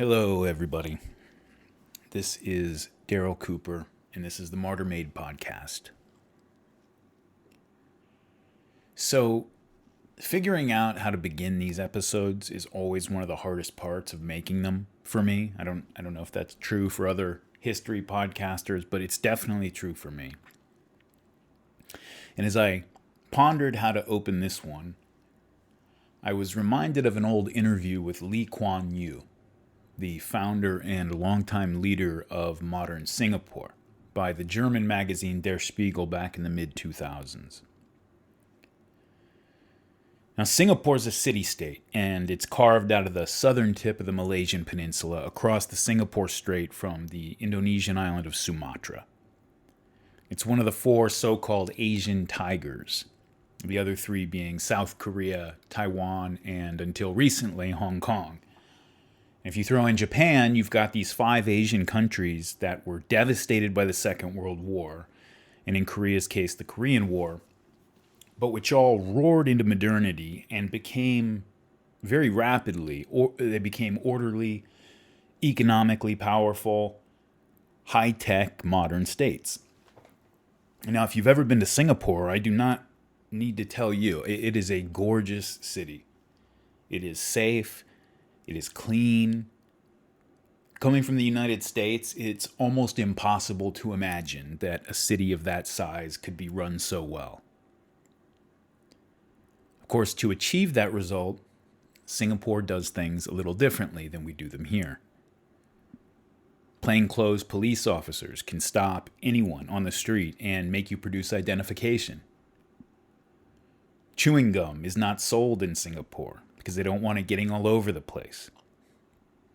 Hello, everybody. This is Daryl Cooper, and this is the Martyr Made podcast. So, figuring out how to begin these episodes is always one of the hardest parts of making them for me. I don't know if that's true for other history podcasters, but it's definitely true for me. And as I pondered how to open this one, I was reminded of an old interview with Lee Kuan Yew, the founder and longtime leader of modern Singapore, by the German magazine Der Spiegel back in the mid-2000s. Now, Singapore is a city-state, and it's carved out of the southern tip of the Malaysian peninsula across the Singapore Strait from the Indonesian island of Sumatra. It's one of the four so-called Asian tigers, the other three being South Korea, Taiwan, and until recently, Hong Kong. If you throw in Japan, you've got these 5 Asian countries that were devastated by the Second World War, and in Korea's case, the Korean War, but which all roared into modernity and became very rapidly, they became orderly, economically powerful, high-tech, modern states. Now, if you've ever been to Singapore, I do not need to tell you, it is a gorgeous city. It is safe. It is clean. Coming from the United States, it's almost impossible to imagine that a city of that size could be run so well. Of course, to achieve that result, Singapore does things a little differently than we do them here. Plainclothes police officers can stop anyone on the street and make you produce identification. Chewing gum is not sold in Singapore because they don't want it getting all over the place.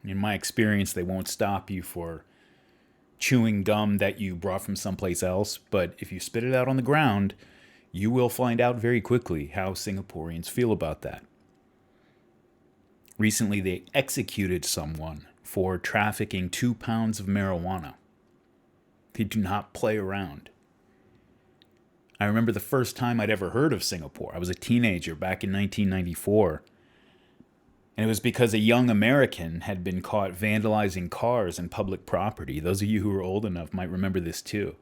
In my experience, they won't stop you for chewing gum that you brought from someplace else, but if you spit it out on the ground, you will find out very quickly how Singaporeans feel about that. Recently, they executed someone for trafficking 2 pounds of marijuana. They do not play around. I remember the first time I'd ever heard of Singapore. I was a teenager back in 1994. And it was because a young American had been caught vandalizing cars and public property. Those of you who are old enough might remember this too.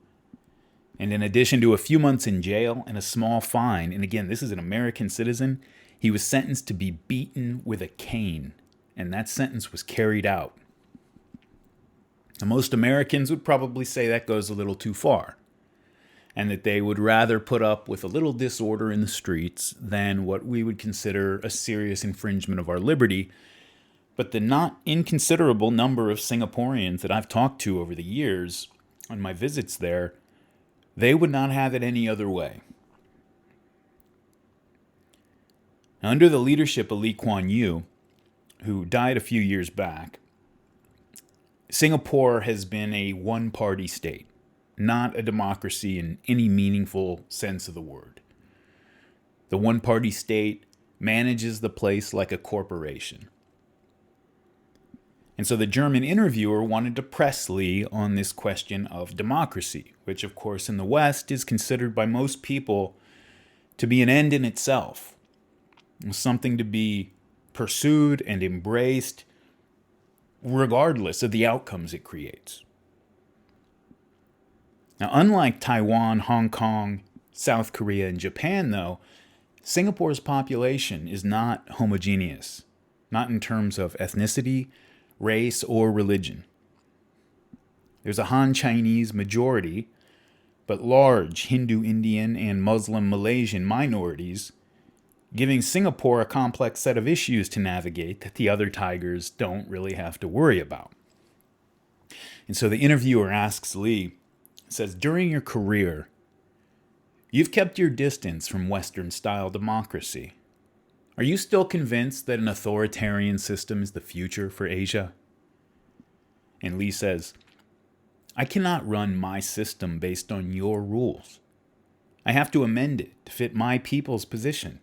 And in addition to a few months in jail and a small fine, and again, this is an American citizen, he was sentenced to be beaten with a cane. And that sentence was carried out. Now, most Americans would probably say that goes a little too far, and that they would rather put up with a little disorder in the streets than what we would consider a serious infringement of our liberty. But the not inconsiderable number of Singaporeans that I've talked to over the years on my visits there, they would not have it any other way. Now, under the leadership of Lee Kuan Yew, who died a few years back, Singapore has been a one-party state, not a democracy in any meaningful sense of the word. The one-party state manages the place like a corporation. And so the German interviewer wanted to press Lee on this question of democracy, which of course in the West is considered by most people to be an end in itself, something to be pursued and embraced regardless of the outcomes it creates. Now, unlike Taiwan, Hong Kong, South Korea, and Japan, though, Singapore's population is not homogeneous, not in terms of ethnicity, race, or religion. There's a Han Chinese majority, but large Hindu, Indian, and Muslim Malaysian minorities, giving Singapore a complex set of issues to navigate that the other tigers don't really have to worry about. And so the interviewer asks Lee, says, during your career, you've kept your distance from Western-style democracy. Are you still convinced that an authoritarian system is the future for Asia? And Lee says, I cannot run my system based on your rules. I have to amend it to fit my people's position.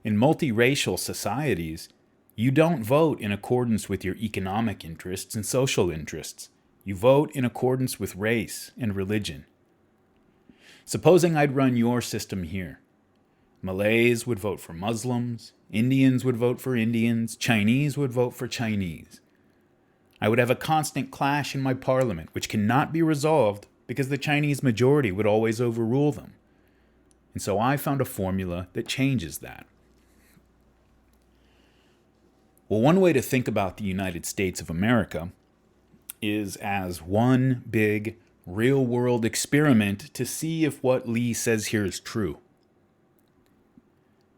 In multiracial societies, you don't vote in accordance with your economic interests and social interests. You vote in accordance with race and religion. Supposing I'd run your system here. Malays would vote for Muslims, Indians would vote for Indians, Chinese would vote for Chinese. I would have a constant clash in my parliament, which cannot be resolved because the Chinese majority would always overrule them. And so I found a formula that changes that. Well, one way to think about the United States of America is as one big real-world experiment to see if what Lee says here is true.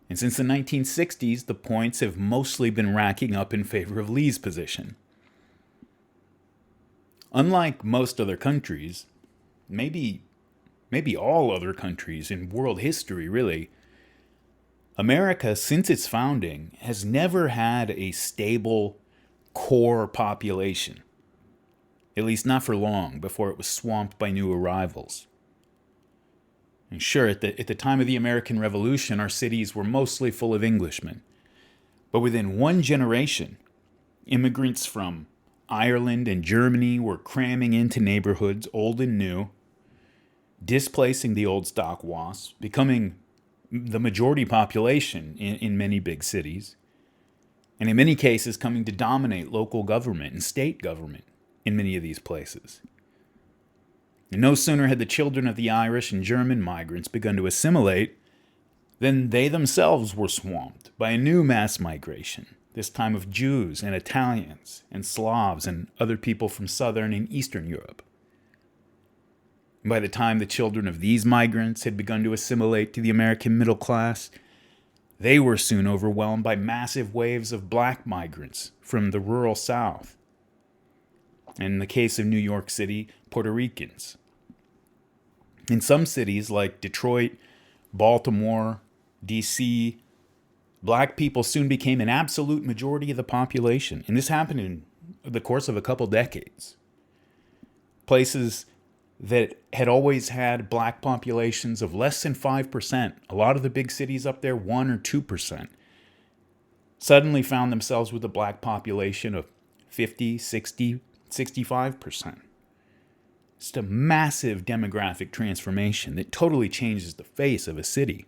And since the 1960s, the points have mostly been racking up in favor of Lee's position. Unlike most other countries, maybe all other countries in world history, really, America, since its founding, has never had a stable core population. At least not for long, before it was swamped by new arrivals. And sure, at the time of the American Revolution, our cities were mostly full of Englishmen. But within one generation, immigrants from Ireland and Germany were cramming into neighborhoods, old and new, displacing the old stock wasps, becoming the majority population in many big cities, and in many cases coming to dominate local government and state government in many of these places. And no sooner had the children of the Irish and German migrants begun to assimilate than they themselves were swamped by a new mass migration, this time of Jews and Italians and Slavs and other people from Southern and Eastern Europe. And by the time the children of these migrants had begun to assimilate to the American middle class, they were soon overwhelmed by massive waves of black migrants from the rural South. And in the case of New York City, Puerto Ricans. In some cities like Detroit, Baltimore, D.C., black people soon became an absolute majority of the population. And this happened in the course of a couple decades. Places that had always had black populations of less than 5%, a lot of the big cities up there, 1 or 2%, suddenly found themselves with a black population of 50, 60, 65%. It's a massive demographic transformation that totally changes the face of a city.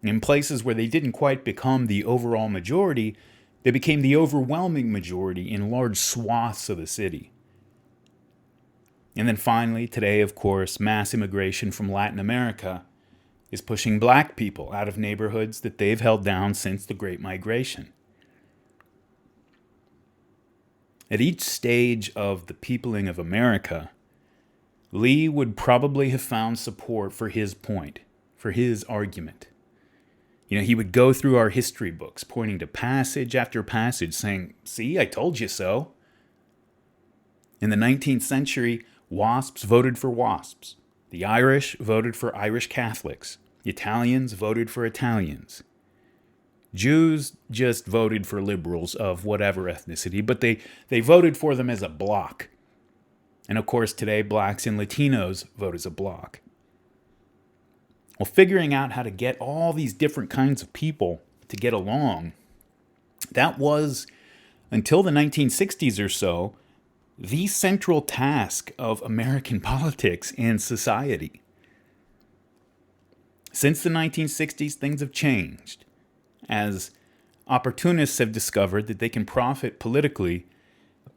In places where they didn't quite become the overall majority, they became the overwhelming majority in large swaths of the city. And then finally, today, of course, mass immigration from Latin America is pushing black people out of neighborhoods that they've held down since the Great Migration. At each stage of the peopling of America, Lee would probably have found support for his point, for his argument. He would go through our history books, pointing to passage after passage, saying, "See, I told you so." In the 19th century, WASPs voted for WASPs. The Irish voted for Irish Catholics. Italians voted for Italians. Jews just voted for liberals of whatever ethnicity, but they voted for them as a bloc. And of course, today, blacks and Latinos vote as a bloc. Well, figuring out how to get all these different kinds of people to get along, that was, until the 1960s or so, the central task of American politics and society. Since the 1960s, things have changed, as opportunists have discovered that they can profit politically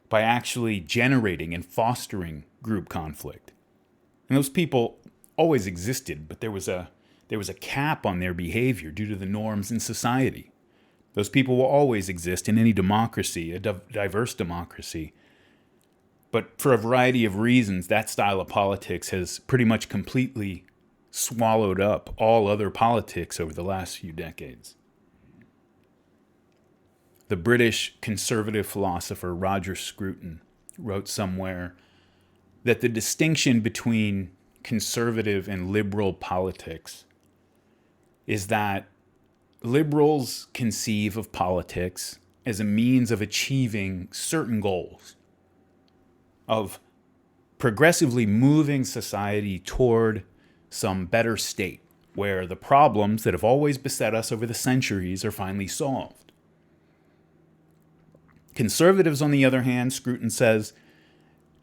by actually generating and fostering group conflict. And those people always existed, but there was a cap on their behavior due to the norms in society. Those people will always exist in any democracy, a diverse democracy. But for a variety of reasons, that style of politics has pretty much completely swallowed up all other politics over the last few decades. The British conservative philosopher Roger Scruton wrote somewhere that the distinction between conservative and liberal politics is that liberals conceive of politics as a means of achieving certain goals, of progressively moving society toward some better state where the problems that have always beset us over the centuries are finally solved. Conservatives, on the other hand, Scruton says,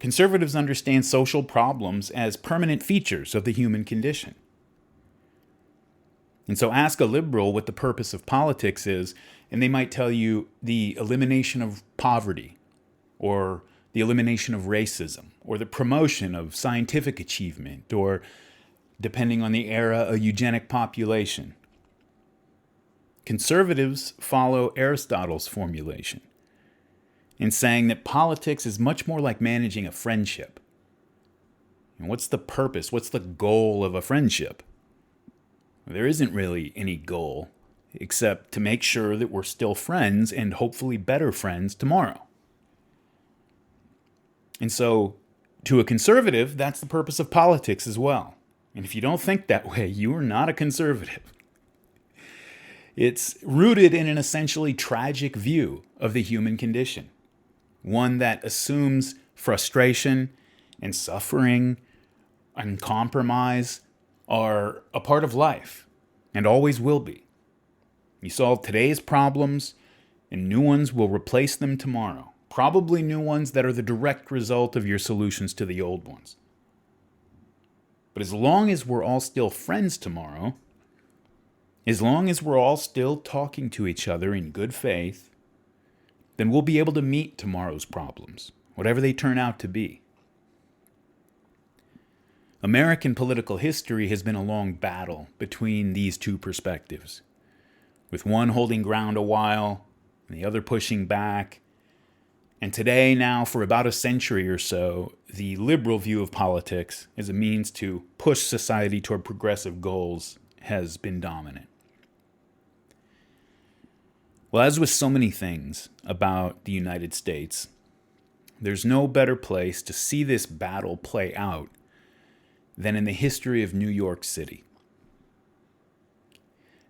conservatives understand social problems as permanent features of the human condition. And so ask a liberal what the purpose of politics is, and they might tell you the elimination of poverty, or the elimination of racism, or the promotion of scientific achievement, or, depending on the era, a eugenic population. Conservatives follow Aristotle's formulation in saying that politics is much more like managing a friendship. And what's the purpose? What's the goal of a friendship? There isn't really any goal except to make sure that we're still friends and hopefully better friends tomorrow. And so, to a conservative, that's the purpose of politics as well. And if you don't think that way, you are not a conservative. It's rooted in an essentially tragic view of the human condition, one that assumes frustration and suffering and compromise are a part of life and always will be. You solve today's problems and new ones will replace them tomorrow. Probably new ones that are the direct result of your solutions to the old ones. But as long as we're all still friends tomorrow, as long as we're all still talking to each other in good faith, then we'll be able to meet tomorrow's problems, whatever they turn out to be. American political history has been a long battle between these two perspectives, with one holding ground a while and the other pushing back. And today, now, for about a century or so, the liberal view of politics as a means to push society toward progressive goals has been dominant. Well, as with so many things about the United States, there's no better place to see this battle play out than in the history of New York City.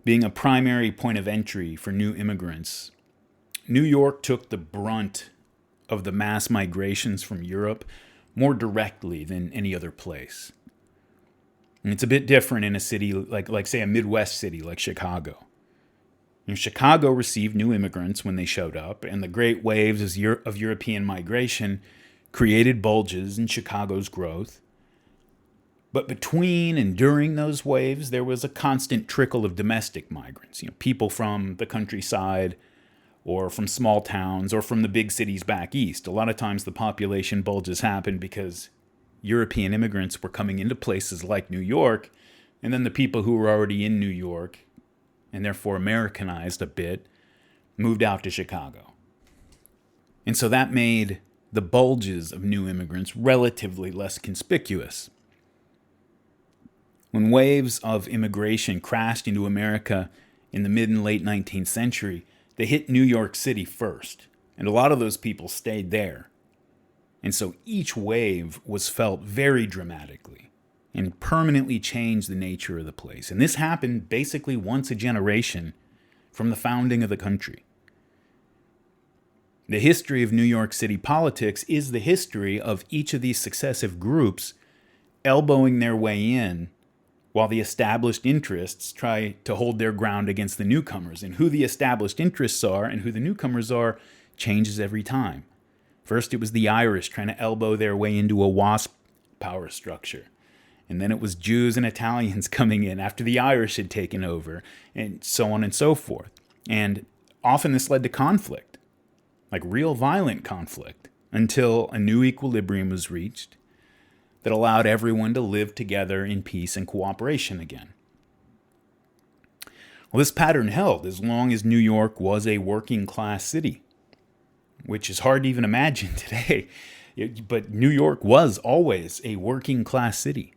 Being a primary point of entry for new immigrants, New York took the brunt of the mass migrations from Europe more directly than any other place. And it's a bit different in a city like say, a Midwest city like Chicago. Chicago received new immigrants when they showed up, and the great waves of European migration created bulges in Chicago's growth. But between and during those waves, there was a constant trickle of domestic migrants, people from the countryside or from small towns or from the big cities back east. A lot of times the population bulges happened because European immigrants were coming into places like New York, and then the people who were already in New York, and therefore Americanized a bit, moved out to Chicago. And so that made the bulges of new immigrants relatively less conspicuous. When waves of immigration crashed into America in the mid and late 19th century, they hit New York City first, and a lot of those people stayed there. And so each wave was felt very dramatically and permanently changed the nature of the place. And this happened basically once a generation from the founding of the country. The history of New York City politics is the history of each of these successive groups elbowing their way in while the established interests try to hold their ground against the newcomers. And who the established interests are and who the newcomers are changes every time. First, it was the Irish trying to elbow their way into a WASP power structure. And then it was Jews and Italians coming in after the Irish had taken over, and so on and so forth. And often this led to conflict, like real violent conflict, until a new equilibrium was reached that allowed everyone to live together in peace and cooperation again. Well, this pattern held as long as New York was a working class city, which is hard to even imagine today. But New York was always a working class city,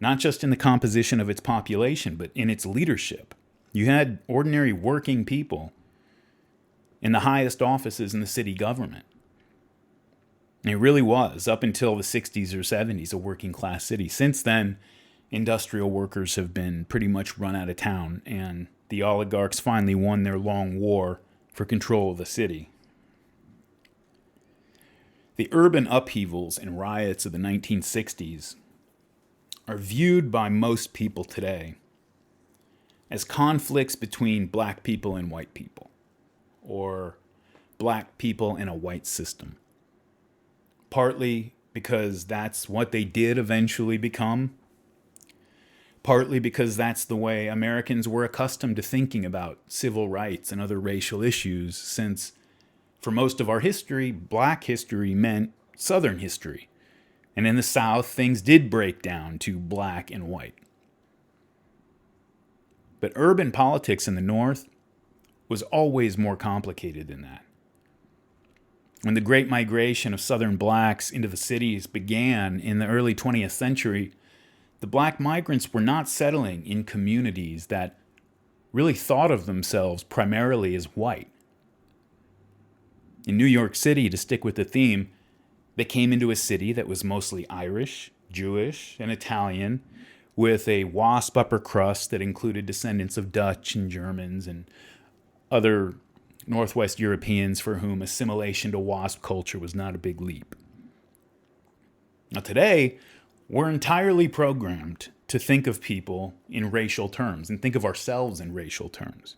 not just in the composition of its population, but in its leadership. You had ordinary working people in the highest offices in the city government. And it really was, up until the 60s or 70s, a working class city. Since then, industrial workers have been pretty much run out of town, and the oligarchs finally won their long war for control of the city. The urban upheavals and riots of the 1960s are viewed by most people today as conflicts between black people and white people, or black people in a white system. Partly because that's what they did eventually become, partly because that's the way Americans were accustomed to thinking about civil rights and other racial issues since For most of our history, black history meant Southern history. And in the South, things did break down to black and white. But urban politics in the North was always more complicated than that. When the Great Migration of Southern blacks into the cities began in the early 20th century, the black migrants were not settling in communities that really thought of themselves primarily as white. In New York City, to stick with the theme, they came into a city that was mostly Irish, Jewish, and Italian, with a WASP upper crust that included descendants of Dutch and Germans and other Northwest Europeans for whom assimilation to WASP culture was not a big leap. Now today, we're entirely programmed to think of people in racial terms and think of ourselves in racial terms.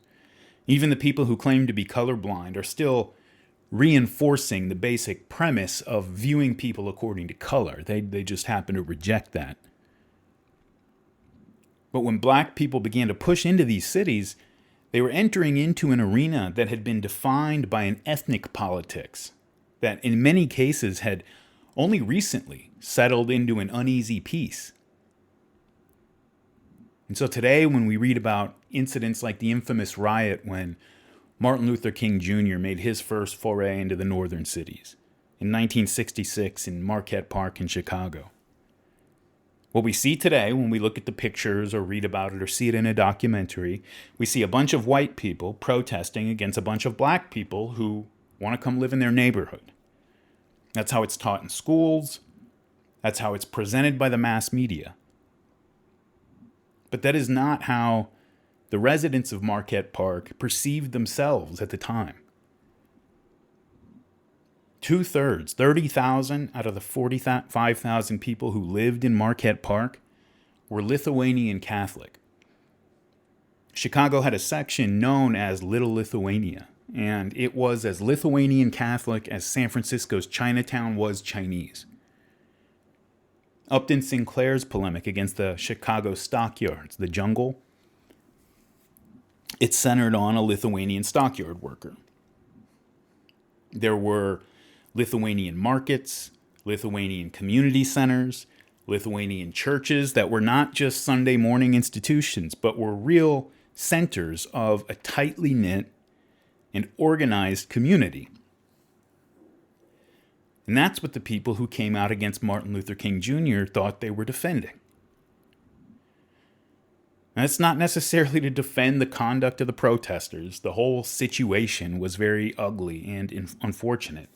Even the people who claim to be colorblind are still reinforcing the basic premise of viewing people according to color. They just happen to reject that. But when black people began to push into these cities, they were entering into an arena that had been defined by an ethnic politics that in many cases had only recently settled into an uneasy peace. And so today, when we read about incidents like the infamous riot when Martin Luther King Jr. made his first foray into the northern cities in 1966 in Marquette Park in Chicago. What we see today when we look at the pictures or read about it or see it in a documentary, we see a bunch of white people protesting against a bunch of black people who want to come live in their neighborhood. That's how it's taught in schools. That's how it's presented by the mass media. But that is not how the residents of Marquette Park perceived themselves at the time. 2/3, 30,000 out of the 45,000 people who lived in Marquette Park were Lithuanian Catholic. Chicago had a section known as Little Lithuania, and it was as Lithuanian Catholic as San Francisco's Chinatown was Chinese. Upton Sinclair's polemic against the Chicago stockyards, the jungle, it centered on a Lithuanian stockyard worker. There were Lithuanian markets, Lithuanian community centers, Lithuanian churches that were not just Sunday morning institutions, but were real centers of a tightly knit and organized community. And that's what the people who came out against Martin Luther King Jr. thought they were defending. And it's not necessarily to defend the conduct of the protesters. The whole situation was very ugly and unfortunate.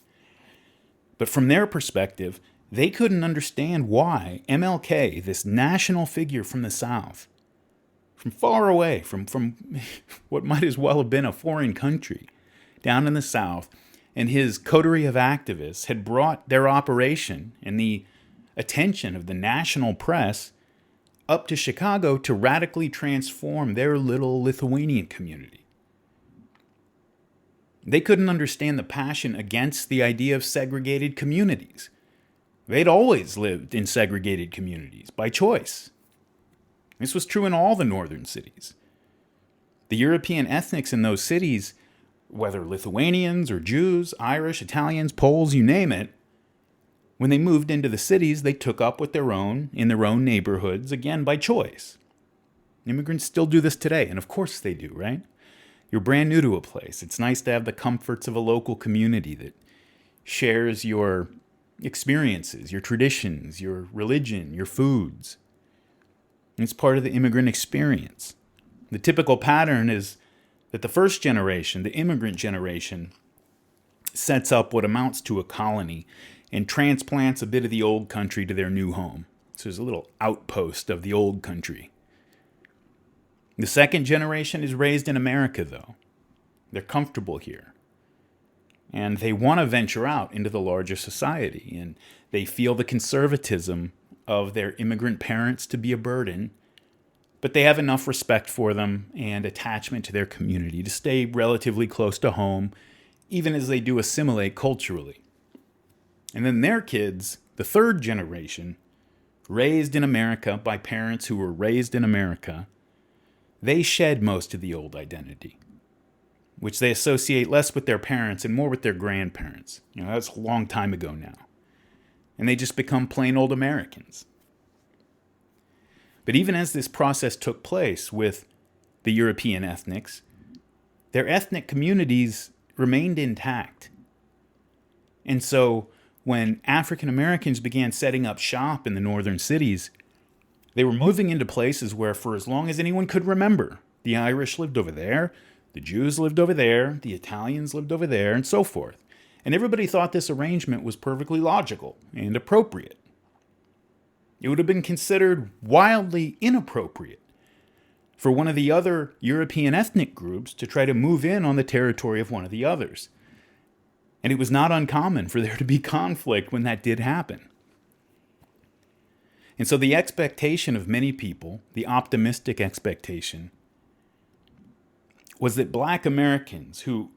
But from their perspective, they couldn't understand why MLK, this national figure from the South, from far away, from what might as well have been a foreign country, down in the South, and his coterie of activists had brought their operation and the attention of the national press up to Chicago to radically transform their little Lithuanian community. They couldn't understand the passion against the idea of segregated communities. They'd always lived in segregated communities by choice. This was true in all the northern cities. The European ethnics in those cities, whether Lithuanians or Jews, Irish, Italians, Poles, you name it, when they moved into the cities, they took up with their own in their own neighborhoods, again, by choice. Immigrants still do this today, and of course they do, right? You're brand new to a place. It's nice to have the comforts of a local community that shares your experiences, your traditions, your religion, your foods. It's part of the immigrant experience. The typical pattern is that the first generation, the immigrant generation, sets up what amounts to a colony and transplants a bit of the old country to their new home. So there's a little outpost of the old country. The second generation is raised in America, though. They're comfortable here. And they want to venture out into the larger society. And they feel the conservatism of their immigrant parents to be a burden. But they have enough respect for them and attachment to their community to stay relatively close to home, even as they do assimilate culturally. And then their kids, the third generation, raised in America by parents who were raised in America, they shed most of the old identity. which they associate less with their parents and more with their grandparents. That's a long time ago now. And they just become plain old Americans. But even as this process took place with the European ethnics, their ethnic communities remained intact. And so when African Americans began setting up shop in the northern cities, they were moving into places where, for as long as anyone could remember, the Irish lived over there, the Jews lived over there, the Italians lived over there, and so forth. And everybody thought this arrangement was perfectly logical and appropriate. It would have been considered wildly inappropriate for one of the other European ethnic groups to try to move in on the territory of one of the others. And it was not uncommon for there to be conflict when that did happen. And so the expectation of many people, the optimistic expectation, was that Black Americans, who,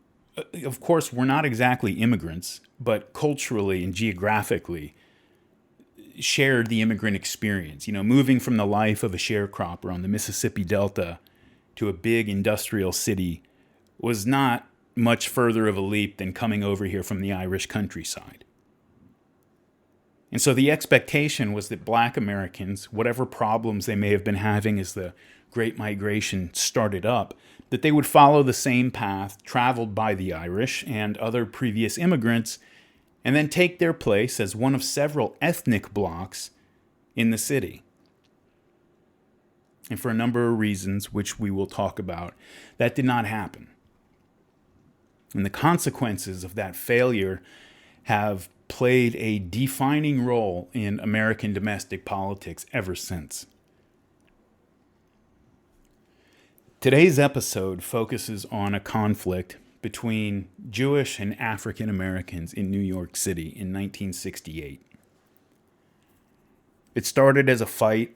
of course, were not exactly immigrants, but culturally and geographically shared the immigrant experience, moving from the life of a sharecropper on the Mississippi Delta to a big industrial city was not much further of a leap than coming over here from the Irish countryside. And so the expectation was that Black Americans, whatever problems they may have been having as the Great Migration started up, that they would follow the same path traveled by the Irish and other previous immigrants, and then take their place as one of several ethnic blocks in the city. And for a number of reasons, which we will talk about, that did not happen. And the consequences of that failure have played a defining role in American domestic politics ever since. Today's episode focuses on a conflict between Jewish and African Americans in New York City in 1968. It started as a fight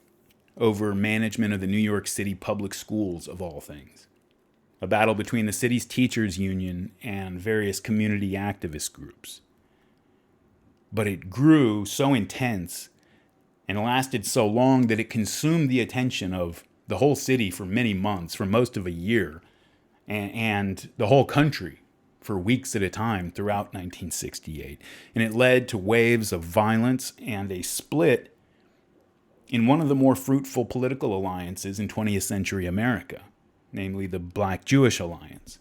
over management of the New York City public schools, of all things. A battle between the city's teachers union and various community activist groups. But it grew so intense and lasted so long that it consumed the attention of the whole city for many months, for most of a year, and the whole country for weeks at a time throughout 1968. And it led to waves of violence and a split in one of the more fruitful political alliances in 20th century America, namely the Black-Jewish Alliance.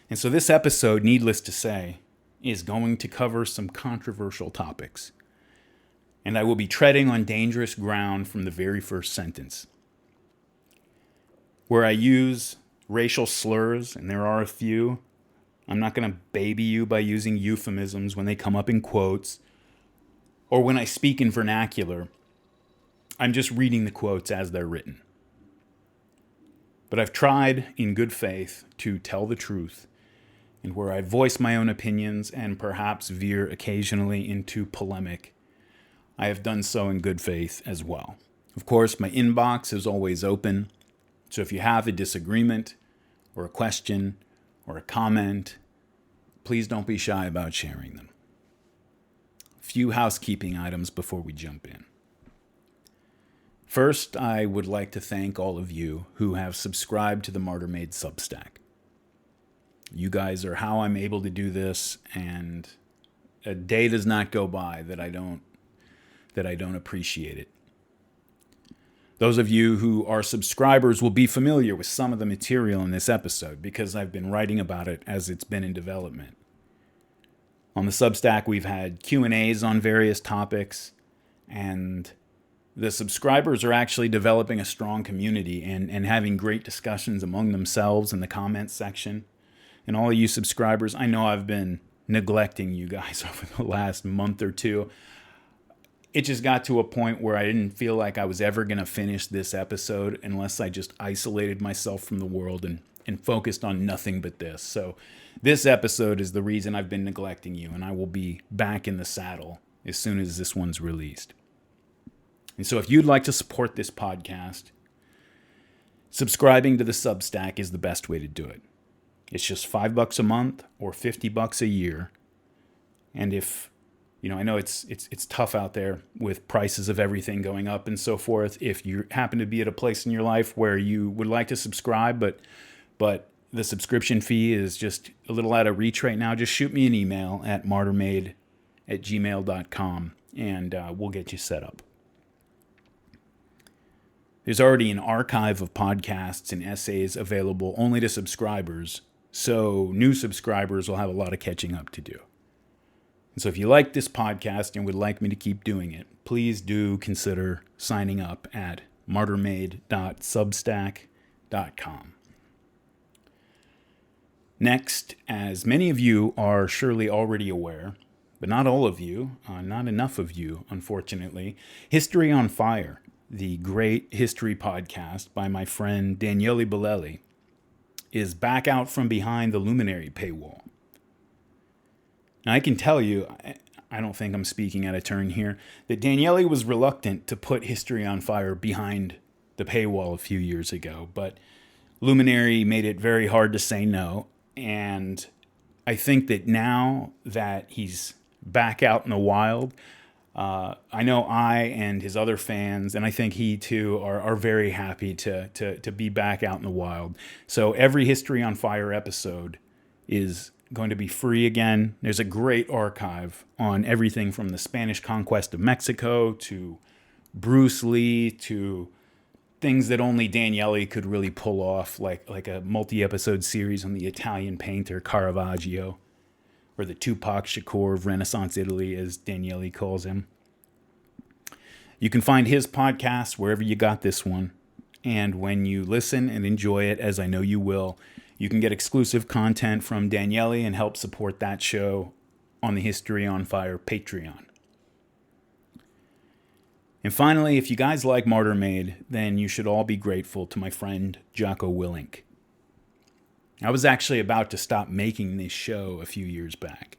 And so this episode, needless to say, is going to cover some controversial topics. And I will be treading on dangerous ground from the very first sentence. Where I use racial slurs, and there are a few, I'm not going to baby you by using euphemisms when they come up in quotes, or when I speak in vernacular. I'm just reading the quotes as they're written. But I've tried, in good faith, to tell the truth, and where I voice my own opinions and perhaps veer occasionally into polemic, I have done so in good faith as well. Of course, my inbox is always open, so if you have a disagreement, or a question, or a comment, please don't be shy about sharing them. A few housekeeping items before we jump in. First, I would like to thank all of you who have subscribed to the Martyr Made Substack. You guys are how I'm able to do this, and a day does not go by that I don't appreciate it. Those of you who are subscribers will be familiar with some of the material in this episode because I've been writing about it as it's been in development. On the Substack, we've had Q&As on various topics, and the subscribers are actually developing a strong community and having great discussions among themselves in the comments section. And all of you subscribers, I know I've been neglecting you guys over the last month or two. It just got to a point where I didn't feel like I was ever going to finish this episode unless I just isolated myself from the world and focused on nothing but this. So this episode is the reason I've been neglecting you, and I will be back in the saddle as soon as this one's released. And so if you'd like to support this podcast, subscribing to the Substack is the best way to do it. It's just $5 a month or $50 a year. And if, I know it's tough out there with prices of everything going up and so forth. If you happen to be at a place in your life where you would like to subscribe, but The subscription fee is just a little out of reach right now. Just shoot me an email at martyrmade@gmail.com and we'll get you set up. There's already an archive of podcasts and essays available only to subscribers, so new subscribers will have a lot of catching up to do. And so if you like this podcast and would like me to keep doing it, please do consider signing up at martyrmade.substack.com. Next, as many of you are surely already aware, but not all of you, not enough of you, unfortunately, History on Fire, the great history podcast by my friend Daniele Bolelli, is back out from behind the Luminary paywall. Now, I can tell you, I don't think I'm speaking out of turn here, that Daniele was reluctant to put History on Fire behind the paywall a few years ago, but Luminary made it very hard to say no, and I think that now that he's back out in the wild, I know I and his other fans, and I think he too, are very happy to be back out in the wild. So every History on Fire episode is going to be free again. There's a great archive on everything from the Spanish conquest of Mexico to Bruce Lee to things that only Daniele could really pull off, like a multi-episode series on the Italian painter Caravaggio, or the Tupac Shakur of Renaissance Italy, as Daniele calls him. You can find his podcast wherever you got this one. And when you listen and enjoy it, as I know you will, you can get exclusive content from Daniele and help support that show on the History on Fire Patreon. And finally, if you guys like Martyr Made, then you should all be grateful to my friend Jocko Willink. I was actually about to stop making this show a few years back.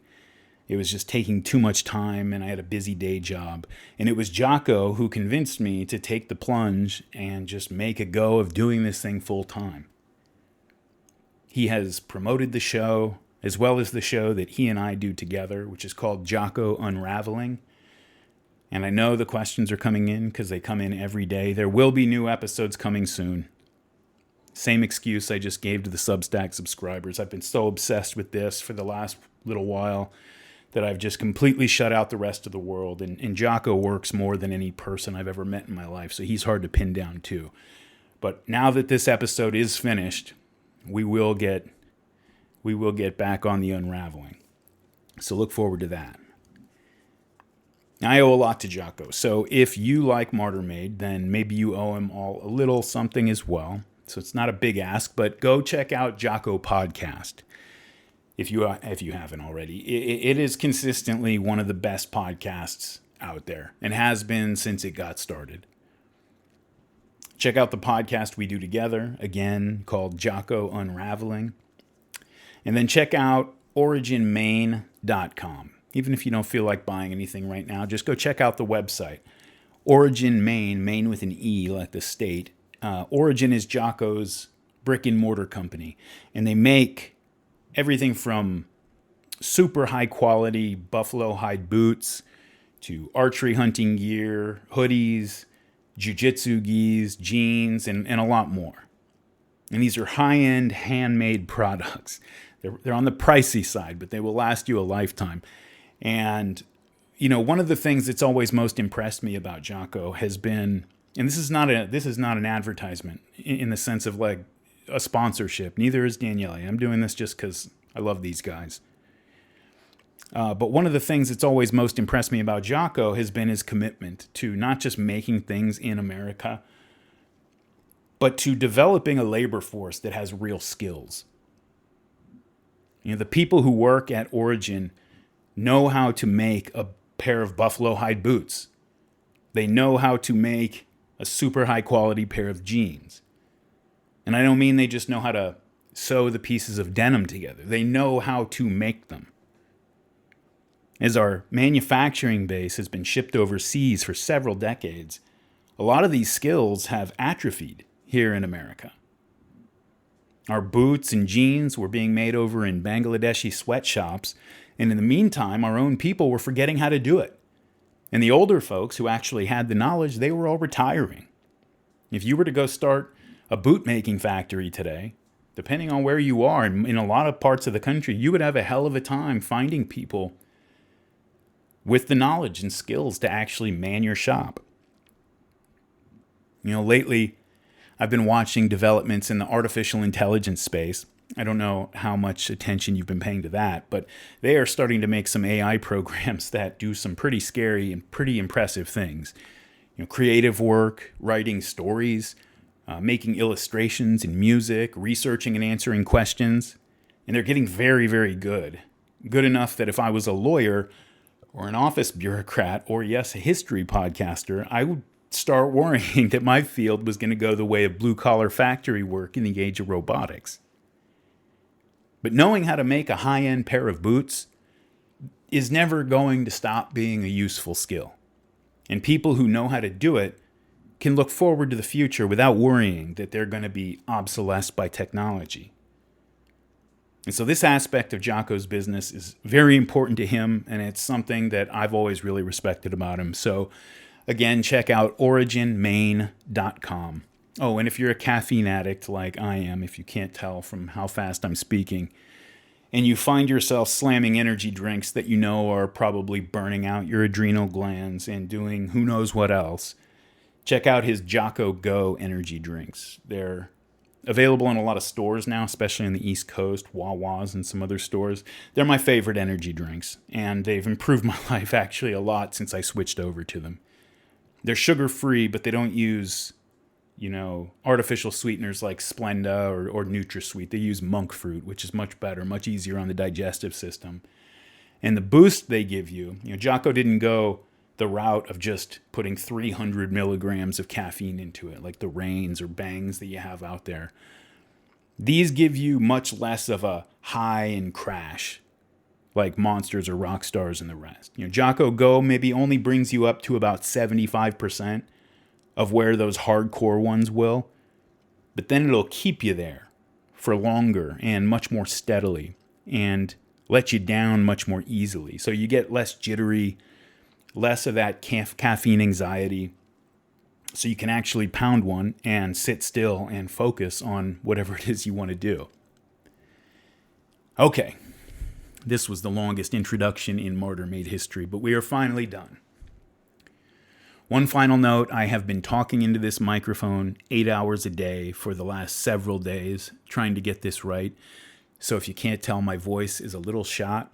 It was just taking too much time, and I had a busy day job. And it was Jocko who convinced me to take the plunge and just make a go of doing this thing full time. He has promoted the show, as well as the show that he and I do together, which is called Jocko Unraveling. And I know the questions are coming in because they come in every day. There will be new episodes coming soon. Same excuse I just gave to the Substack subscribers. I've been so obsessed with this for the last little while that I've just completely shut out the rest of the world. And Jocko works more than any person I've ever met in my life, so he's hard to pin down too. But now that this episode is finished, we will get back on the unraveling. So look forward to that. I owe a lot to Jocko, so if you like Martyr Made, then maybe you owe him all a little something as well. So it's not a big ask, but go check out Jocko Podcast if you haven't already. It is consistently one of the best podcasts out there and has been since it got started. Check out the podcast we do together, again, called Jocko Unraveling. And then check out originmaine.com. Even if you don't feel like buying anything right now, just go check out the website. Origin Maine, Maine with an E, like the state. Origin is Jocko's brick and mortar company, and they make everything from super high quality buffalo hide boots to archery hunting gear, hoodies, jiu-jitsu gis, jeans, and a lot more. And these are high-end handmade products. They're on the pricey side, but they will last you a lifetime. And you know, one of the things that's always most impressed me about Jocko has been, and this is not an advertisement in the sense of like a sponsorship. Neither is Daniele. I'm doing this just because I love these guys. But one of the things that's always most impressed me about Jocko has been his commitment to not just making things in America, but to developing a labor force that has real skills. You know, the people who work at Origin know how to make a pair of buffalo hide boots. They know how to make a super high quality pair of jeans. And I don't mean they just know how to sew the pieces of denim together. They know how to make them. As our manufacturing base has been shipped overseas for several decades, a lot of these skills have atrophied here in America. Our boots and jeans were being made over in Bangladeshi sweatshops, and in the meantime, our own people were forgetting how to do it. And the older folks who actually had the knowledge, they were all retiring. If you were to go start a boot making factory today, depending on where you are, in a lot of parts of the country, you would have a hell of a time finding people with the knowledge and skills to actually man your shop. Lately, I've been watching developments in the artificial intelligence space. I don't know how much attention you've been paying to that, but they are starting to make some AI programs that do some pretty scary and pretty impressive things. Creative work, writing stories, making illustrations and music, researching and answering questions. And they're getting very, very good. Good enough that if I was a lawyer or an office bureaucrat or, yes, a history podcaster, I would start worrying that my field was going to go the way of blue-collar factory work in the age of robotics. But knowing how to make a high-end pair of boots is never going to stop being a useful skill. And people who know how to do it can look forward to the future without worrying that they're going to be obsolesced by technology. And so this aspect of Jocko's business is very important to him, and it's something that I've always really respected about him. So again, check out originmaine.com. Oh, and if you're a caffeine addict like I am, if you can't tell from how fast I'm speaking, and you find yourself slamming energy drinks that you know are probably burning out your adrenal glands and doing who knows what else, check out his Jocko Go energy drinks. They're available in a lot of stores now, especially on the East Coast, Wawa's and some other stores. They're my favorite energy drinks, and they've improved my life actually a lot since I switched over to them. They're sugar-free, but they don't use, artificial sweeteners like Splenda or NutraSweet. They use monk fruit, which is much better, much easier on the digestive system. And the boost they give you, Jocko didn't go the route of just putting 300 milligrams of caffeine into it, like the Reigns or Bangs that you have out there. These give you much less of a high and crash, like Monsters or Rockstars and the rest. Jocko Go maybe only brings you up to about 75% of where those hardcore ones will, but then it'll keep you there for longer and much more steadily and let you down much more easily. So you get less jittery, less of that caffeine anxiety, so you can actually pound one and sit still and focus on whatever it is you want to do. Okay, this was the longest introduction in Martyr Made history, but we are finally done. One final note, I have been talking into this microphone 8 hours a day for the last several days, trying to get this right. So if you can't tell, my voice is a little shot.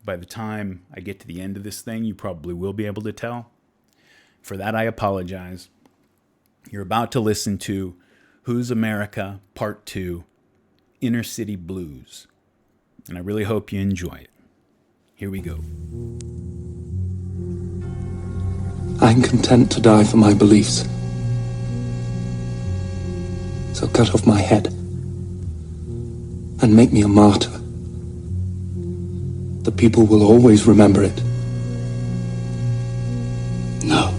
By the time I get to the end of this thing, you probably will be able to tell. For that, I apologize. You're about to listen to Who's America, Part 2, Inner City Blues. And I really hope you enjoy it. Here we go. I'm content to die for my beliefs. So cut off my head and make me a martyr. The people will always remember it. No.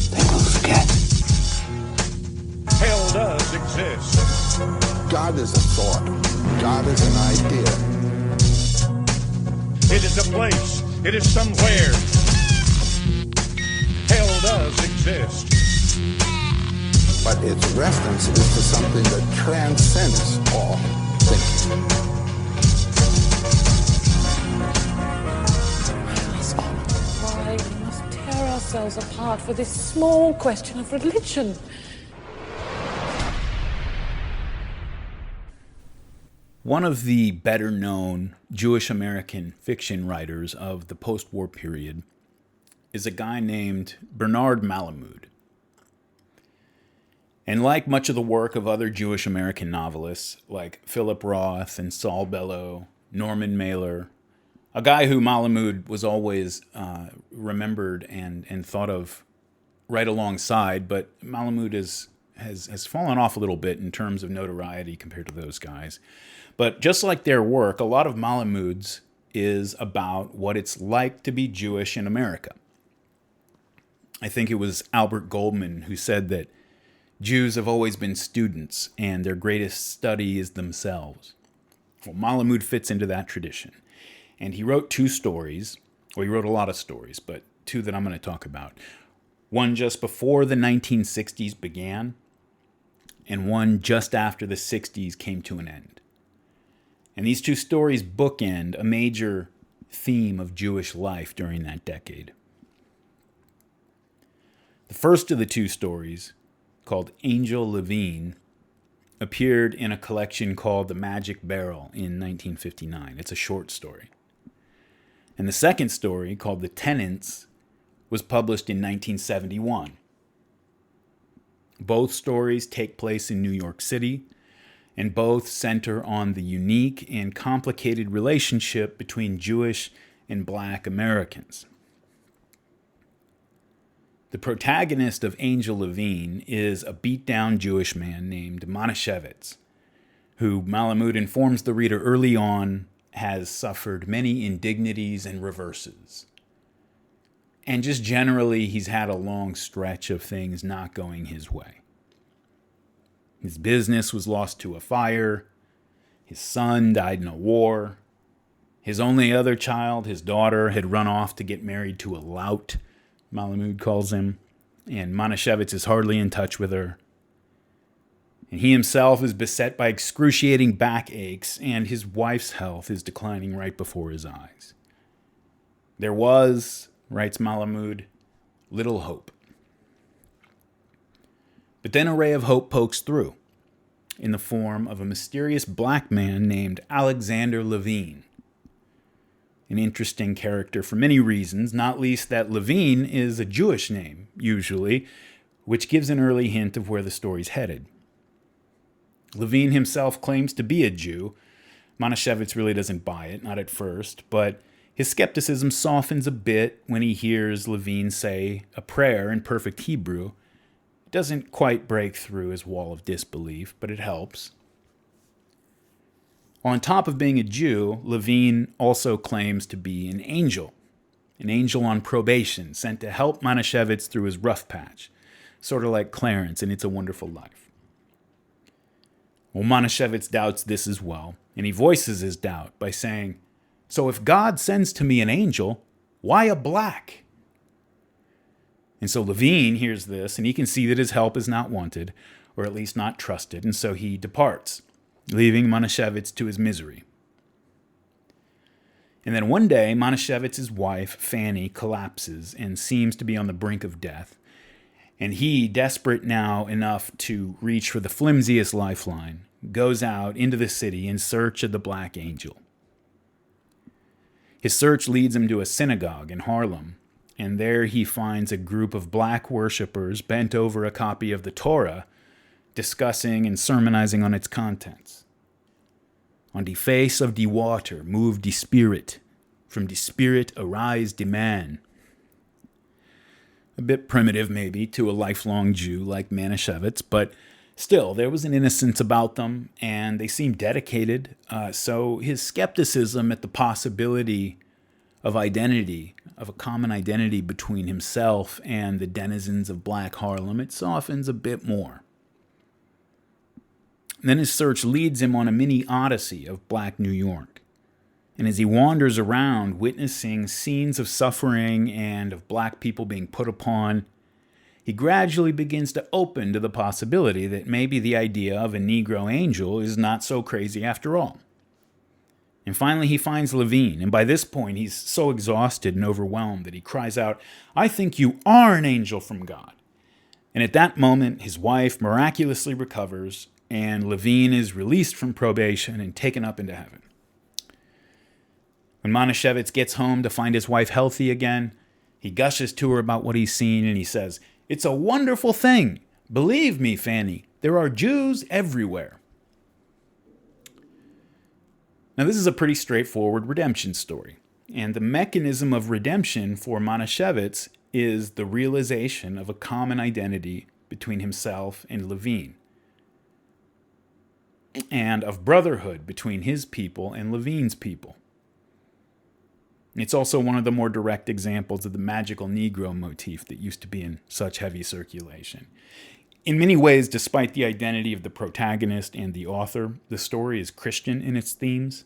They will forget. Hell does exist. God is a thought. God is an idea. It is a place. It is somewhere. Hell does exist. But its reference is to something that transcends all thinking. Why we must tear ourselves apart for this small question of religion. One of the better known Jewish American fiction writers of the post-war period is a guy named Bernard Malamud. And like much of the work of other Jewish American novelists like Philip Roth and Saul Bellow, Norman Mailer, a guy who Malamud was always remembered and thought of right alongside, but Malamud has fallen off a little bit in terms of notoriety compared to those guys. But just like their work, a lot of Malamud's is about what it's like to be Jewish in America. I think it was Albert Goldman who said that Jews have always been students and their greatest study is themselves. Well, Malamud fits into that tradition. And he wrote two stories, or he wrote a lot of stories, but two that I'm going to talk about. One just before the 1960s began, and one just after the 60s came to an end. And these two stories bookend a major theme of Jewish life during that decade. The first of the two stories, called Angel Levine, appeared in a collection called The Magic Barrel in 1959. It's a short story. And the second story, called The Tenants, was published in 1971. Both stories take place in New York City, and both center on the unique and complicated relationship between Jewish and Black Americans. The protagonist of Angel Levine is a beat-down Jewish man named Manischewitz, who Malamud informs the reader early on has suffered many indignities and reverses. And just generally, he's had a long stretch of things not going his way. His business was lost to a fire. His son died in a war. His only other child, his daughter, had run off to get married to a lout, Malamud calls him, and Manischewitz is hardly in touch with her. And he himself is beset by excruciating backaches, and his wife's health is declining right before his eyes. There was, writes Malamud, little hope. But then a ray of hope pokes through, in the form of a mysterious black man named Alexander Levine. An interesting character for many reasons, not least that Levine is a Jewish name, usually, which gives an early hint of where the story's headed. Levine himself claims to be a Jew. Manischewitz really doesn't buy it, not at first, but his skepticism softens a bit when he hears Levine say a prayer in perfect Hebrew. It doesn't quite break through his wall of disbelief, but it helps. On top of being a Jew, Levine also claims to be an angel on probation, sent to help Manischewitz through his rough patch, sort of like Clarence in It's a Wonderful Life. Well, Manischewitz doubts this as well, and he voices his doubt by saying, "So if God sends to me an angel, why a black?" And so Levine hears this, and he can see that his help is not wanted, or at least not trusted, and so he departs, leaving Manischewitz to his misery. And then one day, Manishewitz's wife, Fanny, collapses and seems to be on the brink of death, and he, desperate now enough to reach for the flimsiest lifeline, goes out into the city in search of the Black Angel. His search leads him to a synagogue in Harlem, and there he finds a group of black worshippers bent over a copy of the Torah, discussing and sermonizing on its contents. On the face of the water move the Spirit, from the Spirit arise the man. A bit primitive, maybe, to a lifelong Jew like Manischewitz, but still, there was an innocence about them, and they seemed dedicated, so his skepticism at the possibility of identity, of a common identity between himself and the denizens of Black Harlem, it softens a bit more. Then his search leads him on a mini odyssey of Black New York. And as he wanders around, witnessing scenes of suffering and of Black people being put upon, he gradually begins to open to the possibility that maybe the idea of a Negro angel is not so crazy after all. And finally he finds Levine, and by this point he's so exhausted and overwhelmed that he cries out, "I think you are an angel from God." And at that moment his wife miraculously recovers, and Levine is released from probation and taken up into heaven. When Manischewitz gets home to find his wife healthy again, he gushes to her about what he's seen, and he says, "It's a wonderful thing. Believe me, Fanny, there are Jews everywhere." Now, this is a pretty straightforward redemption story, and the mechanism of redemption for Manischewitz is the realization of a common identity between himself and Levine, and of brotherhood between his people and Levine's people. It's also one of the more direct examples of the magical Negro motif that used to be in such heavy circulation. In many ways, despite the identity of the protagonist and the author, the story is Christian in its themes.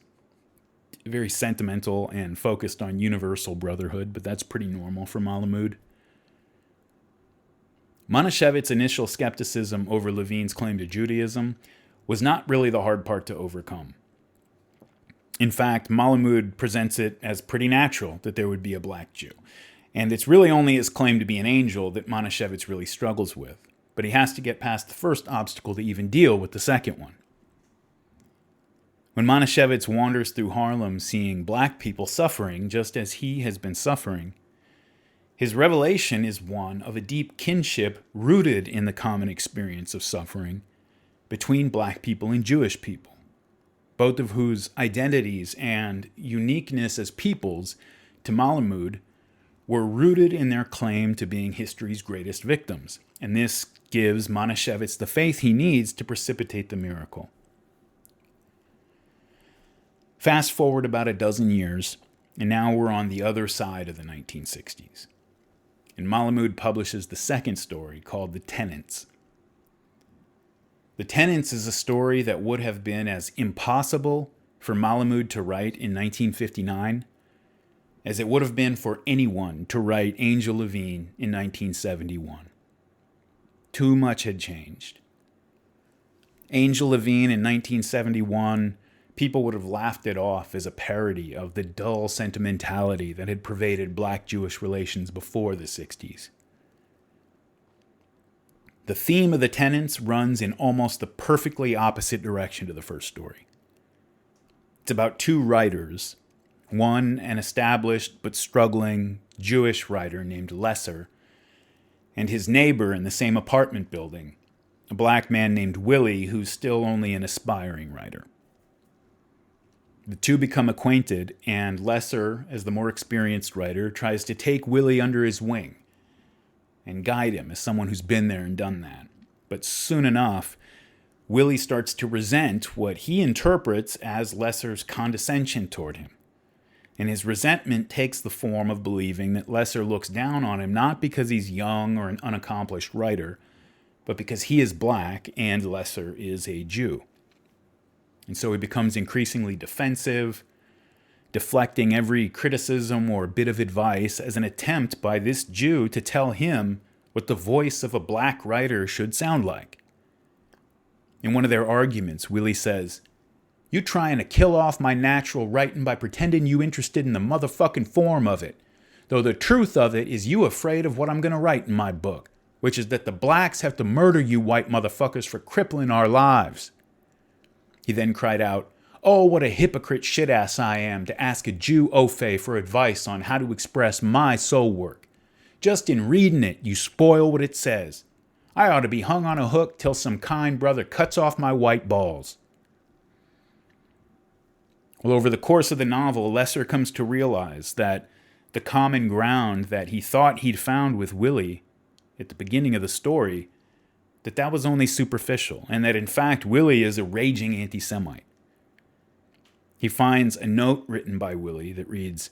Very sentimental and focused on universal brotherhood, but that's pretty normal for Malamud. Monashevit's initial skepticism over Levine's claim to Judaism was not really the hard part to overcome. In fact, Malamud presents it as pretty natural that there would be a black Jew. And it's really only his claim to be an angel that Monashevitz really struggles with. But he has to get past the first obstacle to even deal with the second one. When Monashevitz wanders through Harlem seeing black people suffering just as he has been suffering, his revelation is one of a deep kinship rooted in the common experience of suffering between black people and Jewish people, both of whose identities and uniqueness as peoples, to Malamud, were rooted in their claim to being history's greatest victims. And this gives Monashevitz the faith he needs to precipitate the miracle. Fast forward about a dozen years, and now we're on the other side of the 1960s. And Malamud publishes the second story called The Tenants. The Tenants is a story that would have been as impossible for Malamud to write in 1959 as it would have been for anyone to write Angel Levine in 1971. Too much had changed. Angel Levine in 1971, people would have laughed it off as a parody of the dull sentimentality that had pervaded black-Jewish relations before the 60s. The theme of The Tenants runs in almost the perfectly opposite direction to the first story. It's about two writers, one an established but struggling Jewish writer named Lesser, and his neighbor in the same apartment building, a black man named Willie who's still only an aspiring writer. The two become acquainted, and Lesser, as the more experienced writer, tries to take Willie under his wing and guide him as someone who's been there and done that. But soon enough, Willie starts to resent what he interprets as Lesser's condescension toward him. And his resentment takes the form of believing that Lesser looks down on him not because he's young or an unaccomplished writer, but because he is black and Lesser is a Jew. And so he becomes increasingly defensive, deflecting every criticism or bit of advice as an attempt by this Jew to tell him what the voice of a black writer should sound like. In one of their arguments, Willie says, "You trying to kill off my natural writing by pretending you interested in the motherfucking form of it. Though the truth of it is you afraid of what I'm going to write in my book, which is that the blacks have to murder you white motherfuckers for crippling our lives." He then cried out, "Oh, what a hypocrite shit-ass I am to ask a Jew Ophe for advice on how to express my soul work. Just in reading it, you spoil what it says. I ought to be hung on a hook till some kind brother cuts off my white balls." Well, over the course of the novel, Lesser comes to realize that the common ground that he thought he'd found with Willie at the beginning of the story, that was only superficial, and that in fact Willie is a raging anti-Semite. He finds a note written by Willie that reads,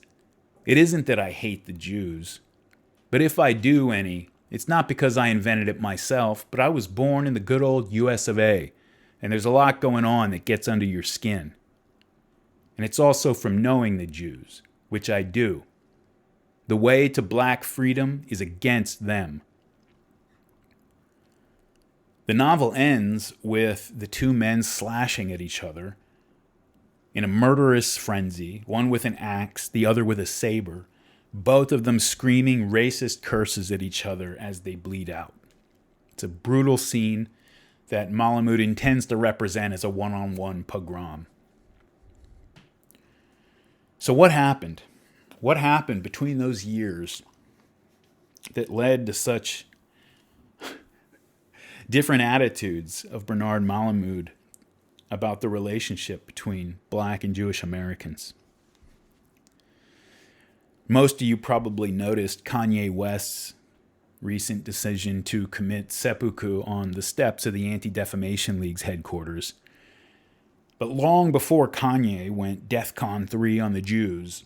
"It isn't that I hate the Jews, but if I do any, it's not because I invented it myself, but I was born in the good old US of A, and there's a lot going on that gets under your skin. And it's also from knowing the Jews, which I do. The way to black freedom is against them." The novel ends with the two men slashing at each other in a murderous frenzy, one with an axe, the other with a saber, both of them screaming racist curses at each other as they bleed out. It's a brutal scene that Malamud intends to represent as a one-on-one pogrom. So what happened? What happened between those years that led to such different attitudes of Bernard Malamud about the relationship between black and Jewish Americans? Most of you probably noticed Kanye West's recent decision to commit seppuku on the steps of the Anti-Defamation League's headquarters. But long before Kanye went DEFCON 3 on the Jews,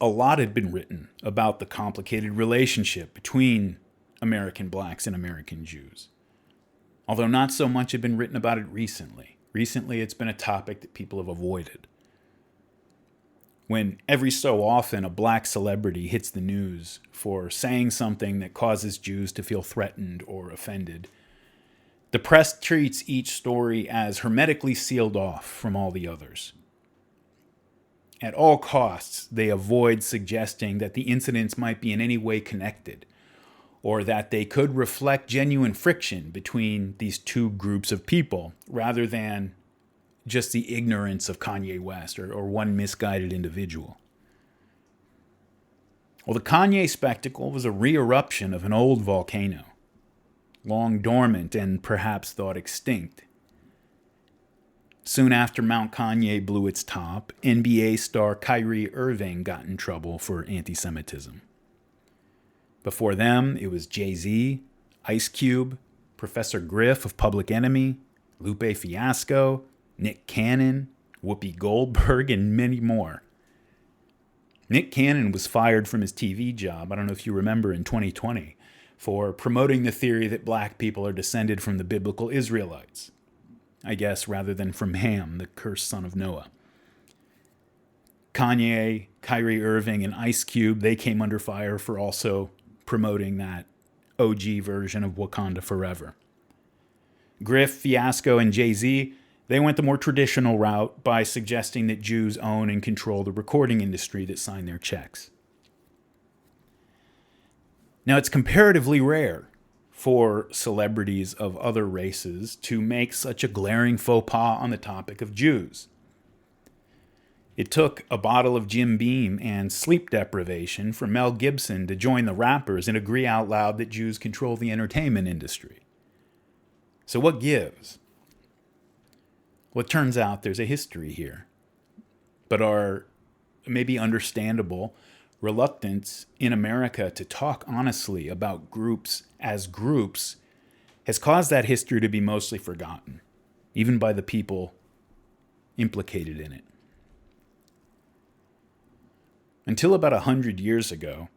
a lot had been written about the complicated relationship between American blacks and American Jews. Although not so much had been written about it recently. Recently, it's been a topic that people have avoided. when every so often a black celebrity hits the news for saying something that causes Jews to feel threatened or offended, the press treats each story as hermetically sealed off from all the others. At all costs, they avoid suggesting that the incidents might be in any way connected, or that they could reflect genuine friction between these two groups of people, rather than just the ignorance of Kanye West or one misguided individual. Well, the Kanye spectacle was a re-eruption of an old volcano, long dormant and perhaps thought extinct. Soon after Mount Kanye blew its top, NBA star Kyrie Irving got in trouble for anti-Semitism. Before them, it was Jay-Z, Ice Cube, Professor Griff of Public Enemy, Lupe Fiasco, Nick Cannon, Whoopi Goldberg, and many more. Nick Cannon was fired from his TV job, I don't know if you remember, in 2020, for promoting the theory that black people are descended from the biblical Israelites. I guess rather than from Ham, the cursed son of Noah. Kanye, Kyrie Irving, and Ice Cube, they came under fire for also promoting that OG version of Wakanda Forever. Griff, Fiasco, and Jay-Z, they went the more traditional route by suggesting that Jews own and control the recording industry that signed their checks. Now, it's comparatively rare for celebrities of other races to make such a glaring faux pas on the topic of Jews. It took a bottle of Jim Beam and sleep deprivation for Mel Gibson to join the rappers and agree out loud that Jews control the entertainment industry. So what gives? Well, it turns out there's a history here, but our maybe understandable reluctance in America to talk honestly about groups as groups has caused that history to be mostly forgotten, even by the people implicated in it. Until about 100 years ago,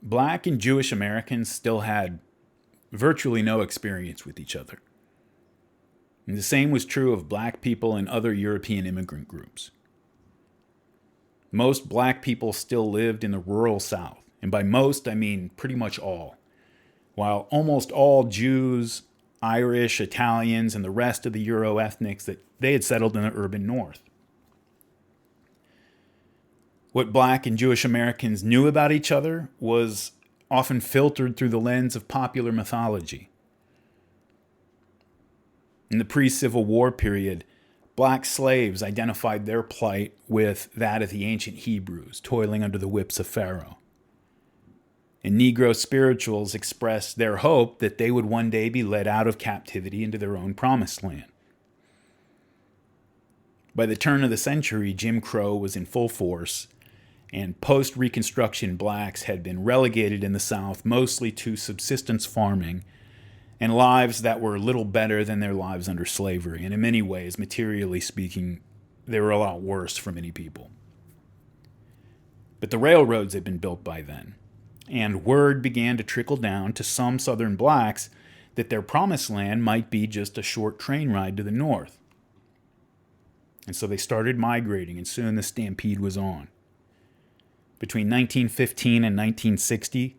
Black and Jewish Americans still had virtually no experience with each other. And the same was true of Black people and other European immigrant groups. Most Black people still lived in the rural South, and by most I mean pretty much all, while almost all Jews, Irish, Italians, and the rest of the Euro ethnics that they had settled in the urban North. What Black and Jewish Americans knew about each other was often filtered through the lens of popular mythology. In the pre-Civil War period, Black slaves identified their plight with that of the ancient Hebrews, toiling under the whips of Pharaoh. And Negro spirituals expressed their hope that they would one day be led out of captivity into their own promised land. By the turn of the century, Jim Crow was in full force, and post-Reconstruction Blacks had been relegated in the South mostly to subsistence farming and lives that were little better than their lives under slavery. And in many ways, materially speaking, they were a lot worse for many people. But the railroads had been built by then, and word began to trickle down to some Southern Blacks that their promised land might be just a short train ride to the north. And so they started migrating, and soon the stampede was on. Between 1915 and 1960,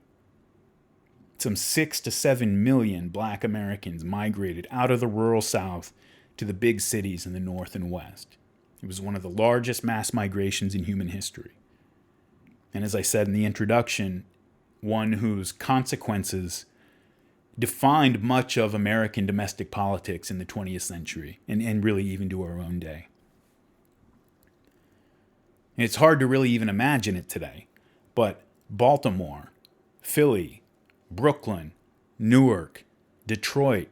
some 6 to 7 million Black Americans migrated out of the rural South to the big cities in the North and West. It was one of the largest mass migrations in human history. And as I said in the introduction, one whose consequences defined much of American domestic politics in the 20th century, and really even to our own day. And it's hard to really even imagine it today, but Baltimore, Philly, Brooklyn, Newark, Detroit,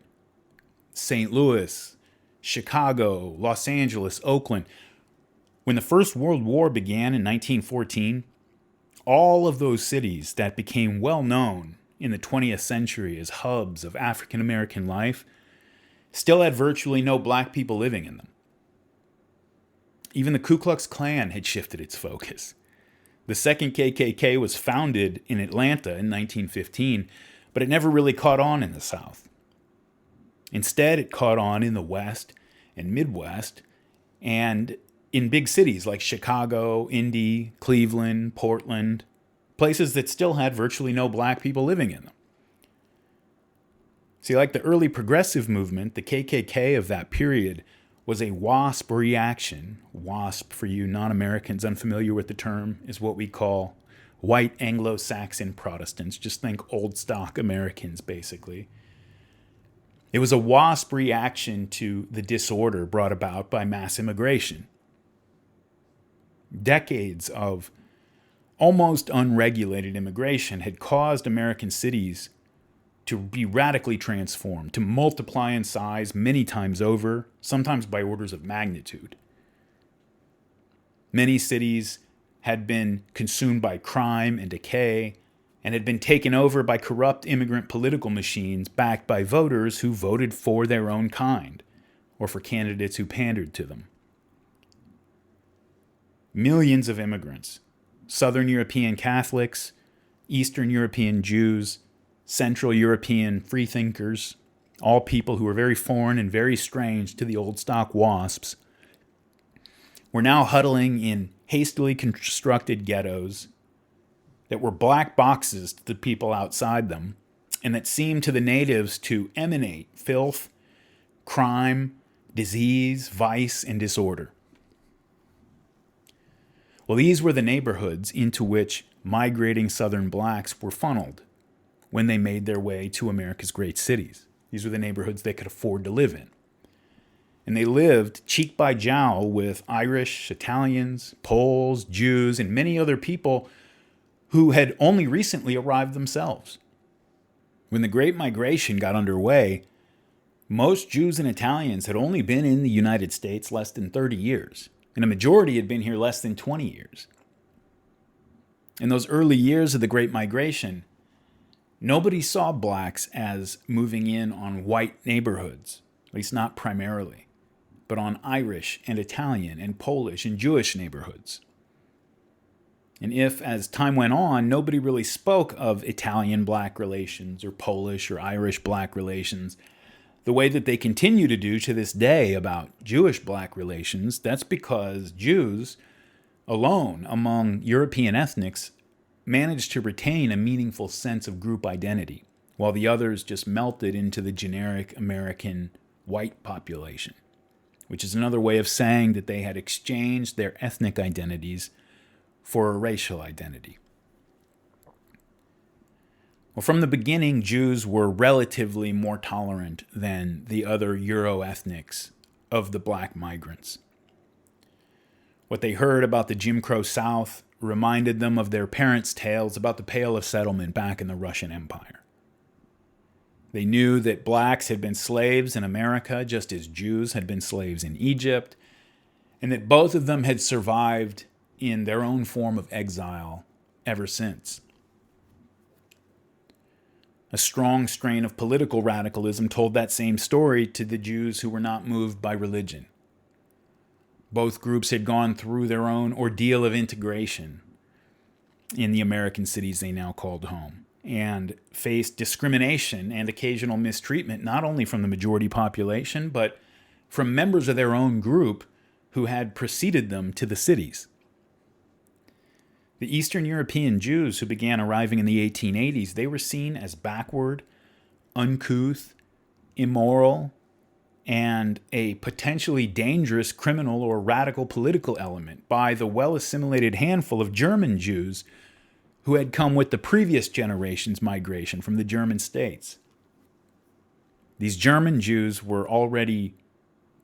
St. Louis, Chicago, Los Angeles, Oakland. When the First World War began in 1914, all of those cities that became well known in the 20th century as hubs of African American life still had virtually no Black people living in them. Even the Ku Klux Klan had shifted its focus. The second KKK was founded in Atlanta in 1915, but it never really caught on in the South. Instead, it caught on in the West and Midwest, and in big cities like Chicago, Indy, Cleveland, Portland, places that still had virtually no black people living in them. See, like the early progressive movement, the KKK of that period was a WASP reaction. WASP, for you non-Americans unfamiliar with the term, is what we call white Anglo-Saxon Protestants. Just think old stock Americans, basically. It was a WASP reaction to the disorder brought about by mass immigration. Decades of almost unregulated immigration had caused American cities to be radically transformed, to multiply in size many times over, sometimes by orders of magnitude. Many cities had been consumed by crime and decay, and had been taken over by corrupt immigrant political machines backed by voters who voted for their own kind, or for candidates who pandered to them. Millions of immigrants, Southern European Catholics, Eastern European Jews, Central European freethinkers, all people who were very foreign and very strange to the old stock WASPs, were now huddling in hastily constructed ghettos that were black boxes to the people outside them, and that seemed to the natives to emanate filth, crime, disease, vice, and disorder. Well, these were the neighborhoods into which migrating Southern blacks were funneled when they made their way to America's great cities. These were the neighborhoods they could afford to live in. And they lived cheek by jowl with Irish, Italians, Poles, Jews, and many other people who had only recently arrived themselves. When the Great Migration got underway, most Jews and Italians had only been in the United States less than 30 years, and a majority had been here less than 20 years. In those early years of the Great Migration, nobody saw blacks as moving in on white neighborhoods, at least not primarily, but on Irish and Italian and Polish and Jewish neighborhoods. And if, as time went on, nobody really spoke of Italian-black relations or Polish or Irish-black relations the way that they continue to do to this day about Jewish-black relations, that's because Jews alone among European ethnics managed to retain a meaningful sense of group identity, while the others just melted into the generic American white population, which is another way of saying that they had exchanged their ethnic identities for a racial identity. Well, from the beginning, Jews were relatively more tolerant than the other Euro-ethnics of the black migrants. What they heard about the Jim Crow South reminded them of their parents' tales about the Pale of Settlement back in the Russian Empire. They knew that blacks had been slaves in America just as Jews had been slaves in Egypt, and that both of them had survived in their own form of exile ever since. A strong strain of political radicalism told that same story to the Jews who were not moved by religion. Both groups had gone through their own ordeal of integration in the American cities they now called home, and faced discrimination and occasional mistreatment not only from the majority population, but from members of their own group who had preceded them to the cities. The Eastern European Jews who began arriving in the 1880s, they were seen as backward, uncouth, immoral, and a potentially dangerous criminal or radical political element by the well-assimilated handful of German Jews who had come with the previous generation's migration from the German states. These German Jews were already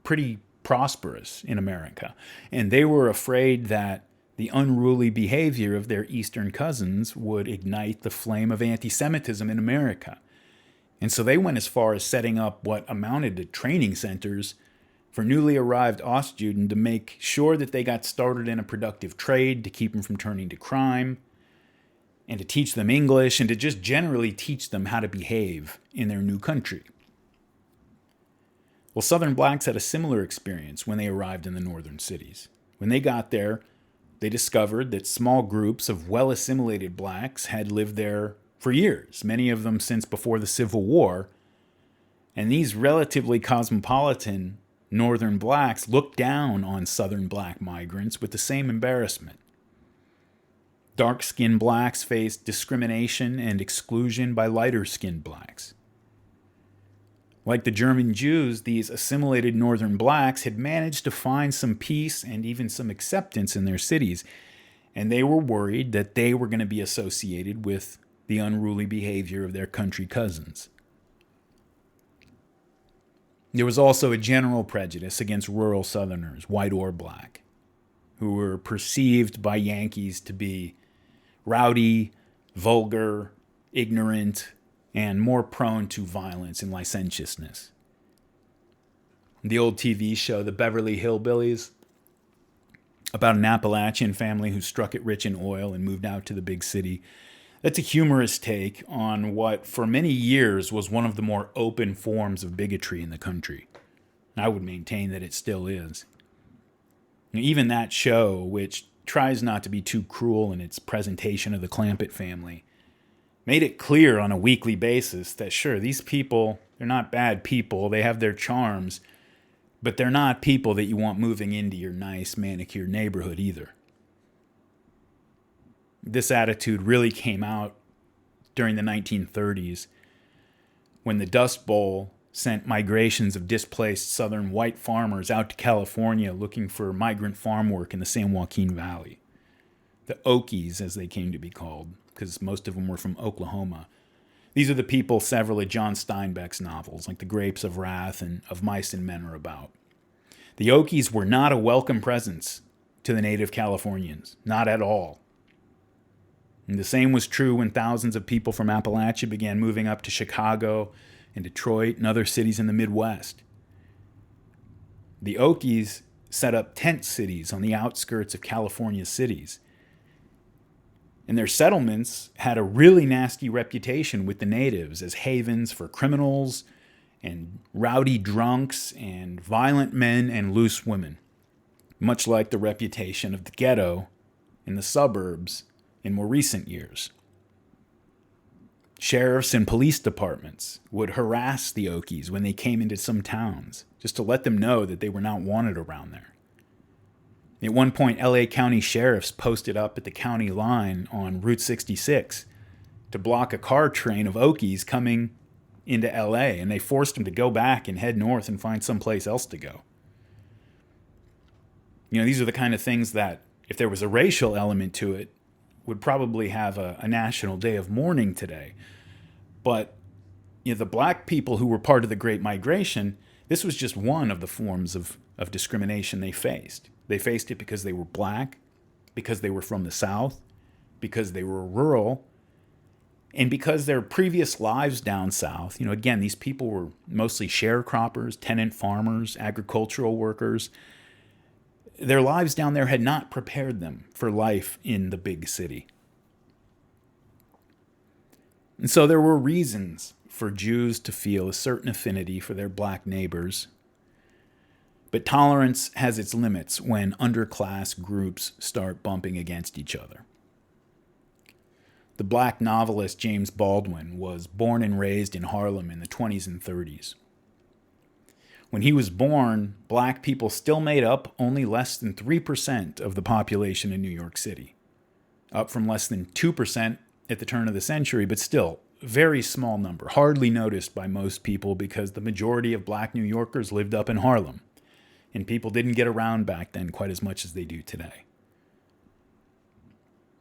pretty prosperous in America, and they were afraid that the unruly behavior of their Eastern cousins would ignite the flame of anti-Semitism in America. And so they went as far as setting up what amounted to training centers for newly arrived Ostjuden to make sure that they got started in a productive trade, to keep them from turning to crime, and to teach them English, and to just generally teach them how to behave in their new country. Well, Southern blacks had a similar experience when they arrived in the northern cities. When they got there, they discovered that small groups of well-assimilated blacks had lived there for years, many of them since before the Civil War, and these relatively cosmopolitan Northern blacks looked down on Southern black migrants with the same embarrassment. Dark-skinned blacks faced discrimination and exclusion by lighter-skinned blacks. Like the German Jews, these assimilated Northern blacks had managed to find some peace and even some acceptance in their cities, and they were worried that they were going to be associated with the unruly behavior of their country cousins. There was also a general prejudice against rural Southerners, white or black, who were perceived by Yankees to be rowdy, vulgar, ignorant, and more prone to violence and licentiousness. The old TV show, The Beverly Hillbillies, about an Appalachian family who struck it rich in oil and moved out to the big city. That's a humorous take on what, for many years, was one of the more open forms of bigotry in the country. I would maintain that it still is. Even that show, which tries not to be too cruel in its presentation of the Clampett family, made it clear on a weekly basis that, sure, these people, they're not bad people, they have their charms, but they're not people that you want moving into your nice, manicured neighborhood either. This attitude really came out during the 1930s when the Dust Bowl sent migrations of displaced southern white farmers out to California looking for migrant farm work in the San Joaquin Valley. The Okies, as they came to be called, because most of them were from Oklahoma. These are the people several of John Steinbeck's novels, like The Grapes of Wrath and Of Mice and Men, are about. The Okies were not a welcome presence to the native Californians, not at all. And the same was true when thousands of people from Appalachia began moving up to Chicago and Detroit and other cities in the Midwest. The Okies set up tent cities on the outskirts of California cities. And their settlements had a really nasty reputation with the natives as havens for criminals and rowdy drunks and violent men and loose women, much like the reputation of the ghetto in the suburbs in more recent years. Sheriffs and police departments would harass the Okies when they came into some towns, just to let them know that they were not wanted around there. At one point, LA County sheriffs posted up at the county line on Route 66 to block a car train of Okies coming into LA, and they forced them to go back and head north and find someplace else to go. You know, these are the kind of things that, if there was a racial element to it, would probably have a national day of mourning today. But you know, the black people who were part of the Great Migration, this was just one of the forms of discrimination they faced. They faced it because they were black, because they were from the South, because they were rural, and because their previous lives down south. You know, again, these people were mostly sharecroppers, tenant farmers, agricultural workers. Their lives down there had not prepared them for life in the big city. And so there were reasons for Jews to feel a certain affinity for their black neighbors. But tolerance has its limits when underclass groups start bumping against each other. The black novelist James Baldwin was born and raised in Harlem in the 20s and 30s. When he was born, black people still made up only less than 3% of the population in New York City, up from less than 2% at the turn of the century, but still a very small number, hardly noticed by most people because the majority of black New Yorkers lived up in Harlem, and people didn't get around back then quite as much as they do today.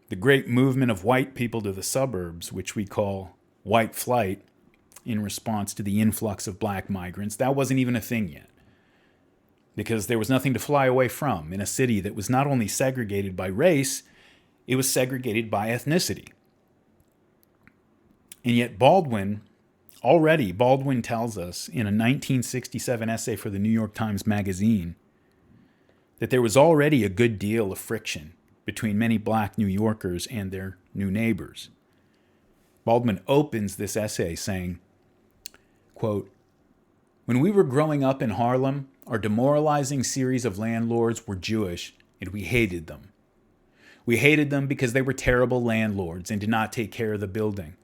The great movement of white people to the suburbs, which we call white flight, in response to the influx of black migrants, that wasn't even a thing yet. Because there was nothing to fly away from in a city that was not only segregated by race, it was segregated by ethnicity. And yet Baldwin tells us in a 1967 essay for the New York Times Magazine that there was already a good deal of friction between many black New Yorkers and their new neighbors. Baldwin opens this essay saying, quote, "When we were growing up in Harlem, our demoralizing series of landlords were Jewish, and we hated them. We hated them because they were terrible landlords and did not take care of the building.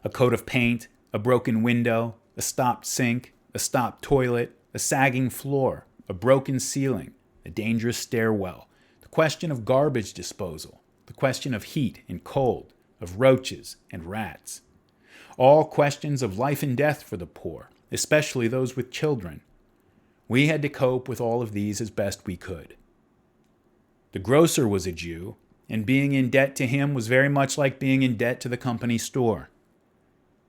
A coat of paint, a broken window, a stopped sink, a stopped toilet, a sagging floor, a broken ceiling, a dangerous stairwell, the question of garbage disposal, the question of heat and cold, of roaches and rats. All questions of life and death for the poor, especially those with children. We had to cope with all of these as best we could. The grocer was a Jew, and being in debt to him was very much like being in debt to the company store.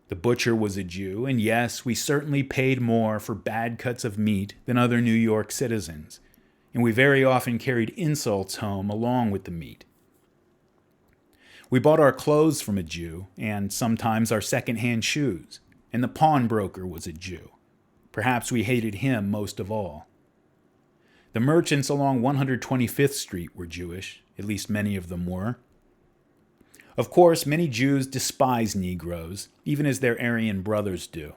The butcher was a Jew, and yes, we certainly paid more for bad cuts of meat than other New York citizens, and we very often carried insults home along with the meat. We bought our clothes from a Jew, and sometimes our second-hand shoes, and the pawnbroker was a Jew. Perhaps we hated him most of all. The merchants along 125th Street were Jewish, at least many of them were. Of course, many Jews despise Negroes, even as their Aryan brothers do.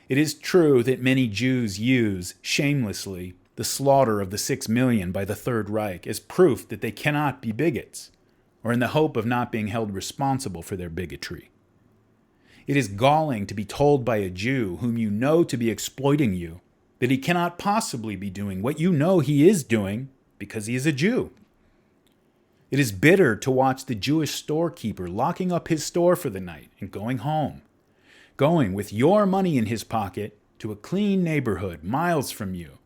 It is true that many Jews use, shamelessly, the slaughter of the 6 million by the Third Reich as proof that they cannot be bigots, or in the hope of not being held responsible for their bigotry. It is galling to be told by a Jew whom you know to be exploiting you that he cannot possibly be doing what you know he is doing because he is a Jew. It is bitter to watch the Jewish storekeeper locking up his store for the night and going home, going with your money in his pocket to a clean neighborhood miles from you,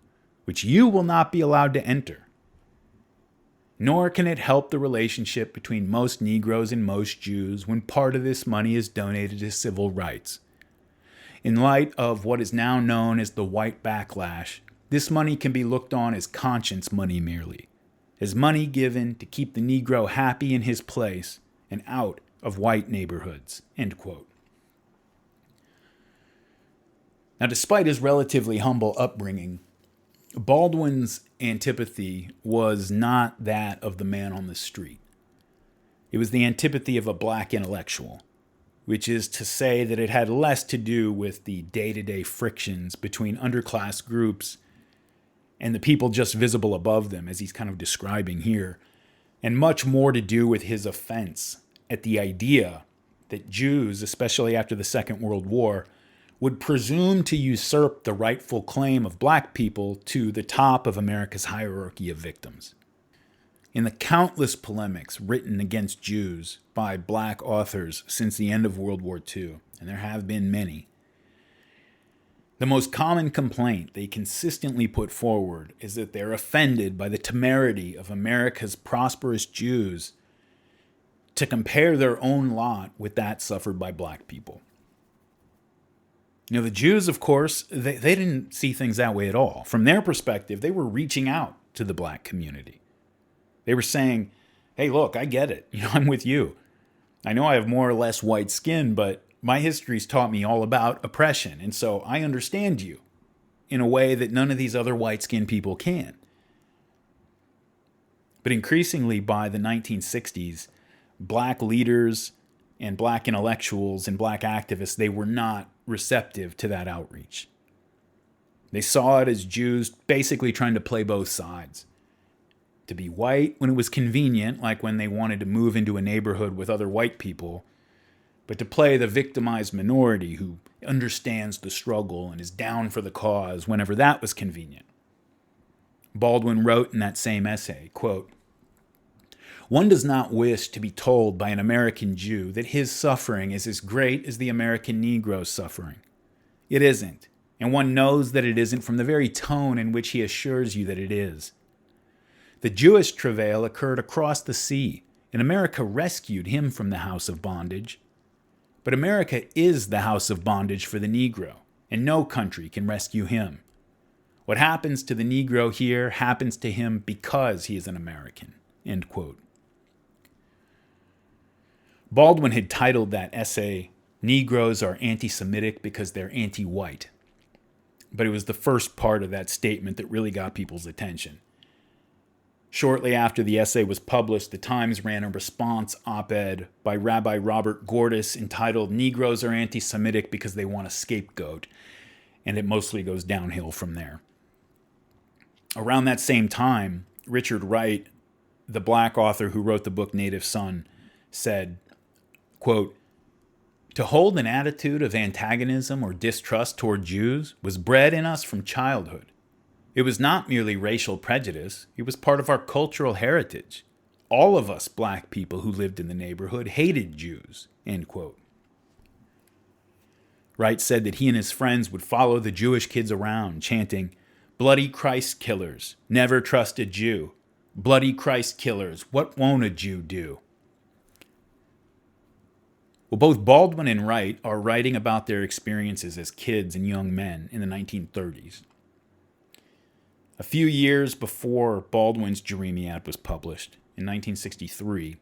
which you will not be allowed to enter. Nor can it help the relationship between most Negroes and most Jews when part of this money is donated to civil rights. In light of what is now known as the white backlash, this money can be looked on as conscience money merely, as money given to keep the Negro happy in his place and out of white neighborhoods." End quote. Now, despite his relatively humble upbringing, Baldwin's antipathy was not that of the man on the street. It was the antipathy of a black intellectual, which is to say that it had less to do with the day-to-day frictions between underclass groups and the people just visible above them, as he's kind of describing here, and much more to do with his offense at the idea that Jews, especially after the Second World War, would presume to usurp the rightful claim of black people to the top of America's hierarchy of victims. In the countless polemics written against Jews by black authors since the end of World War II, and there have been many, the most common complaint they consistently put forward is that they're offended by the temerity of America's prosperous Jews to compare their own lot with that suffered by black people. You know, the Jews, of course, they didn't see things that way at all. From their perspective, they were reaching out to the black community. They were saying, hey, look, I get it. You know, I'm with you. I know I have more or less white skin, but my history's taught me all about oppression, and so I understand you in a way that none of these other white-skinned people can. But increasingly by the 1960s, black leaders and black intellectuals and black activists, they were not receptive to that outreach. They saw it as Jews basically trying to play both sides. To be white when it was convenient, like when they wanted to move into a neighborhood with other white people, but to play the victimized minority who understands the struggle and is down for the cause whenever that was convenient. Baldwin wrote in that same essay, quote, "One does not wish to be told by an American Jew that his suffering is as great as the American Negro's suffering. It isn't, and one knows that it isn't from the very tone in which he assures you that it is. The Jewish travail occurred across the sea, and America rescued him from the house of bondage. But America is the house of bondage for the Negro, and no country can rescue him. What happens to the Negro here happens to him because he is an American." End quote. Baldwin had titled that essay, "Negroes are anti-Semitic because they're anti-white." But it was the first part of that statement that really got people's attention. Shortly after the essay was published, the Times ran a response op-ed by Rabbi Robert Gordis entitled "Negroes are anti-Semitic because they want a scapegoat," and it mostly goes downhill from there. Around that same time, Richard Wright, the black author who wrote the book Native Son, said, quote, To hold an attitude of antagonism or distrust toward Jews was bred in us from childhood. It was not merely racial prejudice, it was part of our cultural heritage. All of us black people who lived in the neighborhood hated Jews, end quote. Wright said that he and his friends would follow the Jewish kids around, chanting, "Bloody Christ killers, never trust a Jew. Bloody Christ killers, what won't a Jew do?" Well, both Baldwin and Wright are writing about their experiences as kids and young men in the 1930s. A few years before Baldwin's Jeremiad was published, in 1963,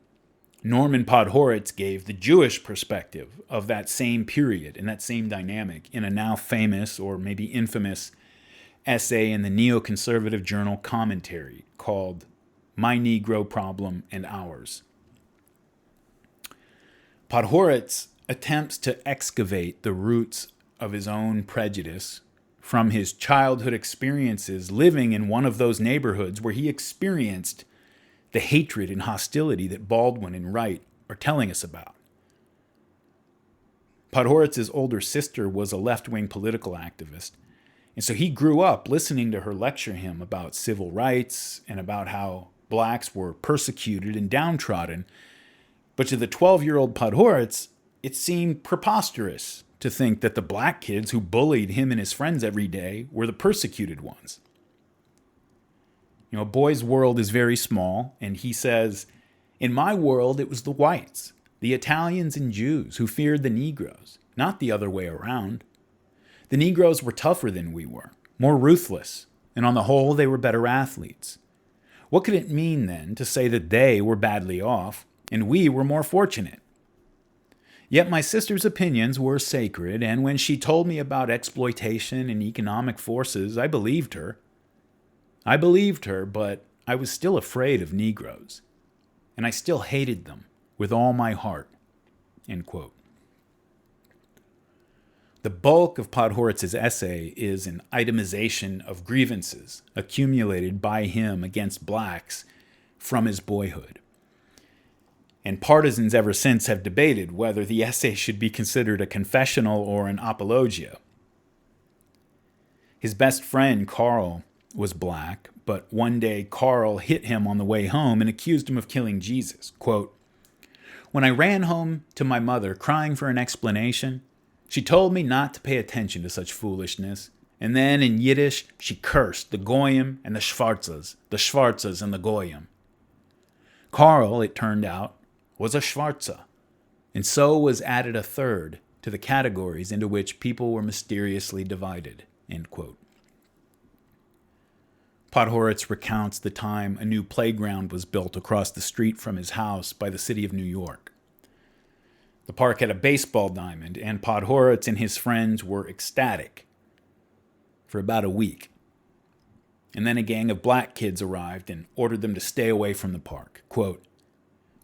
Norman Podhoretz gave the Jewish perspective of that same period and that same dynamic in a now famous, or maybe infamous, essay in the neoconservative journal Commentary called My Negro Problem and Ours. Podhoretz attempts to excavate the roots of his own prejudice from his childhood experiences living in one of those neighborhoods where he experienced the hatred and hostility that Baldwin and Wright are telling us about. Podhoretz's older sister was a left-wing political activist, and so he grew up listening to her lecture him about civil rights and about how blacks were persecuted and downtrodden. But to the 12-year-old Podhoretz, it seemed preposterous to think that the black kids who bullied him and his friends every day were the persecuted ones. You know, a boy's world is very small, and he says, "In my world, it was the whites, the Italians and Jews who feared the Negroes, not the other way around. The Negroes were tougher than we were, more ruthless, and on the whole, they were better athletes. What could it mean, then, to say that they were badly off, and we were more fortunate? Yet my sister's opinions were sacred, and when she told me about exploitation and economic forces, I believed her. I believed her, but I was still afraid of Negroes, and I still hated them with all my heart." End quote. The bulk of Podhoretz's essay is an itemization of grievances accumulated by him against blacks from his boyhood. And partisans ever since have debated whether the essay should be considered a confessional or an apologia. His best friend, Carl, was black, but one day Carl hit him on the way home and accused him of killing Jesus. Quote, "When I ran home to my mother crying for an explanation, she told me not to pay attention to such foolishness, and then in Yiddish she cursed the Goyim and the Schwarzes and the Goyim. Carl, it turned out, was a Schwarzer, and so was added a third to the categories into which people were mysteriously divided." End quote. Podhoretz recounts the time a new playground was built across the street from his house by the city of New York. The park had a baseball diamond, and Podhoretz and his friends were ecstatic for about a week. And then a gang of black kids arrived and ordered them to stay away from the park. Quote,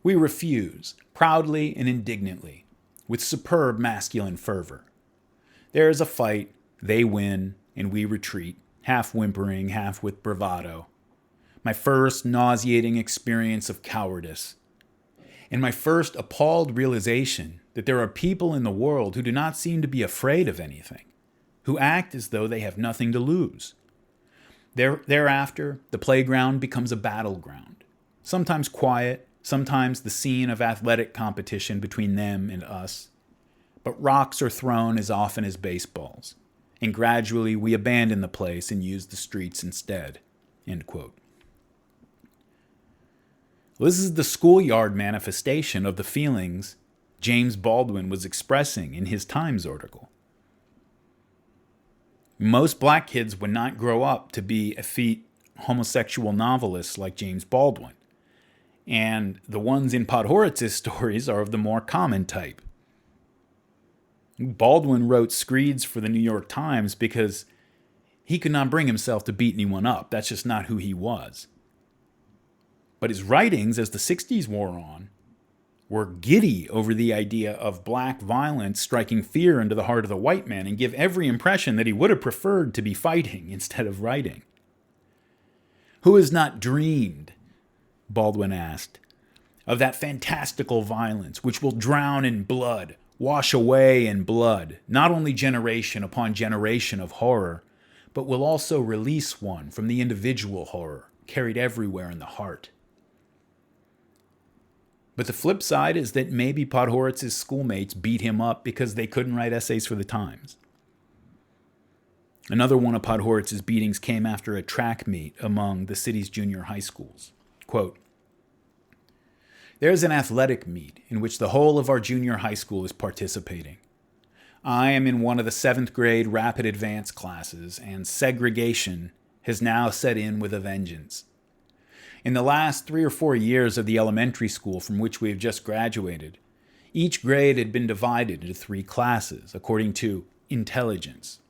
"We refuse, proudly and indignantly, with superb masculine fervor. There is a fight, they win, and we retreat, half whimpering, half with bravado. My first nauseating experience of cowardice, and my first appalled realization that there are people in the world who do not seem to be afraid of anything, who act as though they have nothing to lose. Thereafter, the playground becomes a battleground, sometimes quiet, sometimes the scene of athletic competition between them and us, but rocks are thrown as often as baseballs, and gradually we abandon the place and use the streets instead." End quote. Well, this is the schoolyard manifestation of the feelings James Baldwin was expressing in his Times article. Most black kids would not grow up to be effete homosexual novelists like James Baldwin, and the ones in Podhoretz's stories are of the more common type. Baldwin wrote screeds for the New York Times because he could not bring himself to beat anyone up. That's just not who he was. But his writings, as the 60s wore on, were giddy over the idea of black violence striking fear into the heart of the white man and give every impression that he would have preferred to be fighting instead of writing. "Who has not dreamed," Baldwin asked, "of that fantastical violence which will drown in blood wash away in blood not only generation upon generation of horror, but will also release one from the individual horror carried everywhere in the heart. But the flip side is that maybe Podhoritz's schoolmates beat him up because they couldn't write essays for the Times. Another one of Podhoritz's beatings came after a track meet among the city's junior high schools. Quote, "There's an athletic meet in which the whole of our junior high school is participating. I am in one of the 7th grade rapid advance classes, and segregation has now set in with a vengeance. In the last 3 or 4 years of the elementary school from which we have just graduated, each grade had been divided into 3 classes, according to intelligence.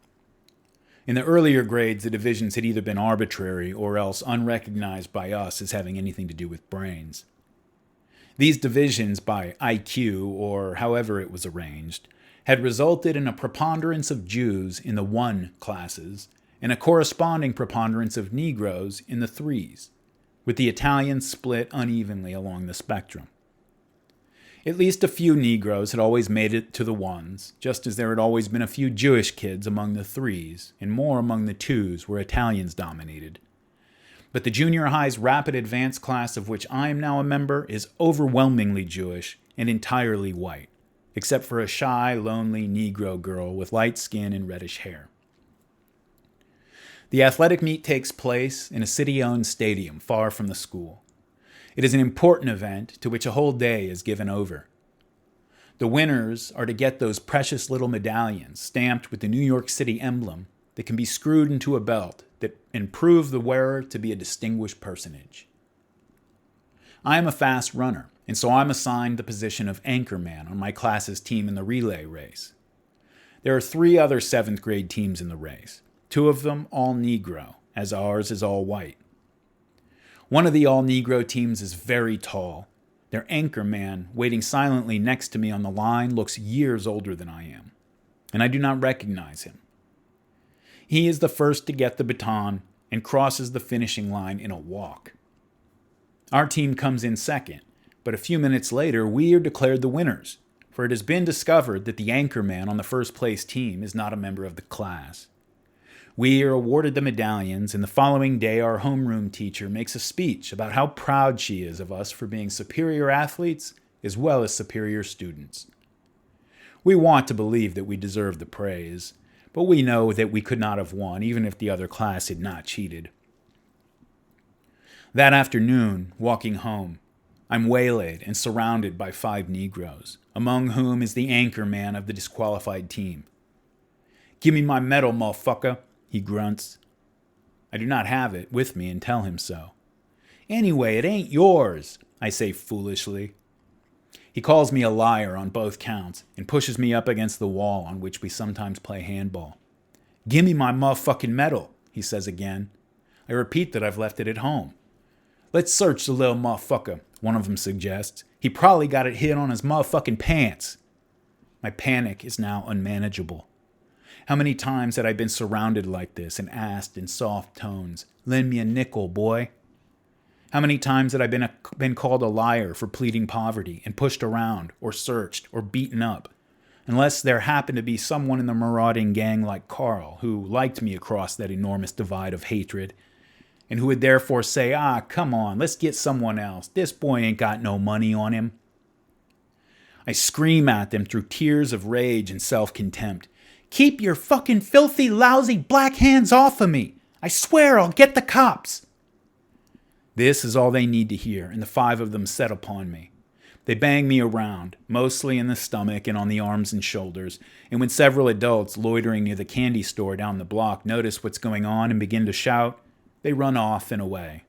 In the earlier grades, the divisions had either been arbitrary or else unrecognized by us as having anything to do with brains. These divisions by IQ, or however it was arranged, had resulted in a preponderance of Jews in the 1 classes and a corresponding preponderance of Negroes in the 3s, with the Italians split unevenly along the spectrum. At least a few Negroes had always made it to the 1s, just as there had always been a few Jewish kids among the 3s, and more among the 2s where Italians dominated. But the junior high's rapid advance class of which I am now a member is overwhelmingly Jewish and entirely white, except for a shy, lonely Negro girl with light skin and reddish hair. The athletic meet takes place in a city-owned stadium far from the school. It is an important event to which a whole day is given over. The winners are to get those precious little medallions stamped with the New York City emblem that can be screwed into a belt and prove the wearer to be a distinguished personage. I am a fast runner, and so I'm assigned the position of anchorman on my class's team in the relay race. There are 3 other 7th grade teams in the race, 2 of them all Negro, as ours is all white. One of the all-Negro teams is very tall. Their anchorman, waiting silently next to me on the line, looks years older than I am, and I do not recognize him. He is the first to get the baton and crosses the finishing line in a walk. Our team comes in second, but a few minutes later we are declared the winners, for it has been discovered that the anchorman on the first place team is not a member of the class. We are awarded the medallions, and the following day our homeroom teacher makes a speech about how proud she is of us for being superior athletes as well as superior students. We want to believe that we deserve the praise, but we know that we could not have won even if the other class had not cheated. That afternoon, walking home, I'm waylaid and surrounded by 5 Negroes, among whom is the anchor man of the disqualified team. "Give me my medal, motherfucker," he grunts. I do not have it with me and tell him so. "Anyway, it ain't yours," I say foolishly. He calls me a liar on both counts and pushes me up against the wall on which we sometimes play handball. "Give me my motherfucking medal," he says again. I repeat that I've left it at home. "Let's search the little motherfucker," one of them suggests. "He probably got it hid on his motherfucking pants." My panic is now unmanageable. How many times had I been surrounded like this and asked in soft tones, "Lend me a nickel, boy"? How many times had I been called a liar for pleading poverty and pushed around or searched or beaten up, unless there happened to be someone in the marauding gang like Carl who liked me across that enormous divide of hatred, and who would therefore say, "Come on, let's get someone else. This boy ain't got no money on him." I scream at them through tears of rage and self-contempt. "Keep your fucking filthy, lousy black hands off of me. I swear I'll get the cops." This is all they need to hear, and the 5 of them set upon me. They bang me around, mostly in the stomach and on the arms and shoulders, and when several adults loitering near the candy store down the block notice what's going on and begin to shout, they run off and away.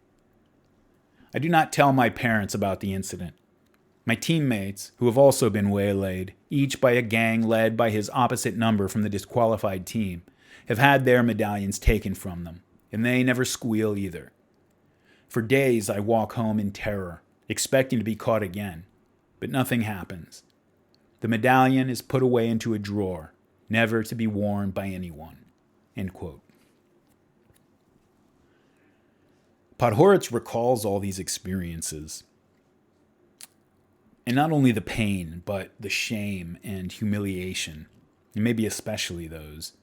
I do not tell my parents about the incident. My teammates, who have also been waylaid, each by a gang led by his opposite number from the disqualified team, have had their medallions taken from them, and they never squeal either. For days I walk home in terror, expecting to be caught again, but nothing happens. The medallion is put away into a drawer, never to be worn by anyone. End quote. Podhoretz recalls all these experiences. And not only the pain, but the shame and humiliation, and maybe especially those,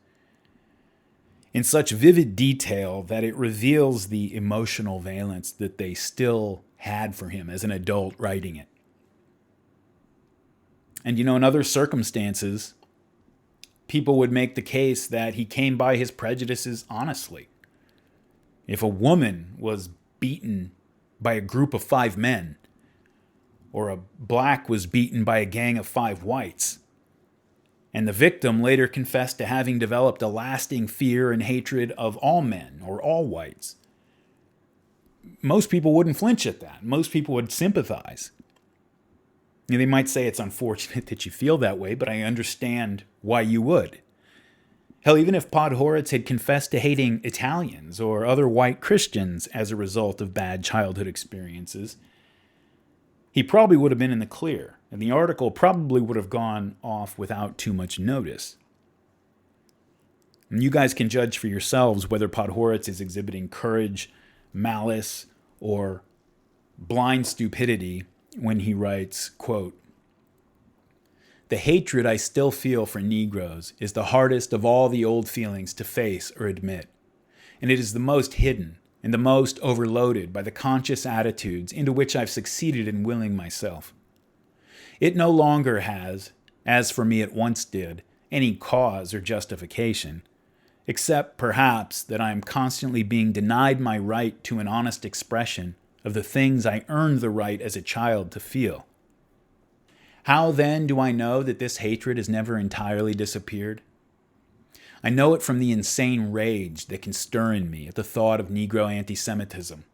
in such vivid detail that it reveals the emotional valence that they still had for him as an adult writing it. And in other circumstances, people would make the case that he came by his prejudices honestly. If a woman was beaten by a group of 5 men, or a black was beaten by a gang of 5 whites, and the victim later confessed to having developed a lasting fear and hatred of all men or all whites, most people wouldn't flinch at that. Most people would sympathize. They might say it's unfortunate that you feel that way, but I understand why you would. Hell, even if Podhoretz had confessed to hating Italians or other white Christians as a result of bad childhood experiences, he probably would have been in the clear, and the article probably would have gone off without too much notice. And you guys can judge for yourselves whether Podhoretz is exhibiting courage, malice, or blind stupidity when he writes, quote, "The hatred I still feel for Negroes is the hardest of all the old feelings to face or admit, and it is the most hidden and the most overloaded by the conscious attitudes into which I've succeeded in willing myself. It no longer has, as for me it once did, any cause or justification, except perhaps that I am constantly being denied my right to an honest expression of the things I earned the right as a child to feel. How then do I know that this hatred has never entirely disappeared? I know it from the insane rage that can stir in me at the thought of Negro anti-Semitism.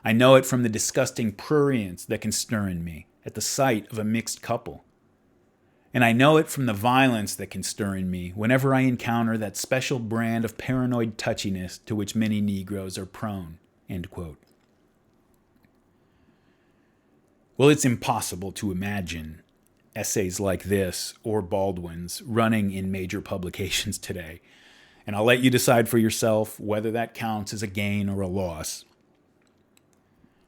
I know it from the disgusting prurience that can stir in me at the sight of a mixed couple. And I know it from the violence that can stir in me whenever I encounter that special brand of paranoid touchiness to which many Negroes are prone." End quote. Well, it's impossible to imagine essays like this or Baldwin's running in major publications today, and I'll let you decide for yourself whether that counts as a gain or a loss.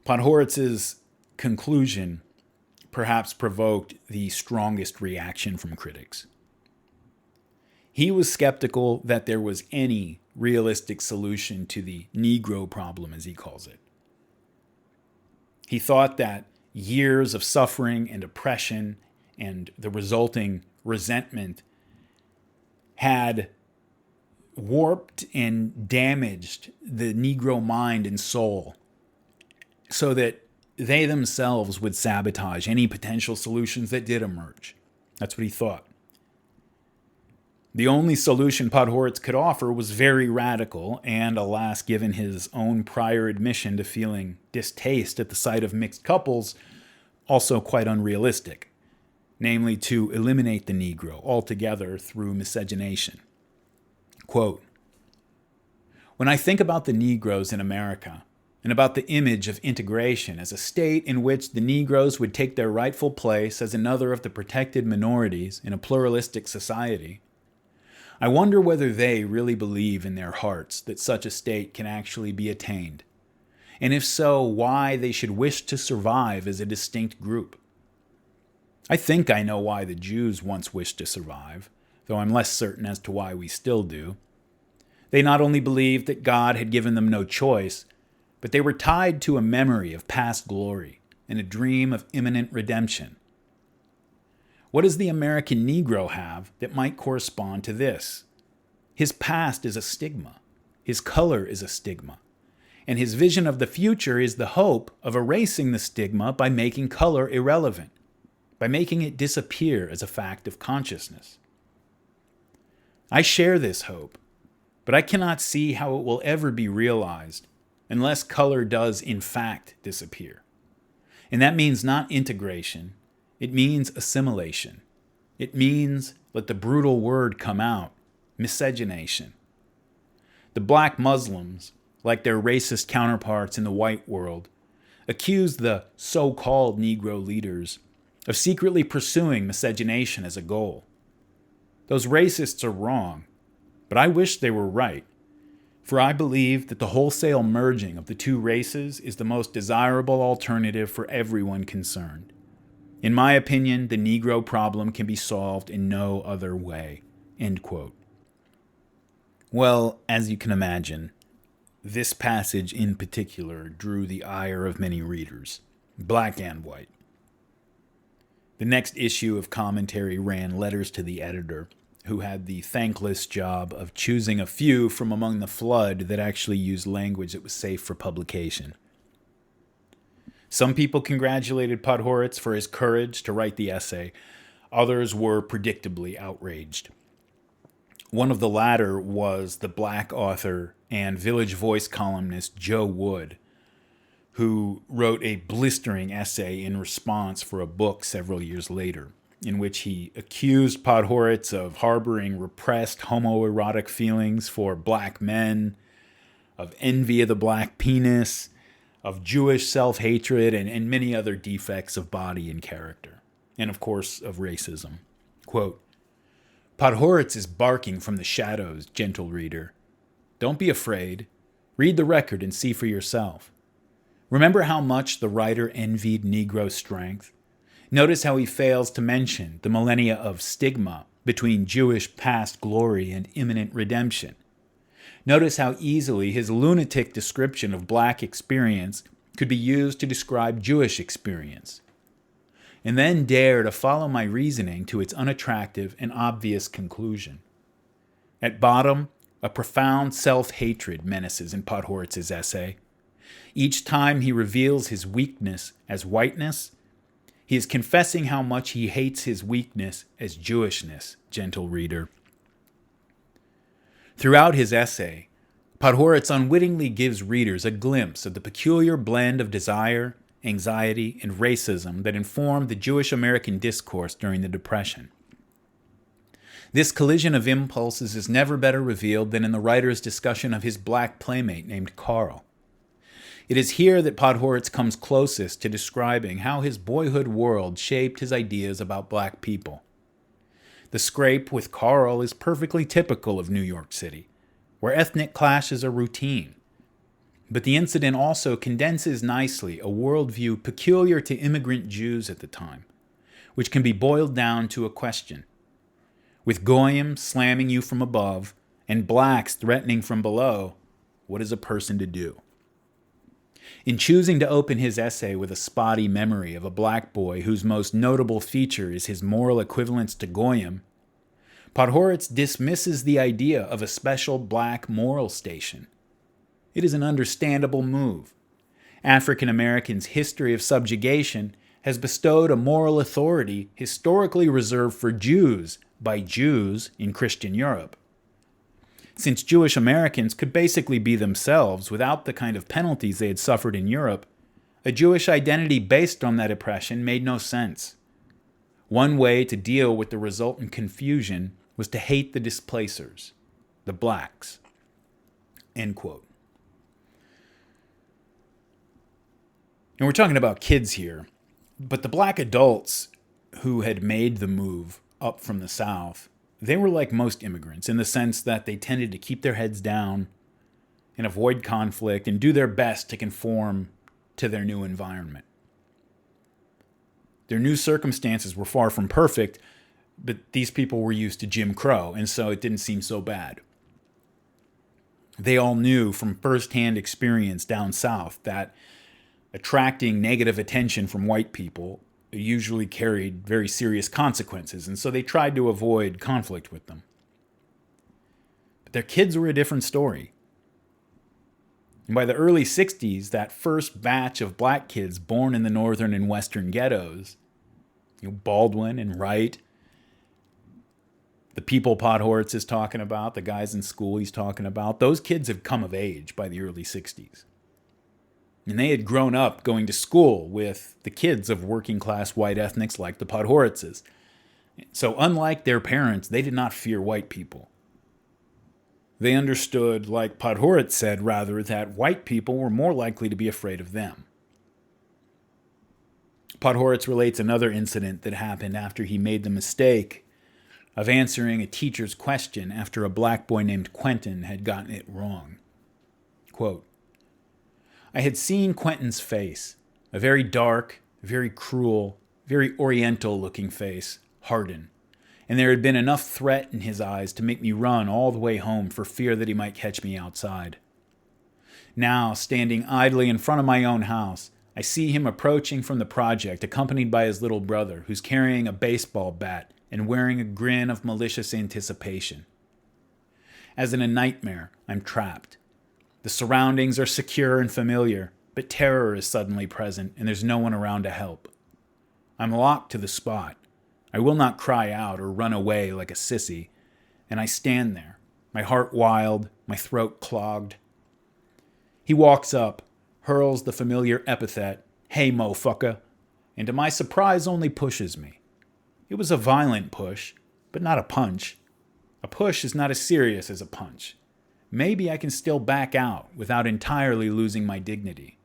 Podhoretz's conclusion perhaps provoked the strongest reaction from critics. He was skeptical that there was any realistic solution to the Negro problem, as he calls it. He thought that years of suffering and oppression and the resulting resentment had warped and damaged the Negro mind and soul so that they themselves would sabotage any potential solutions that did emerge. That's what he thought. The only solution Podhoretz could offer was very radical and, alas, given his own prior admission to feeling distaste at the sight of mixed couples, also quite unrealistic, namely to eliminate the Negro altogether through miscegenation. Quote, "When I think about the Negroes in America, and about the image of integration as a state in which the Negroes would take their rightful place as another of the protected minorities in a pluralistic society, I wonder whether they really believe in their hearts that such a state can actually be attained, and if so, why they should wish to survive as a distinct group. I think I know why the Jews once wished to survive, though I'm less certain as to why we still do. They not only believed that God had given them no choice, but they were tied to a memory of past glory and a dream of imminent redemption. What does the American Negro have that might correspond to this? His past is a stigma. His color is a stigma. And his vision of the future is the hope of erasing the stigma by making color irrelevant, by making it disappear as a fact of consciousness. I share this hope, but I cannot see how it will ever be realized unless color does in fact disappear. And that means not integration. It means assimilation. It means, let the brutal word come out, miscegenation. The black Muslims, like their racist counterparts in the white world, accuse the so-called Negro leaders of secretly pursuing miscegenation as a goal. Those racists are wrong, but I wish they were right. For I believe that the wholesale merging of the two races is the most desirable alternative for everyone concerned. In my opinion, the Negro problem can be solved in no other way. End quote. Well, as you can imagine, this passage in particular drew the ire of many readers, black and white. The next issue of Commentary ran letters to the editor, who had the thankless job of choosing a few from among the flood that actually used language that was safe for publication. Some people congratulated Podhoretz for his courage to write the essay. Others were predictably outraged. One of the latter was the black author and Village Voice columnist Joe Wood, who wrote a blistering essay in response for a book several years later, in which he accused Podhoretz of harboring repressed homoerotic feelings for black men, of envy of the black penis, of Jewish self-hatred, and many other defects of body and character, and of course of racism. Quote, Podhoretz is barking from the shadows, gentle reader. Don't be afraid. Read the record and see for yourself. Remember how much the writer envied Negro strength? Notice how he fails to mention the millennia of stigma between Jewish past glory and imminent redemption. Notice how easily his lunatic description of black experience could be used to describe Jewish experience. And then dare to follow my reasoning to its unattractive and obvious conclusion. At bottom, a profound self-hatred menaces in Podhoretz's essay. Each time he reveals his weakness as whiteness, he is confessing how much he hates his weakness as Jewishness, gentle reader. Throughout his essay, Podhoretz unwittingly gives readers a glimpse of the peculiar blend of desire, anxiety, and racism that informed the Jewish American discourse during the Depression. This collision of impulses is never better revealed than in the writer's discussion of his black playmate named Carl. It is here that Podhoretz comes closest to describing how his boyhood world shaped his ideas about black people. The scrape with Carl is perfectly typical of New York City, where ethnic clashes are routine. But the incident also condenses nicely a worldview peculiar to immigrant Jews at the time, which can be boiled down to a question. With Goyim slamming you from above and blacks threatening from below, what is a person to do? In choosing to open his essay with a spotty memory of a black boy whose most notable feature is his moral equivalence to Goyim, Podhoretz dismisses the idea of a special black moral station. It is an understandable move. African Americans' history of subjugation has bestowed a moral authority historically reserved for Jews by Jews in Christian Europe. Since Jewish Americans could basically be themselves without the kind of penalties they had suffered in Europe, a Jewish identity based on that oppression made no sense. One way to deal with the resultant confusion was to hate the displacers, the blacks. End quote. And we're talking about kids here, but the black adults who had made the move up from the South, they were like most immigrants in the sense that they tended to keep their heads down and avoid conflict and do their best to conform to their new environment. Their new circumstances were far from perfect, but these people were used to Jim Crow, and so it didn't seem so bad. They all knew from firsthand experience down south that attracting negative attention from white people usually carried very serious consequences, and so they tried to avoid conflict with them. But their kids were a different story. And by the early 60s, that first batch of black kids born in the northern and western ghettos, Baldwin and Wright, the people Podhoretz is talking about, the guys in school he's talking about, those kids had come of age by the early 60s. And they had grown up going to school with the kids of working-class white ethnics like the Podhoretzes. So unlike their parents, they did not fear white people. They understood, like Podhoretz said, rather, that white people were more likely to be afraid of them. Podhoretz relates another incident that happened after he made the mistake of answering a teacher's question after a black boy named Quentin had gotten it wrong. Quote, I had seen Quentin's face, a very dark, very cruel, very oriental-looking face, harden, and there had been enough threat in his eyes to make me run all the way home for fear that he might catch me outside. Now, standing idly in front of my own house, I see him approaching from the project, accompanied by his little brother, who's carrying a baseball bat and wearing a grin of malicious anticipation. As in a nightmare, I'm trapped. The surroundings are secure and familiar, but terror is suddenly present, and there's no one around to help. I'm locked to the spot. I will not cry out or run away like a sissy, and I stand there, my heart wild, my throat clogged. He walks up, hurls the familiar epithet, "Hey, mofucker," and to my surprise only pushes me. It was a violent push, but not a punch. A push is not as serious as a punch. Maybe I can still back out without entirely losing my dignity.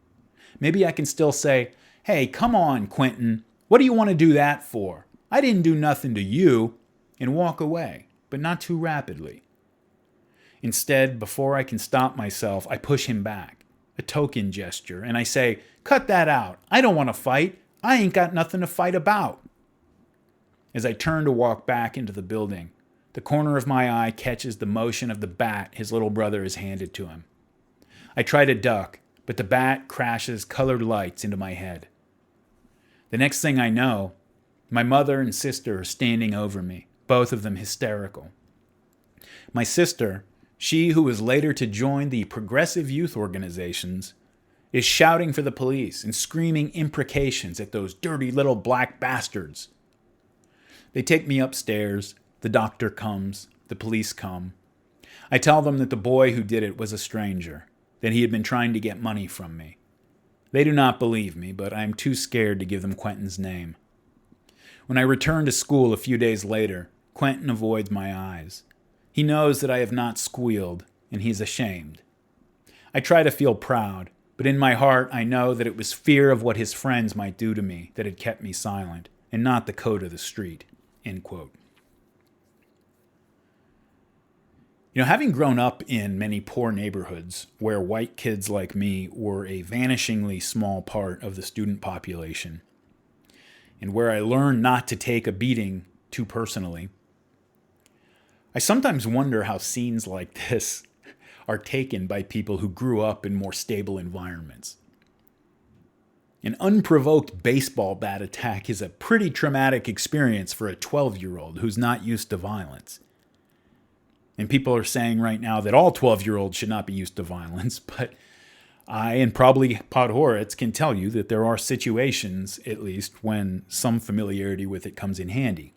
Maybe I can still say, "Hey, come on, Quentin, what do you want to do that for? I didn't do nothing to you," and walk away, but not too rapidly. Instead, before I can stop myself, I push him back, a token gesture, and I say, "Cut that out. I don't want to fight. I ain't got nothing to fight about." As I turn to walk back into the building, the corner of my eye catches the motion of the bat his little brother has handed to him. I try to duck, but the bat crashes colored lights into my head. The next thing I know, my mother and sister are standing over me, both of them hysterical. My sister, she who was later to join the progressive youth organizations, is shouting for the police and screaming imprecations at those dirty little black bastards. They take me upstairs. The doctor comes. The police come. I tell them that the boy who did it was a stranger, that he had been trying to get money from me. They do not believe me, but I am too scared to give them Quentin's name. When I return to school a few days later, Quentin avoids my eyes. He knows that I have not squealed, and he's ashamed. I try to feel proud, but in my heart I know that it was fear of what his friends might do to me that had kept me silent, and not the code of the street." End quote. Having grown up in many poor neighborhoods where white kids like me were a vanishingly small part of the student population, and where I learned not to take a beating too personally, I sometimes wonder how scenes like this are taken by people who grew up in more stable environments. An unprovoked baseball bat attack is a pretty traumatic experience for a 12-year-old who's not used to violence. And people are saying right now that all 12-year-olds should not be used to violence, but I, and probably Podhoretz, can tell you that there are situations, at least, when some familiarity with it comes in handy.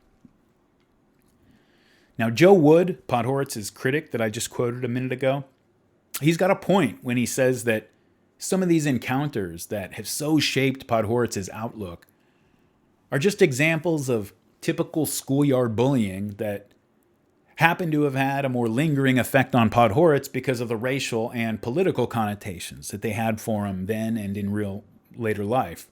Now, Joe Wood, Podhoretz's critic that I just quoted a minute ago, he's got a point when he says that some of these encounters that have so shaped Podhoretz's outlook are just examples of typical schoolyard bullying that happen to have had a more lingering effect on Podhoretz because of the racial and political connotations that they had for him then and in real later life.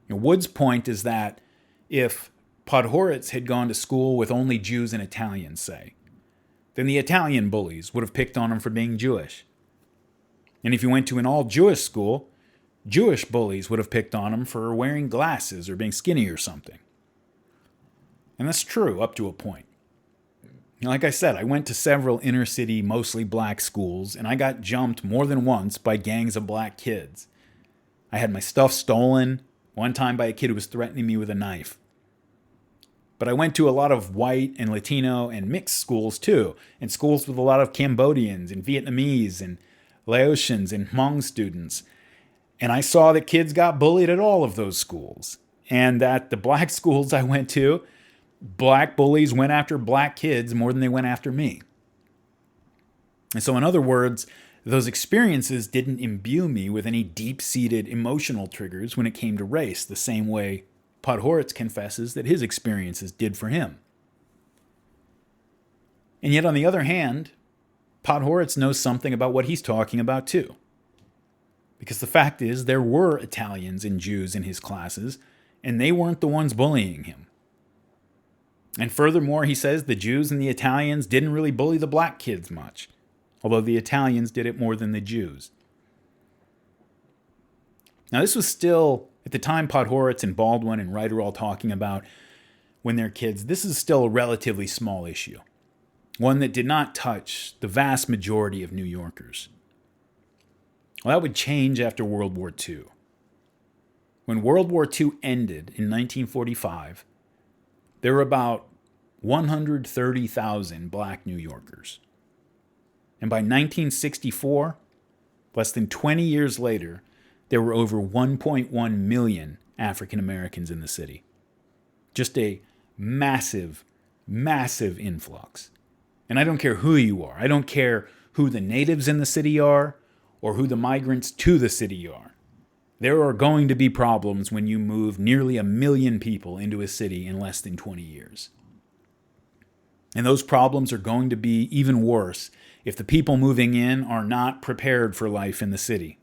Wood's point is that if Podhoretz had gone to school with only Jews and Italians, say, then the Italian bullies would have picked on him for being Jewish. And if he went to an all-Jewish school, Jewish bullies would have picked on him for wearing glasses or being skinny or something. And that's true up to a point. Like I said, I went to several inner-city, mostly black schools, and I got jumped more than once by gangs of black kids. I had my stuff stolen, one time by a kid who was threatening me with a knife. But I went to a lot of white and Latino and mixed schools too, and schools with a lot of Cambodians and Vietnamese and Laotians and Hmong students. And I saw that kids got bullied at all of those schools. And at the black schools I went to, black bullies went after black kids more than they went after me. And so in other words, those experiences didn't imbue me with any deep-seated emotional triggers when it came to race, the same way Podhoretz confesses that his experiences did for him. And yet on the other hand, Podhoretz knows something about what he's talking about too. Because the fact is, there were Italians and Jews in his classes, and they weren't the ones bullying him. And furthermore, he says the Jews and the Italians didn't really bully the black kids much, although the Italians did it more than the Jews. Now, this was still At the time Podhoretz and Baldwin and Wright are all talking about when they're kids, this is still a relatively small issue, one that did not touch the vast majority of New Yorkers. Well, that would change after World War II. When World War II ended in 1945, there were about 130,000 black New Yorkers. And by 1964, less than 20 years later, there were over 1.1 million African Americans in the city. Just a massive, massive influx. And I don't care who you are. I don't care who the natives in the city are or who the migrants to the city are. There are going to be problems when you move nearly 1 million people into a city in less than 20 years. And those problems are going to be even worse if the people moving in are not prepared for life in the city.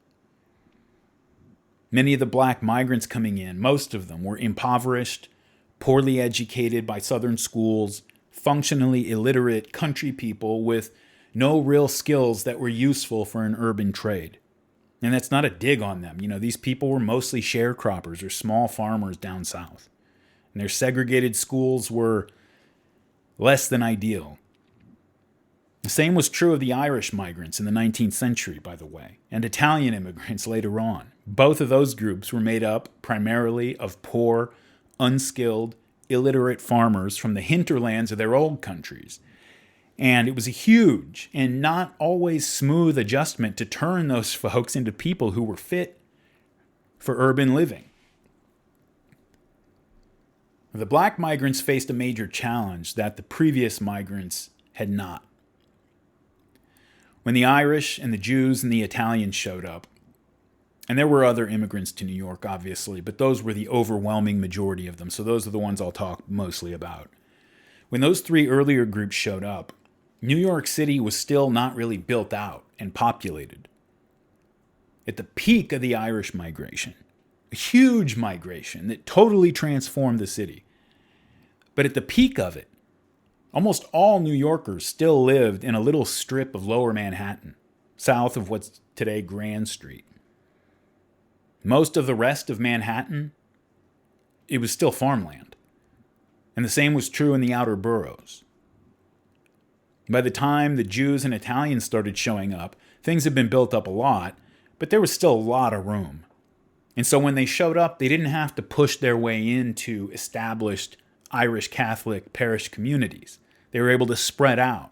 Many of the black migrants coming in, most of them were impoverished, poorly educated by Southern schools, functionally illiterate country people with no real skills that were useful for an urban trade. And that's not a dig on them. You know, these people were mostly sharecroppers or small farmers down south. And their segregated schools were less than ideal. The same was true of the Irish migrants in the 19th century, by the way, and Italian immigrants later on. Both of those groups were made up primarily of poor, unskilled, illiterate farmers from the hinterlands of their old countries. And it was a huge and not always smooth adjustment to turn those folks into people who were fit for urban living. The black migrants faced a major challenge that the previous migrants had not. When the Irish and the Jews and the Italians showed up, and there were other immigrants to New York, obviously, but those were the overwhelming majority of them, so those are the ones I'll talk mostly about. When those three earlier groups showed up, New York City was still not really built out and populated. At the peak of the Irish migration, a huge migration that totally transformed the city. But at the peak of it, almost all New Yorkers still lived in a little strip of lower Manhattan, south of what's today Grand Street. Most of the rest of Manhattan, it was still farmland. And the same was true in the outer boroughs. By the time the Jews and Italians started showing up, things had been built up a lot, but there was still a lot of room. And so when they showed up, they didn't have to push their way into established Irish Catholic parish communities. They were able to spread out.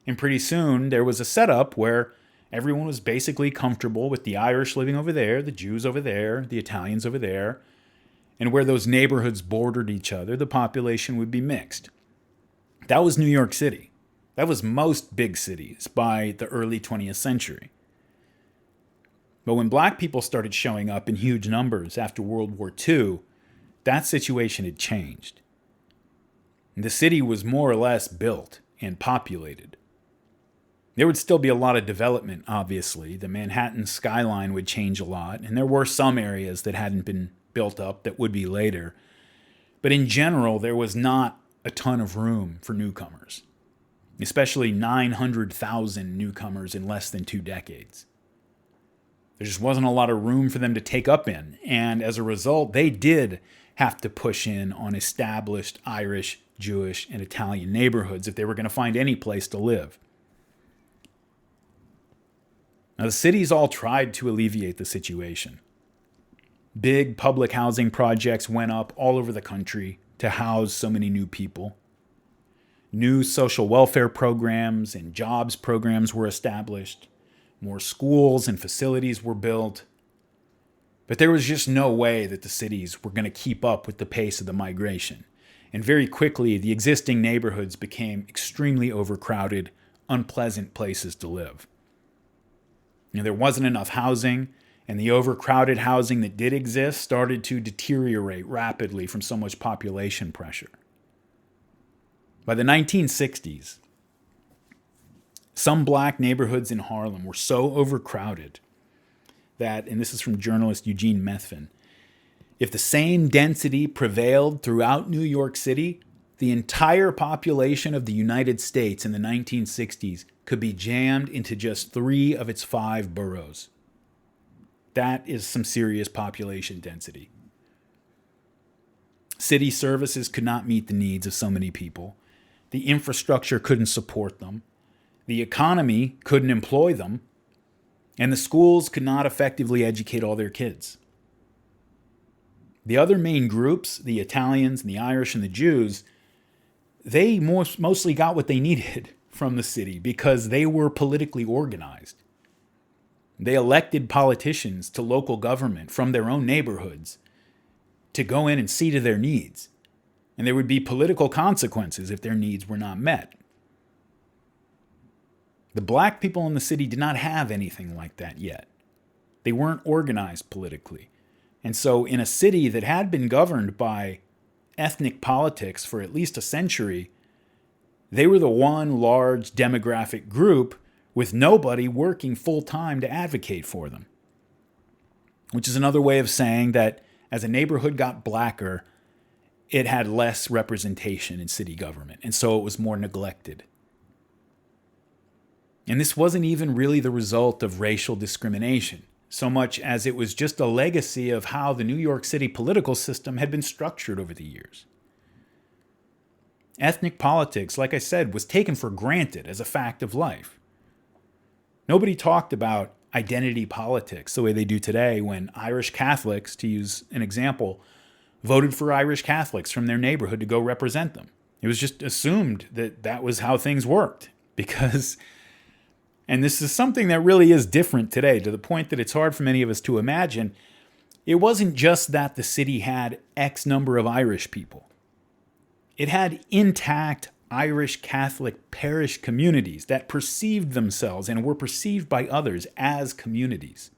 And pretty soon, there was a setup where everyone was basically comfortable with the Irish living over there, the Jews over there, the Italians over there. And where those neighborhoods bordered each other, the population would be mixed. That was New York City. That was most big cities by the early 20th century. But when black people started showing up in huge numbers after World War II, that situation had changed. The city was more or less built and populated. There would still be a lot of development, obviously. The Manhattan skyline would change a lot, and there were some areas that hadn't been built up that would be later. But in general, there was not a ton of room for newcomers, especially 900,000 newcomers in less than 2 decades. There just wasn't a lot of room for them to take up in, and as a result, they did have to push in on established Irish, Jewish, and Italian neighborhoods if they were going to find any place to live. Now, the cities all tried to alleviate the situation. Big public housing projects went up all over the country to house so many new people. New social welfare programs and jobs programs were established. More schools and facilities were built. But there was just no way that the cities were going to keep up with the pace of the migration. And very quickly, the existing neighborhoods became extremely overcrowded, unpleasant places to live. There wasn't enough housing, and the overcrowded housing that did exist started to deteriorate rapidly from so much population pressure. By the 1960s, some black neighborhoods in Harlem were so overcrowded that, and this is from journalist Eugene Methvin, if the same density prevailed throughout New York City, the entire population of the United States in the 1960s could be jammed into just 3 of its 5 boroughs. That is some serious population density. City services could not meet the needs of so many people. The infrastructure couldn't support them. The economy couldn't employ them. And the schools could not effectively educate all their kids. The other main groups, the Italians and the Irish and the Jews, they mostly got what they needed from the city because they were politically organized. They elected politicians to local government from their own neighborhoods to go in and see to their needs. And there would be political consequences if their needs were not met. The black people in the city did not have anything like that yet. They weren't organized politically. And so in a city that had been governed by ethnic politics for at least a century, they were the one large demographic group with nobody working full-time to advocate for them. Which is another way of saying that as a neighborhood got blacker, it had less representation in city government, and so it was more neglected. And this wasn't even really the result of racial discrimination, so much as it was just a legacy of how the New York City political system had been structured over the years. Ethnic politics, like I said, was taken for granted as a fact of life. Nobody talked about identity politics the way they do today when Irish Catholics, to use an example, voted for Irish Catholics from their neighborhood to go represent them. It was just assumed that that was how things worked because, and this is something that really is different today to the point that it's hard for many of us to imagine, it wasn't just that the city had X number of Irish people. It had intact Irish Catholic parish communities that perceived themselves and were perceived by others as communities.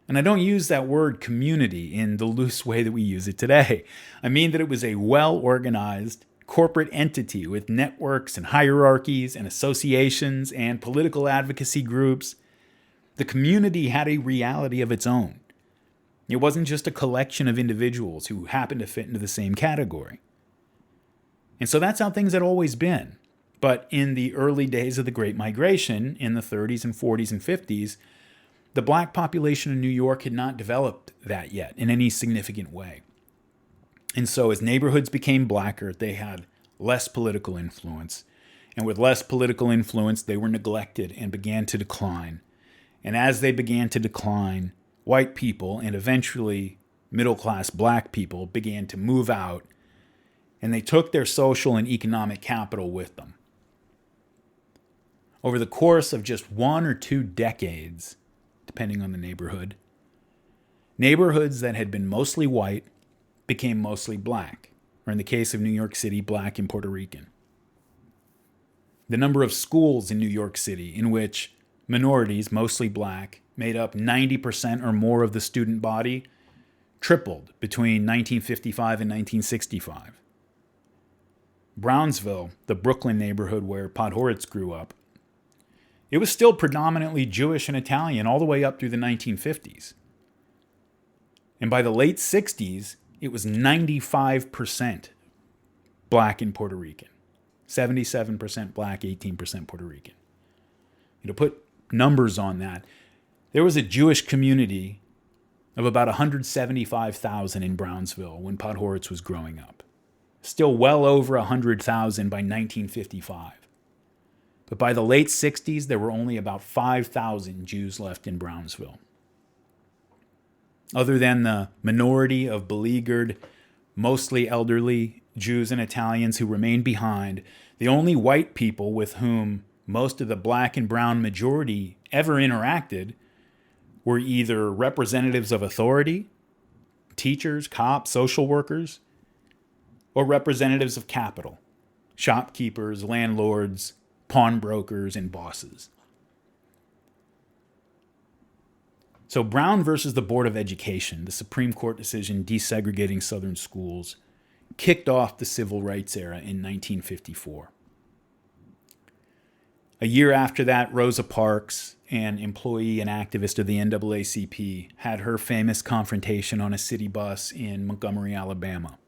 And I don't use that word community in the loose way that we use it today. I mean that it was a well-organized corporate entity with networks and hierarchies and associations and political advocacy groups. The community had a reality of its own. It wasn't just a collection of individuals who happened to fit into the same category. And so that's how things had always been. But in the early days of the Great Migration, in the 30s and 40s and 50s, the black population in New York had not developed that yet in any significant way. And so as neighborhoods became blacker, they had less political influence. And with less political influence, they were neglected and began to decline. And as they began to decline, white people and eventually middle-class black people began to move out, and they took their social and economic capital with them. Over the course of just 1 or 2 decades, depending on the neighborhood, neighborhoods that had been mostly white became mostly black, or in the case of New York City, black and Puerto Rican. The number of schools in New York City in which minorities, mostly black, made up 90% or more of the student body tripled between 1955 and 1965. Brownsville, the Brooklyn neighborhood where Podhoretz grew up, it was still predominantly Jewish and Italian all the way up through the 1950s. And by the late 60s, it was 95% black and Puerto Rican. 77% black, 18% Puerto Rican. To put numbers on that, there was a Jewish community of about 175,000 in Brownsville when Podhoretz was growing up. Still well over 100,000 by 1955. But by the late 60s, there were only about 5,000 Jews left in Brownsville. Other than the minority of beleaguered, mostly elderly Jews and Italians who remained behind, the only white people with whom most of the black and brown majority ever interacted were either representatives of authority, teachers, cops, social workers, or representatives of capital, shopkeepers, landlords, pawnbrokers, and bosses. So Brown versus the Board of Education, the Supreme Court decision desegregating Southern schools, kicked off the Civil Rights era in 1954. A year after that, Rosa Parks, an employee and activist of the NAACP, had her famous confrontation on a city bus in Montgomery, Alabama.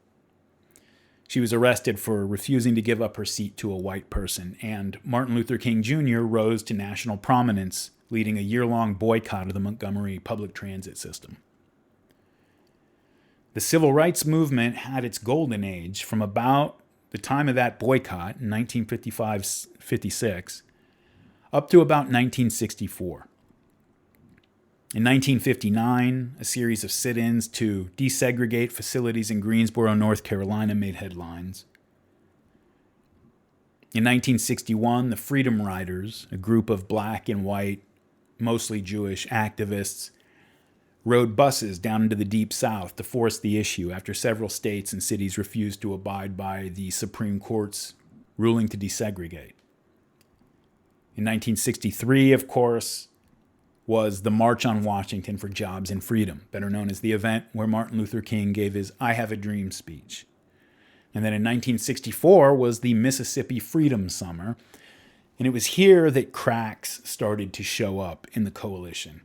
She was arrested for refusing to give up her seat to a white person, and Martin Luther King Jr. rose to national prominence leading a year-long boycott of the Montgomery public transit system. The civil rights movement had its golden age from about the time of that boycott in 1955-56 up to about 1964. In 1959, a series of sit-ins to desegregate facilities in Greensboro, North Carolina made headlines. In 1961, the Freedom Riders, a group of black and white, mostly Jewish activists, rode buses down into the Deep South to force the issue after several states and cities refused to abide by the Supreme Court's ruling to desegregate. In 1963, of course, was the March on Washington for Jobs and Freedom, better known as the event where Martin Luther King gave his I Have a Dream speech. And then in 1964 was the Mississippi Freedom Summer, and it was here that cracks started to show up in the coalition.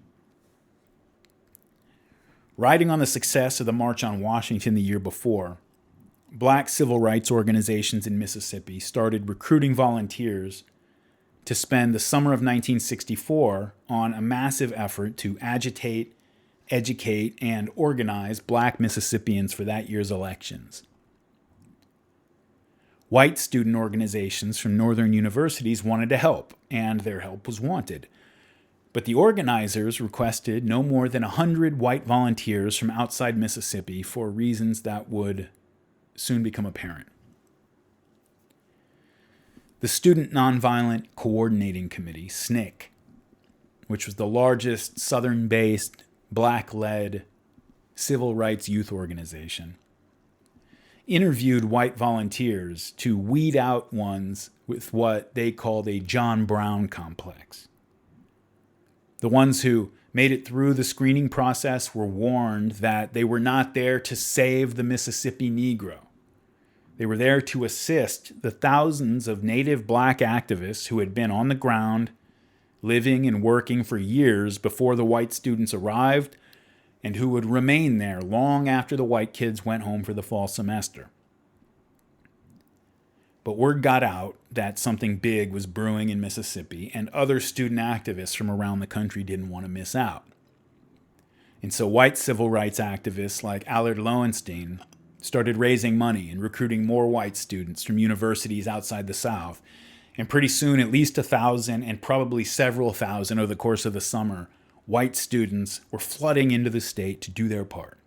Riding on the success of the March on Washington the year before, black civil rights organizations in Mississippi started recruiting volunteers to spend the summer of 1964 on a massive effort to agitate, educate, and organize black Mississippians for that year's elections. White student organizations from northern universities wanted to help, and their help was wanted. But the organizers requested no more than 100 white volunteers from outside Mississippi for reasons that would soon become apparent. The Student Nonviolent Coordinating Committee, SNCC, which was the largest Southern-based, black-led civil rights youth organization, interviewed white volunteers to weed out ones with what they called a John Brown complex. The ones who made it through the screening process were warned that they were not there to save the Mississippi Negro. They were there to assist the thousands of native black activists who had been on the ground, living and working for years before the white students arrived, and who would remain there long after the white kids went home for the fall semester. But word got out that something big was brewing in Mississippi, and other student activists from around the country didn't want to miss out. And so white civil rights activists like Allard Lowenstein started raising money and recruiting more white students from universities outside the South. And pretty soon, at least 1,000 and probably several thousand over the course of the summer, white students were flooding into the state to do their part.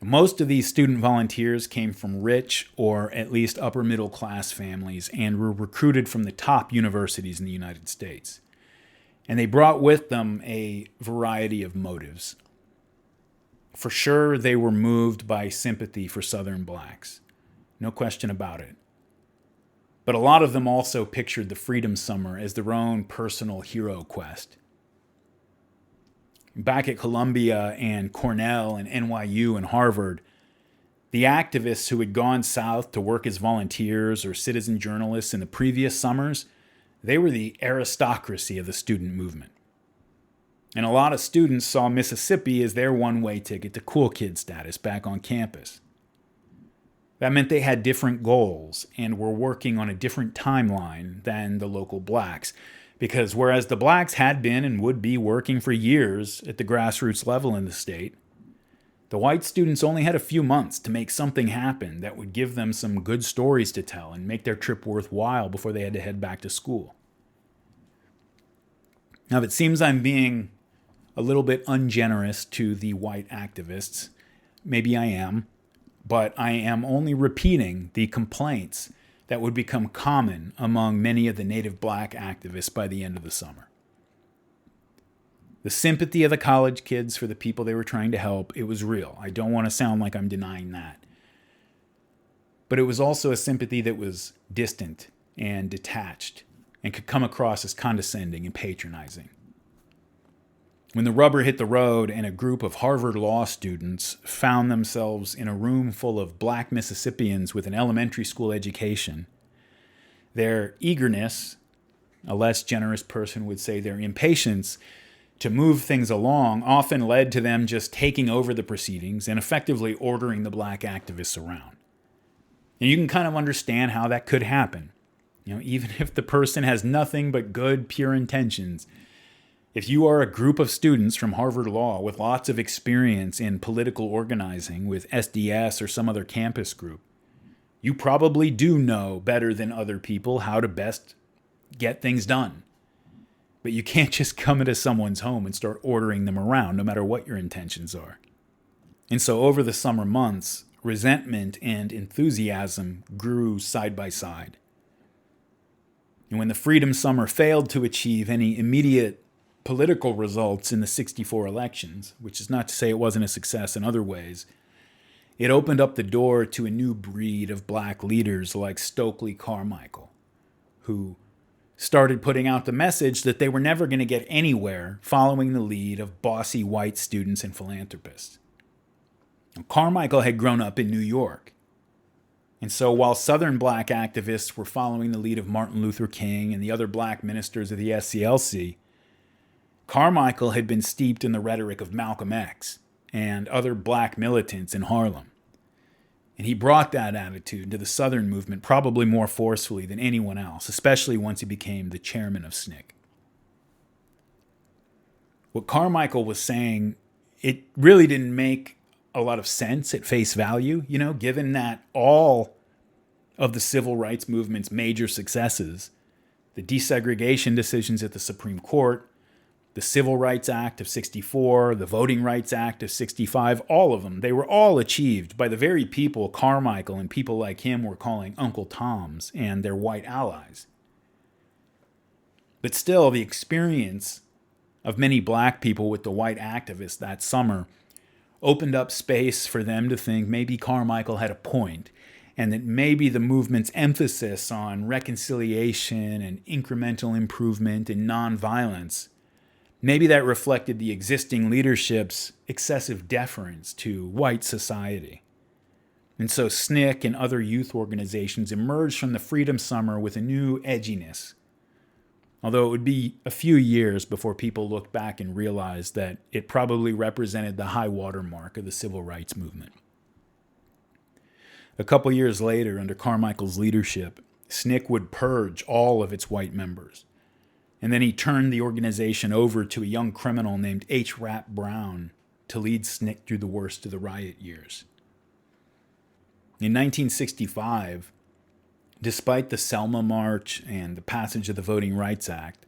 Most of these student volunteers came from rich or at least upper middle class families and were recruited from the top universities in the United States. And they brought with them a variety of motives. For sure, they were moved by sympathy for Southern blacks. No question about it. But a lot of them also pictured the Freedom Summer as their own personal hero quest. Back at Columbia and Cornell and NYU and Harvard, the activists who had gone south to work as volunteers or citizen journalists in the previous summers, they were the aristocracy of the student movement. And a lot of students saw Mississippi as their one-way ticket to cool kid status back on campus. That meant they had different goals and were working on a different timeline than the local blacks. Because whereas the blacks had been and would be working for years at the grassroots level in the state, the white students only had a few months to make something happen that would give them some good stories to tell and make their trip worthwhile before they had to head back to school. Now, if it seems I'm being a little bit ungenerous to the white activists, maybe I am, but I am only repeating the complaints that would become common among many of the native black activists by the end of the summer. The sympathy of the college kids for the people they were trying to help, it was real. I don't want to sound like I'm denying that. But it was also a sympathy that was distant and detached and could come across as condescending and patronizing. When the rubber hit the road and a group of Harvard law students found themselves in a room full of black Mississippians with an elementary school education, their eagerness, a less generous person would say their impatience to move things along, often led to them just taking over the proceedings and effectively ordering the black activists around. And you can kind of understand how that could happen. Even if the person has nothing but good, pure intentions. If you are a group of students from Harvard Law with lots of experience in political organizing with SDS or some other campus group, you probably do know better than other people how to best get things done. But you can't just come into someone's home and start ordering them around, no matter what your intentions are. And so over the summer months, resentment and enthusiasm grew side by side. And when the Freedom Summer failed to achieve any immediate political results in the '64 elections, which is not to say it wasn't a success in other ways, it opened up the door to a new breed of black leaders like Stokely Carmichael, who started putting out the message that they were never going to get anywhere following the lead of bossy white students and philanthropists. Carmichael had grown up in New York. And so while Southern black activists were following the lead of Martin Luther King and the other black ministers of the SCLC, Carmichael had been steeped in the rhetoric of Malcolm X and other black militants in Harlem. And he brought that attitude to the Southern movement probably more forcefully than anyone else, especially once he became the chairman of SNCC. What Carmichael was saying, it really didn't make a lot of sense at face value, given that all of the civil rights movement's major successes, the desegregation decisions at the Supreme Court, the Civil Rights Act of '64, the Voting Rights Act of '65, all of them, they were all achieved by the very people Carmichael and people like him were calling Uncle Toms and their white allies. But still, the experience of many black people with the white activists that summer opened up space for them to think maybe Carmichael had a point, and that maybe the movement's emphasis on reconciliation and incremental improvement and nonviolence, maybe that reflected the existing leadership's excessive deference to white society. And so SNCC and other youth organizations emerged from the Freedom Summer with a new edginess. Although it would be a few years before people looked back and realized that it probably represented the high water mark of the civil rights movement. A couple years later, under Carmichael's leadership, SNCC would purge all of its white members. And then he turned the organization over to a young criminal named H. Rap Brown to lead SNCC through the worst of the riot years. In 1965, despite the Selma March and the passage of the Voting Rights Act,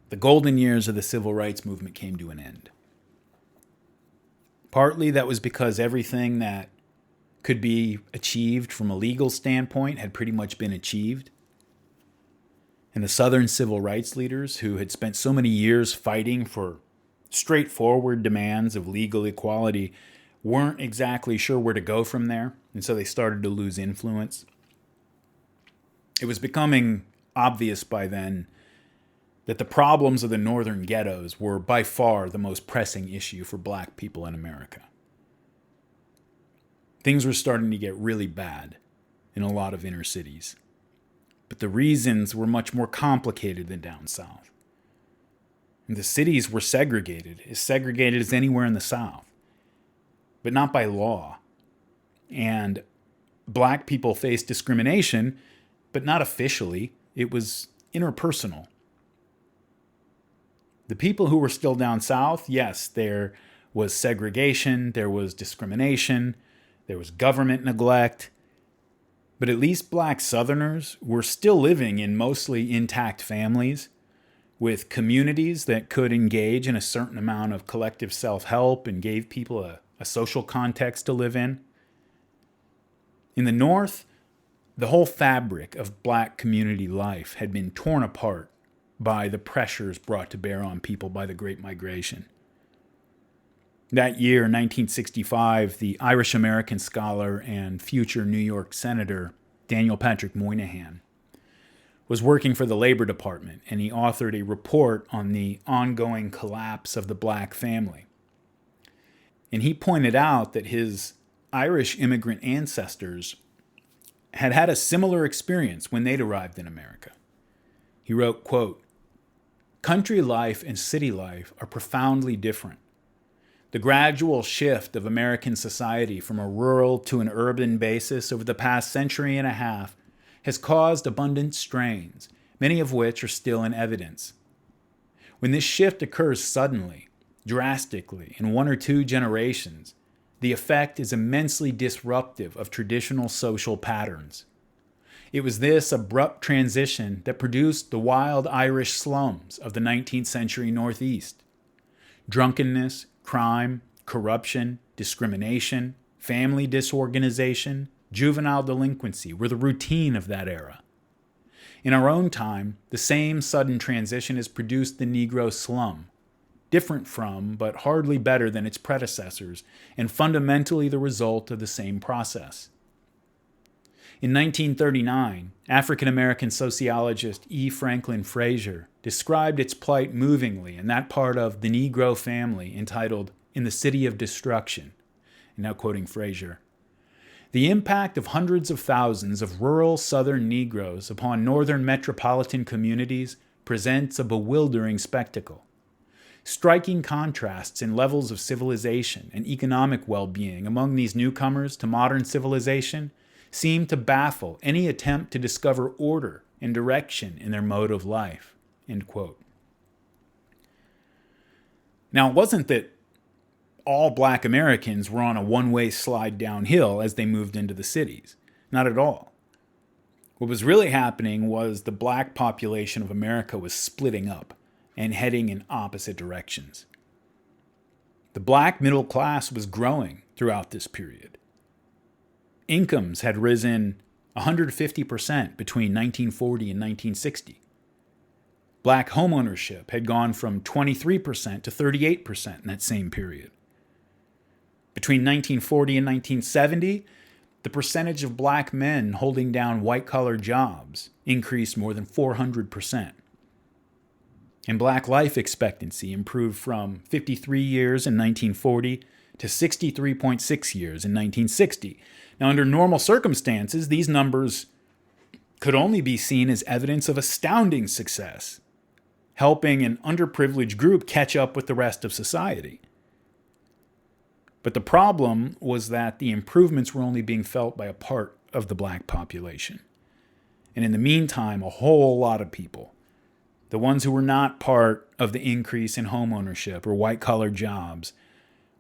the golden years of the civil rights movement came to an end. Partly that was because everything that could be achieved from a legal standpoint had pretty much been achieved. And the Southern civil rights leaders, who had spent so many years fighting for straightforward demands of legal equality, weren't exactly sure where to go from there, and so they started to lose influence. It was becoming obvious by then that the problems of the northern ghettos were by far the most pressing issue for black people in America. Things were starting to get really bad in a lot of inner cities. But the reasons were much more complicated than down south. And the cities were segregated as anywhere in the South, but not by law. And black people faced discrimination, but not officially. It was interpersonal. The people who were still down south, yes, there was segregation, there was discrimination, there was government neglect, but at least black Southerners were still living in mostly intact families with communities that could engage in a certain amount of collective self-help and gave people a social context to live in. In the North, the whole fabric of black community life had been torn apart by the pressures brought to bear on people by the Great Migration. That year, 1965, the Irish-American scholar and future New York Senator Daniel Patrick Moynihan was working for the Labor Department, and he authored a report on the ongoing collapse of the black family. And he pointed out that his Irish immigrant ancestors had had a similar experience when they'd arrived in America. He wrote, quote, "Country life and city life are profoundly different. The gradual shift of American society from a rural to an urban basis over the past century and a half has caused abundant strains, many of which are still in evidence. When this shift occurs suddenly, drastically, in 1 or 2 generations, the effect is immensely disruptive of traditional social patterns. It was this abrupt transition that produced the wild Irish slums of the 19th century Northeast. Drunkenness, crime, corruption, discrimination, family disorganization, juvenile delinquency were the routine of that era. In our own time, the same sudden transition has produced the Negro slum, different from, but hardly better than its predecessors, and fundamentally the result of the same process. In 1939, African-American sociologist E. Franklin Frazier described its plight movingly in that part of The Negro Family entitled In the City of Destruction. And now quoting Frazier, "The impact of hundreds of thousands of rural Southern Negroes upon northern metropolitan communities presents a bewildering spectacle. Striking contrasts in levels of civilization and economic well-being among these newcomers to modern civilization seem to baffle any attempt to discover order and direction in their mode of life." End quote. Now, it wasn't that all black Americans were on a one-way slide downhill as they moved into the cities. Not at all. What was really happening was the black population of America was splitting up and heading in opposite directions. The black middle class was growing throughout this period. Incomes had risen 150% between 1940 and 1960. Black homeownership had gone from 23% to 38% in that same period. Between 1940 and 1970, the percentage of black men holding down white-collar jobs increased more than 400%. And black life expectancy improved from 53 years in 1940 to 63.6 years in 1960. Now, under normal circumstances, these numbers could only be seen as evidence of astounding success, helping an underprivileged group catch up with the rest of society. But the problem was that the improvements were only being felt by a part of the black population. And in the meantime, a whole lot of people, the ones who were not part of the increase in homeownership or white-collar jobs,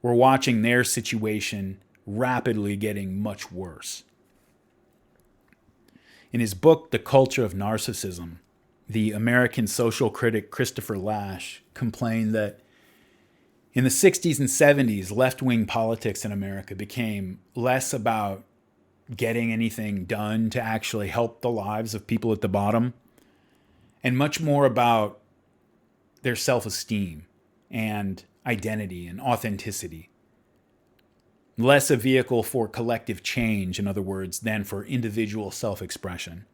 were watching their situation rapidly getting much worse. In his book, The Culture of Narcissism, the American social critic Christopher Lasch complained that in the 60s and 70s, left-wing politics in America became less about getting anything done to actually help the lives of people at the bottom, and much more about their self-esteem and identity and authenticity. Less a vehicle for collective change, in other words, than for individual self-expression.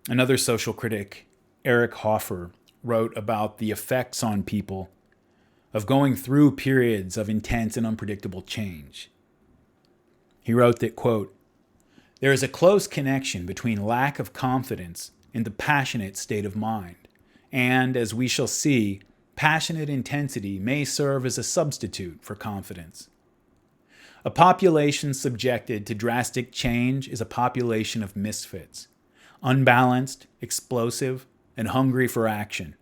Another social critic, Eric Hoffer, wrote about the effects on people of going through periods of intense and unpredictable change. He wrote that, quote, "There is a close connection between lack of confidence and the passionate state of mind, and, as we shall see, passionate intensity may serve as a substitute for confidence. A population subjected to drastic change is a population of misfits, unbalanced, explosive, and hungry for action.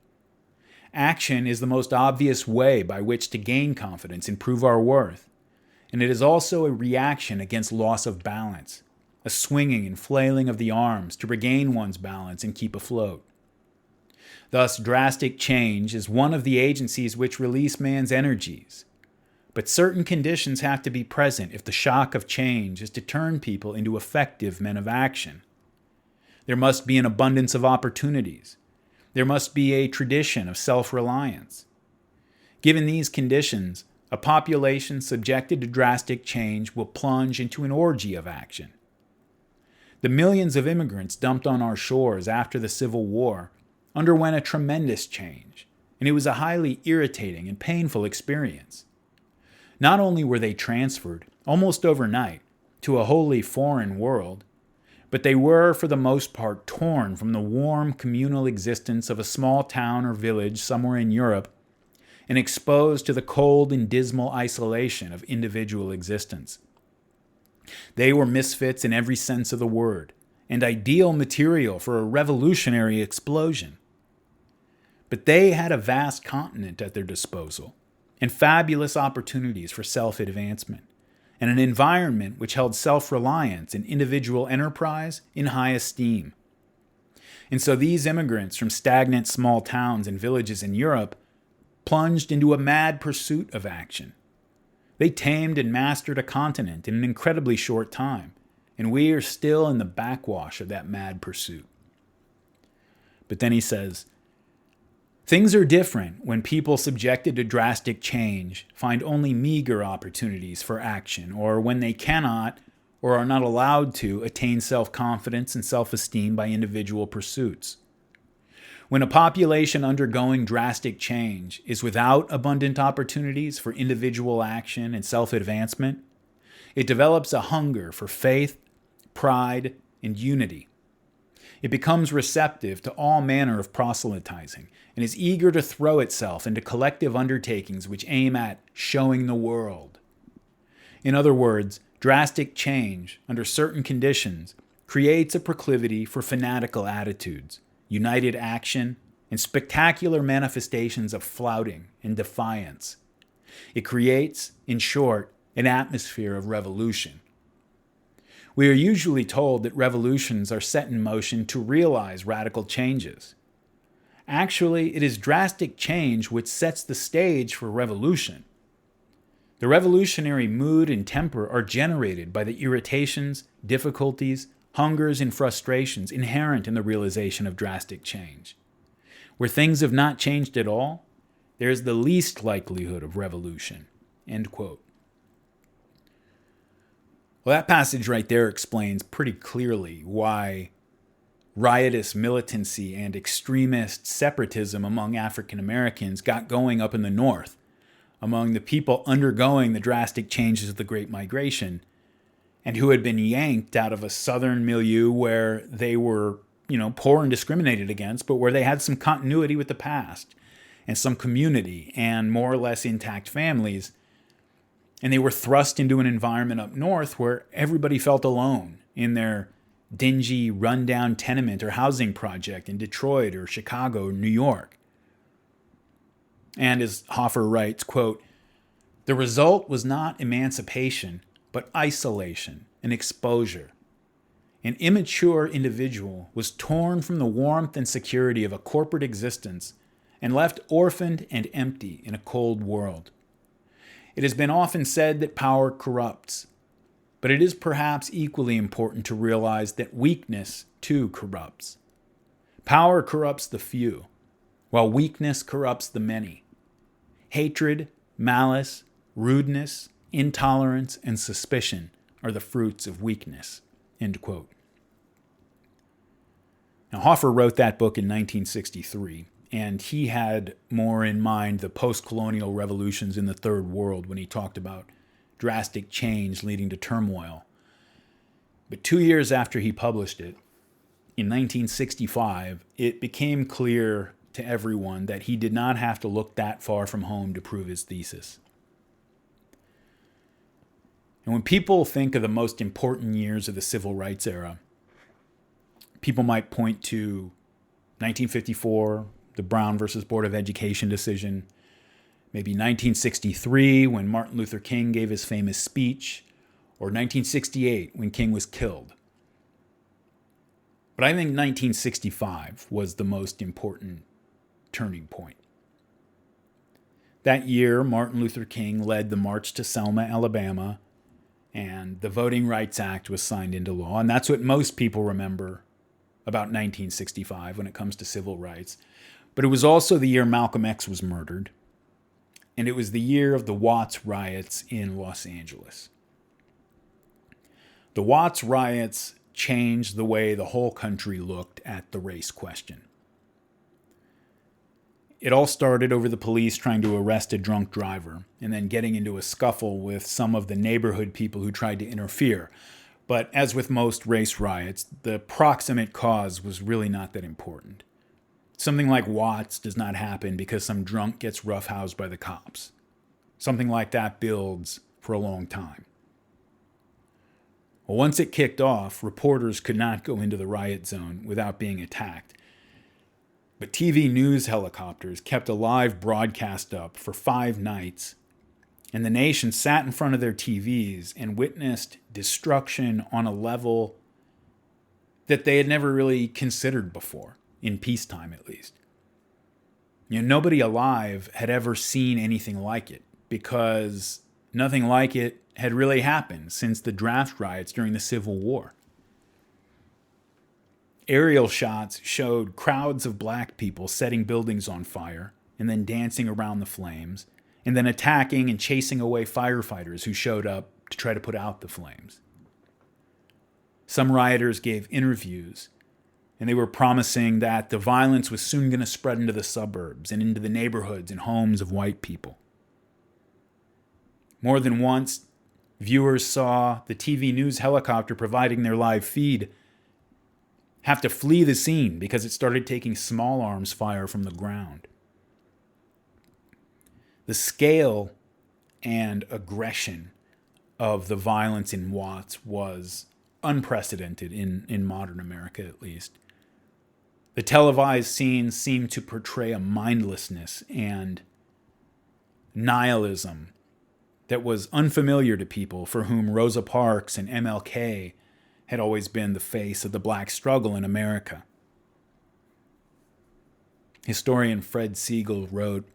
Action is the most obvious way by which to gain confidence and prove our worth, and it is also a reaction against loss of balance, a swinging and flailing of the arms to regain one's balance and keep afloat. Thus, drastic change is one of the agencies which release man's energies. But certain conditions have to be present if the shock of change is to turn people into effective men of action. There must be an abundance of opportunities. There must be a tradition of self-reliance. Given these conditions, a population subjected to drastic change will plunge into an orgy of action. The millions of immigrants dumped on our shores after the Civil War underwent a tremendous change, and it was a highly irritating and painful experience. Not only were they transferred, almost overnight, to a wholly foreign world, but they were, for the most part, torn from the warm communal existence of a small town or village somewhere in Europe and exposed to the cold and dismal isolation of individual existence. They were misfits in every sense of the word, and ideal material for a revolutionary explosion. But they had a vast continent at their disposal, and fabulous opportunities for self-advancement, and an environment which held self-reliance and individual enterprise in high esteem. And so these immigrants from stagnant small towns and villages in Europe plunged into a mad pursuit of action. They tamed and mastered a continent in an incredibly short time, and we are still in the backwash of that mad pursuit. But then he says, things are different when people subjected to drastic change find only meager opportunities for action, or when they cannot or are not allowed to attain self-confidence and self-esteem by individual pursuits. When a population undergoing drastic change is without abundant opportunities for individual action and self-advancement, it develops a hunger for faith, pride, and unity. It becomes receptive to all manner of proselytizing and is eager to throw itself into collective undertakings which aim at showing the world. In other words, drastic change under certain conditions creates a proclivity for fanatical attitudes, united action, and spectacular manifestations of flouting and defiance. It creates, in short, an atmosphere of revolution. We are usually told that revolutions are set in motion to realize radical changes. Actually, it is drastic change which sets the stage for revolution. The revolutionary mood and temper are generated by the irritations, difficulties, hungers, and frustrations inherent in the realization of drastic change. Where things have not changed at all, there is the least likelihood of revolution. End quote. Well, that passage right there explains pretty clearly why riotous militancy and extremist separatism among African Americans got going up in the North, among the people undergoing the drastic changes of the Great Migration, and who had been yanked out of a Southern milieu where they were, poor and discriminated against, but where they had some continuity with the past and some community and more or less intact families. And they were thrust into an environment up north where everybody felt alone in their dingy, rundown tenement or housing project in Detroit or Chicago or New York. And as Hoffer writes, quote, the result was not emancipation, but isolation and exposure. An immature individual was torn from the warmth and security of a corporate existence and left orphaned and empty in a cold world. It has been often said that power corrupts, but it is perhaps equally important to realize that weakness too corrupts. Power corrupts the few, while weakness corrupts the many. Hatred, malice, rudeness, intolerance, and suspicion are the fruits of weakness. End quote. Now, Hoffer wrote that book in 1963, and he had more in mind the post-colonial revolutions in the Third World when he talked about drastic change leading to turmoil. But 2 years after he published it, in 1965, it became clear to everyone that he did not have to look that far from home to prove his thesis. And when people think of the most important years of the civil rights era, people might point to 1954, the Brown versus Board of Education decision, maybe 1963 when Martin Luther King gave his famous speech, or 1968 when King was killed. But I think 1965 was the most important turning point. That year, Martin Luther King led the March to Selma, Alabama, and the Voting Rights Act was signed into law. And that's what most people remember about 1965 when it comes to civil rights. But it was also the year Malcolm X was murdered. And it was the year of the Watts riots in Los Angeles. The Watts riots changed the way the whole country looked at the race question. It all started over the police trying to arrest a drunk driver and then getting into a scuffle with some of the neighborhood people who tried to interfere. But as with most race riots, the proximate cause was really not that important. Something like Watts does not happen because some drunk gets roughhoused by the cops. Something like that builds for a long time. Well, once it kicked off, reporters could not go into the riot zone without being attacked. But TV news helicopters kept a live broadcast up for 5 nights, and the nation sat in front of their TVs and witnessed destruction on a level that they had never really considered before, in peacetime at least. Nobody alive had ever seen anything like it, because nothing like it had really happened since the draft riots during the Civil War. Aerial shots showed crowds of black people setting buildings on fire and then dancing around the flames, and then attacking and chasing away firefighters who showed up to try to put out the flames. Some rioters gave interviews, and they were promising that the violence was soon going to spread into the suburbs and into the neighborhoods and homes of white people. More than once, viewers saw the TV news helicopter providing their live feed have to flee the scene because it started taking small arms fire from the ground. The scale and aggression of the violence in Watts was unprecedented in modern America, at least. The televised scenes seemed to portray a mindlessness and nihilism that was unfamiliar to people for whom Rosa Parks and MLK had always been the face of the black struggle in America. Historian Fred Siegel wrote,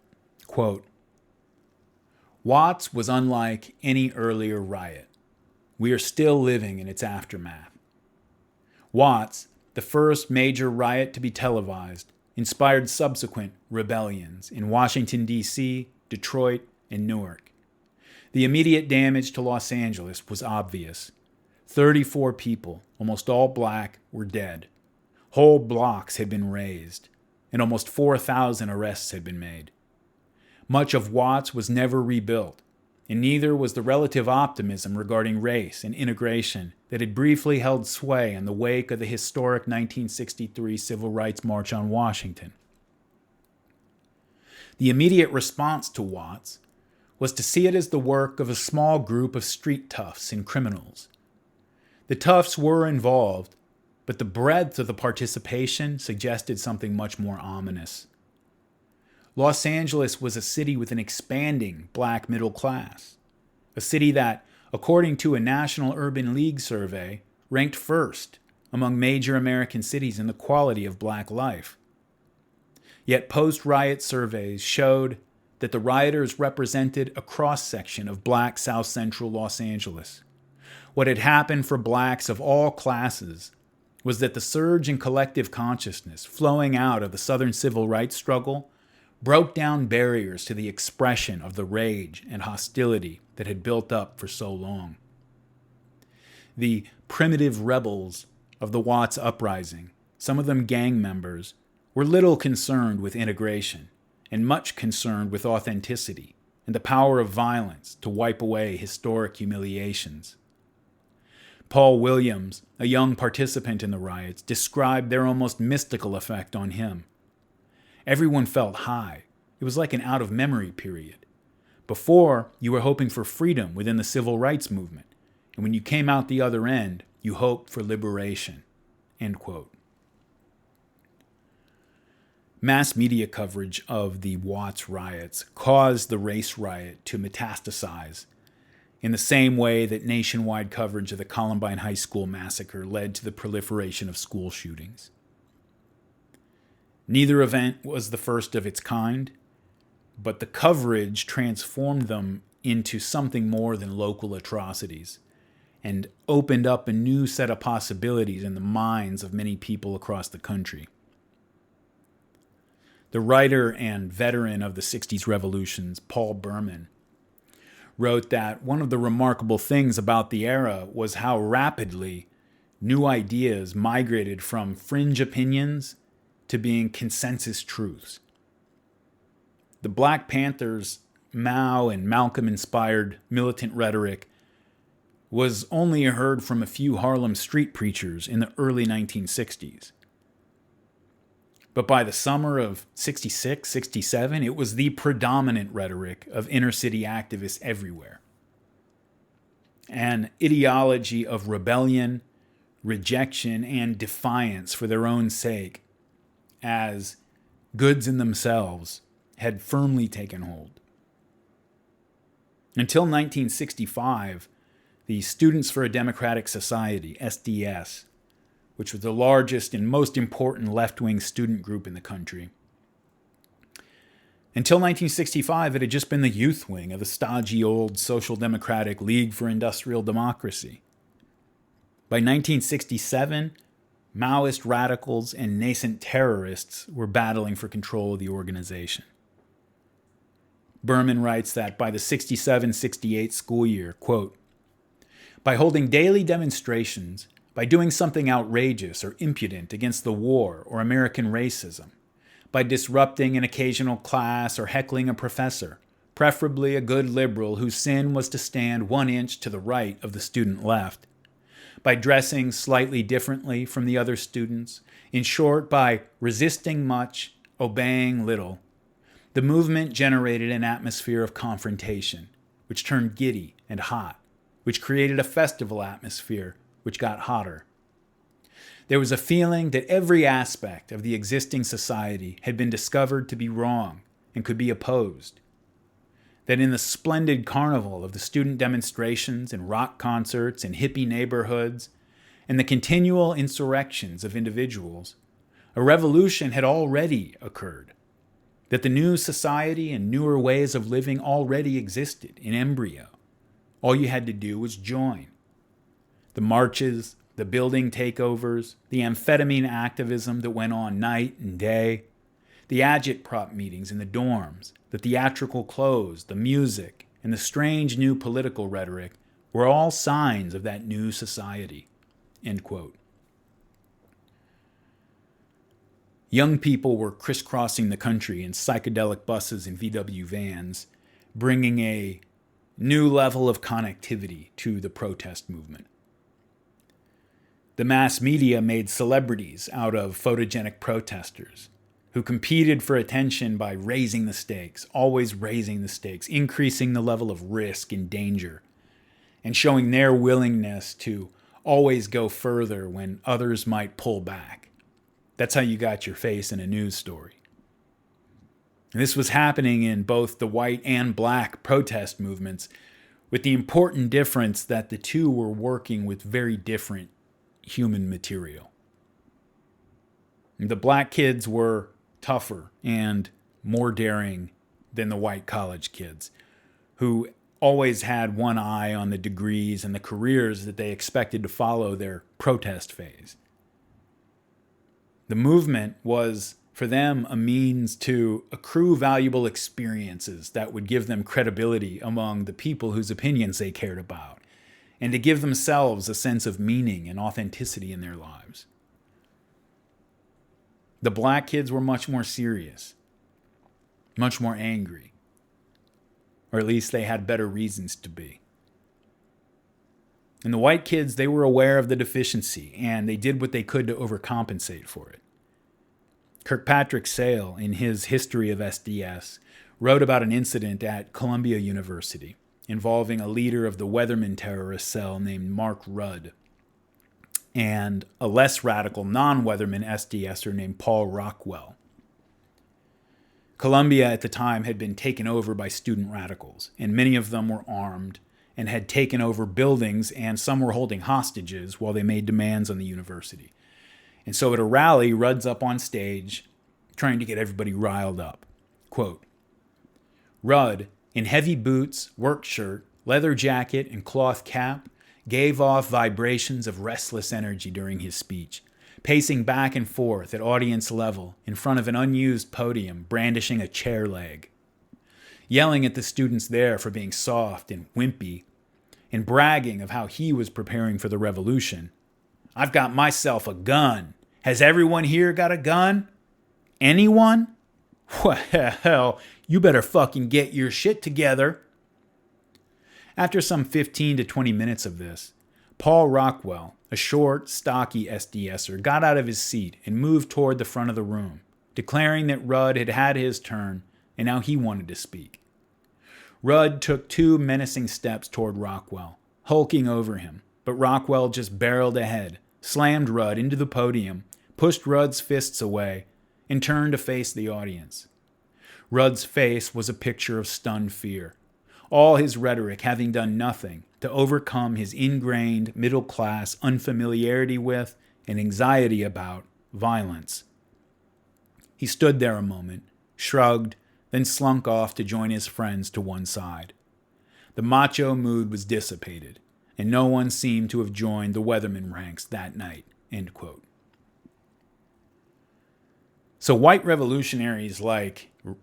quote, "Watts was unlike any earlier riot. We are still living in its aftermath. Watts, the first major riot to be televised, inspired subsequent rebellions in Washington, D.C., Detroit, and Newark. The immediate damage to Los Angeles was obvious. 34 people, almost all black, were dead. Whole blocks had been razed, and almost 4,000 arrests had been made. Much of Watts was never rebuilt, and neither was the relative optimism regarding race and integration that had briefly held sway in the wake of the historic 1963 Civil Rights March on Washington. The immediate response to Watts was to see it as the work of a small group of street toughs and criminals. The toughs were involved, but the breadth of the participation suggested something much more ominous. Los Angeles was a city with an expanding black middle class, a city that, according to a National Urban League survey, ranked first among major American cities in the quality of black life. Yet post-riot surveys showed that the rioters represented a cross-section of black South Central Los Angeles. What had happened for blacks of all classes was that the surge in collective consciousness flowing out of the Southern civil rights struggle broke down barriers to the expression of the rage and hostility that had built up for so long. The primitive rebels of the Watts uprising, some of them gang members, were little concerned with integration and much concerned with authenticity and the power of violence to wipe away historic humiliations. Paul Williams, a young participant in the riots, described their almost mystical effect on him. Everyone felt high. It was like an out-of-memory period. Before, you were hoping for freedom within the civil rights movement, and when you came out the other end, you hoped for liberation." End quote. Mass media coverage of the Watts riots caused the race riot to metastasize in the same way that nationwide coverage of the Columbine High School massacre led to the proliferation of school shootings. Neither event was the first of its kind, but the coverage transformed them into something more than local atrocities and opened up a new set of possibilities in the minds of many people across the country. The writer and veteran of the 60s revolutions, Paul Berman, wrote that one of the remarkable things about the era was how rapidly new ideas migrated from fringe opinions to being consensus truths. The Black Panthers' Mao and Malcolm-inspired militant rhetoric was only heard from a few Harlem street preachers in the early 1960s. But by the summer of 66, 67, it was the predominant rhetoric of inner-city activists everywhere. an ideology of rebellion, rejection, and defiance for their own sake, as goods in themselves, had firmly taken hold. Until 1965, the Students for a Democratic Society, SDS, which was the largest and most important left-wing student group in the country. Until 1965, it had just been the youth wing of the stodgy old Social Democratic League for Industrial Democracy. By 1967, Maoist radicals and nascent terrorists were battling for control of the organization. Berman writes that by the 67-68 school year, quote, "By holding daily demonstrations, by doing something outrageous or impudent against the war or American racism, by disrupting an occasional class or heckling a professor, preferably a good liberal whose sin was to stand 1 inch to the right of the student left, by dressing slightly differently from the other students, in short, by resisting much, obeying little, the movement generated an atmosphere of confrontation, which turned giddy and hot, which created a festival atmosphere, which got hotter. There was a feeling that every aspect of the existing society had been discovered to be wrong and could be opposed. That in the splendid carnival of the student demonstrations and rock concerts and hippie neighborhoods and the continual insurrections of individuals, a revolution had already occurred. That the new society and newer ways of living already existed in embryo. All you had to do was join. The marches, the building takeovers, the amphetamine activism that went on night and day, the agitprop meetings in the dorms, the theatrical clothes, the music, and the strange new political rhetoric were all signs of that new society." End quote. Young people were crisscrossing the country in psychedelic buses and VW vans, bringing a new level of connectivity to the protest movement. The mass media made celebrities out of photogenic protesters who competed for attention by raising the stakes, always raising the stakes, increasing the level of risk and danger, and showing their willingness to always go further when others might pull back. That's how you got your face in a news story. And this was happening in both the white and black protest movements, with the important difference that the two were working with very different human material. The black kids were tougher and more daring than the white college kids, who always had one eye on the degrees and the careers that they expected to follow their protest phase. The movement was, for them, a means to accrue valuable experiences that would give them credibility among the people whose opinions they cared about, and to give themselves a sense of meaning and authenticity in their lives. The black kids were much more serious, much more angry, or at least they had better reasons to be. And the white kids, they were aware of the deficiency, and they did what they could to overcompensate for it. Kirkpatrick Sale, in his History of SDS, wrote about an incident at Columbia University involving a leader of the Weatherman terrorist cell named Mark Rudd and a less radical non-Weatherman SDSer named Paul Rockwell. Columbia at the time had been taken over by student radicals, and many of them were armed and had taken over buildings, and some were holding hostages while they made demands on the university. And so at a rally, Rudd's up on stage trying to get everybody riled up. Quote, "Rudd, in heavy boots, work shirt, leather jacket, and cloth cap, gave off vibrations of restless energy during his speech, pacing back and forth at audience level in front of an unused podium, brandishing a chair leg, yelling at the students there for being soft and wimpy, and bragging of how he was preparing for the revolution. 'I've got myself a gun. Has everyone here got a gun? Anyone? Well, you better fucking get your shit together.' After some 15 to 20 minutes of this, Paul Rockwell, a short, stocky SDSer, got out of his seat and moved toward the front of the room, declaring that Rudd had had his turn and now he wanted to speak. Rudd took 2 menacing steps toward Rockwell, hulking over him, but Rockwell just barreled ahead, slammed Rudd into the podium, pushed Rudd's fists away, and turned to face the audience. Rudd's face was a picture of stunned fear, all his rhetoric having done nothing to overcome his ingrained middle-class unfamiliarity with and anxiety about violence. He stood there a moment, shrugged, then slunk off to join his friends to one side. The macho mood was dissipated, and no one seemed to have joined the Weatherman ranks that night." End quote. So white revolutionaries like Mark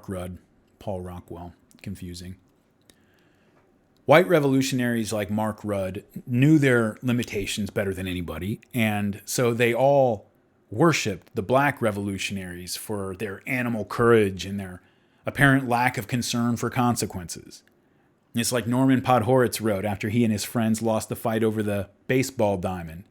Rudd, Paul Rockwell, confusing. White revolutionaries like Mark Rudd knew their limitations better than anybody, and so they all worshipped the black revolutionaries for their animal courage and their apparent lack of concern for consequences. It's like Norman Podhoretz wrote after he and his friends lost the fight over the baseball diamond.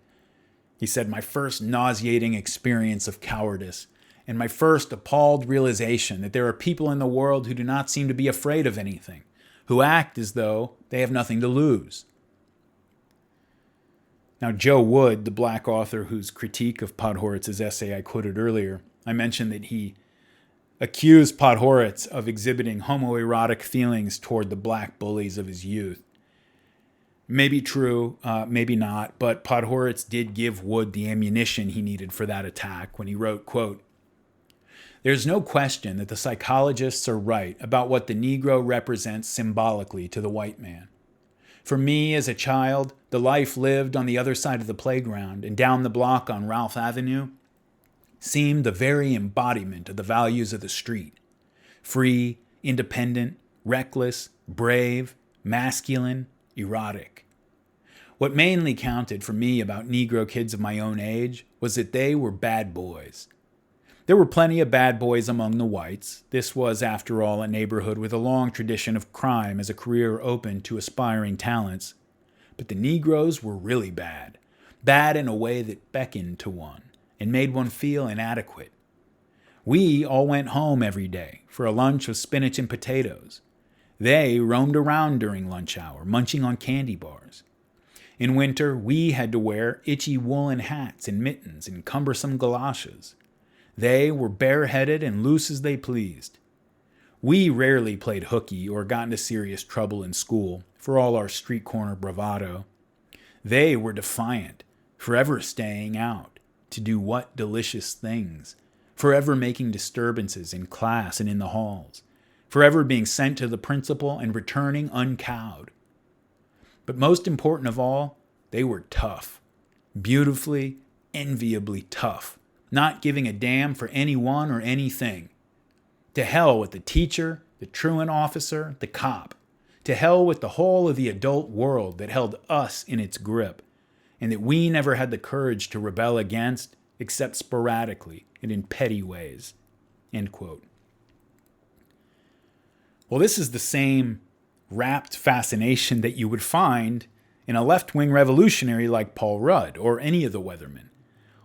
He said, "My first nauseating experience of cowardice and my first appalled realization that there are people in the world who do not seem to be afraid of anything, who act as though they have nothing to lose." Now, Joe Wood, the black author whose critique of Podhoretz's essay I quoted earlier, I mentioned that he accused Podhoretz of exhibiting homoerotic feelings toward the black bullies of his youth. Maybe true, maybe not, but Podhoretz did give Wood the ammunition he needed for that attack when he wrote, quote, "There's no question that the psychologists are right about what the Negro represents symbolically to the white man. For me, as a child, the life lived on the other side of the playground and down the block on Ralph Avenue seemed the very embodiment of the values of the street. Free, independent, reckless, brave, masculine, erotic. What mainly counted for me about Negro kids of my own age was that they were bad boys. There were plenty of bad boys among the whites. This was, after all, a neighborhood with a long tradition of crime as a career open to aspiring talents. But the Negroes were really bad. Bad in a way that beckoned to one and made one feel inadequate. We all went home every day for a lunch of spinach and potatoes. They roamed around during lunch hour, munching on candy bars. In winter, we had to wear itchy woolen hats and mittens and cumbersome galoshes. They were bareheaded and loose as they pleased. We rarely played hooky or got into serious trouble in school, for all our street corner bravado. They were defiant, forever staying out, to do what delicious things, forever making disturbances in class and in the halls, forever being sent to the principal and returning uncowed. But most important of all, they were tough, beautifully, enviably tough, not giving a damn for anyone or anything. To hell with the teacher, the truant officer, the cop. To hell with the whole of the adult world that held us in its grip, and that we never had the courage to rebel against except sporadically and in petty ways." End quote. Well, this is the same rapt fascination that you would find in a left-wing revolutionary like Paul Rudd or any of the Weathermen,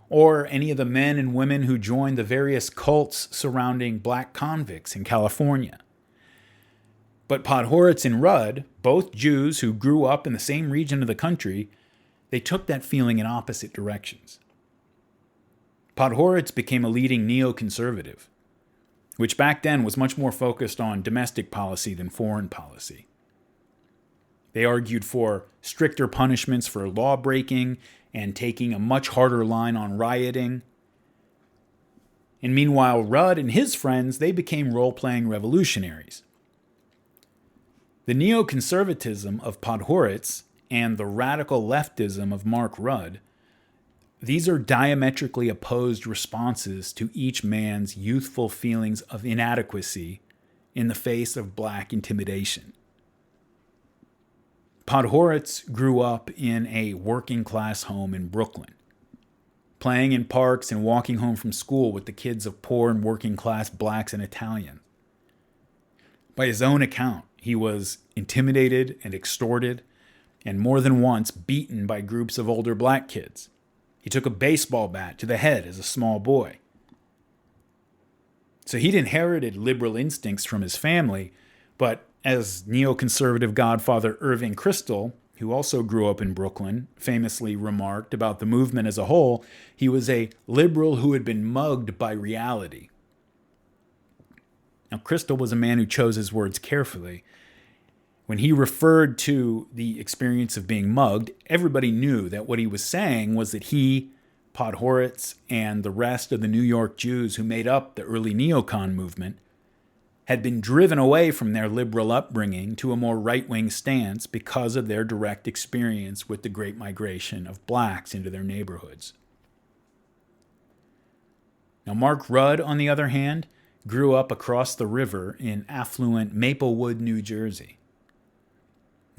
or any of the men and women who joined the various cults surrounding black convicts in California. But Podhoretz and Rudd, both Jews who grew up in the same region of the country, they took that feeling in opposite directions. Podhoretz became a leading neoconservative, which back then was much more focused on domestic policy than foreign policy. They argued for stricter punishments for law-breaking and taking a much harder line on rioting. And meanwhile, Rudd and his friends, they became role-playing revolutionaries. The neoconservatism of Podhoretz and the radical leftism of Mark Rudd, these are diametrically opposed responses to each man's youthful feelings of inadequacy in the face of black intimidation. Podhoretz grew up in a working-class home in Brooklyn, playing in parks and walking home from school with the kids of poor and working-class blacks and Italians. By his own account, he was intimidated and extorted, and more than once beaten by groups of older black kids. He took a baseball bat to the head as a small boy. So he'd inherited liberal instincts from his family, but as neoconservative godfather Irving Kristol, who also grew up in Brooklyn, famously remarked about the movement as a whole, he was a liberal who had been mugged by reality. Now, Kristol was a man who chose his words carefully. When he referred to the experience of being mugged, everybody knew that what he was saying was that he, Podhoretz, and the rest of the New York Jews who made up the early neocon movement had been driven away from their liberal upbringing to a more right-wing stance because of their direct experience with the great migration of blacks into their neighborhoods. Now, Mark Rudd, on the other hand, grew up across the river in affluent Maplewood, New Jersey.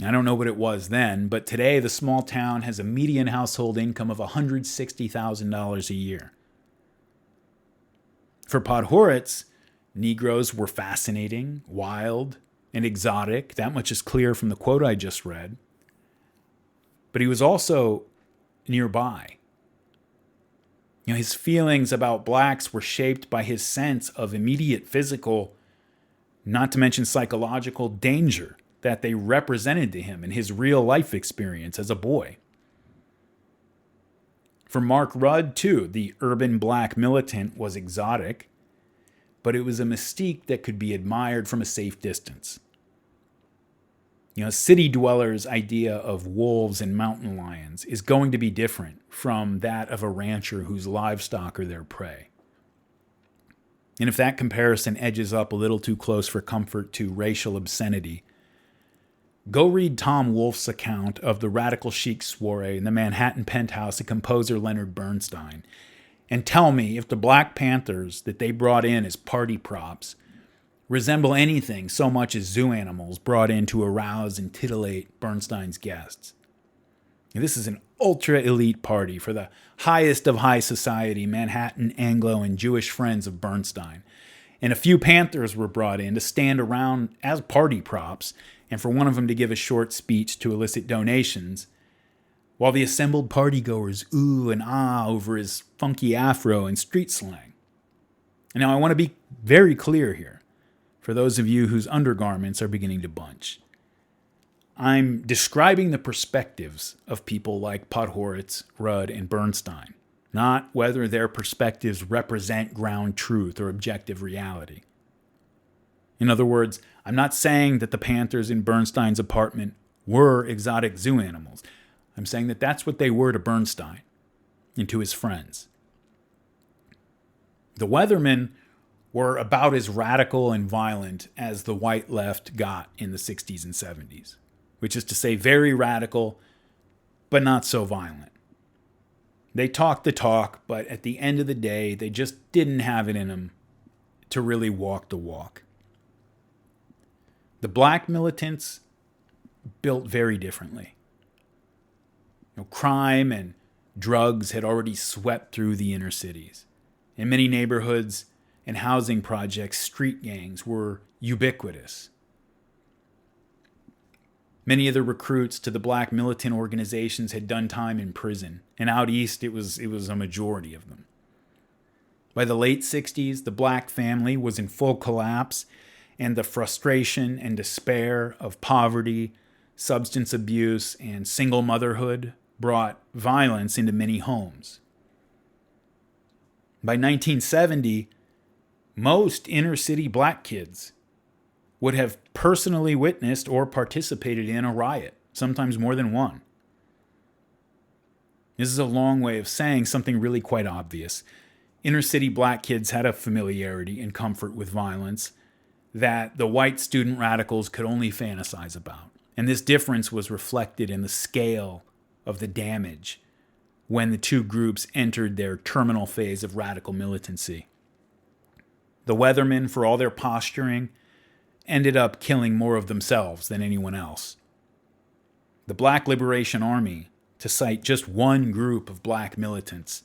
I don't know what it was then, but today the small town has a median household income of $160,000 a year. For Podhoretz, Negroes were fascinating, wild, and exotic. That much is clear from the quote I just read. But he was also nearby. His feelings about blacks were shaped by his sense of immediate physical, not to mention psychological, danger that they represented to him in his real life experience as a boy. For Mark Rudd, too, the urban black militant was exotic, but it was a mystique that could be admired from a safe distance. City dwellers' idea of wolves and mountain lions is going to be different from that of a rancher whose livestock are their prey. And if that comparison edges up a little too close for comfort to racial obscenity, go read Tom Wolfe's account of the radical chic soiree in the Manhattan penthouse of composer Leonard Bernstein, and tell me if the Black Panthers that they brought in as party props resemble anything so much as zoo animals brought in to arouse and titillate Bernstein's guests. Now, this is an ultra-elite party for the highest of high society Manhattan Anglo and Jewish friends of Bernstein, and a few Panthers were brought in to stand around as party props and for one of them to give a short speech to elicit donations, while the assembled partygoers ooh and ah over his funky afro and street slang. And now I want to be very clear here, for those of you whose undergarments are beginning to bunch. I'm describing the perspectives of people like Podhoretz, Rudd, and Bernstein, not whether their perspectives represent ground truth or objective reality. In other words, I'm not saying that the Panthers in Bernstein's apartment were exotic zoo animals. I'm saying that that's what they were to Bernstein and to his friends. The Weathermen were about as radical and violent as the white left got in the 60s and 70s, which is to say very radical, but not so violent. They talked the talk, but at the end of the day, they just didn't have it in them to really walk the walk. The black militants built very differently. Crime and drugs had already swept through the inner cities. In many neighborhoods and housing projects, street gangs were ubiquitous. Many of the recruits to the black militant organizations had done time in prison, and out east it was a majority of them. By the late 60s, the black family was in full collapse, and the frustration and despair of poverty, substance abuse, and single motherhood brought violence into many homes. By 1970, most inner-city black kids would have personally witnessed or participated in a riot, sometimes more than one. This is a long way of saying something really quite obvious. Inner-city black kids had a familiarity and comfort with violence that the white student radicals could only fantasize about. And this difference was reflected in the scale of the damage when the two groups entered their terminal phase of radical militancy. The Weathermen, for all their posturing, ended up killing more of themselves than anyone else. The Black Liberation Army, to cite just one group of black militants,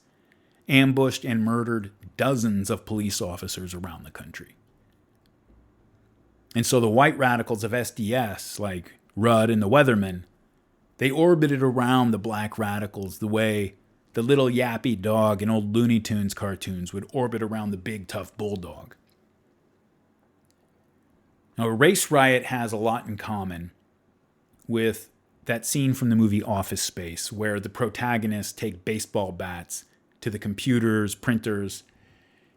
ambushed and murdered dozens of police officers around the country. And so the white radicals of SDS, like Rudd and the Weathermen, they orbited around the black radicals the way the little yappy dog in old Looney Tunes cartoons would orbit around the big tough bulldog. Now, a race riot has a lot in common with that scene from the movie Office Space, where the protagonists take baseball bats to the computers, printers,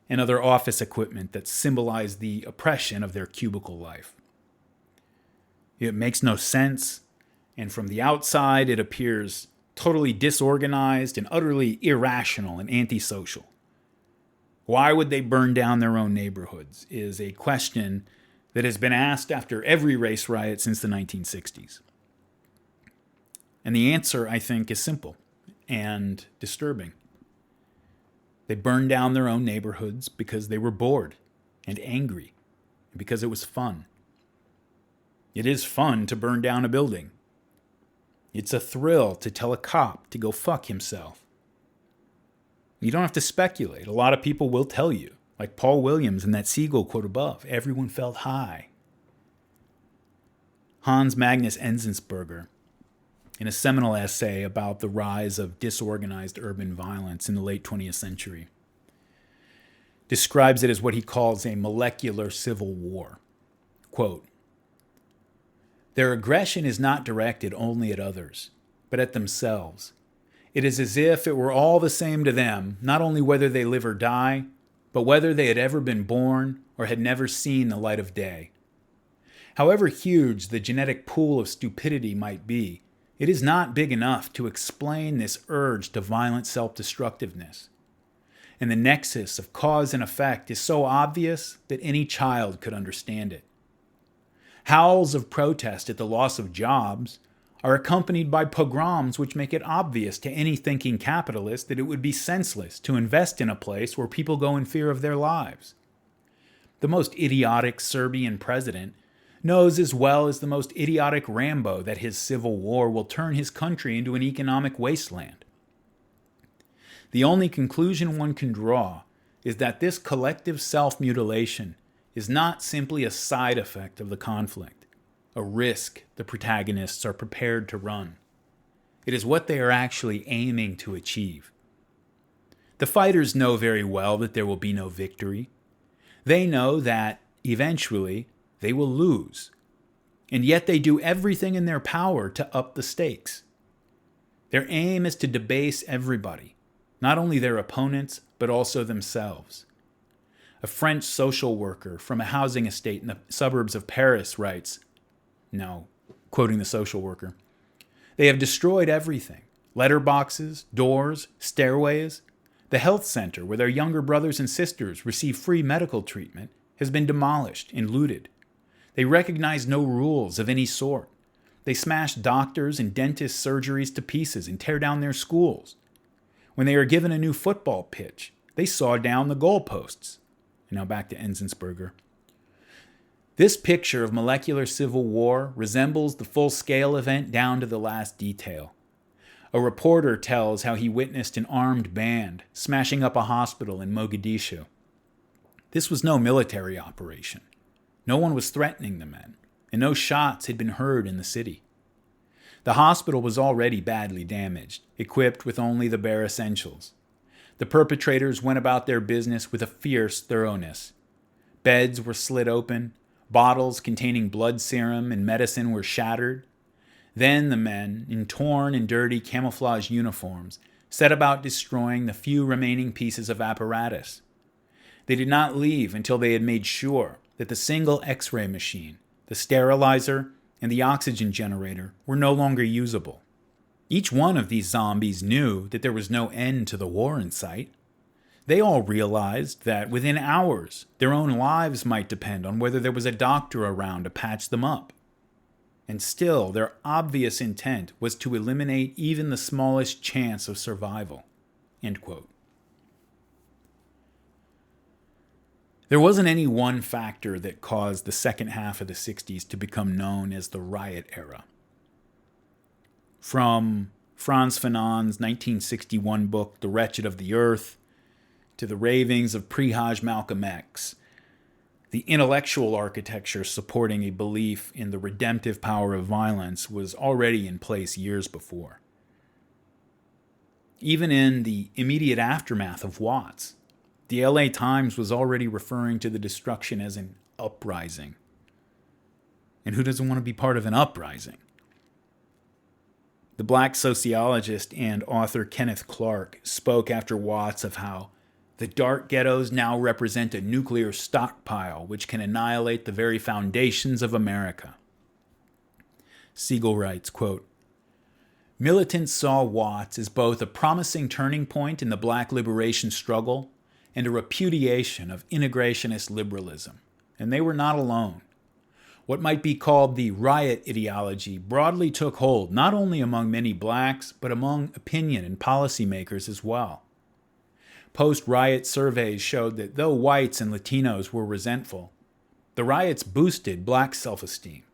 and other office equipment that symbolize the oppression of their cubicle life. It makes no sense, and from the outside, it appears totally disorganized and utterly irrational and antisocial. Why would they burn down their own neighborhoods is a question that has been asked after every race riot since the 1960s. And the answer, I think, is simple and disturbing. They burned down their own neighborhoods because they were bored and angry, and because it was fun. It is fun to burn down a building. It's a thrill to tell a cop to go fuck himself. You don't have to speculate. A lot of people will tell you, like Paul Williams in that Siegel quote above, everyone felt high. Hans Magnus Enzensberger, in a seminal essay about the rise of disorganized urban violence in the late 20th century, describes it as what he calls a molecular civil war. Quote, "Their aggression is not directed only at others, but at themselves. It is as if it were all the same to them, not only whether they live or die, but whether they had ever been born or had never seen the light of day. However huge the genetic pool of stupidity might be, it is not big enough to explain this urge to violent self-destructiveness. And the nexus of cause and effect is so obvious that any child could understand it. Howls of protest at the loss of jobs are accompanied by pogroms which make it obvious to any thinking capitalist that it would be senseless to invest in a place where people go in fear of their lives. The most idiotic Serbian president knows as well as the most idiotic Rambo that his civil war will turn his country into an economic wasteland. The only conclusion one can draw is that this collective self-mutilation is not simply a side effect of the conflict, a risk the protagonists are prepared to run. It is what they are actually aiming to achieve. The fighters know very well that there will be no victory. They know that, eventually, they will lose. And yet they do everything in their power to up the stakes. Their aim is to debase everybody, not only their opponents, but also themselves. A French social worker from a housing estate in the suburbs of Paris writes, now quoting the social worker, "They have destroyed everything. Letterboxes, doors, stairways. The health center where their younger brothers and sisters receive free medical treatment has been demolished and looted. They recognize no rules of any sort. They smash doctors' and dentists' surgeries to pieces and tear down their schools. When they are given a new football pitch, they saw down the goalposts." And now back to Enzensberger. "This picture of molecular civil war resembles the full-scale event down to the last detail. A reporter tells how he witnessed an armed band smashing up a hospital in Mogadishu. This was no military operation. No one was threatening the men, and no shots had been heard in the city. The hospital was already badly damaged, equipped with only the bare essentials. The perpetrators went about their business with a fierce thoroughness. Beds were slit open, bottles containing blood serum and medicine were shattered. Then the men, in torn and dirty camouflage uniforms, set about destroying the few remaining pieces of apparatus. They did not leave until they had made sure that the single X-ray machine, the sterilizer, and the oxygen generator were no longer usable. Each one of these zombies knew that there was no end to the war in sight. They all realized that within hours, their own lives might depend on whether there was a doctor around to patch them up. And still, their obvious intent was to eliminate even the smallest chance of survival." End quote. There wasn't any one factor that caused the second half of the 60s to become known as the riot era. From Frantz Fanon's 1961 book, The Wretched of the Earth, to the ravings of Prihaj Malcolm X, the intellectual architecture supporting a belief in the redemptive power of violence was already in place years before. Even in the immediate aftermath of Watts, the LA Times was already referring to the destruction as an uprising. And who doesn't want to be part of an uprising? The black sociologist and author Kenneth Clark spoke after Watts of how the dark ghettos now represent a nuclear stockpile which can annihilate the very foundations of America. Siegel writes, quote, militants saw Watts as both a promising turning point in the black liberation struggle and a repudiation of integrationist liberalism, and they were not alone. What might be called the riot ideology broadly took hold not only among many blacks, but among opinion and policymakers as well. Post-riot surveys showed that though whites and Latinos were resentful, the riots boosted black self-esteem.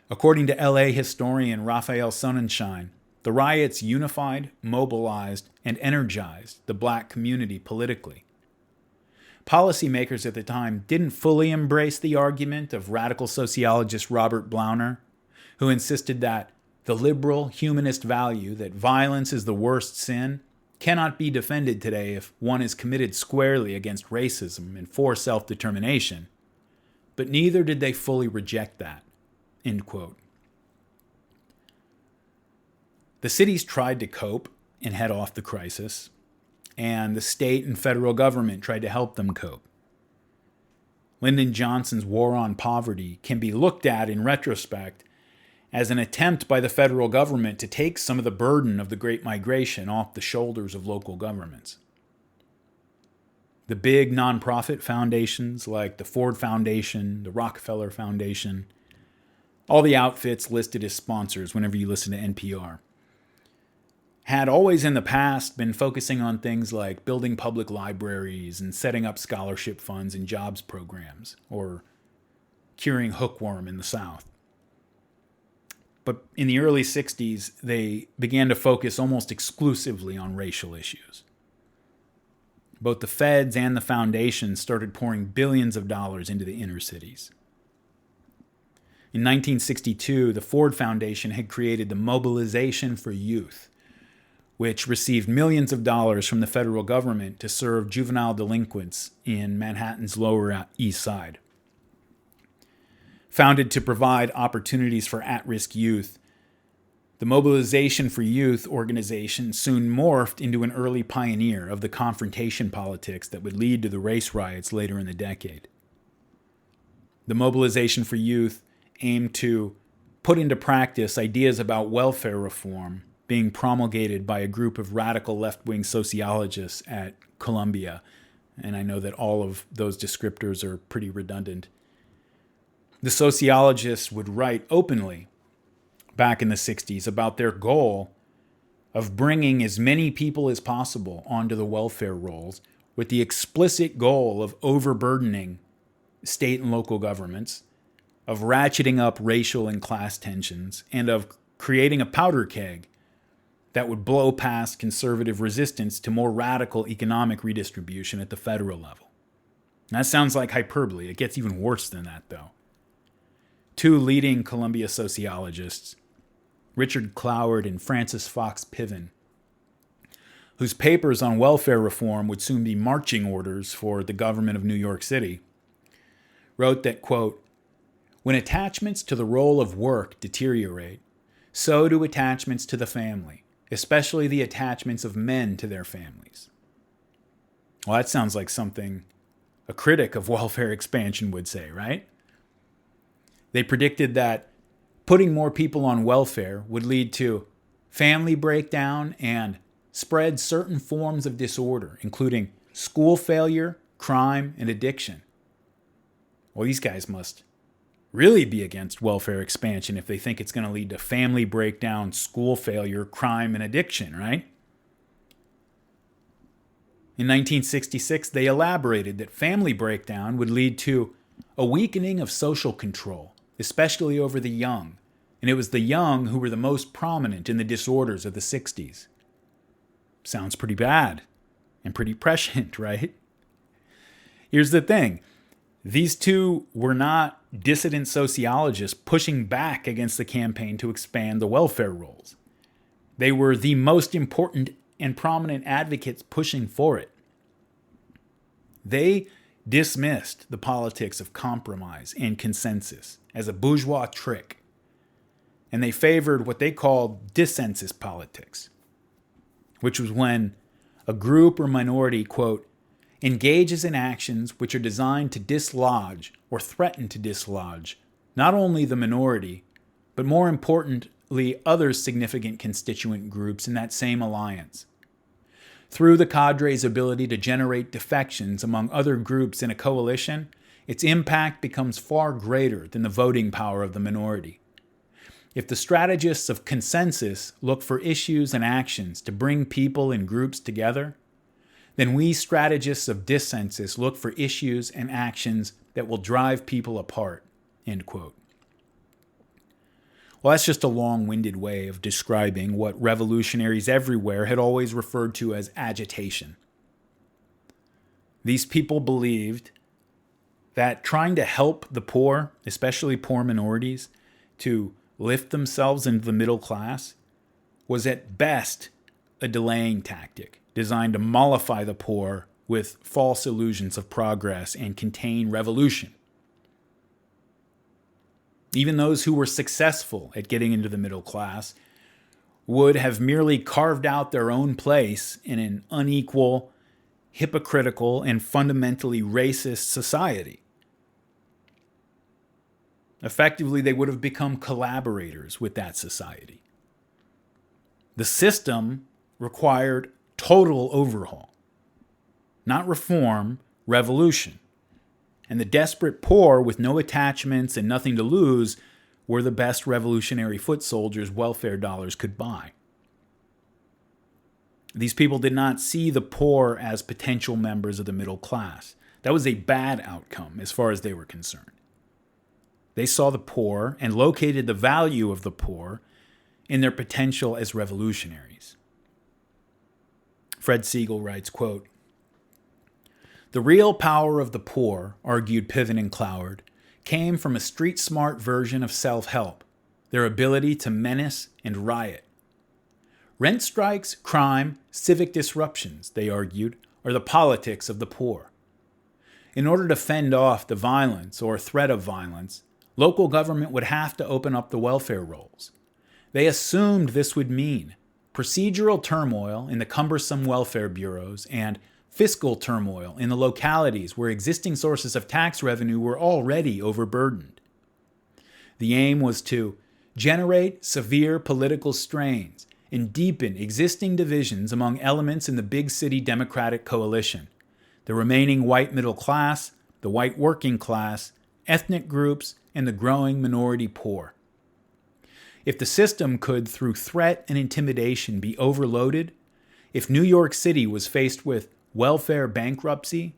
According to LA historian Raphael Sonnenschein, the riots unified, mobilized, and energized the black community politically. Policymakers at the time didn't fully embrace the argument of radical sociologist Robert Blauner, who insisted that the liberal humanist value that violence is the worst sin cannot be defended today if one is committed squarely against racism and for self-determination. But neither did they fully reject that. End quote. The cities tried to cope and head off the crisis, and the state and federal government tried to help them cope. Lyndon Johnson's war on poverty can be looked at in retrospect as an attempt by the federal government to take some of the burden of the Great Migration off the shoulders of local governments. The big nonprofit foundations like the Ford Foundation, the Rockefeller Foundation, all the outfits listed as sponsors whenever you listen to NPR, had always in the past been focusing on things like building public libraries and setting up scholarship funds and jobs programs, or curing hookworm in the South. But in the early 60s, they began to focus almost exclusively on racial issues. Both the feds and the foundation started pouring billions of dollars into the inner cities. In 1962, the Ford Foundation had created the Mobilization for Youth, which received millions of dollars from the federal government to serve juvenile delinquents in Manhattan's Lower East Side. Founded to provide opportunities for at-risk youth, the Mobilization for Youth organization soon morphed into an early pioneer of the confrontation politics that would lead to the race riots later in the decade. The Mobilization for Youth aimed to put into practice ideas about welfare reform being promulgated by a group of radical left-wing sociologists at Columbia, and I know that all of those descriptors are pretty redundant. The sociologists would write openly back in the 60s about their goal of bringing as many people as possible onto the welfare rolls with the explicit goal of overburdening state and local governments, of ratcheting up racial and class tensions, and of creating a powder keg that would blow past conservative resistance to more radical economic redistribution at the federal level. And that sounds like hyperbole. It gets even worse than that, though. Two leading Columbia sociologists, Richard Cloward and Francis Fox Piven, whose papers on welfare reform would soon be marching orders for the government of New York City, wrote that, quote, when attachments to the role of work deteriorate, so do attachments to the family, especially the attachments of men to their families. Well, that sounds like something a critic of welfare expansion would say, right? They predicted that putting more people on welfare would lead to family breakdown and spread certain forms of disorder, including school failure, crime, and addiction. Well, these guys must really be against welfare expansion if they think it's going to lead to family breakdown, school failure, crime, and addiction, right? In 1966, they elaborated that family breakdown would lead to a weakening of social control, especially over the young, and it was the young who were the most prominent in the disorders of the 60s. Sounds pretty bad and pretty prescient, right? Here's the thing. These two were not dissident sociologists pushing back against the campaign to expand the welfare rolls. They were the most important and prominent advocates pushing for it. They dismissed the politics of compromise and consensus as a bourgeois trick, and they favored what they called dissensus politics, which was when a group or minority, quote, engages in actions which are designed to dislodge or threaten to dislodge not only the minority, but more importantly, other significant constituent groups in that same alliance. Through the cadre's ability to generate defections among other groups in a coalition, its impact becomes far greater than the voting power of the minority. If the strategists of consensus look for issues and actions to bring people and groups together, then we strategists of dissensus look for issues and actions that will drive people apart, end quote. Well, that's just a long-winded way of describing what revolutionaries everywhere had always referred to as agitation. These people believed that trying to help the poor, especially poor minorities, to lift themselves into the middle class was at best a delaying tactic designed to mollify the poor with false illusions of progress and contain revolution. Even those who were successful at getting into the middle class would have merely carved out their own place in an unequal, hypocritical, and fundamentally racist society. Effectively, they would have become collaborators with that society. The system required total overhaul, not reform, revolution. And the desperate poor with no attachments and nothing to lose were the best revolutionary foot soldiers welfare dollars could buy. These people did not see the poor as potential members of the middle class. That was a bad outcome as far as they were concerned. They saw the poor and located the value of the poor in their potential as revolutionaries. Fred Siegel writes, quote, "The real power of the poor," argued Piven and Cloward, "came from a street-smart version of self-help, their ability to menace and riot. Rent strikes, crime, civic disruptions, they argued, are the politics of the poor. In order to fend off the violence or threat of violence, local government would have to open up the welfare rolls. They assumed this would mean procedural turmoil in the cumbersome welfare bureaus and fiscal turmoil in the localities where existing sources of tax revenue were already overburdened. The aim was to generate severe political strains and deepen existing divisions among elements in the big city Democratic coalition, the remaining white middle class, the white working class, ethnic groups, and the growing minority poor. If the system could, through threat and intimidation, be overloaded, if New York City was faced with welfare bankruptcy,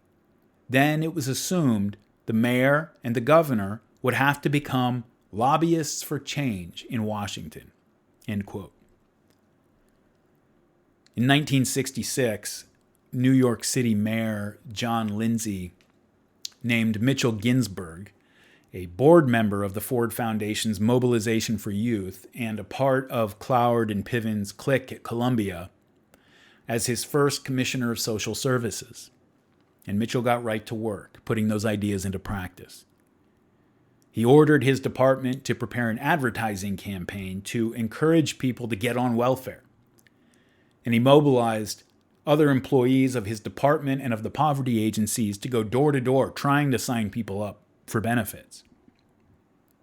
then it was assumed the mayor and the governor would have to become lobbyists for change in Washington, end quote. In 1966, New York City Mayor John Lindsay named Mitchell Ginsburg, a board member of the Ford Foundation's Mobilization for Youth and a part of Cloward and Piven's clique at Columbia, as his first commissioner of social services. And Mitchell got right to work, putting those ideas into practice. He ordered his department to prepare an advertising campaign to encourage people to get on welfare. And he mobilized other employees of his department and of the poverty agencies to go door to door trying to sign people up for benefits.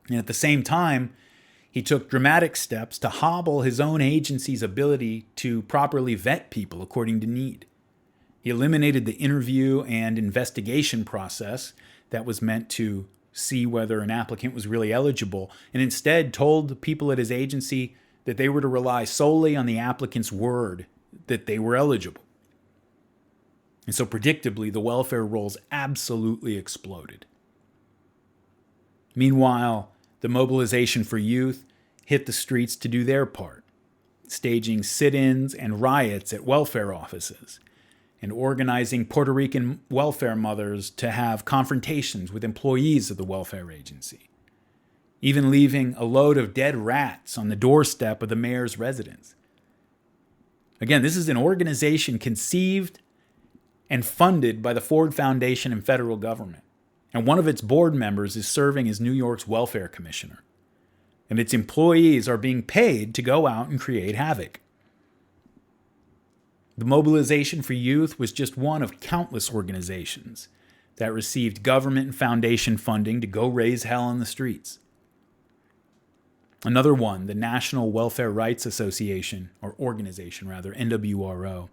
And at the same time, he took dramatic steps to hobble his own agency's ability to properly vet people according to need. He eliminated the interview and investigation process that was meant to see whether an applicant was really eligible, and instead told the people at his agency that they were to rely solely on the applicant's word that they were eligible. And so predictably, the welfare rolls absolutely exploded. Meanwhile, the Mobilization for Youth hit the streets to do their part, staging sit-ins and riots at welfare offices, and organizing Puerto Rican welfare mothers to have confrontations with employees of the welfare agency, even leaving a load of dead rats on the doorstep of the mayor's residence. Again, this is an organization conceived and funded by the Ford Foundation and federal government. And one of its board members is serving as New York's welfare commissioner. And its employees are being paid to go out and create havoc. The Mobilization for Youth was just one of countless organizations that received government and foundation funding to go raise hell in the streets. Another one, the National Welfare Rights Association, or organization rather, NWRO,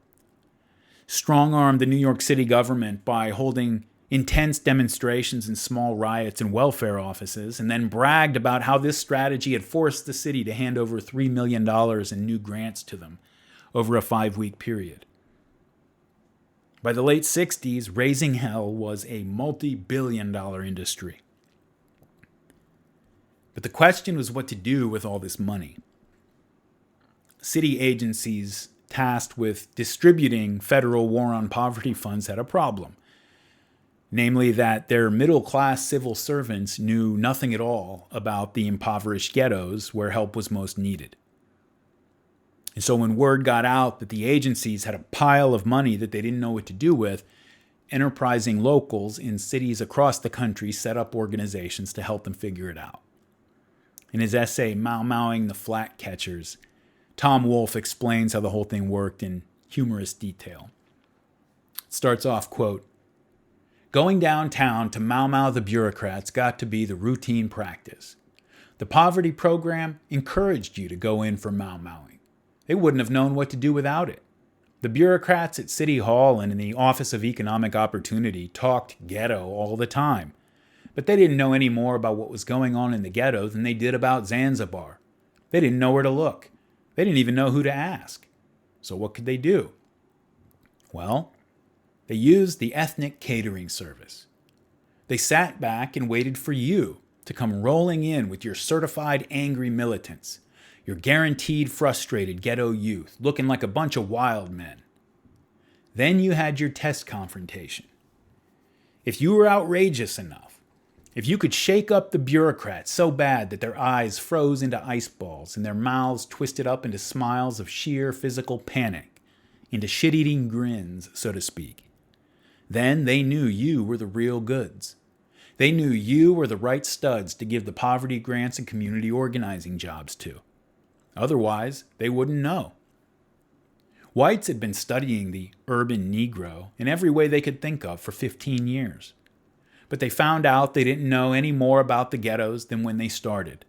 strong-armed the New York City government by holding intense demonstrations and small riots in welfare offices, and then bragged about how this strategy had forced the city to hand over $3 million in new grants to them over a 5-week period. By the late 60s, raising hell was a multi-billion-dollar industry. But the question was what to do with all this money. City agencies tasked with distributing federal war on poverty funds had a problem. Namely that their middle-class civil servants knew nothing at all about the impoverished ghettos where help was most needed. And so when word got out that the agencies had a pile of money that they didn't know what to do with, enterprising locals in cities across the country set up organizations to help them figure it out. In his essay, Mau-Mauing the Flat Catchers, Tom Wolfe explains how the whole thing worked in humorous detail. It starts off, quote, "Going downtown to Mau-Mau the bureaucrats got to be the routine practice. The poverty program encouraged you to go in for Mau-Mauing. They wouldn't have known what to do without it. The bureaucrats at City Hall and in the Office of Economic Opportunity talked ghetto all the time. But they didn't know any more about what was going on in the ghetto than they did about Zanzibar. They didn't know where to look. They didn't even know who to ask. So what could they do? Well, they used the ethnic catering service. They sat back and waited for you to come rolling in with your certified angry militants, your guaranteed frustrated ghetto youth, looking like a bunch of wild men. Then you had your test confrontation. If you were outrageous enough, if you could shake up the bureaucrats so bad that their eyes froze into ice balls and their mouths twisted up into smiles of sheer physical panic, into shit-eating grins, so to speak, then they knew you were the real goods. They knew you were the right studs to give the poverty grants and community organizing jobs to. Otherwise, they wouldn't know. Whites had been studying the urban Negro in every way they could think of for 15 years. But they found out they didn't know any more about the ghettos than when they started.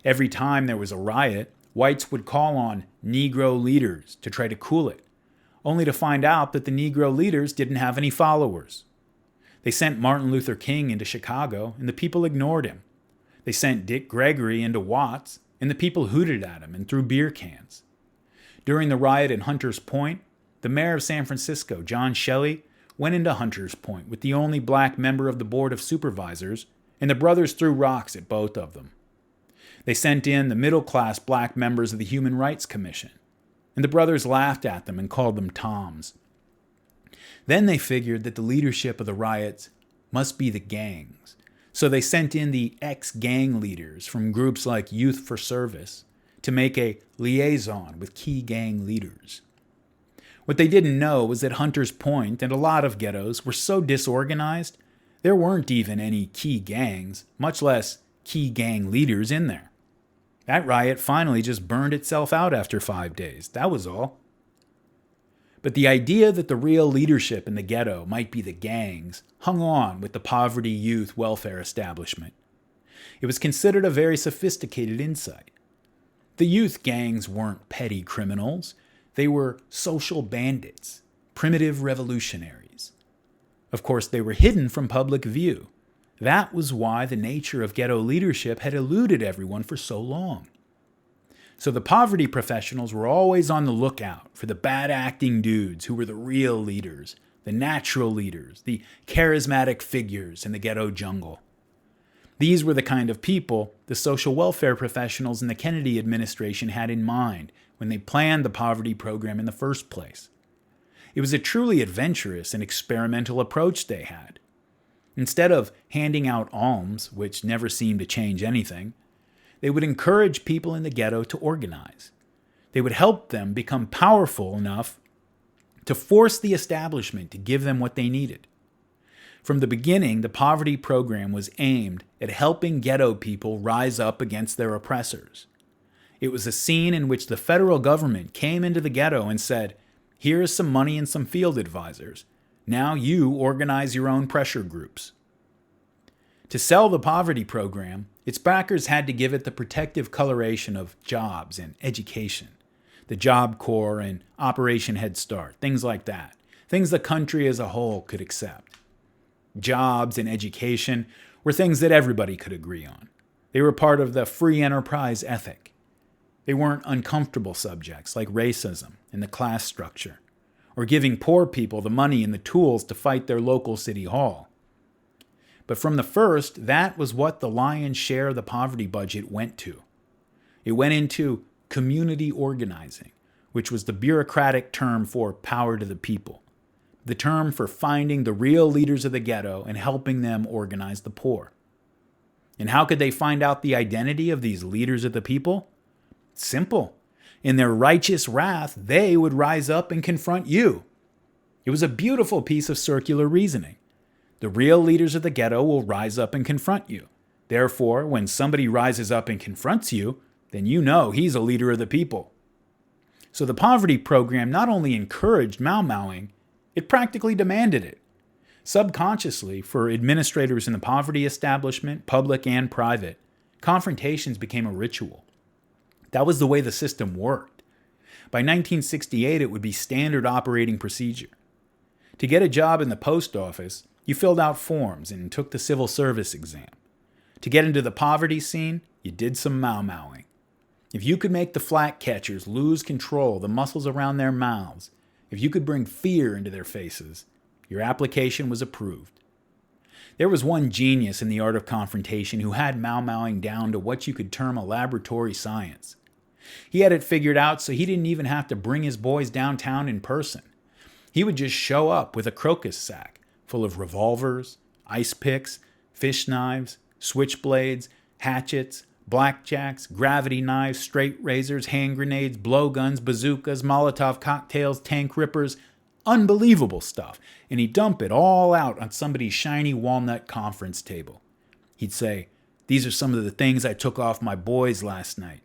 Every time there was a riot, whites would call on Negro leaders to try to cool it, only to find out that the Negro leaders didn't have any followers. They sent Martin Luther King into Chicago, and the people ignored him. They sent Dick Gregory into Watts, and the people hooted at him and threw beer cans. During the riot in Hunters Point, the mayor of San Francisco, John Shelley, went into Hunters Point with the only black member of the Board of Supervisors, and the brothers threw rocks at both of them. They sent in the middle-class black members of the Human Rights Commission, and the brothers laughed at them and called them Toms. Then they figured that the leadership of the riots must be the gangs, so they sent in the ex-gang leaders from groups like Youth for Service to make a liaison with key gang leaders. What they didn't know was that Hunters Point and a lot of ghettos were so disorganized, there weren't even any key gangs, much less key gang leaders in there. That riot finally just burned itself out after 5 days. That was all. But the idea that the real leadership in the ghetto might be the gangs hung on with the poverty youth welfare establishment. It was considered a very sophisticated insight. The youth gangs weren't petty criminals. They were social bandits, primitive revolutionaries. Of course, they were hidden from public view. That was why the nature of ghetto leadership had eluded everyone for so long. So the poverty professionals were always on the lookout for the bad-acting dudes who were the real leaders, the natural leaders, the charismatic figures in the ghetto jungle. These were the kind of people the social welfare professionals in the Kennedy administration had in mind when they planned the poverty program in the first place. It was a truly adventurous and experimental approach they had. Instead of handing out alms, which never seemed to change anything, they would encourage people in the ghetto to organize. They would help them become powerful enough to force the establishment to give them what they needed. From the beginning, the poverty program was aimed at helping ghetto people rise up against their oppressors. It was a scene in which the federal government came into the ghetto and said, "Here is some money and some field advisors. Now you organize your own pressure groups." To sell the poverty program, its backers had to give it the protective coloration of jobs and education, the Job Corps and Operation Head Start, things like that, things the country as a whole could accept. Jobs and education were things that everybody could agree on. They were part of the free enterprise ethic. They weren't uncomfortable subjects like racism and the class structure, or giving poor people the money and the tools to fight their local city hall. But from the first, that was what the lion's share of the poverty budget went to. It went into community organizing, which was the bureaucratic term for power to the people, the term for finding the real leaders of the ghetto and helping them organize the poor. And how could they find out the identity of these leaders of the people? Simple. In their righteous wrath, they would rise up and confront you. It was a beautiful piece of circular reasoning. The real leaders of the ghetto will rise up and confront you. Therefore, when somebody rises up and confronts you, then you know he's a leader of the people. So the poverty program not only encouraged mau-mauing, it practically demanded it. Subconsciously, for administrators in the poverty establishment, public and private, confrontations became a ritual. That was the way the system worked. By 1968, it would be standard operating procedure. To get a job in the post office, you filled out forms and took the civil service exam. To get into the poverty scene, you did some mau-mauing. If you could make the flat catchers lose control, the muscles around their mouths, if you could bring fear into their faces, your application was approved. There was one genius in the art of confrontation who had mau-mauing down to what you could term a laboratory science. He had it figured out so he didn't even have to bring his boys downtown in person. He would just show up with a crocus sack full of revolvers, ice picks, fish knives, switchblades, hatchets, blackjacks, gravity knives, straight razors, hand grenades, blowguns, bazookas, Molotov cocktails, tank rippers, unbelievable stuff. And he'd dump it all out on somebody's shiny walnut conference table. He'd say, "These are some of the things I took off my boys last night.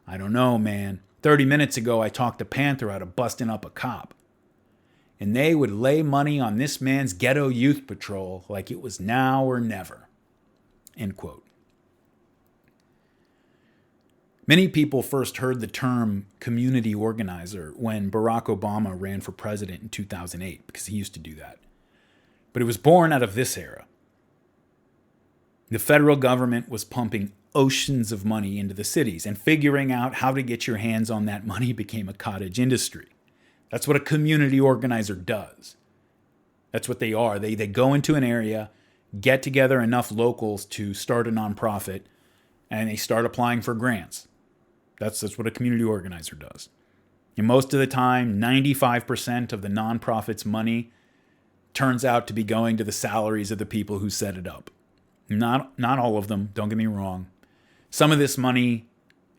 I don't know, man. 30 minutes ago, I talked the Panther out of busting up a cop." And they would lay money on this man's ghetto youth patrol like it was now or never. End quote. Many people first heard the term community organizer when Barack Obama ran for president in 2008, because he used to do that. But it was born out of this era. The federal government was pumping oceans of money into the cities, and figuring out how to get your hands on that money became a cottage industry. That's what a community organizer does. That's what they are. They go into an area, get together enough locals to start a nonprofit, and they start applying for grants. That's what a community organizer does. And most of the time, 95% of the nonprofit's money turns out to be going to the salaries of the people who set it up. Not all of them, don't get me wrong. Some of this money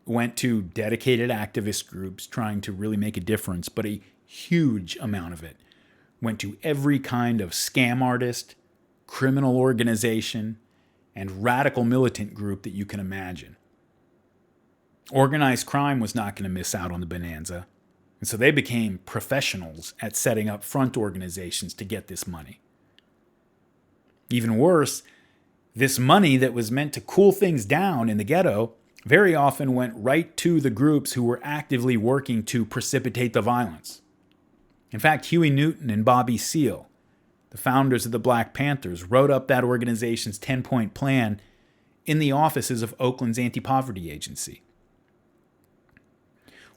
went to dedicated activist groups trying to really make a difference, but a huge amount of it went to every kind of scam artist, criminal organization, and radical militant group that you can imagine. Organized crime was not going to miss out on the bonanza, and so they became professionals at setting up front organizations to get this money. Even worse, this money that was meant to cool things down in the ghetto very often went right to the groups who were actively working to precipitate the violence. In fact, Huey Newton and Bobby Seale, the founders of the Black Panthers, wrote up that organization's 10-point plan in the offices of Oakland's anti-poverty agency.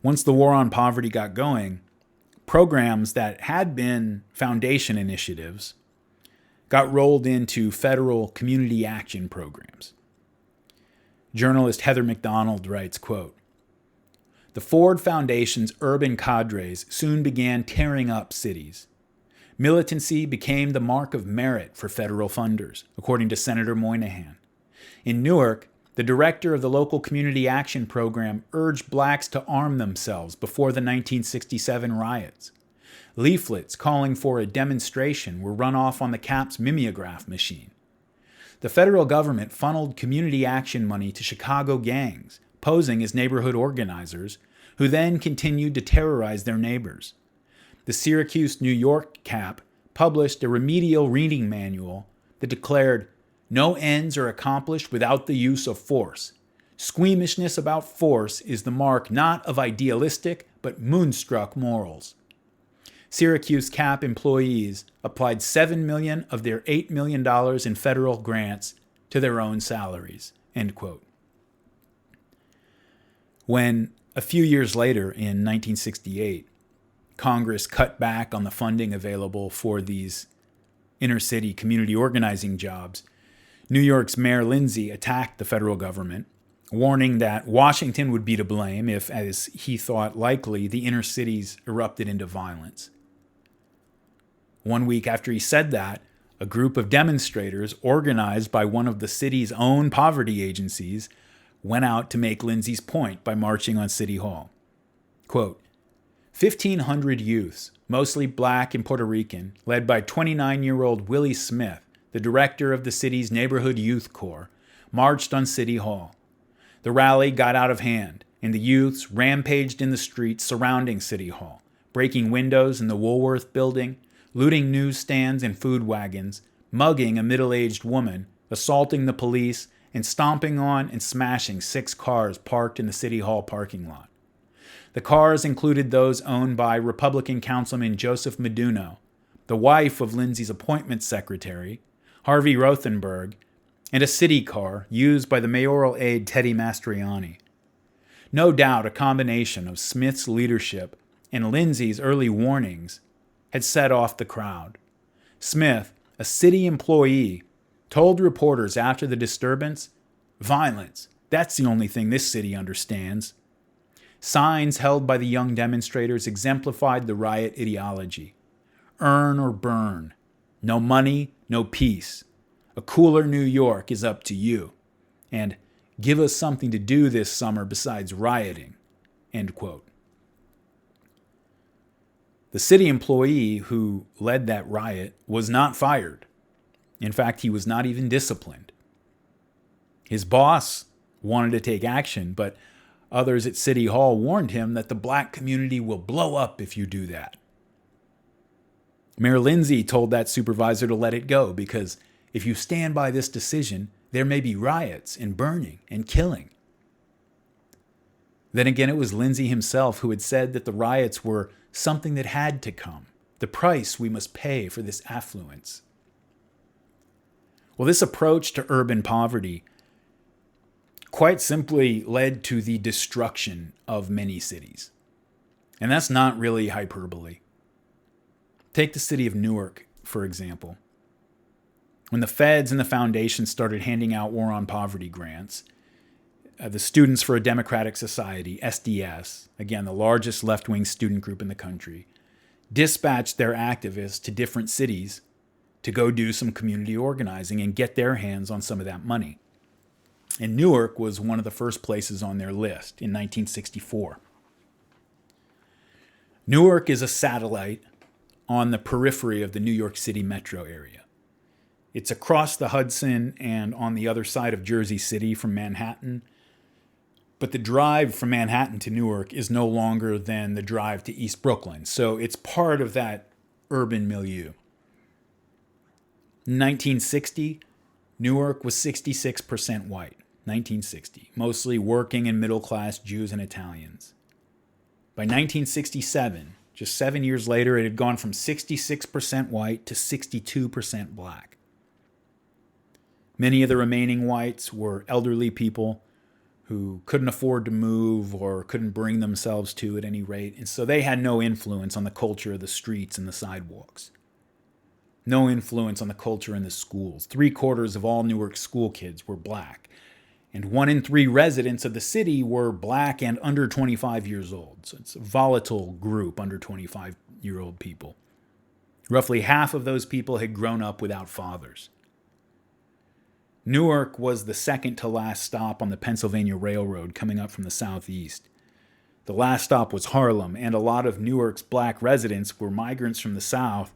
Once the war on poverty got going, programs that had been foundation initiatives got rolled into federal community action programs. Journalist Heather McDonald writes, quote, "The Ford Foundation's urban cadres soon began tearing up cities. Militancy became the mark of merit for federal funders, according to Senator Moynihan. In Newark, the director of the local community action program urged blacks to arm themselves before the 1967 riots. Leaflets calling for a demonstration were run off on the Cap's mimeograph machine. The federal government funneled community action money to Chicago gangs, posing as neighborhood organizers, who then continued to terrorize their neighbors. The Syracuse, New York Cap published a remedial reading manual that declared, "No ends are accomplished without the use of force. Squeamishness about force is the mark not of idealistic but moonstruck morals." Syracuse Cap employees applied $7 million of their $8 million in federal grants to their own salaries. End quote. When, a few years later in 1968, Congress cut back on the funding available for these inner-city community organizing jobs, New York's Mayor Lindsay attacked the federal government, warning that Washington would be to blame if, as he thought likely, the inner cities erupted into violence. 1 week after he said that, a group of demonstrators organized by one of the city's own poverty agencies went out to make Lindsay's point by marching on City Hall. Quote, 1,500 youths, mostly black and Puerto Rican, led by 29-year-old Willie Smith, the director of the city's Neighborhood Youth Corps, marched on City Hall. The rally got out of hand, and the youths rampaged in the streets surrounding City Hall, breaking windows in the Woolworth building, looting newsstands and food wagons, mugging a middle-aged woman, assaulting the police, and stomping on and smashing 6 cars parked in the City Hall parking lot. The cars included those owned by Republican Councilman Joseph Meduno, the wife of Lindsay's appointment secretary, Harvey Rothenberg, and a city car used by the mayoral aide Teddy Mastriani. No doubt a combination of Smith's leadership and Lindsay's early warnings had set off the crowd. Smith, a city employee, told reporters after the disturbance, "Violence, that's the only thing this city understands." Signs held by the young demonstrators exemplified the riot ideology. Earn or burn. No money, no peace. A cooler New York is up to you. And give us something to do this summer besides rioting. End quote. The city employee who led that riot was not fired. In fact, he was not even disciplined. His boss wanted to take action, but others at City Hall warned him that the black community will blow up if you do that. Mayor Lindsay told that supervisor to let it go because if you stand by this decision, there may be riots and burning and killing. Then again, it was Lindsay himself who had said that the riots were something that had to come, the price we must pay for this affluence. Well, this approach to urban poverty quite simply led to the destruction of many cities. And that's not really hyperbole. Take the city of Newark, for example. When the feds and the foundation started handing out war on poverty grants, the Students for a Democratic Society, SDS, again, the largest left-wing student group in the country, dispatched their activists to different cities to go do some community organizing and get their hands on some of that money. And Newark was one of the first places on their list in 1964. Newark is a satellite on the periphery of the New York City metro area. It's across the Hudson and on the other side of Jersey City from Manhattan. But the drive from Manhattan to Newark is no longer than the drive to East Brooklyn. So it's part of that urban milieu. In 1960, Newark was 66% white. 1960, mostly working and middle-class Jews and Italians. By 1967, just 7 years later, it had gone from 66% white to 62% black. Many of the remaining whites were elderly people who couldn't afford to move or couldn't bring themselves to at any rate, and so they had no influence on the culture of the streets and the sidewalks. No influence on the culture in the schools. 3/4 of all Newark school kids were black, and 1 in 3 residents of the city were black and under 25 years old. So it's a volatile group, under 25-year-old people. Roughly half of those people had grown up without fathers. Newark was the second to last stop on the Pennsylvania Railroad coming up from the southeast. The last stop was Harlem, and a lot of Newark's black residents were migrants from the South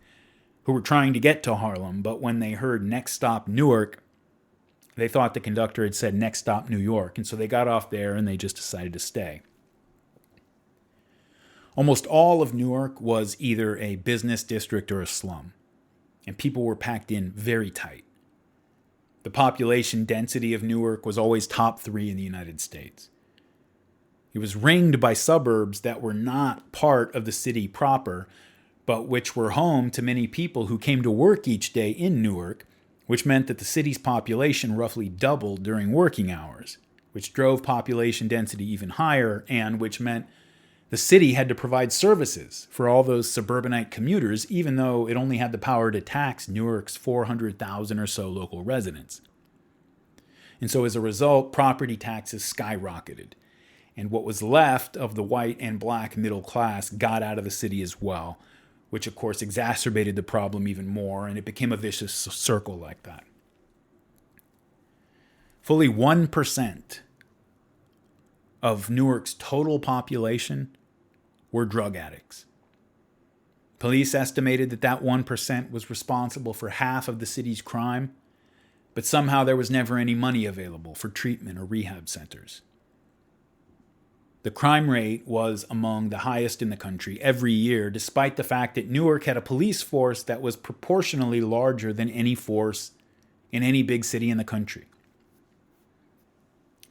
who were trying to get to Harlem, but when they heard next stop Newark, they thought the conductor had said next stop New York, and so they got off there and they just decided to stay. Almost all of Newark was either a business district or a slum, and people were packed in very tight. The population density of Newark was always top 3 in the United States. It was ringed by suburbs that were not part of the city proper, but which were home to many people who came to work each day in Newark, which meant that the city's population roughly doubled during working hours, which drove population density even higher, and which meant the city had to provide services for all those suburbanite commuters, even though it only had the power to tax Newark's 400,000 or so local residents. And so as a result, property taxes skyrocketed, and what was left of the white and black middle class got out of the city as well, which of course exacerbated the problem even more, and it became a vicious circle like that. Fully 1% of Newark's total population were drug addicts. Police estimated that that 1% was responsible for half of the city's crime, but somehow there was never any money available for treatment or rehab centers. The crime rate was among the highest in the country every year, despite the fact that Newark had a police force that was proportionally larger than any force in any big city in the country.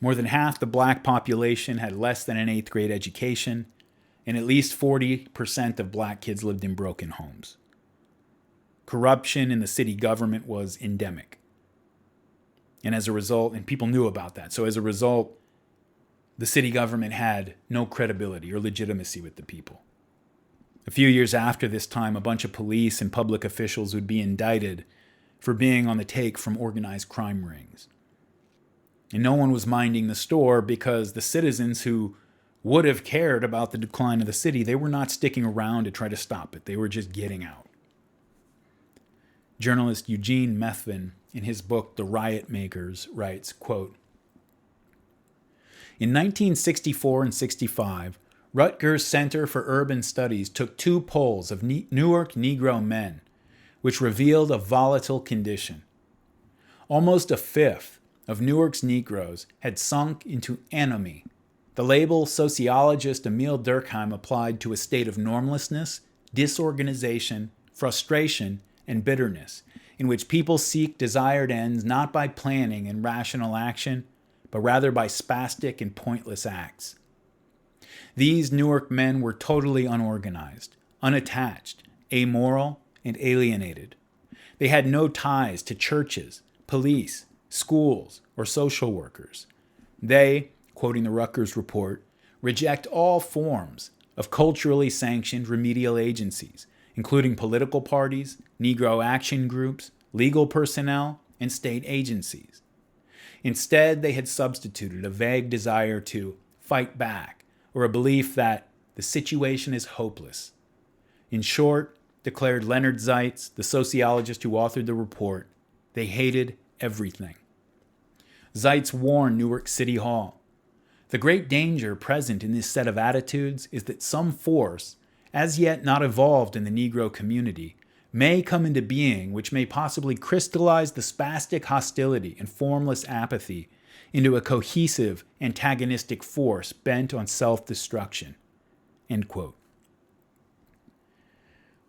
More than half the black population had less than an 8th grade education, and at least 40% of black kids lived in broken homes. Corruption in the city government was endemic. And as a result, and people knew about that, so as a result, the city government had no credibility or legitimacy with the people. A few years after this time, a bunch of police and public officials would be indicted for being on the take from organized crime rings. And no one was minding the store because the citizens who would have cared about the decline of the city, they were not sticking around to try to stop it. They were just getting out. Journalist Eugene Methvin, in his book The Riot Makers, writes, quote, "In 1964 and 65, Rutgers Center for Urban Studies took 2 polls of Newark Negro men, which revealed a volatile condition. Almost a fifth of Newark's Negroes had sunk into anomie, the label sociologist Emil Durkheim applied to a state of normlessness, disorganization, frustration, and bitterness, in which people seek desired ends not by planning and rational action, but rather by spastic and pointless acts. These Newark men were totally unorganized, unattached, amoral, and alienated. They had no ties to churches, police, schools, or social workers. They, quoting the Rutgers report, reject all forms of culturally sanctioned remedial agencies, including political parties, Negro action groups, legal personnel, and state agencies. Instead, they had substituted a vague desire to fight back, or a belief that the situation is hopeless. In short, declared Leonard Zeitz, the sociologist who authored the report, they hated everything. Zeitz warned Newark City Hall, "The great danger present in this set of attitudes is that some force, as yet not evolved in the Negro community, may come into being which may possibly crystallize the spastic hostility and formless apathy into a cohesive, antagonistic force bent on self-destruction." End quote.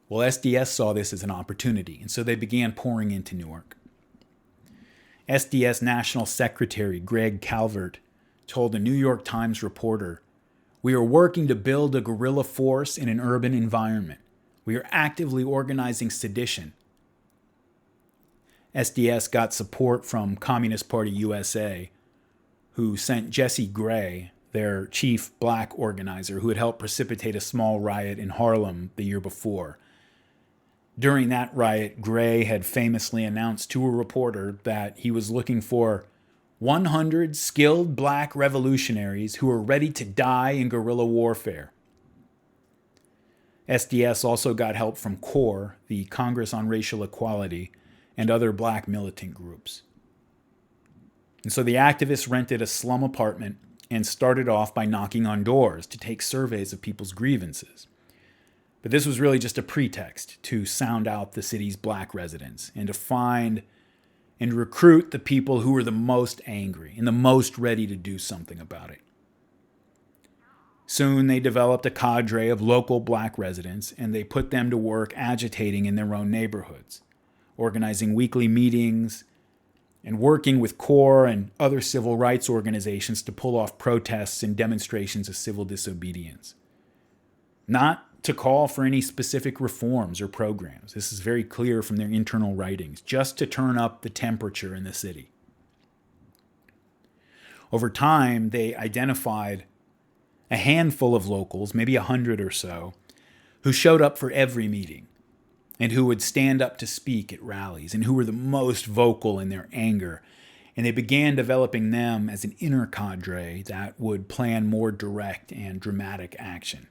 Well, SDS saw this as an opportunity, and so they began pouring into Newark. SDS National Secretary Greg Calvert told a New York Times reporter, "We are working to build a guerrilla force in an urban environment. We are actively organizing sedition." SDS got support from Communist Party USA, who sent Jesse Gray, their chief black organizer, who had helped precipitate a small riot in Harlem the year before. During that riot, Gray had famously announced to a reporter that he was looking for 100 skilled black revolutionaries who were ready to die in guerrilla warfare. SDS also got help from CORE, the Congress on Racial Equality, and other black militant groups. And so the activists rented a slum apartment and started off by knocking on doors to take surveys of people's grievances. But this was really just a pretext to sound out the city's black residents and to find and recruit the people who were the most angry and the most ready to do something about it. Soon they developed a cadre of local black residents, and they put them to work agitating in their own neighborhoods, organizing weekly meetings, and working with CORE and other civil rights organizations to pull off protests and demonstrations of civil disobedience. Not to call for any specific reforms or programs. This is very clear from their internal writings, just to turn up the temperature in the city. Over time, they identified a handful of locals, maybe 100 or so, who showed up for every meeting and who would stand up to speak at rallies and who were the most vocal in their anger. And they began developing them as an inner cadre that would plan more direct and dramatic action.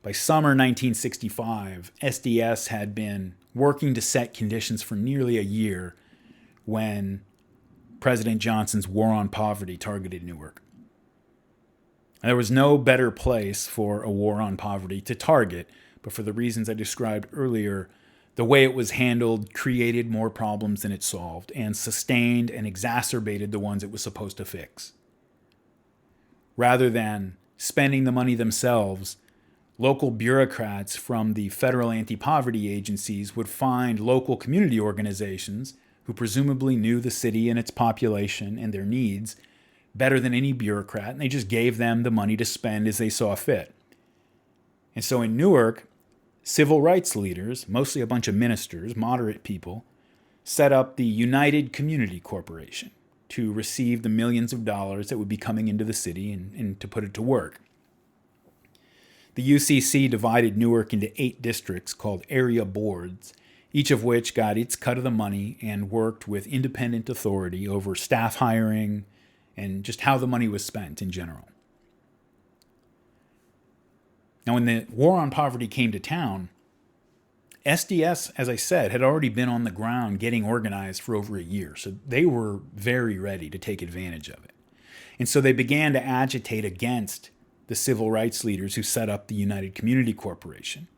By summer 1965, SDS had been working to set conditions for nearly a year when President Johnson's war on poverty targeted Newark. There was no better place for a war on poverty to target, but for the reasons I described earlier, the way it was handled created more problems than it solved and sustained and exacerbated the ones it was supposed to fix. Rather than spending the money themselves, local bureaucrats from the federal anti-poverty agencies would find local community organizations who presumably knew the city and its population and their needs better than any bureaucrat, and they just gave them the money to spend as they saw fit. And so in Newark, civil rights leaders, mostly a bunch of ministers, moderate people, set up the United Community Corporation to receive the millions of dollars that would be coming into the city and to put it to work. The UCC divided Newark into 8 districts called area boards, each of which got its cut of the money and worked with independent authority over staff hiring and just how the money was spent in general. Now, when the war on poverty came to town, SDS, as I said, had already been on the ground getting organized for over a year, so they were very ready to take advantage of it. And so they began to agitate against the civil rights leaders who set up the United Community Corporation.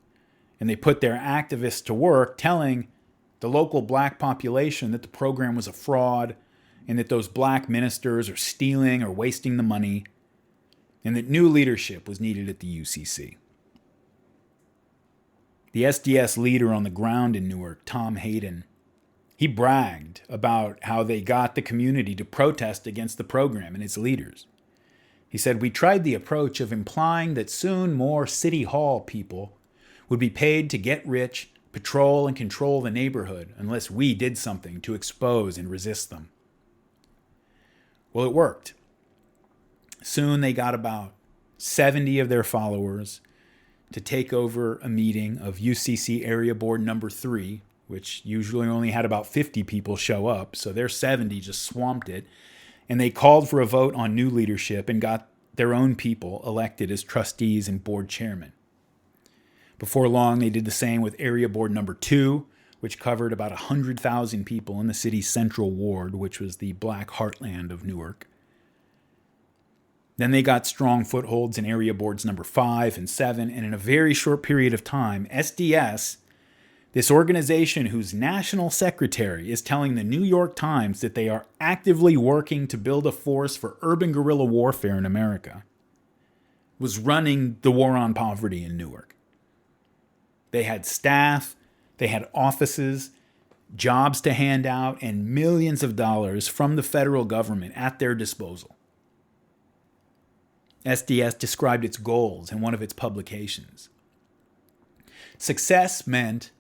And they put their activists to work telling the local black population that the program was a fraud and that those black ministers are stealing or wasting the money and that new leadership was needed at the UCC. The SDS leader on the ground in Newark, Tom Hayden, he bragged about how they got the community to protest against the program and its leaders. He said, "We tried the approach of implying that soon more City Hall people would be paid to get rich, patrol, and control the neighborhood unless we did something to expose and resist them." Well, it worked. Soon they got about 70 of their followers to take over a meeting of UCC Area Board number 3, which usually only had about 50 people show up, so their 70 just swamped it. And they called for a vote on new leadership and got their own people elected as trustees and board chairmen. Before long, they did the same with Area Board number 2, which covered about 100,000 people in the city's central ward, which was the black heartland of Newark. Then they got strong footholds in Area Boards number 5 and 7, and in a very short period of time, SDS, this organization whose national secretary is telling the New York Times that they are actively working to build a force for urban guerrilla warfare in America, was running the war on poverty in Newark. They had staff, they had offices, jobs to hand out, and millions of dollars from the federal government at their disposal. SDS described its goals in one of its publications. Success meant,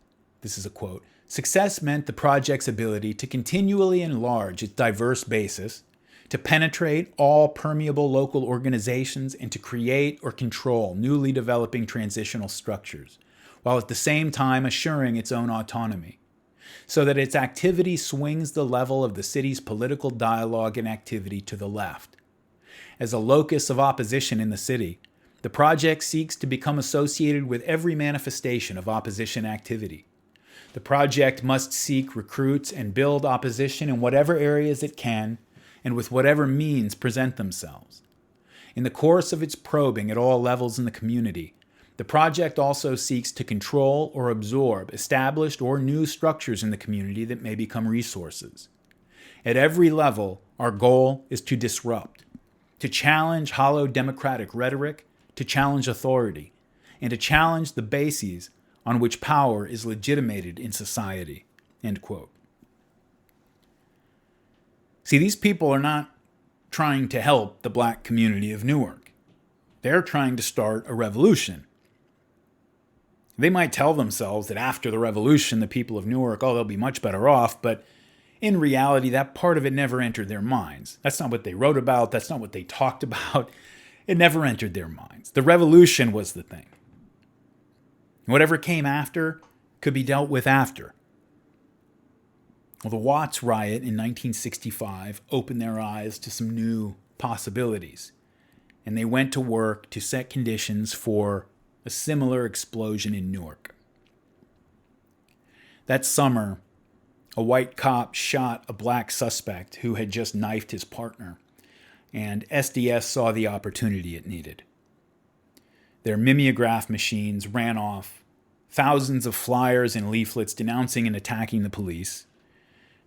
this is a quote, "Success meant the project's ability to continually enlarge its diverse basis, to penetrate all permeable local organizations, and to create or control newly developing transitional structures, while at the same time assuring its own autonomy, so that its activity swings the level of the city's political dialogue and activity to the left. As a locus of opposition in the city, the project seeks to become associated with every manifestation of opposition activity. The project must seek, recruits, and build opposition in whatever areas it can, and with whatever means present themselves. In the course of its probing at all levels in the community, the project also seeks to control or absorb established or new structures in the community that may become resources. At every level, our goal is to disrupt, to challenge hollow democratic rhetoric, to challenge authority, and to challenge the bases on which power is legitimated in society." End quote. See, these people are not trying to help the black community of Newark. They're trying to start a revolution. They might tell themselves that after the revolution, the people of Newark, they'll be much better off, but in reality, that part of it never entered their minds. That's not what they wrote about. That's not what they talked about. It never entered their minds. The revolution was the thing. Whatever came after could be dealt with after. Well, the Watts riot in 1965 opened their eyes to some new possibilities, and they went to work to set conditions for a similar explosion in Newark. That summer, a white cop shot a black suspect who had just knifed his partner, and SDS saw the opportunity it needed. Their mimeograph machines ran off thousands of flyers and leaflets denouncing and attacking the police.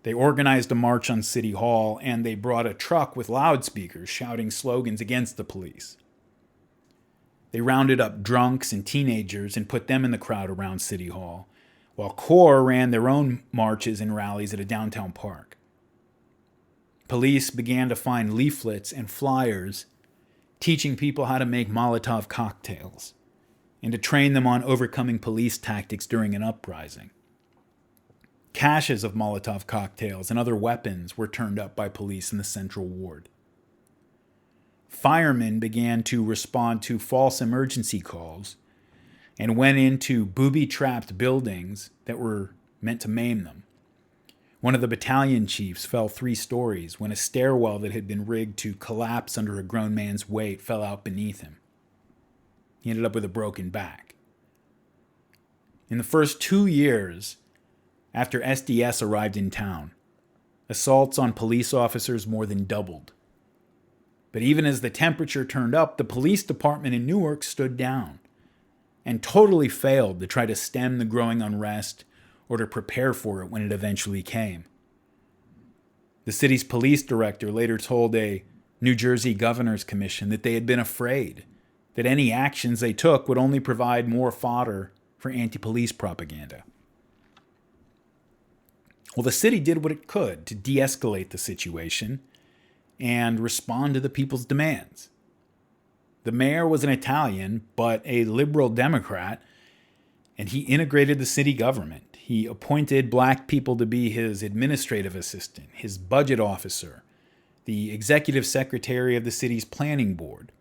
They organized a march on City Hall, and they brought a truck with loudspeakers shouting slogans against the police. They rounded up drunks and teenagers and put them in the crowd around City Hall, while CORE ran their own marches and rallies at a downtown park. Police began to find leaflets and flyers teaching people how to make Molotov cocktails and to train them on overcoming police tactics during an uprising. Caches of Molotov cocktails and other weapons were turned up by police in the Central Ward. Firemen began to respond to false emergency calls and went into booby-trapped buildings that were meant to maim them. One of the battalion chiefs fell 3 stories when a stairwell that had been rigged to collapse under a grown man's weight fell out beneath him. He ended up with a broken back. In the first 2 years after SDS arrived in town, assaults on police officers more than doubled. But even as the temperature turned up, the police department in Newark stood down and totally failed to try to stem the growing unrest or to prepare for it when it eventually came. The city's police director later told a New Jersey governor's commission that they had been afraid that any actions they took would only provide more fodder for anti-police propaganda. Well, the city did what it could to de-escalate the situation and respond to the people's demands. The mayor was an Italian, but a liberal Democrat, and he integrated the city government. He appointed black people to be his administrative assistant, his budget officer, the executive secretary of the city's planning board.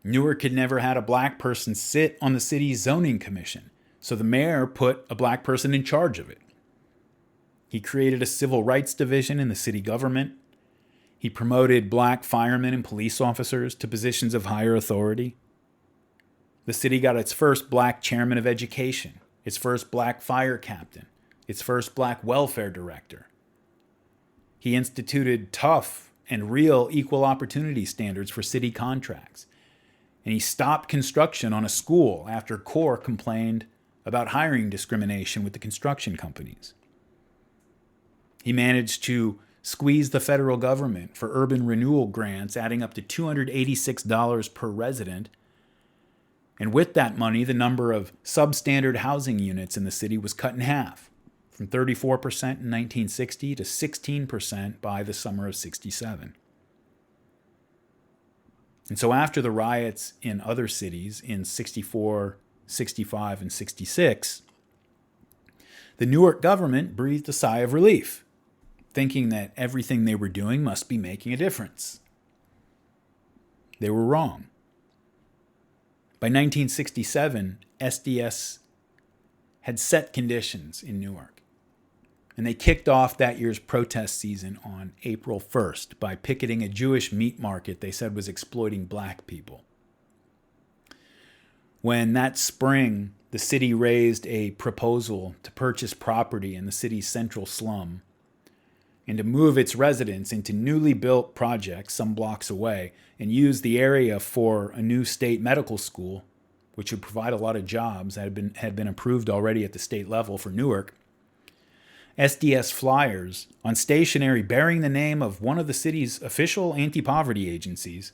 Newark had never had a black person sit on the city's zoning commission, so the mayor put a black person in charge of it. He created a civil rights division in the city government. He promoted black firemen and police officers to positions of higher authority. The city got its first black chairman of education, its first black fire captain, its first black welfare director. He instituted tough and real equal opportunity standards for city contracts. And he stopped construction on a school after CORE complained about hiring discrimination with the construction companies. He managed to squeeze the federal government for urban renewal grants, adding up to $286 per resident. And with that money, the number of substandard housing units in the city was cut in half, from 34% in 1960 to 16% by the summer of '67. And so after the riots in other cities in 64, 65, and 66, the Newark government breathed a sigh of relief, thinking that everything they were doing must be making a difference. They were wrong. By 1967, SDS had set conditions in Newark, and they kicked off that year's protest season on April 1st by picketing a Jewish meat market they said was exploiting black people. When that spring, the city raised a proposal to purchase property in the city's central slum, and to move its residents into newly built projects some blocks away and use the area for a new state medical school, which would provide a lot of jobs that had been approved already at the state level for Newark. SDS flyers on stationery bearing the name of one of the city's official anti-poverty agencies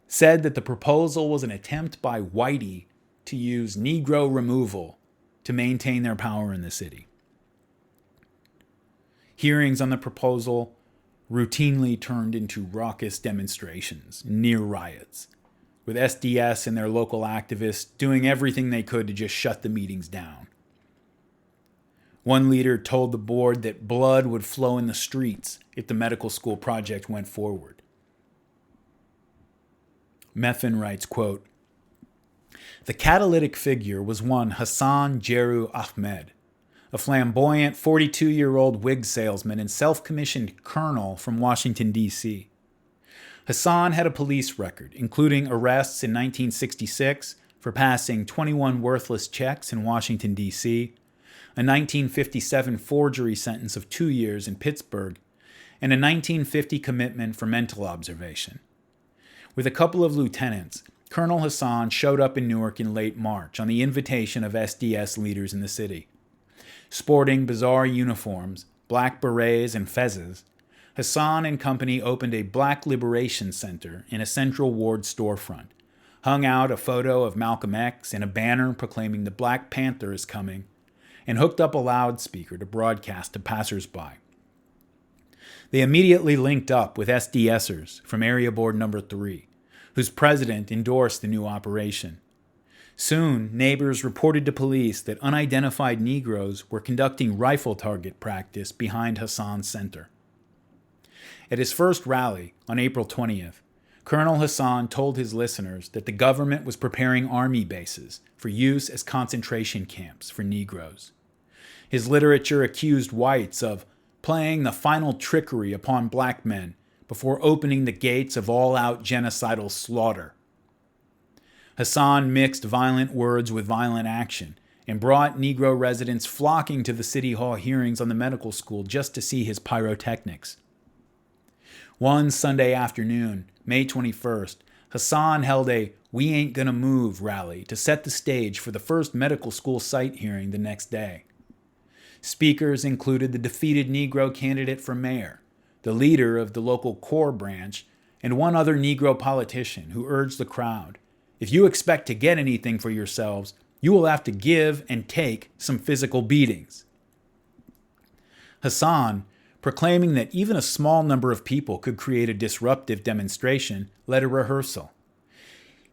said that the proposal was an attempt by Whitey to use Negro removal to maintain their power in the city. Hearings on the proposal routinely turned into raucous demonstrations, near riots, with SDS and their local activists doing everything they could to just shut the meetings down. One leader told the board that blood would flow in the streets if the medical school project went forward. Meffin writes, quote, "The catalytic figure was one Hassan Jeru Ahmed, a flamboyant 42-year-old wig salesman and self-commissioned colonel from Washington, D.C. Hassan had a police record, including arrests in 1966 for passing 21 worthless checks in Washington, D.C., a 1957 forgery sentence of 2 years in Pittsburgh, and a 1950 commitment for mental observation. With a couple of lieutenants, Colonel Hassan showed up in Newark in late March on the invitation of SDS leaders in the city. Sporting bizarre uniforms, black berets, and fezzes, Hassan and company opened a Black Liberation Center in a Central Ward storefront, hung out a photo of Malcolm X and a banner proclaiming the Black Panther is coming, and hooked up a loudspeaker to broadcast to passersby. They immediately linked up with SDSers from Area Board Number 3, whose president endorsed the new operation. Soon, neighbors reported to police that unidentified Negroes were conducting rifle target practice behind Hassan's center. At his first rally on April 20th, Colonel Hassan told his listeners that the government was preparing army bases for use as concentration camps for Negroes. His literature accused whites of playing the final trickery upon black men before opening the gates of all-out genocidal slaughter. Hassan mixed violent words with violent action and brought Negro residents flocking to the City Hall hearings on the medical school just to see his pyrotechnics. One Sunday afternoon, May 21st, Hassan held a "We Ain't Gonna Move" rally to set the stage for the first medical school site hearing the next day. Speakers included the defeated Negro candidate for mayor, the leader of the local Corps branch, and one other Negro politician who urged the crowd, "If you expect to get anything for yourselves, you will have to give and take some physical beatings." Hassan, proclaiming that even a small number of people could create a disruptive demonstration, led a rehearsal.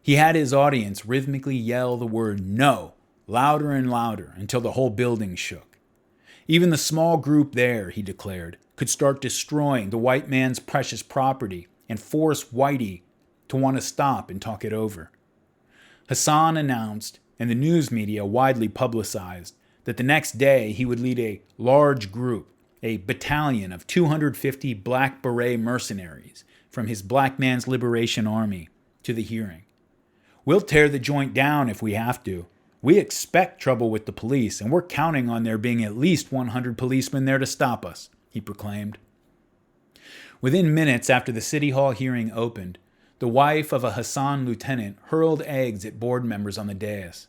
He had his audience rhythmically yell the word "no" louder and louder until the whole building shook. Even the small group there, he declared, could start destroying the white man's precious property and force Whitey to want to stop and talk it over. Hassan announced, and the news media widely publicized, that the next day he would lead a large group, a battalion of 250 Black Beret mercenaries from his Black Man's Liberation Army, to the hearing. "We'll tear the joint down if we have to. We expect trouble with the police, and we're counting on there being at least 100 policemen there to stop us," he proclaimed. Within minutes after the City Hall hearing opened, the wife of a Hassan lieutenant hurled eggs at board members on the dais.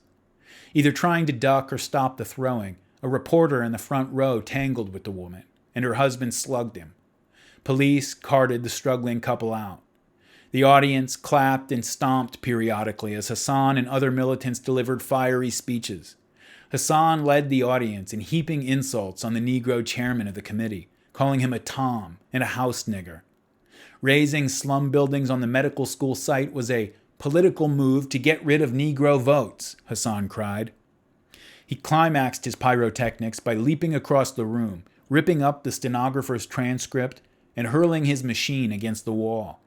Either trying to duck or stop the throwing, a reporter in the front row tangled with the woman, and her husband slugged him. Police carted the struggling couple out. The audience clapped and stomped periodically as Hassan and other militants delivered fiery speeches. Hassan led the audience in heaping insults on the Negro chairman of the committee, calling him a Tom and a house nigger. Raising slum buildings on the medical school site was a political move to get rid of Negro votes, Hassan cried. He climaxed his pyrotechnics by leaping across the room, ripping up the stenographer's transcript, and hurling his machine against the wall.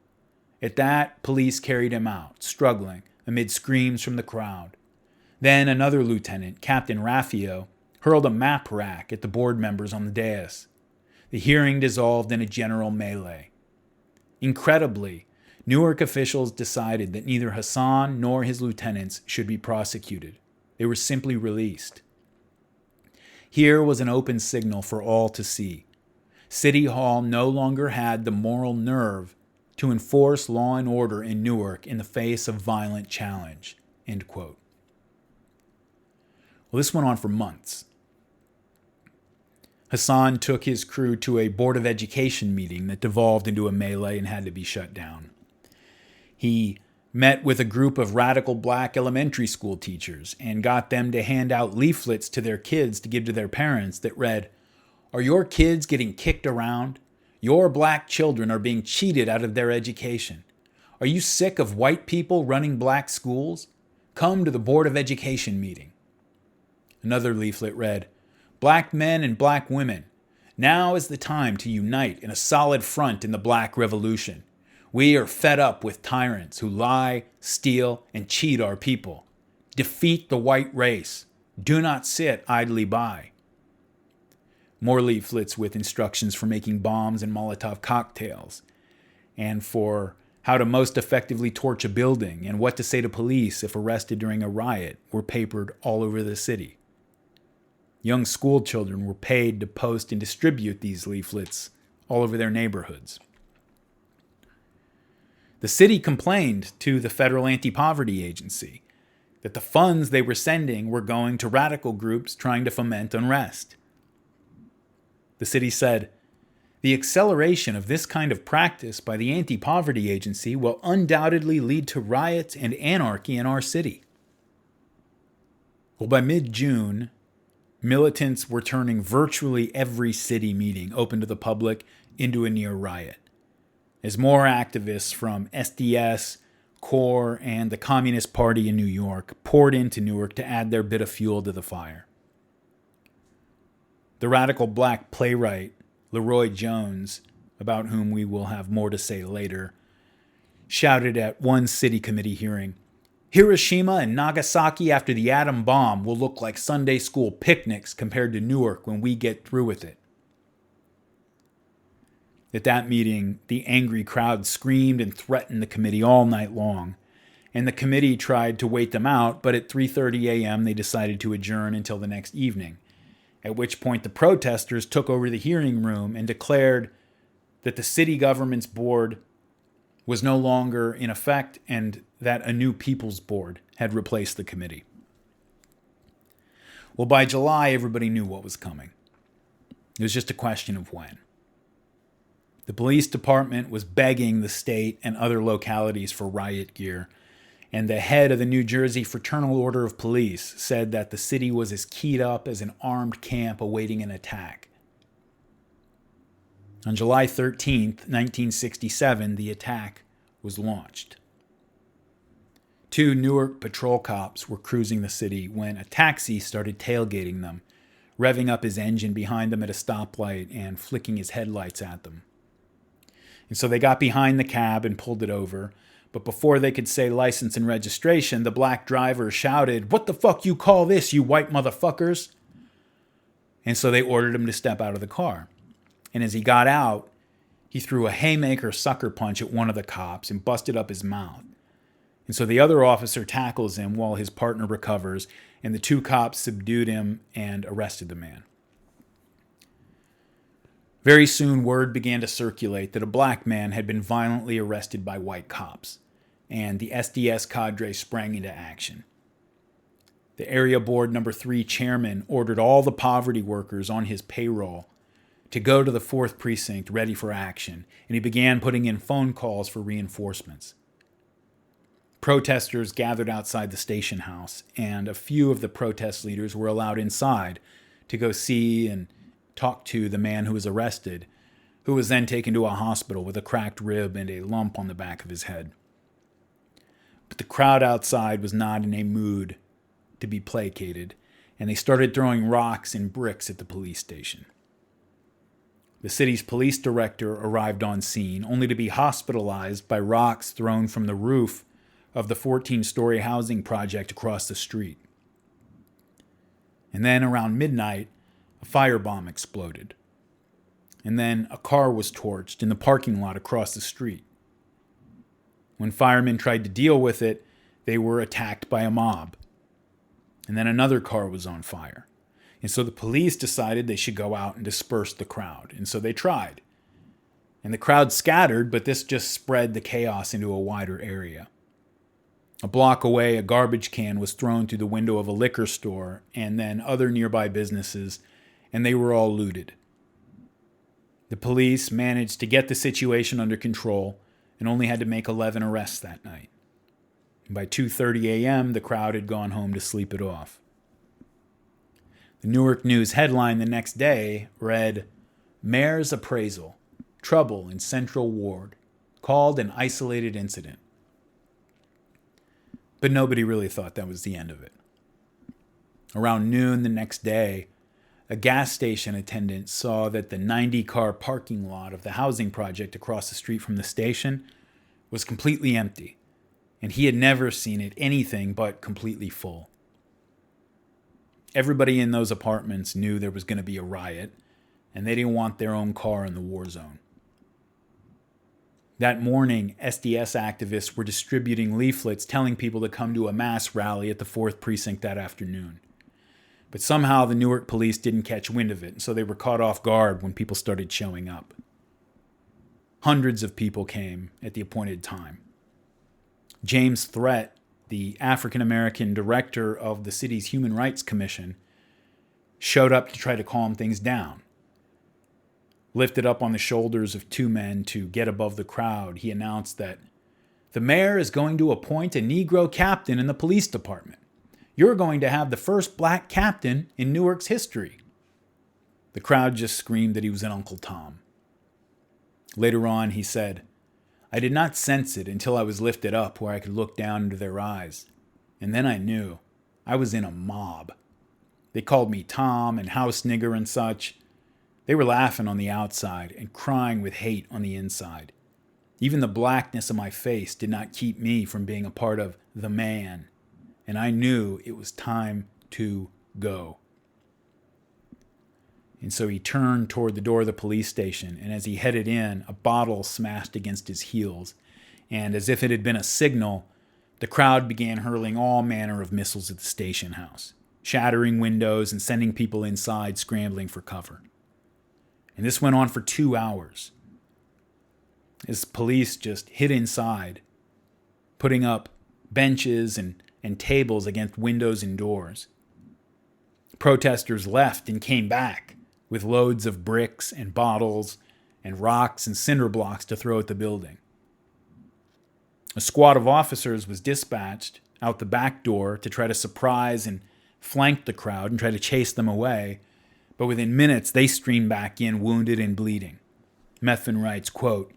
At that, police carried him out, struggling, amid screams from the crowd. Then another lieutenant, Captain Raffio, hurled a map rack at the board members on the dais. The hearing dissolved in a general melee. Incredibly, Newark officials decided that neither Hassan nor his lieutenants should be prosecuted. They were simply released. Here was an open signal for all to see. City Hall no longer had the moral nerve to enforce law and order in Newark in the face of violent challenge. End quote. Well, this went on for months. Hassan took his crew to a Board of Education meeting that devolved into a melee and had to be shut down. He met with a group of radical black elementary school teachers and got them to hand out leaflets to their kids to give to their parents that read, "Are your kids getting kicked around? Your black children are being cheated out of their education. Are you sick of white people running black schools? Come to the Board of Education meeting." Another leaflet read, "Black men and black women, now is the time to unite in a solid front in the black revolution. We are fed up with tyrants who lie, steal, and cheat our people. Defeat the white race. Do not sit idly by." More leaflets with instructions for making bombs and Molotov cocktails, and for how to most effectively torch a building and what to say to police if arrested during a riot were papered all over the city. Young school children were paid to post and distribute these leaflets all over their neighborhoods. The city complained to the Federal Anti-Poverty Agency that the funds they were sending were going to radical groups trying to foment unrest. The city said, "The acceleration of this kind of practice by the Anti-Poverty Agency will undoubtedly lead to riots and anarchy in our city." Well, by mid-June, militants were turning virtually every city meeting open to the public into a near riot, as more activists from SDS, CORE, and the Communist Party in New York poured into Newark to add their bit of fuel to the fire. The radical black playwright Leroy Jones, about whom we will have more to say later, shouted at one city committee hearing, "Hiroshima and Nagasaki after the atom bomb will look like Sunday school picnics compared to Newark when we get through with it." At that meeting, the angry crowd screamed and threatened the committee all night long, and the committee tried to wait them out, but at 3:30 a.m. they decided to adjourn until the next evening, at which point the protesters took over the hearing room and declared that the city government's board was no longer in effect and that a new people's board had replaced the committee. Well, by July, everybody knew what was coming. It was just a question of when. The police department was begging the state and other localities for riot gear, and the head of the New Jersey Fraternal Order of Police said that the city was as keyed up as an armed camp awaiting an attack. On July 13th, 1967, the attack was launched. 2 Newark patrol cops were cruising the city when a taxi started tailgating them, revving up his engine behind them at a stoplight and flicking his headlights at them. And so they got behind the cab and pulled it over, but before they could say license and registration, the black driver shouted, "What the fuck you call this, you white motherfuckers?" And so they ordered him to step out of the car. And as he got out, he threw a haymaker sucker punch at one of the cops and busted up his mouth. And so the other officer tackles him while his partner recovers, and the 2 cops subdued him and arrested the man. Very soon, word began to circulate that a black man had been violently arrested by white cops, and the SDS cadre sprang into action. The Area Board No. 3 chairman ordered all the poverty workers on his payroll to go to the 4th Precinct ready for action, and he began putting in phone calls for reinforcements. Protesters gathered outside the station house, and a few of the protest leaders were allowed inside to go see and talk to the man who was arrested, who was then taken to a hospital with a cracked rib and a lump on the back of his head. But the crowd outside was not in a mood to be placated, and they started throwing rocks and bricks at the police station. The city's police director arrived on scene, only to be hospitalized by rocks thrown from the roof of the 14-story housing project across the street. And then around midnight, a firebomb exploded. And then a car was torched in the parking lot across the street. When firemen tried to deal with it, they were attacked by a mob. And then another car was on fire. And so the police decided they should go out and disperse the crowd. And so they tried. And the crowd scattered, but this just spread the chaos into a wider area. A block away, a garbage can was thrown through the window of a liquor store and then other nearby businesses, and they were all looted. The police managed to get the situation under control and only had to make 11 arrests that night. And by 2:30 a.m., the crowd had gone home to sleep it off. The Newark News headline the next day read, "Mayor's Appraisal, Trouble in Central Ward, Called an Isolated Incident." But nobody really thought that was the end of it. Around noon the next day, a gas station attendant saw that the 90-car parking lot of the housing project across the street from the station was completely empty, and he had never seen it anything but completely full. Everybody in those apartments knew there was going to be a riot, and they didn't want their own car in the war zone. That morning, SDS activists were distributing leaflets telling people to come to a mass rally at the 4th Precinct that afternoon. But somehow the Newark police didn't catch wind of it, and so they were caught off guard when people started showing up. Hundreds of people came at the appointed time. James Threat, the African-American director of the city's Human Rights Commission, showed up to try to calm things down. Lifted up on the shoulders of two men to get above the crowd, he announced that the mayor is going to appoint a Negro captain in the police department. You're going to have the first black captain in Newark's history. The crowd just screamed that he was an Uncle Tom. Later on, he said, "I did not sense it until I was lifted up where I could look down into their eyes. And then I knew. I was in a mob. They called me Tom and house nigger and such. They were laughing on the outside and crying with hate on the inside. Even the blackness of my face did not keep me from being a part of the man. And I knew it was time to go." And so he turned toward the door of the police station, and as he headed in, a bottle smashed against his heels. And as if it had been a signal, the crowd began hurling all manner of missiles at the station house, shattering windows and sending people inside scrambling for cover. And this went on for 2 hours. As police just hid inside, putting up benches and tables against windows and doors. Protesters left and came back with loads of bricks and bottles and rocks and cinder blocks to throw at the building. A squad of officers was dispatched out the back door to try to surprise and flank the crowd and try to chase them away, but within minutes they streamed back in wounded and bleeding. Methvin writes, quote,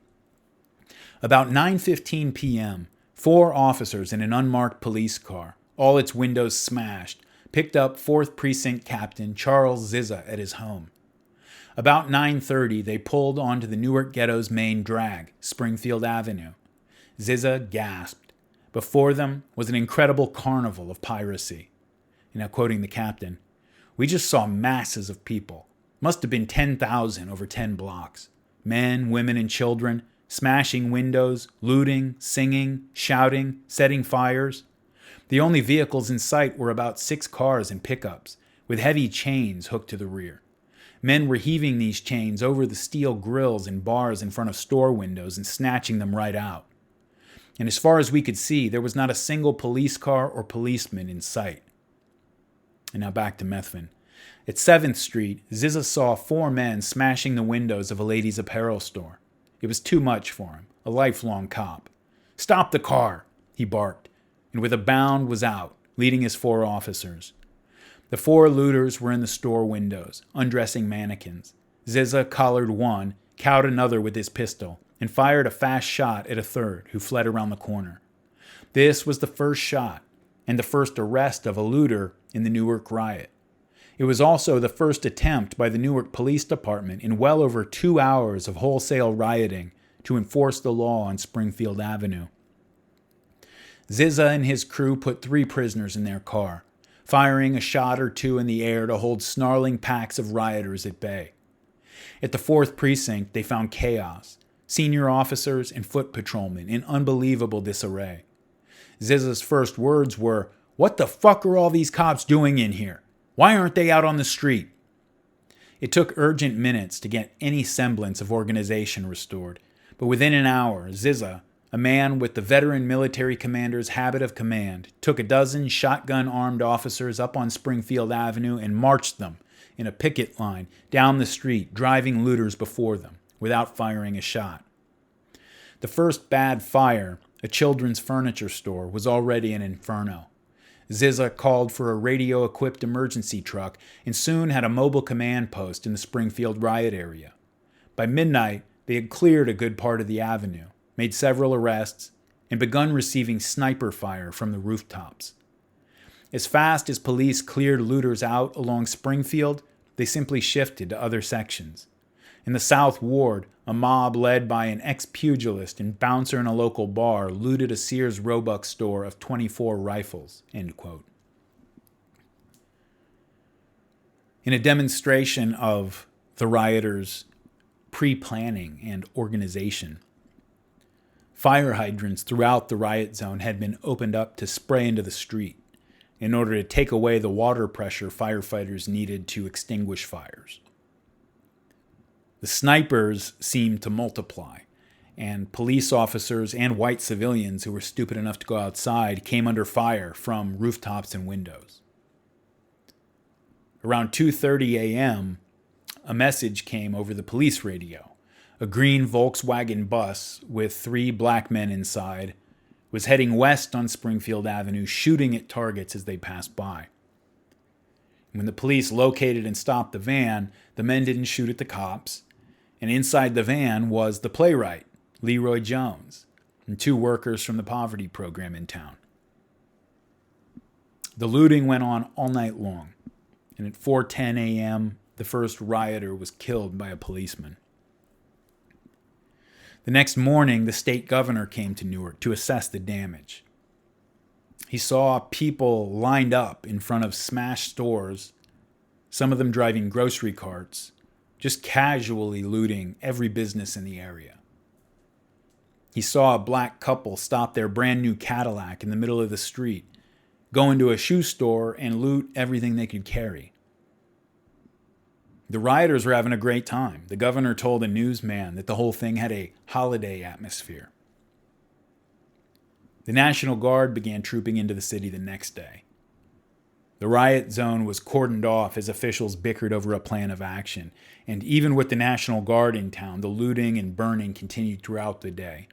"About 9:15 p.m., 4 officers in an unmarked police car, all its windows smashed, picked up 4th Precinct Captain Charles Zizza at his home. About 9:30, they pulled onto the Newark Ghetto's main drag, Springfield Avenue. Zizza gasped. Before them was an incredible carnival of piracy." And now quoting the captain, "We just saw masses of people. Must have been 10,000 over 10 blocks. Men, women, and children, smashing windows, looting, singing, shouting, setting fires. The only vehicles in sight were about 6 cars and pickups, with heavy chains hooked to the rear. Men were heaving these chains over the steel grills and bars in front of store windows and snatching them right out. And as far as we could see, there was not a single police car or policeman in sight." And now back to Methvin. At 7th Street, Zizza saw 4 men smashing the windows of a ladies' apparel store. It was too much for him, a lifelong cop. "Stop the car," he barked, and with a bound was out, leading his 4 officers. The 4 looters were in the store windows, undressing mannequins. Zizza collared one, cowed another with his pistol, and fired a fast shot at a third, who fled around the corner. This was the first shot, and the first arrest of a looter in the Newark riot. It was also the first attempt by the Newark Police Department in well over 2 hours of wholesale rioting to enforce the law on Springfield Avenue. Zizza and his crew put 3 prisoners in their car, firing a shot or 2 in the air to hold snarling packs of rioters at bay. At the 4th Precinct, they found chaos, senior officers and foot patrolmen in unbelievable disarray. Zizza's first words were, "What the fuck are all these cops doing in here? Why aren't they out on the street? It took urgent minutes to get any semblance of organization restored, but within an hour, Zizza, a man with the veteran military commander's habit of command, took a dozen shotgun-armed officers up on Springfield Avenue and marched them in a picket line down the street, driving looters before them, without firing a shot. The first bad fire, a children's furniture store, was already an inferno. Zizza called for a radio-equipped emergency truck and soon had a mobile command post in the Springfield riot area. By midnight, they had cleared a good part of the avenue, made several arrests, and begun receiving sniper fire from the rooftops. As fast as police cleared looters out along Springfield, they simply shifted to other sections. In the South Ward, a mob led by an ex-pugilist and bouncer in a local bar looted a Sears Roebuck store of 24 rifles, end quote. In a demonstration of the rioters' pre-planning and organization, fire hydrants throughout the riot zone had been opened up to spray into the street in order to take away the water pressure firefighters needed to extinguish fires. The snipers seemed to multiply, and police officers and white civilians who were stupid enough to go outside came under fire from rooftops and windows. Around 2:30 a.m., a message came over the police radio. A green Volkswagen bus with 3 black men inside was heading west on Springfield Avenue, shooting at targets as they passed by. When the police located and stopped the van, the men didn't shoot at the cops, and inside the van was the playwright, Leroy Jones, and 2 workers from the poverty program in town. The looting went on all night long, and at 4:10 a.m., the first rioter was killed by a policeman. The next morning, the state governor came to Newark to assess the damage. He saw people lined up in front of smashed stores, some of them driving grocery carts, just casually looting every business in the area. He saw a black couple stop their brand new Cadillac in the middle of the street, go into a shoe store, and loot everything they could carry. The rioters were having a great time. The governor told a newsman that the whole thing had a holiday atmosphere. The National Guard began trooping into the city the next day. The riot zone was cordoned off as officials bickered over a plan of action, and even with the National Guard in town, the looting and burning continued throughout the day.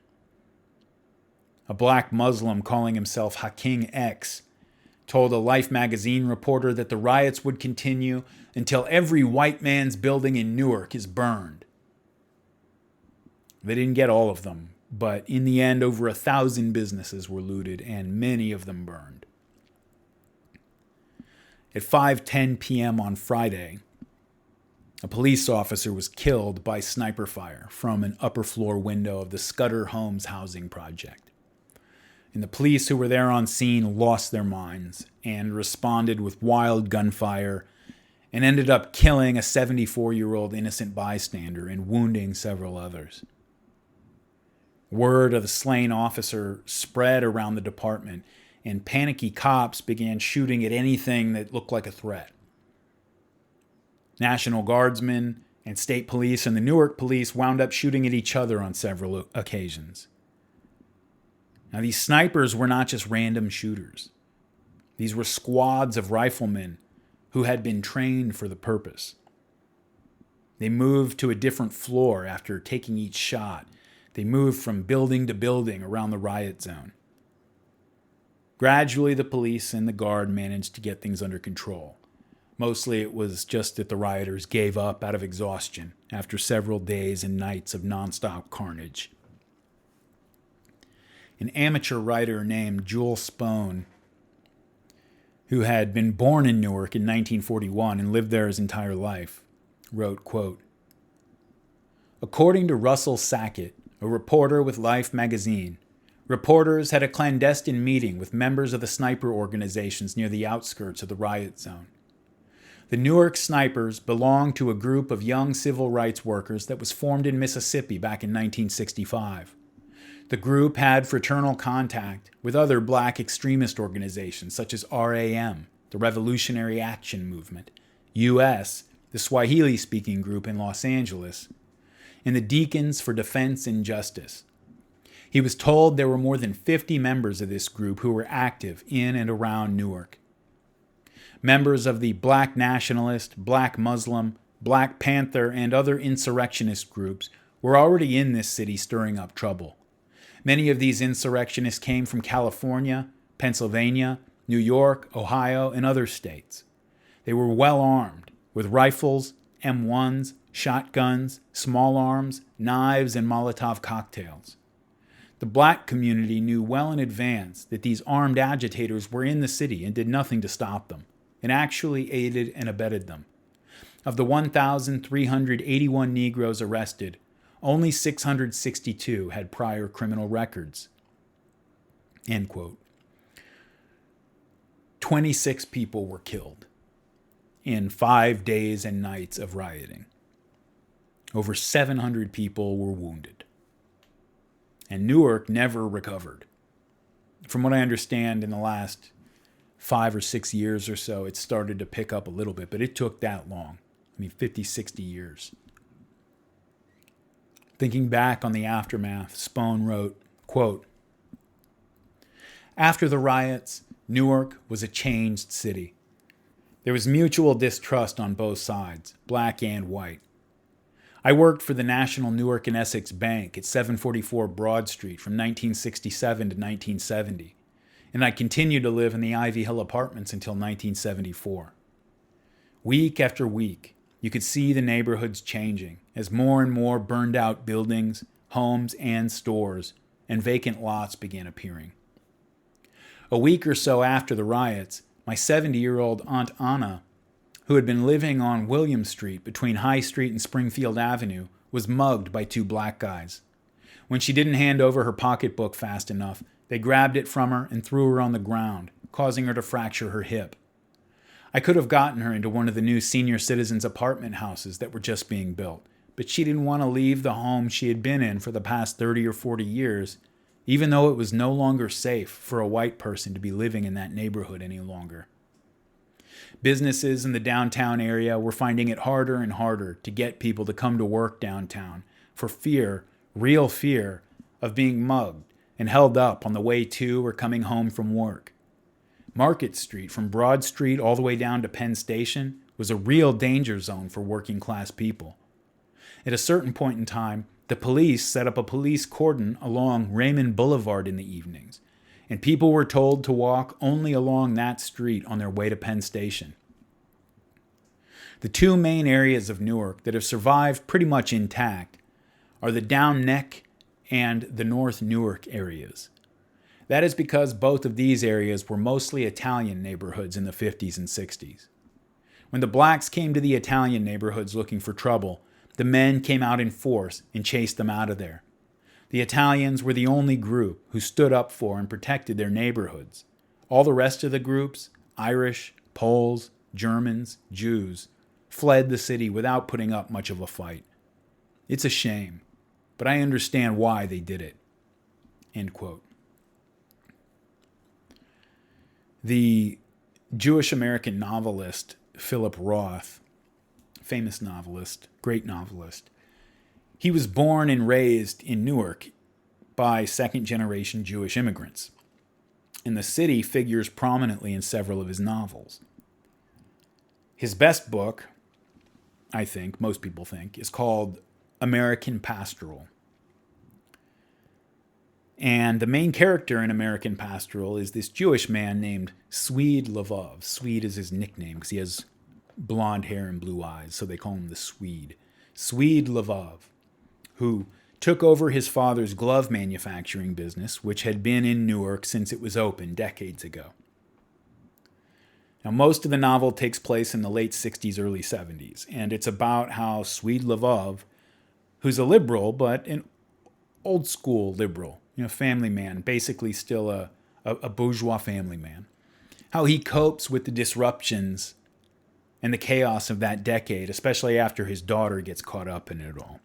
A black Muslim calling himself Haking X told a Life magazine reporter that the riots would continue until every white man's building in Newark is burned. They didn't get all of them, but in the end, over 1,000 businesses were looted and many of them burned. At 5:10 p.m. on Friday, a police officer was killed by sniper fire from an upper floor window of the Scudder Homes housing project. And the police who were there on scene lost their minds and responded with wild gunfire and ended up killing a 74-year-old innocent bystander and wounding several others. Word of the slain officer spread around the department, and panicky cops began shooting at anything that looked like a threat. National Guardsmen and state police and the Newark police wound up shooting at each other on several occasions. Now, these snipers were not just random shooters. These were squads of riflemen who had been trained for the purpose. They moved to a different floor after taking each shot. They moved from building to building around the riot zone. Gradually, the police and the guard managed to get things under control. Mostly it was just that the rioters gave up out of exhaustion after several days and nights of nonstop carnage. An amateur writer named Jewel Spohn, who had been born in Newark in 1941 and lived there his entire life, wrote, quote, "According to Russell Sackett, a reporter with Life magazine, reporters had a clandestine meeting with members of the sniper organizations near the outskirts of the riot zone. The Newark Snipers belonged to a group of young civil rights workers that was formed in Mississippi back in 1965. The group had fraternal contact with other black extremist organizations such as RAM, the Revolutionary Action Movement, U.S., the Swahili-speaking group in Los Angeles, and the Deacons for Defense and Justice. He was told there were more than 50 members of this group who were active in and around Newark. Members of the Black Nationalist, Black Muslim, Black Panther, and other insurrectionist groups were already in this city stirring up trouble. Many of these insurrectionists came from California, Pennsylvania, New York, Ohio, and other states. They were well armed, with rifles, M1s, shotguns, small arms, knives, and Molotov cocktails. The black community knew well in advance that these armed agitators were in the city and did nothing to stop them, and actually aided and abetted them. Of the 1,381 Negroes arrested, only 662 had prior criminal records. End quote. 26 people were killed in 5 days and nights of rioting. Over 700 people were wounded. And Newark never recovered. From what I understand, in the last 5 or 6 years or so, it started to pick up a little bit, but it took that long. 50, 60 years. Thinking back on the aftermath, Spohn wrote, quote, "After the riots, Newark was a changed city. There was mutual distrust on both sides, black and white. I worked for the National Newark and Essex Bank at 744 Broad Street from 1967 to 1970, and I continued to live in the Ivy Hill Apartments until 1974. Week after week, you could see the neighborhoods changing as more and more burned out buildings, homes, and stores, and vacant lots began appearing. A week or so after the riots, my 70-year-old Aunt Anna, who had been living on William Street between High Street and Springfield Avenue, was mugged by 2 black guys. When she didn't hand over her pocketbook fast enough, they grabbed it from her and threw her on the ground, causing her to fracture her hip. I could have gotten her into one of the new senior citizens apartment houses that were just being built, but she didn't want to leave the home she had been in for the past 30 or 40 years, even though it was no longer safe for a white person to be living in that neighborhood any longer. Businesses in the downtown area were finding it harder and harder to get people to come to work downtown for fear, real fear, of being mugged and held up on the way to or coming home from work. Market Street, from Broad Street all the way down to Penn Station, was a real danger zone for working class people. At a certain point in time, the police set up a police cordon along Raymond Boulevard in the evenings, and people were told to walk only along that street on their way to Penn Station. The 2 main areas of Newark that have survived pretty much intact are the Down Neck and the North Newark areas. That is because both of these areas were mostly Italian neighborhoods in the 50s and 60s. When the blacks came to the Italian neighborhoods looking for trouble, the men came out in force and chased them out of there. The Italians were the only group who stood up for and protected their neighborhoods. All the rest of the groups, Irish, Poles, Germans, Jews, fled the city without putting up much of a fight. It's a shame, but I understand why they did it." End quote. The Jewish-American novelist Philip Roth, famous novelist, great novelist, he was born and raised in Newark by second-generation Jewish immigrants, and the city figures prominently in several of his novels. His best book, I think, most people think, is called American Pastoral. And the main character in American Pastoral is this Jewish man named Swede Lvov. Swede is his nickname because he has blonde hair and blue eyes, so they call him the Swede. Swede Lvov, who took over his father's glove manufacturing business, which had been in Newark since it was open decades ago. Now, most of the novel takes place in the late 60s, early 70s, and it's about how Swede Lvov, who's a liberal, but an old school liberal, family man, basically still a bourgeois family man, how he copes with the disruptions and the chaos of that decade, especially after his daughter gets caught up in it all.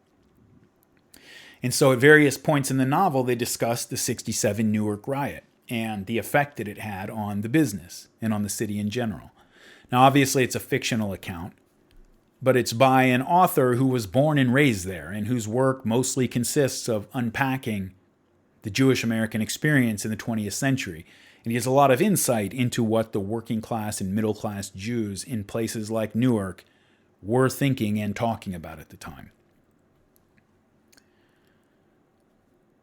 And so at various points in the novel, they discuss the 67 Newark riot and the effect that it had on the business and on the city in general. Now, obviously, it's a fictional account, but it's by an author who was born and raised there and whose work mostly consists of unpacking the Jewish American experience in the 20th century. And he has a lot of insight into what the working class and middle class Jews in places like Newark were thinking and talking about at the time.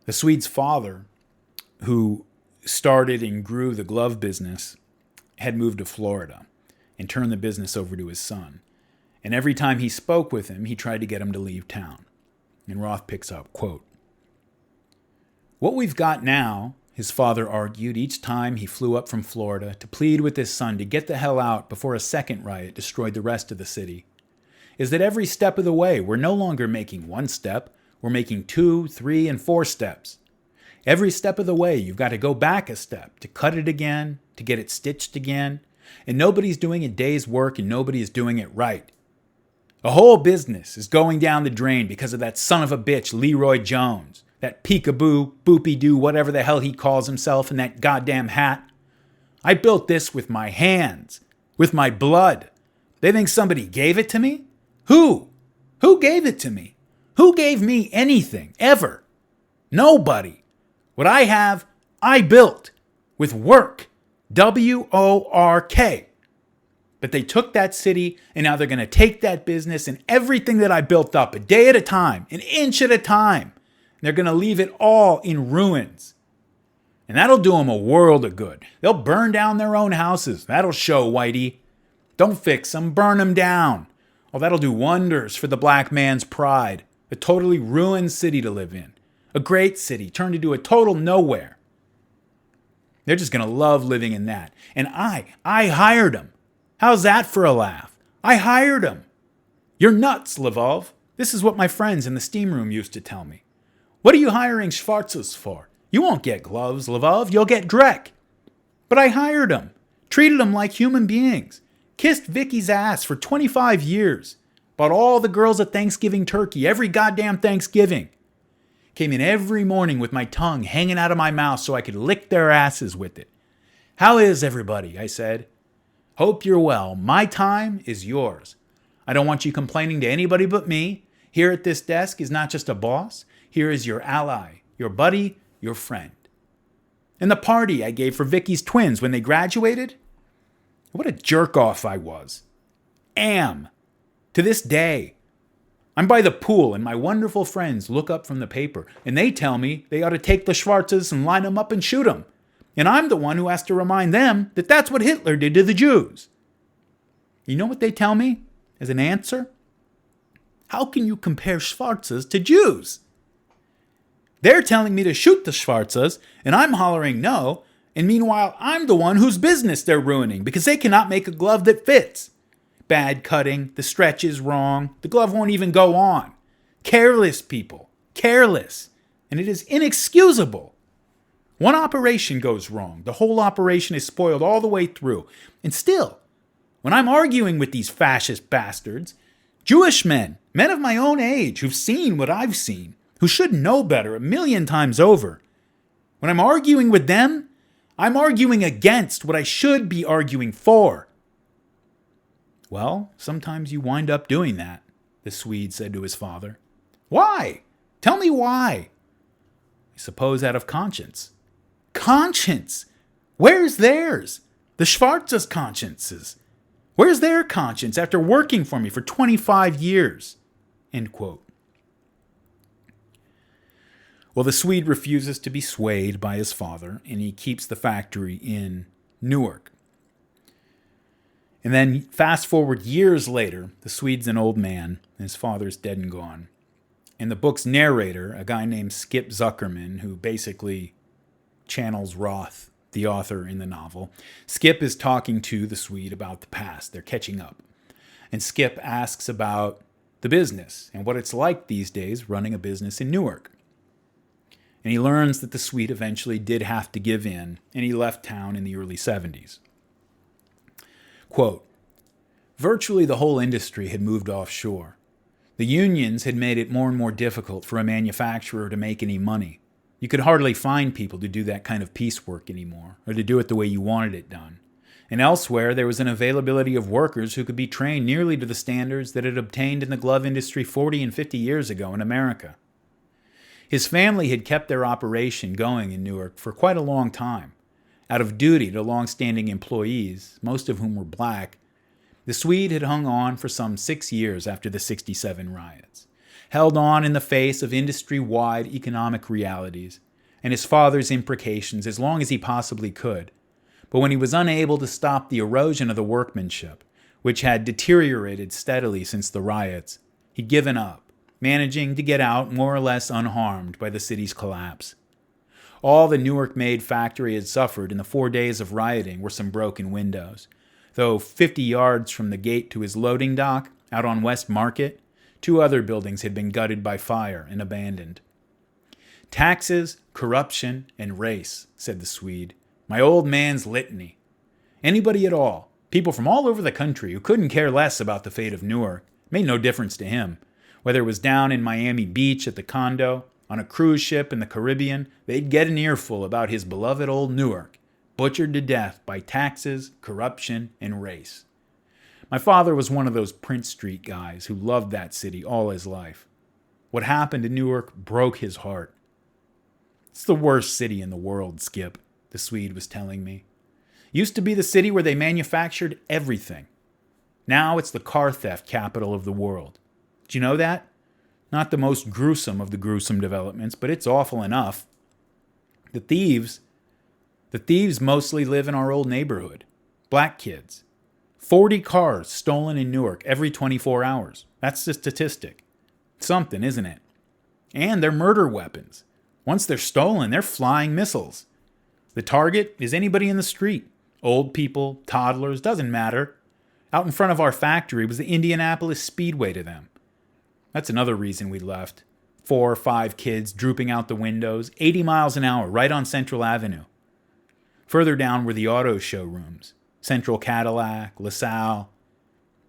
The Swede's father, who started and grew the glove business, had moved to Florida and turned the business over to his son. And every time he spoke with him, he tried to get him to leave town. And Roth picks up, quote, "What we've got now," his father argued each time he flew up from Florida to plead with his son to get the hell out before a second riot destroyed the rest of the city, is that every step of the way, we're no longer making one step, we're making 2, 3, and 4 steps. Every step of the way, you've got to go back a step to cut it again, to get it stitched again, and nobody's doing a day's work and nobody is doing it right. A whole business is going down the drain because of that son of a bitch, Leroy Jones, that peekaboo, boopy-doo, whatever the hell he calls himself in that goddamn hat. I built this with my hands, with my blood. They think somebody gave it to me? Who? Who gave it to me? Who gave me anything, ever? Nobody. What I have, I built with work. W-O-R-K. But they took that city, and now they're going to take that business and everything that I built up a day at a time, an inch at a time. They're going to leave it all in ruins. And that'll do them a world of good. They'll burn down their own houses. That'll show, Whitey. Don't fix them, burn them down. Oh, that'll do wonders for the black man's pride. A totally ruined city to live in. A great city turned into a total nowhere. They're just going to love living in that. And I hired them. How's that for a laugh? I hired them. You're nuts, Lvov. This is what my friends in the steam room used to tell me. What are you hiring Schwarzes for? You won't get gloves, Lvov. You'll get dreck. But I hired them. Treated them like human beings. Kissed Vicky's ass for 25 years. Bought all the girls a Thanksgiving turkey every goddamn Thanksgiving. Came in every morning with my tongue hanging out of my mouth so I could lick their asses with it. How is everybody? I said. Hope you're well. My time is yours. I don't want you complaining to anybody but me. Here at this desk is not just a boss. Here is your ally, your buddy, your friend. And the party I gave for Vicky's twins when they graduated? What a jerk-off I was. Am. To this day. I'm by the pool and my wonderful friends look up from the paper and they tell me they ought to take the Schwarzes and line them up and shoot them. And I'm the one who has to remind them that that's what Hitler did to the Jews. You know what they tell me as an answer? How can you compare Schwarzes to Jews? They're telling me to shoot the Schwarzes and I'm hollering no. And meanwhile, I'm the one whose business they're ruining because they cannot make a glove that fits. Bad cutting, the stretch is wrong, the glove won't even go on. Careless people, careless. And it is inexcusable. One operation goes wrong. The whole operation is spoiled all the way through. And still, when I'm arguing with these fascist bastards, Jewish men of my own age who've seen what I've seen, who should know better 1,000,000 times over, when I'm arguing with them, I'm arguing against what I should be arguing for. Well, sometimes you wind up doing that, the Swede said to his father. Why? Tell me why. I suppose out of conscience. Conscience? Where's theirs? The Schwarzes' consciences. Where's their conscience after working for me for 25 years? End quote. Well, the Swede refuses to be swayed by his father, and he keeps the factory in Newark. And then fast forward years later, the Swede's an old man, and his father's dead and gone. And the book's narrator, a guy named Skip Zuckerman, who basically channels Roth, the author in the novel, Skip is talking to the Swede about the past. They're catching up. And Skip asks about the business and what it's like these days running a business in Newark. And he learns that the Swede eventually did have to give in, and he left town in the early 70s. Quote, virtually the whole industry had moved offshore. The unions had made it more and more difficult for a manufacturer to make any money. You could hardly find people to do that kind of piecework anymore, or to do it the way you wanted it done. And elsewhere, there was an availability of workers who could be trained nearly to the standards that had obtained in the glove industry 40 and 50 years ago in America. His family had kept their operation going in Newark for quite a long time. Out of duty to long-standing employees, most of whom were black, the Swede had hung on for some 6 years after the '67 riots, held on in the face of industry-wide economic realities and his father's imprecations as long as he possibly could. But when he was unable to stop the erosion of the workmanship, which had deteriorated steadily since the riots, he'd given up, managing to get out more or less unharmed by the city's collapse. All the Newark-made factory had suffered in the 4 days of rioting were some broken windows, though 50 yards from the gate to his loading dock, out on West Market, 2 other buildings had been gutted by fire and abandoned. "Taxes, corruption, and race," said the Swede. "My old man's litany. Anybody at all, people from all over the country who couldn't care less about the fate of Newark, made no difference to him. Whether it was down in Miami Beach at the condo, on a cruise ship in the Caribbean, they'd get an earful about his beloved old Newark, butchered to death by taxes, corruption, and race." My father was one of those Prince Street guys who loved that city all his life. What happened in Newark broke his heart. "It's the worst city in the world, Skip," the Swede was telling me. "Used to be the city where they manufactured everything. Now it's the car theft capital of the world. Do you know that? Not the most gruesome of the gruesome developments, but it's awful enough. The thieves mostly live in our old neighborhood. Black kids. 40 cars stolen in Newark every 24 hours. That's the statistic. Something, isn't it? And they're murder weapons. Once they're stolen, they're flying missiles. The target is anybody in the street. Old people, toddlers, doesn't matter. Out in front of our factory was the Indianapolis Speedway to them. That's another reason we left. 4 or 5 kids drooping out the windows, 80 miles an hour, right on Central Avenue. Further down were the auto showrooms. Central Cadillac, LaSalle.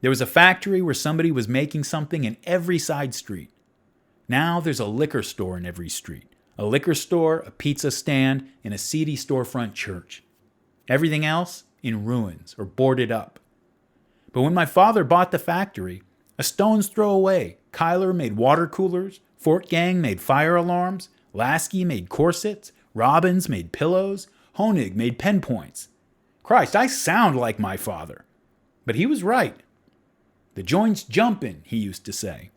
There was a factory where somebody was making something in every side street. Now there's a liquor store in every street. A liquor store, a pizza stand, and a seedy storefront church. Everything else in ruins or boarded up. But when my father bought the factory, a stone's throw away, Kyler made water coolers, Fort Gang made fire alarms, Lasky made corsets, Robbins made pillows, Honig made pen points. Christ, I sound like my father. But he was right. "The joint's jumping," he used to say.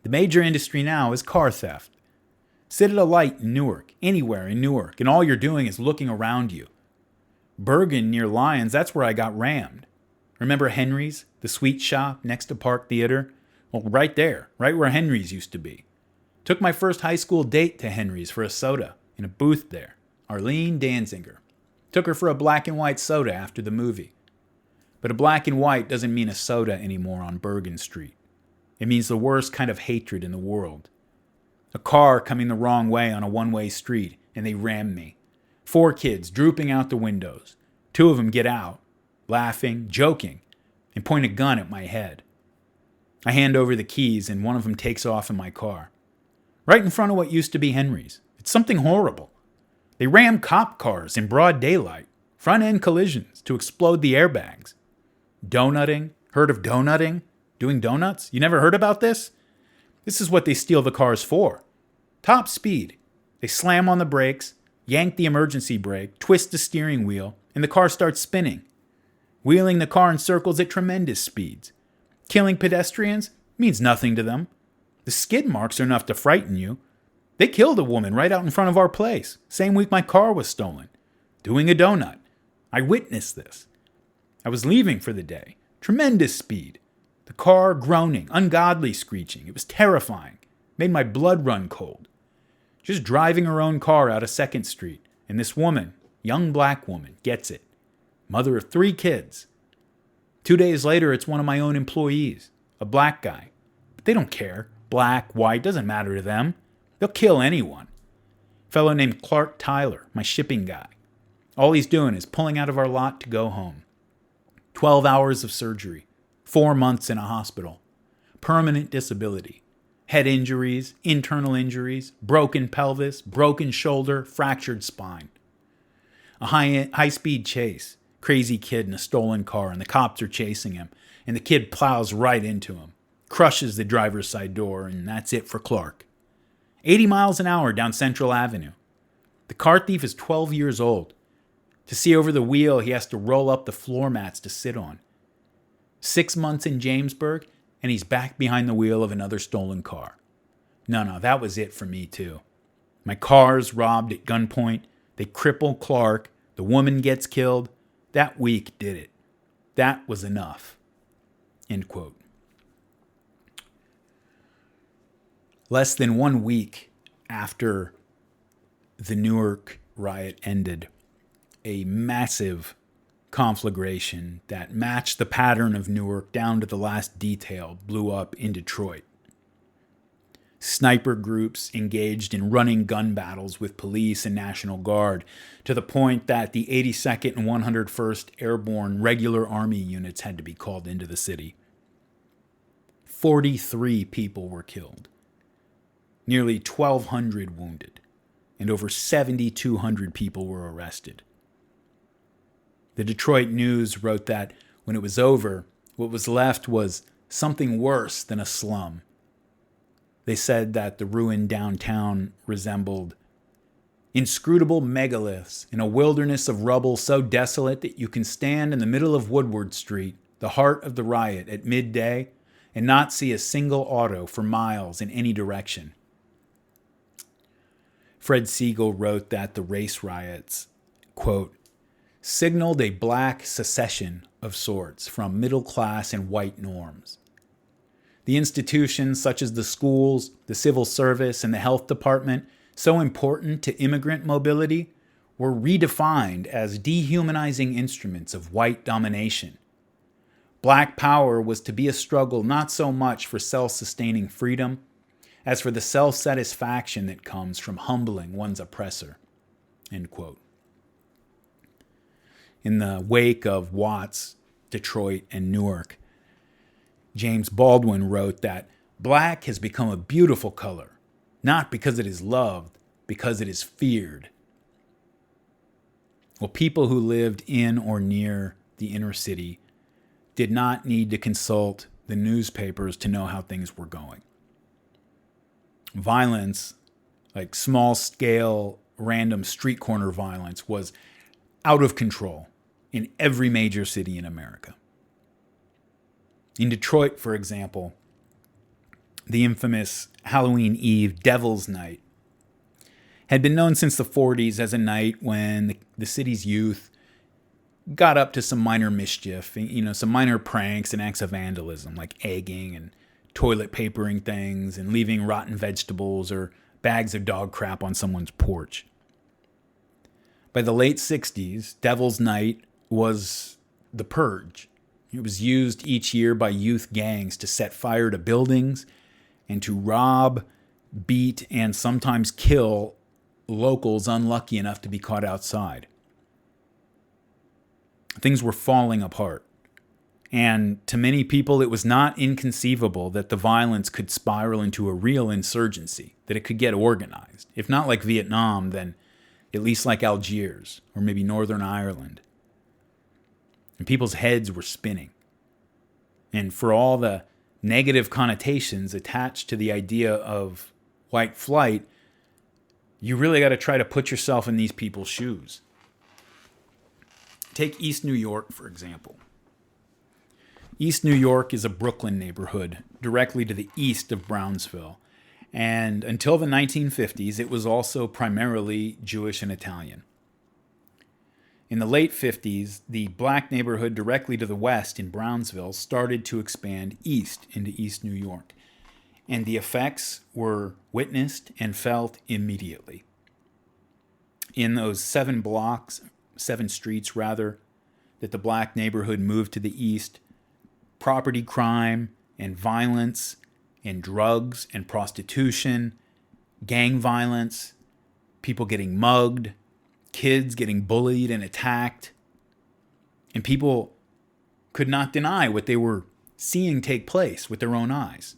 The major industry now is car theft. Sit at a light in Newark, anywhere in Newark, and all you're doing is looking around you. Bergen near Lyons, that's where I got rammed. Remember Henry's, the sweet shop next to Park Theater? Well, right there, right where Henry's used to be. Took my first high school date to Henry's for a soda in a booth there. Arlene Danziger. Took her for a black and white soda after the movie. But a black and white doesn't mean a soda anymore on Bergen Street. It means the worst kind of hatred in the world. A car coming the wrong way on a one-way street, and they ram me. 4 kids drooping out the windows. 2 of them get out, laughing, joking, and point a gun at my head. I hand over the keys, and one of them takes off in my car. Right in front of what used to be Henry's. It's something horrible. They ram cop cars in broad daylight, front-end collisions to explode the airbags. Donutting? Heard of donutting? Doing donuts? You never heard about this? This is what they steal the cars for. Top speed. They slam on the brakes, yank the emergency brake, twist the steering wheel, and the car starts spinning. Wheeling the car in circles at tremendous speeds. Killing pedestrians means nothing to them. The skid marks are enough to frighten you. They killed a woman right out in front of our place, same week my car was stolen. Doing a donut. I witnessed this. I was leaving for the day. Tremendous speed. The car groaning, ungodly screeching. It was terrifying. Made my blood run cold. Just driving her own car out of 2nd Street, and this woman, young black woman, gets it. Mother of 3 kids. 2 days later, it's one of my own employees, a black guy. But they don't care. Black, white, doesn't matter to them. They'll kill anyone. A fellow named Clark Tyler, my shipping guy. All he's doing is pulling out of our lot to go home. 12 hours of surgery. 4 months in a hospital. Permanent disability. Head injuries, internal injuries, broken pelvis, broken shoulder, fractured spine. A high-speed chase. crazy kid in a stolen car, and the cops are chasing him, and the kid plows right into him, crushes the driver's side door, and that's it for Clark. 80 miles an hour down Central Avenue. The car thief is 12 years old. To see over the wheel, he has to roll up the floor mats to sit on. 6 months in Jamesburg, and he's back behind the wheel of another stolen car. No, that was it for me too. My car's robbed at gunpoint. They cripple Clark. The woman gets killed. That week did it. That was enough. End quote. Less than 1 week after the Newark riot ended, a massive conflagration that matched the pattern of Newark down to the last detail blew up in Detroit. Sniper groups engaged in running gun battles with police and National Guard to the point that the 82nd and 101st Airborne Regular Army units had to be called into the city. 43 people were killed, nearly 1,200 wounded, and over 7,200 people were arrested. The Detroit News wrote that when it was over, what was left was something worse than a slum. They said that the ruined downtown resembled inscrutable megaliths in a wilderness of rubble so desolate that you can stand in the middle of Woodward Street, the heart of the riot, at midday and not see a single auto for miles in any direction. Fred Siegel wrote that the race riots, quote, signaled a black secession of sorts from middle class and white norms. The institutions such as the schools, the civil service, and the health department, so important to immigrant mobility, were redefined as dehumanizing instruments of white domination. Black power was to be a struggle not so much for self-sustaining freedom as for the self-satisfaction that comes from humbling one's oppressor. End quote. In the wake of Watts, Detroit, and Newark, James Baldwin wrote that black has become a beautiful color, not because it is loved, because it is feared. Well, people who lived in or near the inner city did not need to consult the newspapers to know how things were going. Violence, like small-scale, random street corner violence, was out of control in every major city in America. In Detroit, for example, the infamous Halloween Eve Devil's Night had been known since the 40s as a night when the city's youth got up to some minor mischief, some minor pranks and acts of vandalism, like egging and toilet papering things and leaving rotten vegetables or bags of dog crap on someone's porch. By the late 60s, Devil's Night was the purge. It was used each year by youth gangs to set fire to buildings and to rob, beat, and sometimes kill locals unlucky enough to be caught outside. Things were falling apart. And to many people, it was not inconceivable that the violence could spiral into a real insurgency, that it could get organized. If not like Vietnam, then at least like Algiers or maybe Northern Ireland. And people's heads were spinning. And for all the negative connotations attached to the idea of white flight, you really got to try to put yourself in these people's shoes. Take East New York, for example. East New York is a Brooklyn neighborhood directly to the east of Brownsville. And until the 1950s, it was also primarily Jewish and Italian. In the late 50s, the black neighborhood directly to the west in Brownsville started to expand east into East New York. And the effects were witnessed and felt immediately. In those 7 streets that the black neighborhood moved to the east, property crime and violence and drugs and prostitution, gang violence, people getting mugged, kids getting bullied and attacked, and people could not deny what they were seeing take place with their own eyes.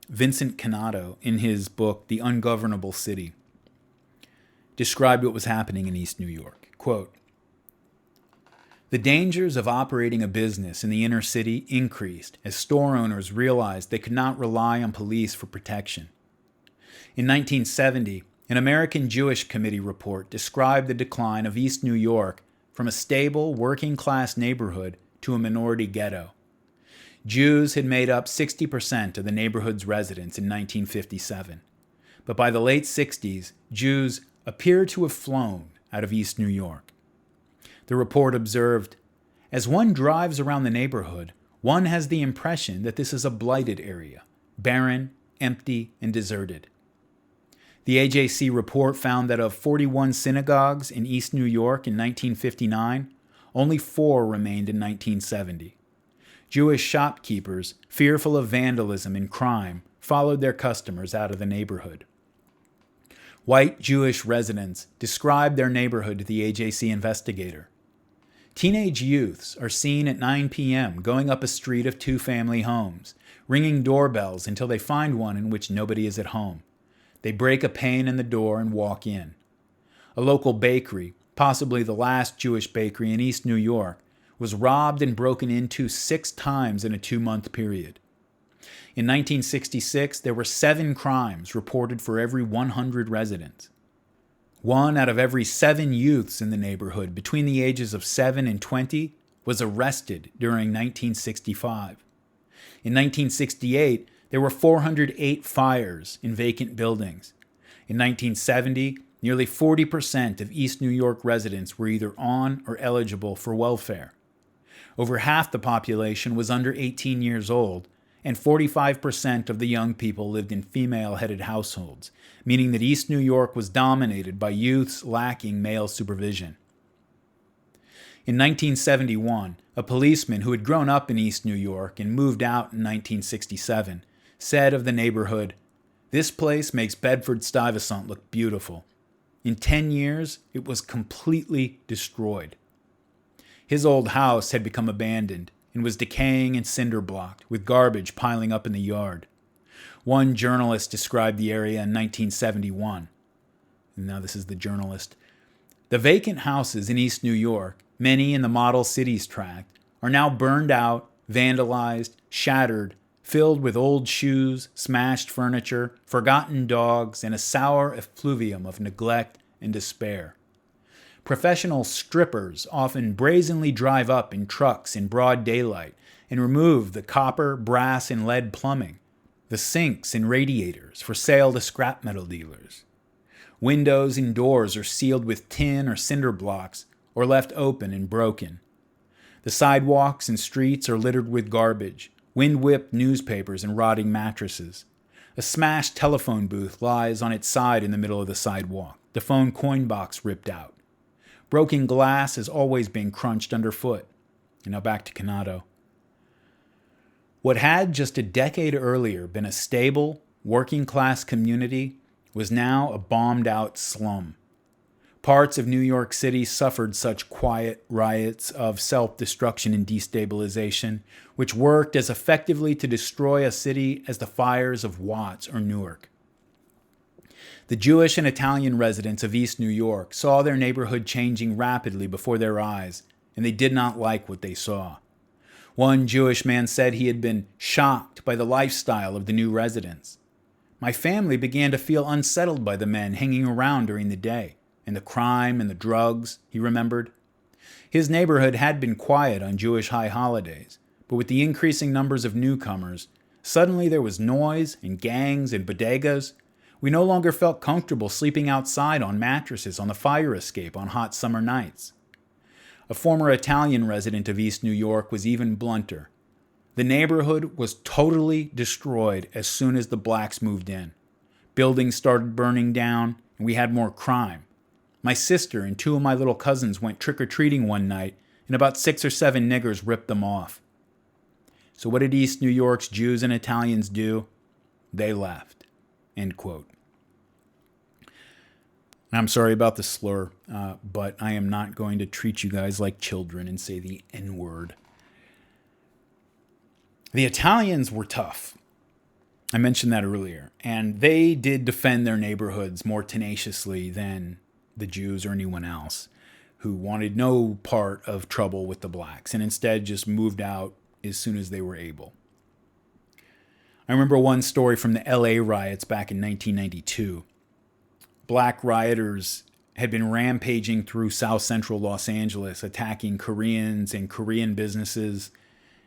Vincent Cannato, in his book, The Ungovernable City, described what was happening in East New York. Quote, The dangers of operating a business in the inner city increased as store owners realized they could not rely on police for protection. In 1970, an American Jewish Committee report described the decline of East New York from a stable, working-class neighborhood to a minority ghetto. Jews had made up 60% of the neighborhood's residents in 1957, but by the late 60s, Jews appear to have flown out of East New York. The report observed, as one drives around the neighborhood, one has the impression that this is a blighted area, barren, empty, and deserted. The AJC report found that of 41 synagogues in East New York in 1959, only 4 remained in 1970. Jewish shopkeepers, fearful of vandalism and crime, followed their customers out of the neighborhood. White Jewish residents described their neighborhood to the AJC investigator. Teenage youths are seen at 9 p.m. going up a street of 2-family homes, ringing doorbells until they find one in which nobody is at home. They break a pane in the door and walk in. A local bakery, possibly the last Jewish bakery in East New York, was robbed and broken into 6 times in a 2-month period. In 1966, there were 7 crimes reported for every 100 residents. 1 out of every 7 youths in the neighborhood between the ages of 7 and 20 was arrested during 1965. In 1968, there were 408 fires in vacant buildings. In 1970, nearly 40% of East New York residents were either on or eligible for welfare. Over half the population was under 18 years old, and 45% of the young people lived in female-headed households, meaning that East New York was dominated by youths lacking male supervision. In 1971, a policeman who had grown up in East New York and moved out in 1967 said of the neighborhood, "This place makes Bedford-Stuyvesant look beautiful. In 10 years, it was completely destroyed." His old house had become abandoned and was decaying and cinder-blocked, with garbage piling up in the yard. One journalist described the area in 1971. And now this is the journalist. "The vacant houses in East New York, many in the Model Cities tract, are now burned out, vandalized, shattered, filled with old shoes, smashed furniture, forgotten dogs, and a sour effluvium of neglect and despair. Professional strippers often brazenly drive up in trucks in broad daylight and remove the copper, brass, and lead plumbing, the sinks and radiators for sale to scrap metal dealers. Windows and doors are sealed with tin or cinder blocks or left open and broken. The sidewalks and streets are littered with garbage, wind-whipped newspapers, and rotting mattresses. A smashed telephone booth lies on its side in the middle of the sidewalk, the phone coin box ripped out. Broken glass is always being crunched underfoot." And now back to Canado. What had just a decade earlier been a stable, working-class community was now a bombed-out slum. Parts of New York City suffered such quiet riots of self-destruction and destabilization, which worked as effectively to destroy a city as the fires of Watts or Newark. The Jewish and Italian residents of East New York saw their neighborhood changing rapidly before their eyes, and they did not like what they saw. One Jewish man said he had been shocked by the lifestyle of the new residents. "My family began to feel unsettled by the men hanging around during the day, and the crime and the drugs," he remembered. His neighborhood had been quiet on Jewish high holidays, but with the increasing numbers of newcomers, suddenly there was noise and gangs and bodegas. We no longer felt comfortable sleeping outside on mattresses on the fire escape on hot summer nights. A former Italian resident of East New York was even blunter. "The neighborhood was totally destroyed as soon as the blacks moved in. Buildings started burning down, and we had more crime. My sister and 2 of my little cousins went trick-or-treating one night, and about 6 or 7 niggers ripped them off." So what did East New York's Jews and Italians do? They left. End quote. I'm sorry about the slur, but I am not going to treat you guys like children and say the N-word. The Italians were tough. I mentioned that earlier, and they did defend their neighborhoods more tenaciously than the Jews or anyone else. who wanted no part of trouble with the blacks and instead just moved out as soon as they were able. I remember one story from the LA riots back in 1992. Black rioters had been rampaging through South Central Los Angeles, attacking Koreans and Korean businesses,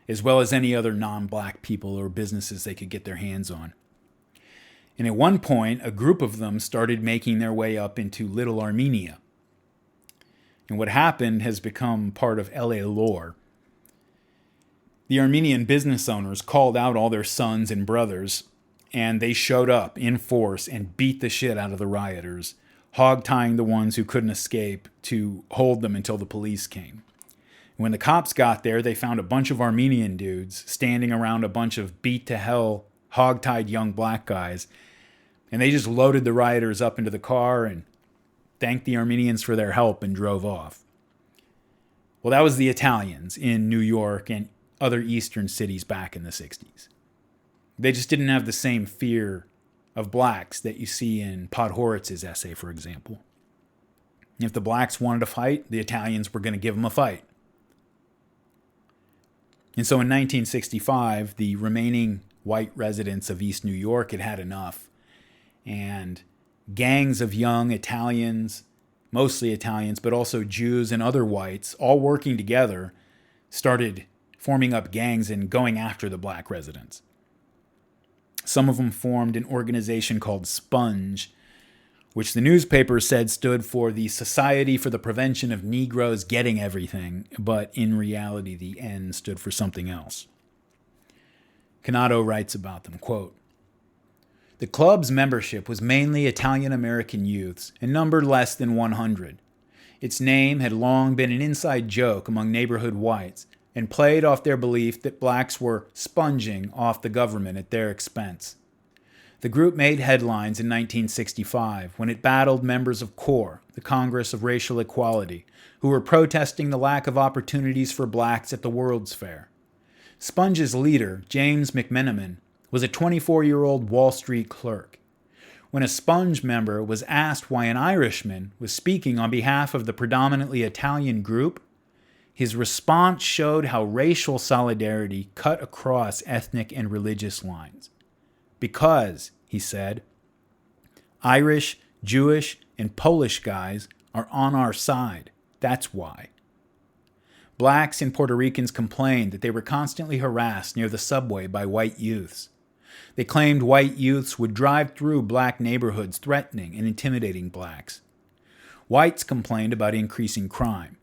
as well as any other non-black people or businesses they could get their hands on. And at one point, a group of them started making their way up into Little Armenia. And what happened has become part of LA lore. The Armenian business owners called out all their sons and brothers, and they showed up in force and beat the shit out of the rioters, hog-tying the ones who couldn't escape to hold them until the police came. When the cops got there, they found a bunch of Armenian dudes standing around a bunch of beat-to-hell, hog-tied young black guys, and they just loaded the rioters up into the car and thanked the Armenians for their help and drove off. Well, that was the Italians in New York and other eastern cities back in the 60s. They just didn't have the same fear of blacks that you see in Podhoritz's essay, for example. If the blacks wanted to fight, the Italians were going to give them a fight. And so in 1965, the remaining white residents of East New York had had enough. And gangs of young Italians, mostly Italians, but also Jews and other whites, all working together, started forming up gangs and going after the black residents. Some of them formed an organization called SPONGE, which the newspaper said stood for the Society for the Prevention of Negroes Getting Everything, but in reality the N stood for something else. Canato writes about them, quote, "The club's membership was mainly Italian-American youths and numbered less than 100. Its name had long been an inside joke among neighborhood whites and played off their belief that blacks were sponging off the government at their expense. The group made headlines in 1965 when it battled members of CORE, the Congress of Racial Equality, who were protesting the lack of opportunities for blacks at the World's Fair. Sponge's leader, James McMenamin, was a 24-year-old Wall Street clerk. When a Sponge member was asked why an Irishman was speaking on behalf of the predominantly Italian group, his response showed how racial solidarity cut across ethnic and religious lines. Because, he said, Irish, Jewish, and Polish guys are on our side. That's why. Blacks and Puerto Ricans complained that they were constantly harassed near the subway by white youths. They claimed white youths would drive through black neighborhoods threatening and intimidating blacks. Whites complained about increasing crime.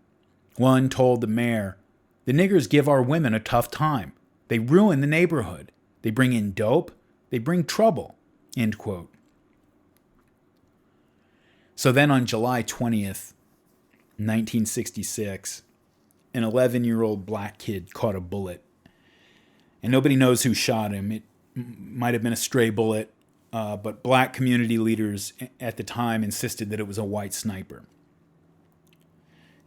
One told the mayor, "The niggers give our women a tough time. They ruin the neighborhood. They bring in dope. They bring trouble." End quote. So then on July 20th, 1966, an 11-year-old black kid caught a bullet. And nobody knows who shot him. It might have been a stray bullet, but black community leaders at the time insisted that it was a white sniper.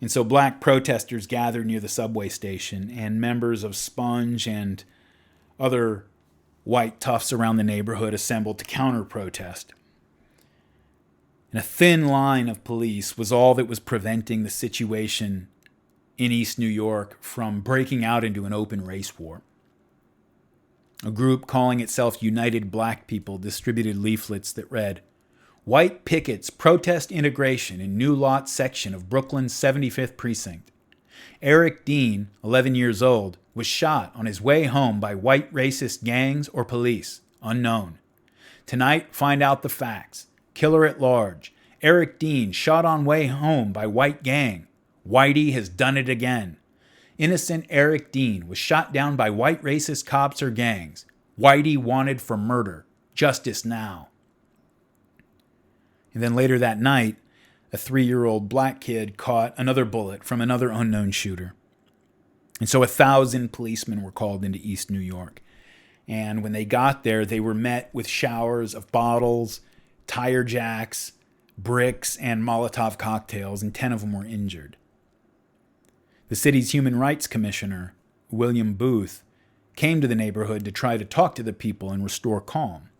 And so black protesters gathered near the subway station, and members of Sponge and other white toughs around the neighborhood assembled to counter-protest. And a thin line of police was all that was preventing the situation in East New York from breaking out into an open race war. A group calling itself United Black People distributed leaflets that read, "White pickets protest integration in New Lot section of Brooklyn's 75th precinct. Eric Dean, 11 years old, was shot on his way home by white racist gangs or police, unknown. Tonight, find out the facts. Killer at large. Eric Dean shot on way home by white gang. Whitey has done it again. Innocent Eric Dean was shot down by white racist cops or gangs. Whitey wanted for murder. Justice now." And then later that night, a 3-year-old black kid caught another bullet from another unknown shooter. And so 1,000 policemen were called into East New York. And when they got there, they were met with showers of bottles, tire jacks, bricks, and Molotov cocktails, and 10 of them were injured. The city's human rights commissioner, William Booth, came to the neighborhood to try to talk to the people and restore calm.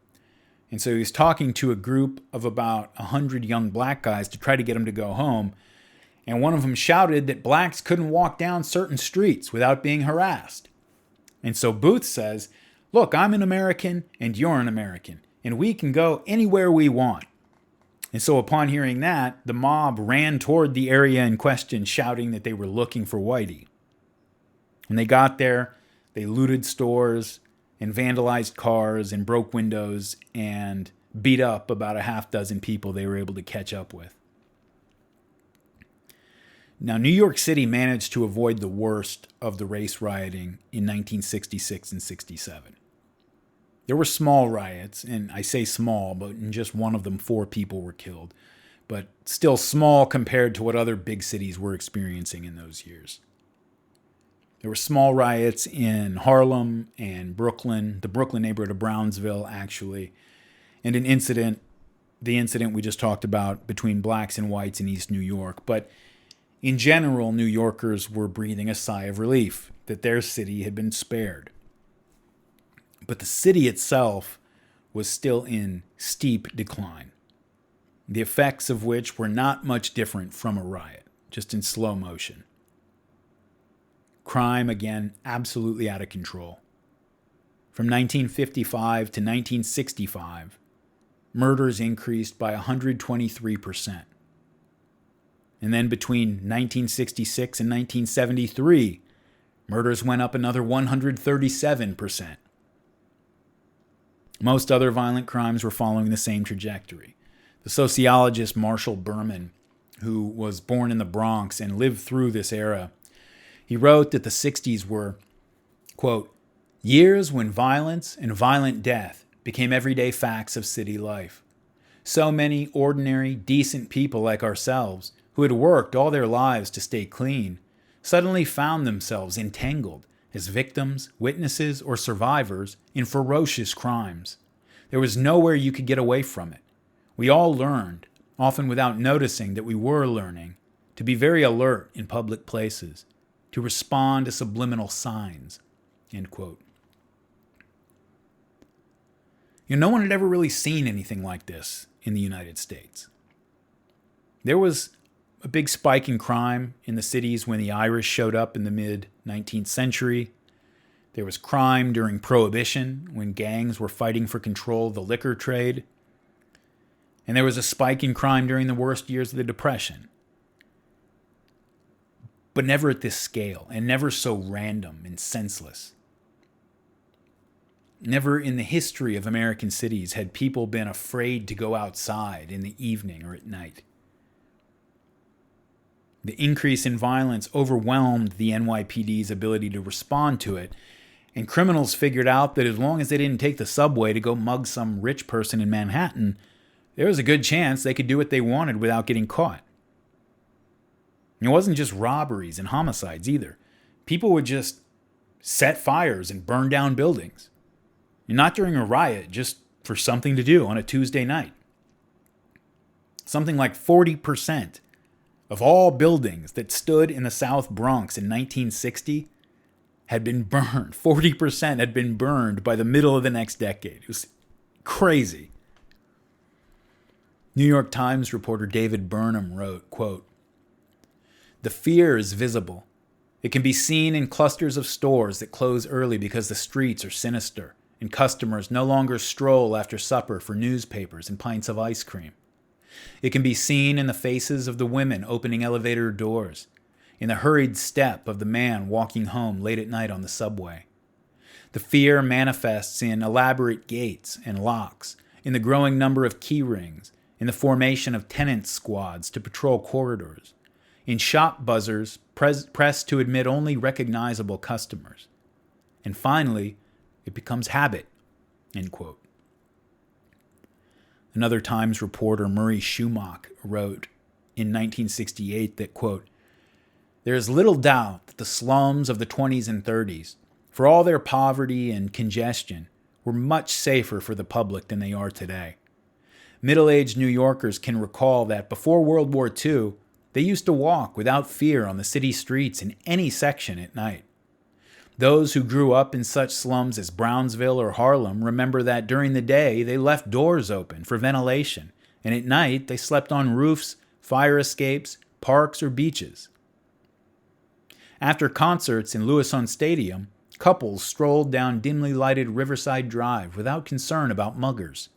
And so he was talking to a group of about 100 young black guys to try to get them to go home. And one of them shouted that blacks couldn't walk down certain streets without being harassed. And so Booth says, look, I'm an American and you're an American, and we can go anywhere we want. And so upon hearing that, the mob ran toward the area in question, shouting that they were looking for Whitey. When they got there, they looted stores and vandalized cars and broke windows and beat up about a half dozen people they were able to catch up with. Now, New York City managed to avoid the worst of the race rioting in 1966 and 67. There were small riots, and I say small, but in just one of them, 4 people were killed. But still small compared to what other big cities were experiencing in those years. There were small riots in Harlem and Brooklyn, the Brooklyn neighborhood of Brownsville, actually, and the incident we just talked about between blacks and whites in East New York. But in general, New Yorkers were breathing a sigh of relief that their city had been spared. But the city itself was still in steep decline, the effects of which were not much different from a riot, just in slow motion. Crime, again, absolutely out of control. From 1955 to 1965, murders increased by 123%. And then between 1966 and 1973, murders went up another 137%. Most other violent crimes were following the same trajectory. The sociologist Marshall Berman, who was born in the Bronx and lived through this era, he wrote that the 60s were, quote, years when violence and violent death became everyday facts of city life. So many ordinary, decent people like ourselves, who had worked all their lives to stay clean, suddenly found themselves entangled as victims, witnesses, or survivors in ferocious crimes. There was nowhere you could get away from it. We all learned, often without noticing that we were learning, to be very alert in public places, to respond to subliminal signs, end quote. No one had ever really seen anything like this in the United States. There was a big spike in crime in the cities when the Irish showed up in the mid-19th century. There was crime during Prohibition when gangs were fighting for control of the liquor trade. And there was a spike in crime during the worst years of the Depression. But never at this scale, and never so random and senseless. Never in the history of American cities had people been afraid to go outside in the evening or at night. The increase in violence overwhelmed the NYPD's ability to respond to it, and criminals figured out that as long as they didn't take the subway to go mug some rich person in Manhattan, there was a good chance they could do what they wanted without getting caught. It wasn't just robberies and homicides either. People would just set fires and burn down buildings. And not during a riot, just for something to do on a Tuesday night. Something like 40% of all buildings that stood in the South Bronx in 1960 had been burned. 40% had been burned by the middle of the next decade. It was crazy. New York Times reporter David Burnham wrote, quote, "The fear is visible. It can be seen in clusters of stores that close early because the streets are sinister, and customers no longer stroll after supper for newspapers and pints of ice cream. It can be seen in the faces of the women opening elevator doors, in the hurried step of the man walking home late at night on the subway. The fear manifests in elaborate gates and locks, in the growing number of key rings, in the formation of tenant squads to patrol corridors, in shop buzzers pressed to admit only recognizable customers. And finally, it becomes habit," end quote. Another Times reporter, Murray Schumach, wrote in 1968 that, quote, "There is little doubt that the slums of the 20s and 30s, for all their poverty and congestion, were much safer for the public than they are today. Middle-aged New Yorkers can recall that before World War II, they used to walk without fear on the city streets in any section at night. Those who grew up in such slums as Brownsville or Harlem remember that during the day they left doors open for ventilation, and at night they slept on roofs, fire escapes, parks, or beaches. After concerts in Lewiston Stadium, couples strolled down dimly lighted Riverside Drive without concern about muggers.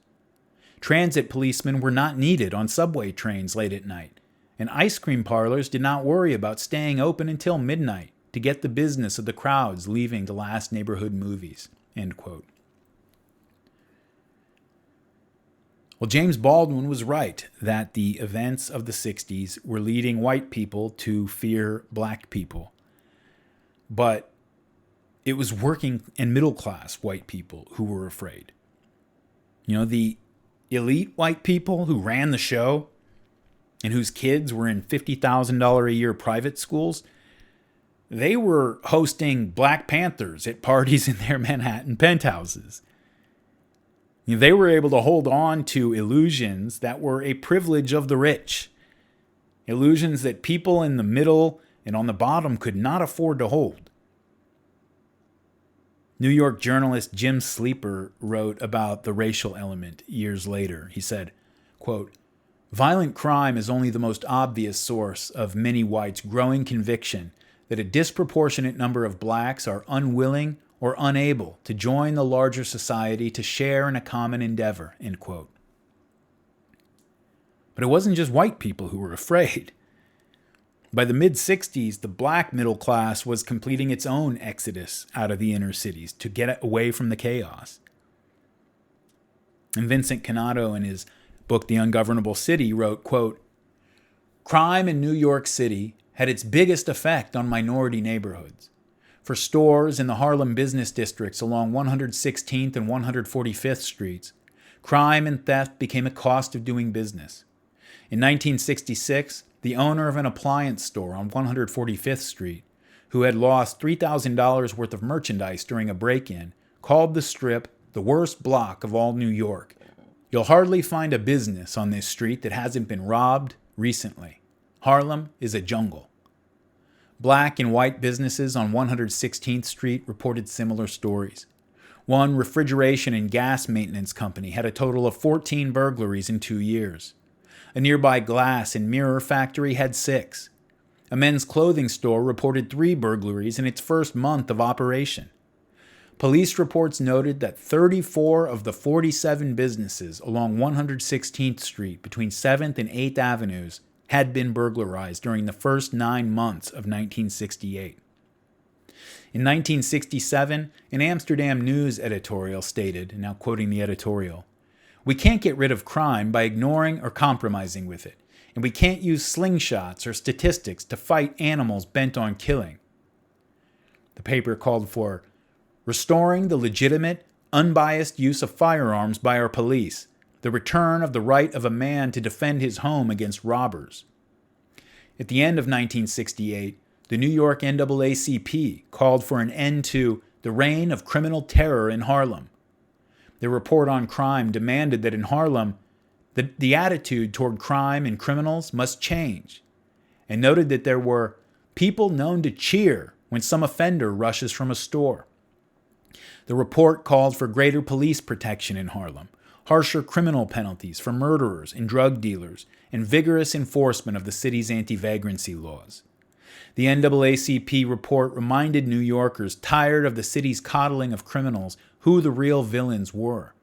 Transit policemen were not needed on subway trains late at night, and ice cream parlors did not worry about staying open until midnight to get the business of the crowds leaving the last neighborhood movies." End quote. Well, James Baldwin was right that the events of the 60s were leading white people to fear black people. But it was working and middle class white people who were afraid. The elite white people who ran the show and whose kids were in $50,000 a year private schools, they were hosting Black Panthers at parties in their Manhattan penthouses. They were able to hold on to illusions that were a privilege of the rich, illusions that people in the middle and on the bottom could not afford to hold. New York journalist Jim Sleeper wrote about the racial element years later. He said, quote, "Violent crime is only the most obvious source of many whites' growing conviction that a disproportionate number of blacks are unwilling or unable to join the larger society to share in a common endeavor," end quote. But it wasn't just white people who were afraid. By the mid-60s, the black middle class was completing its own exodus out of the inner cities to get away from the chaos. And Vincent Cannato, in his book The Ungovernable City, wrote, quote, "Crime in New York City had its biggest effect on minority neighborhoods. For stores in the Harlem business districts along 116th and 145th Streets, crime and theft became a cost of doing business. In 1966, the owner of an appliance store on 145th Street, who had lost $3,000 worth of merchandise during a break-in, called the Strip the worst block of all New York. You'll hardly find a business on this street that hasn't been robbed recently. Harlem is a jungle." Black and white businesses on 116th Street reported similar stories. One refrigeration and gas maintenance company had a total of 14 burglaries in 2 years. A nearby glass and mirror factory had 6. A men's clothing store reported 3 burglaries in its first month of operation. Police reports noted that 34 of the 47 businesses along 116th Street between 7th and 8th Avenues had been burglarized during the first 9 months of 1968. In 1967, an Amsterdam News editorial stated, and now quoting the editorial, "We can't get rid of crime by ignoring or compromising with it, and we can't use slingshots or statistics to fight animals bent on killing." The paper called for restoring the legitimate, unbiased use of firearms by our police, the return of the right of a man to defend his home against robbers. At the end of 1968, the New York NAACP called for an end to the reign of criminal terror in Harlem. Their report on crime demanded that in Harlem, the attitude toward crime and criminals must change, and noted that there were people known to cheer when some offender rushes from a store. The report called for greater police protection in Harlem, harsher criminal penalties for murderers and drug dealers, and vigorous enforcement of the city's anti-vagrancy laws. The NAACP report reminded New Yorkers tired of the city's coddling of criminals who the real villains were.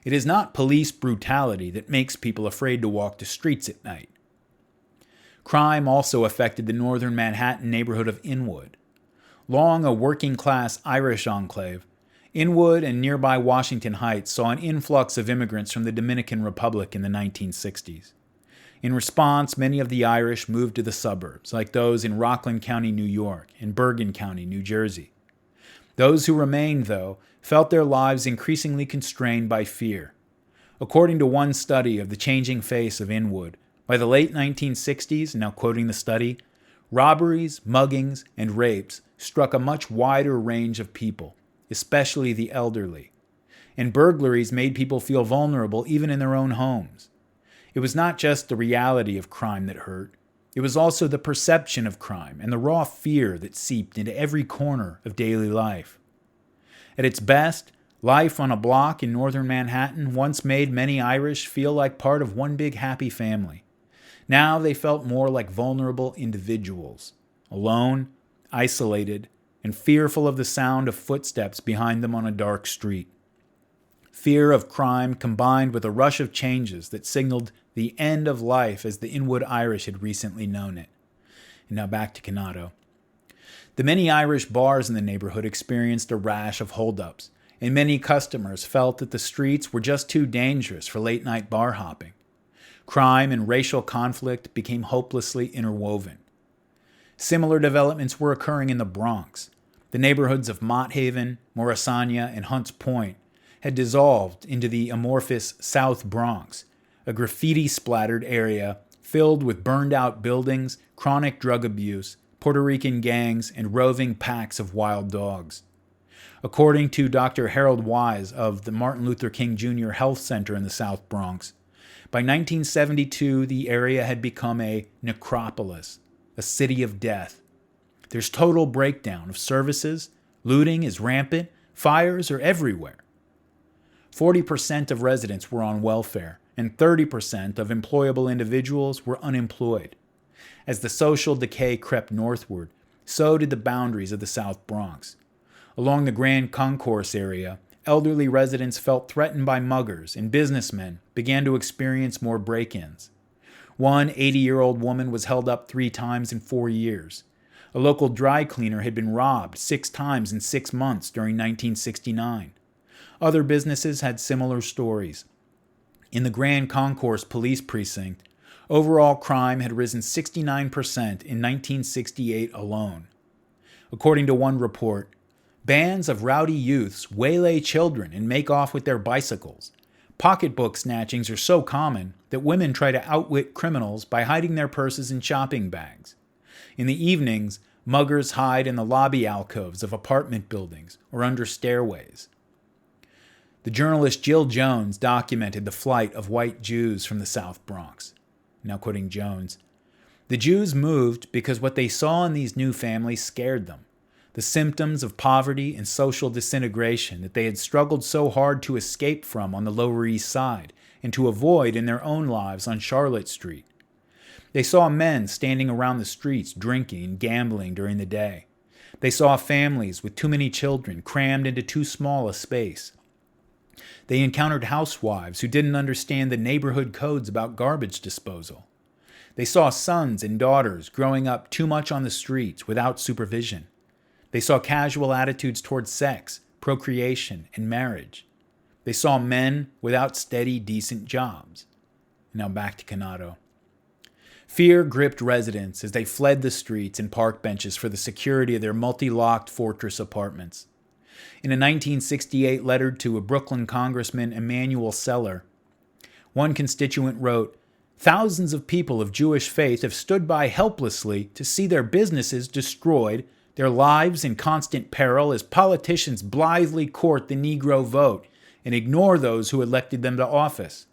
It is not police brutality that makes people afraid to walk the streets at night. Crime also affected the northern Manhattan neighborhood of Inwood. Long a working-class Irish enclave, Inwood and nearby Washington Heights saw an influx of immigrants from the Dominican Republic in the 1960s. In response, many of the Irish moved to the suburbs, like those in Rockland County, New York, and Bergen County, New Jersey. Those who remained, though, felt their lives increasingly constrained by fear. According to one study of the changing face of Inwood, by the late 1960s, now quoting the study, robberies, muggings, and rapes struck a much wider range of people, especially the elderly. And burglaries made people feel vulnerable even in their own homes. It was not just the reality of crime that hurt. It was also the perception of crime and the raw fear that seeped into every corner of daily life. At its best, life on a block in northern Manhattan once made many Irish feel like part of one big happy family. Now they felt more like vulnerable individuals, alone, isolated, and fearful of the sound of footsteps behind them on a dark street. Fear of crime combined with a rush of changes that signaled the end of life as the Inwood Irish had recently known it. And now back to Canado. The many Irish bars in the neighborhood experienced a rash of holdups, and many customers felt that the streets were just too dangerous for late-night bar hopping. Crime and racial conflict became hopelessly interwoven. Similar developments were occurring in the Bronx. The neighborhoods of Mott Haven, Morrisania, and Hunts Point had dissolved into the amorphous South Bronx, a graffiti-splattered area filled with burned-out buildings, chronic drug abuse, Puerto Rican gangs, and roving packs of wild dogs. According to Dr. Harold Wise of the Martin Luther King Jr. Health Center in the South Bronx, by 1972 the area had become a necropolis, a city of death. There's total breakdown of services, looting is rampant, fires are everywhere. 40% of residents were on welfare, and 30% of employable individuals were unemployed. As the social decay crept northward, so did the boundaries of the South Bronx. Along the Grand Concourse area, elderly residents felt threatened by muggers, and businessmen began to experience more break-ins. One 80-year-old woman was held up 3 times in 4 years. A local dry cleaner had been robbed 6 times in 6 months during 1969. Other businesses had similar stories. In the Grand Concourse Police Precinct, overall crime had risen 69% in 1968 alone. According to one report, bands of rowdy youths waylay children and make off with their bicycles. Pocketbook snatchings are so common that women try to outwit criminals by hiding their purses in shopping bags. In the evenings, muggers hide in the lobby alcoves of apartment buildings or under stairways. The journalist Jill Jones documented the flight of white Jews from the South Bronx. Now quoting Jones, "The Jews moved because what they saw in these new families scared them. The symptoms of poverty and social disintegration that they had struggled so hard to escape from on the Lower East Side and to avoid in their own lives on Charlotte Street. They saw men standing around the streets drinking and gambling during the day. They saw families with too many children crammed into too small a space. They encountered housewives who didn't understand the neighborhood codes about garbage disposal. They saw sons and daughters growing up too much on the streets without supervision. They saw casual attitudes toward sex, procreation, and marriage. They saw men without steady, decent jobs." Now back to Canado. Fear gripped residents as they fled the streets and park benches for the security of their multi-locked fortress apartments. In a 1968 letter to a Brooklyn Congressman Emanuel Seller, one constituent wrote, "Thousands of people of Jewish faith have stood by helplessly to see their businesses destroyed, their lives in constant peril as politicians blithely court the Negro vote and ignore those who elected them to office.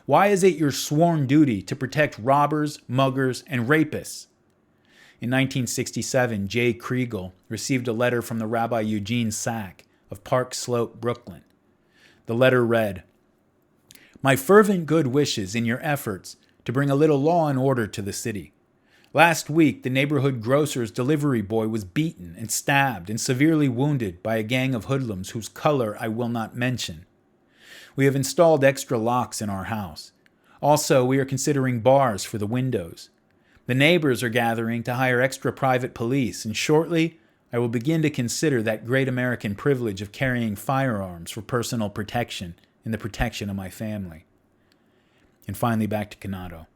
Why is it your sworn duty to protect robbers, muggers, and rapists?" In 1967, Jay Kriegel received a letter from the Rabbi Eugene Sack of Park Slope, Brooklyn. The letter read, "My fervent good wishes in your efforts to bring a little law and order to the city. Last week, the neighborhood grocer's delivery boy was beaten and stabbed and severely wounded by a gang of hoodlums whose color I will not mention. We have installed extra locks in our house. Also, we are considering bars for the windows. The neighbors are gathering to hire extra private police, and shortly I will begin to consider that great American privilege of carrying firearms for personal protection and the protection of my family." And finally back to Canado.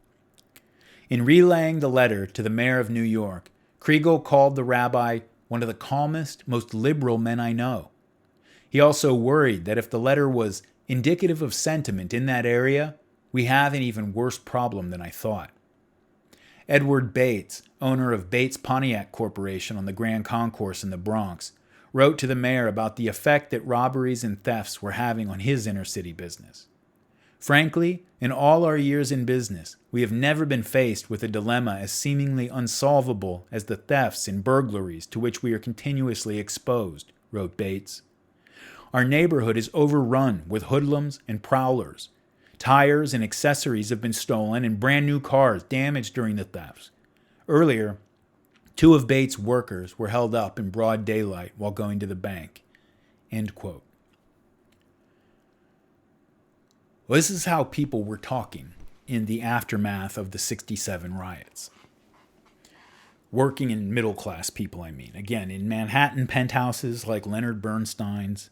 In relaying the letter to the mayor of New York, Kriegel called the rabbi one of the calmest, most liberal men I know. He also worried that if the letter was indicative of sentiment in that area, we have an even worse problem than I thought. Edward Bates, owner of Bates Pontiac Corporation on the Grand Concourse in the Bronx, wrote to the mayor about the effect that robberies and thefts were having on his inner-city business. "Frankly, in all our years in business, we have never been faced with a dilemma as seemingly unsolvable as the thefts and burglaries to which we are continuously exposed," wrote Bates. "Our neighborhood is overrun with hoodlums and prowlers. Tires and accessories have been stolen and brand new cars damaged during the thefts. Earlier, 2 of Bates' workers were held up in broad daylight while going to the bank. End quote. Well, this is how people were talking in the aftermath of the 67 riots. Working and middle class people, I mean. Again, in Manhattan penthouses like Leonard Bernstein's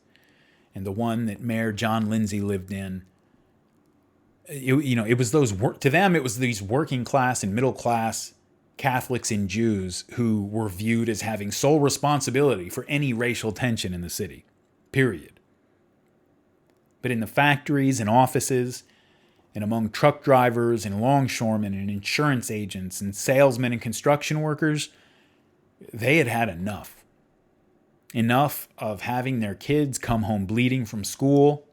and the one that Mayor John Lindsay lived in. It was those to them, it was these working class and middle class Catholics and Jews who were viewed as having sole responsibility for any racial tension in the city. Period. But in the factories and offices, and among truck drivers and longshoremen and insurance agents and salesmen and construction workers, they had had enough. Enough of having their kids come home bleeding from school,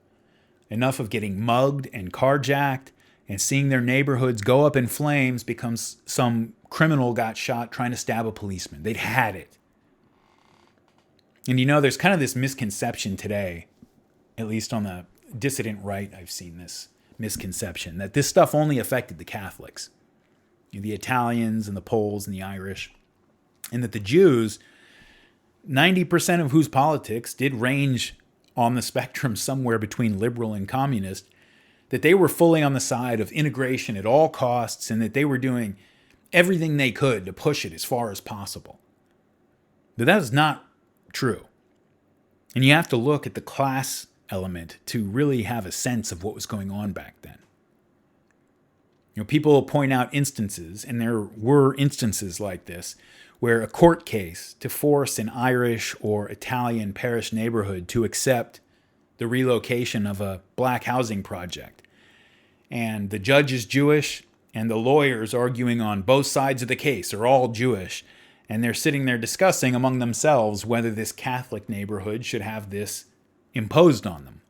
enough of getting mugged and carjacked and seeing their neighborhoods go up in flames because some criminal got shot trying to stab a policeman. They'd had it. And there's kind of this misconception today, at least on the dissident right, I've seen this misconception that this stuff only affected the Catholics, the Italians and the Poles and the Irish, and that the Jews, 90% of whose politics did range on the spectrum somewhere between liberal and communist, that they were fully on the side of integration at all costs and that they were doing everything they could to push it as far as possible. But that is not true. And you have to look at the class element to really have a sense of what was going on back then. People point out instances, and there were instances like this, where a court case to force an Irish or Italian parish neighborhood to accept the relocation of a black housing project. And the judge is Jewish, and the lawyers arguing on both sides of the case are all Jewish, and they're sitting there discussing among themselves whether this Catholic neighborhood should have this imposed on them.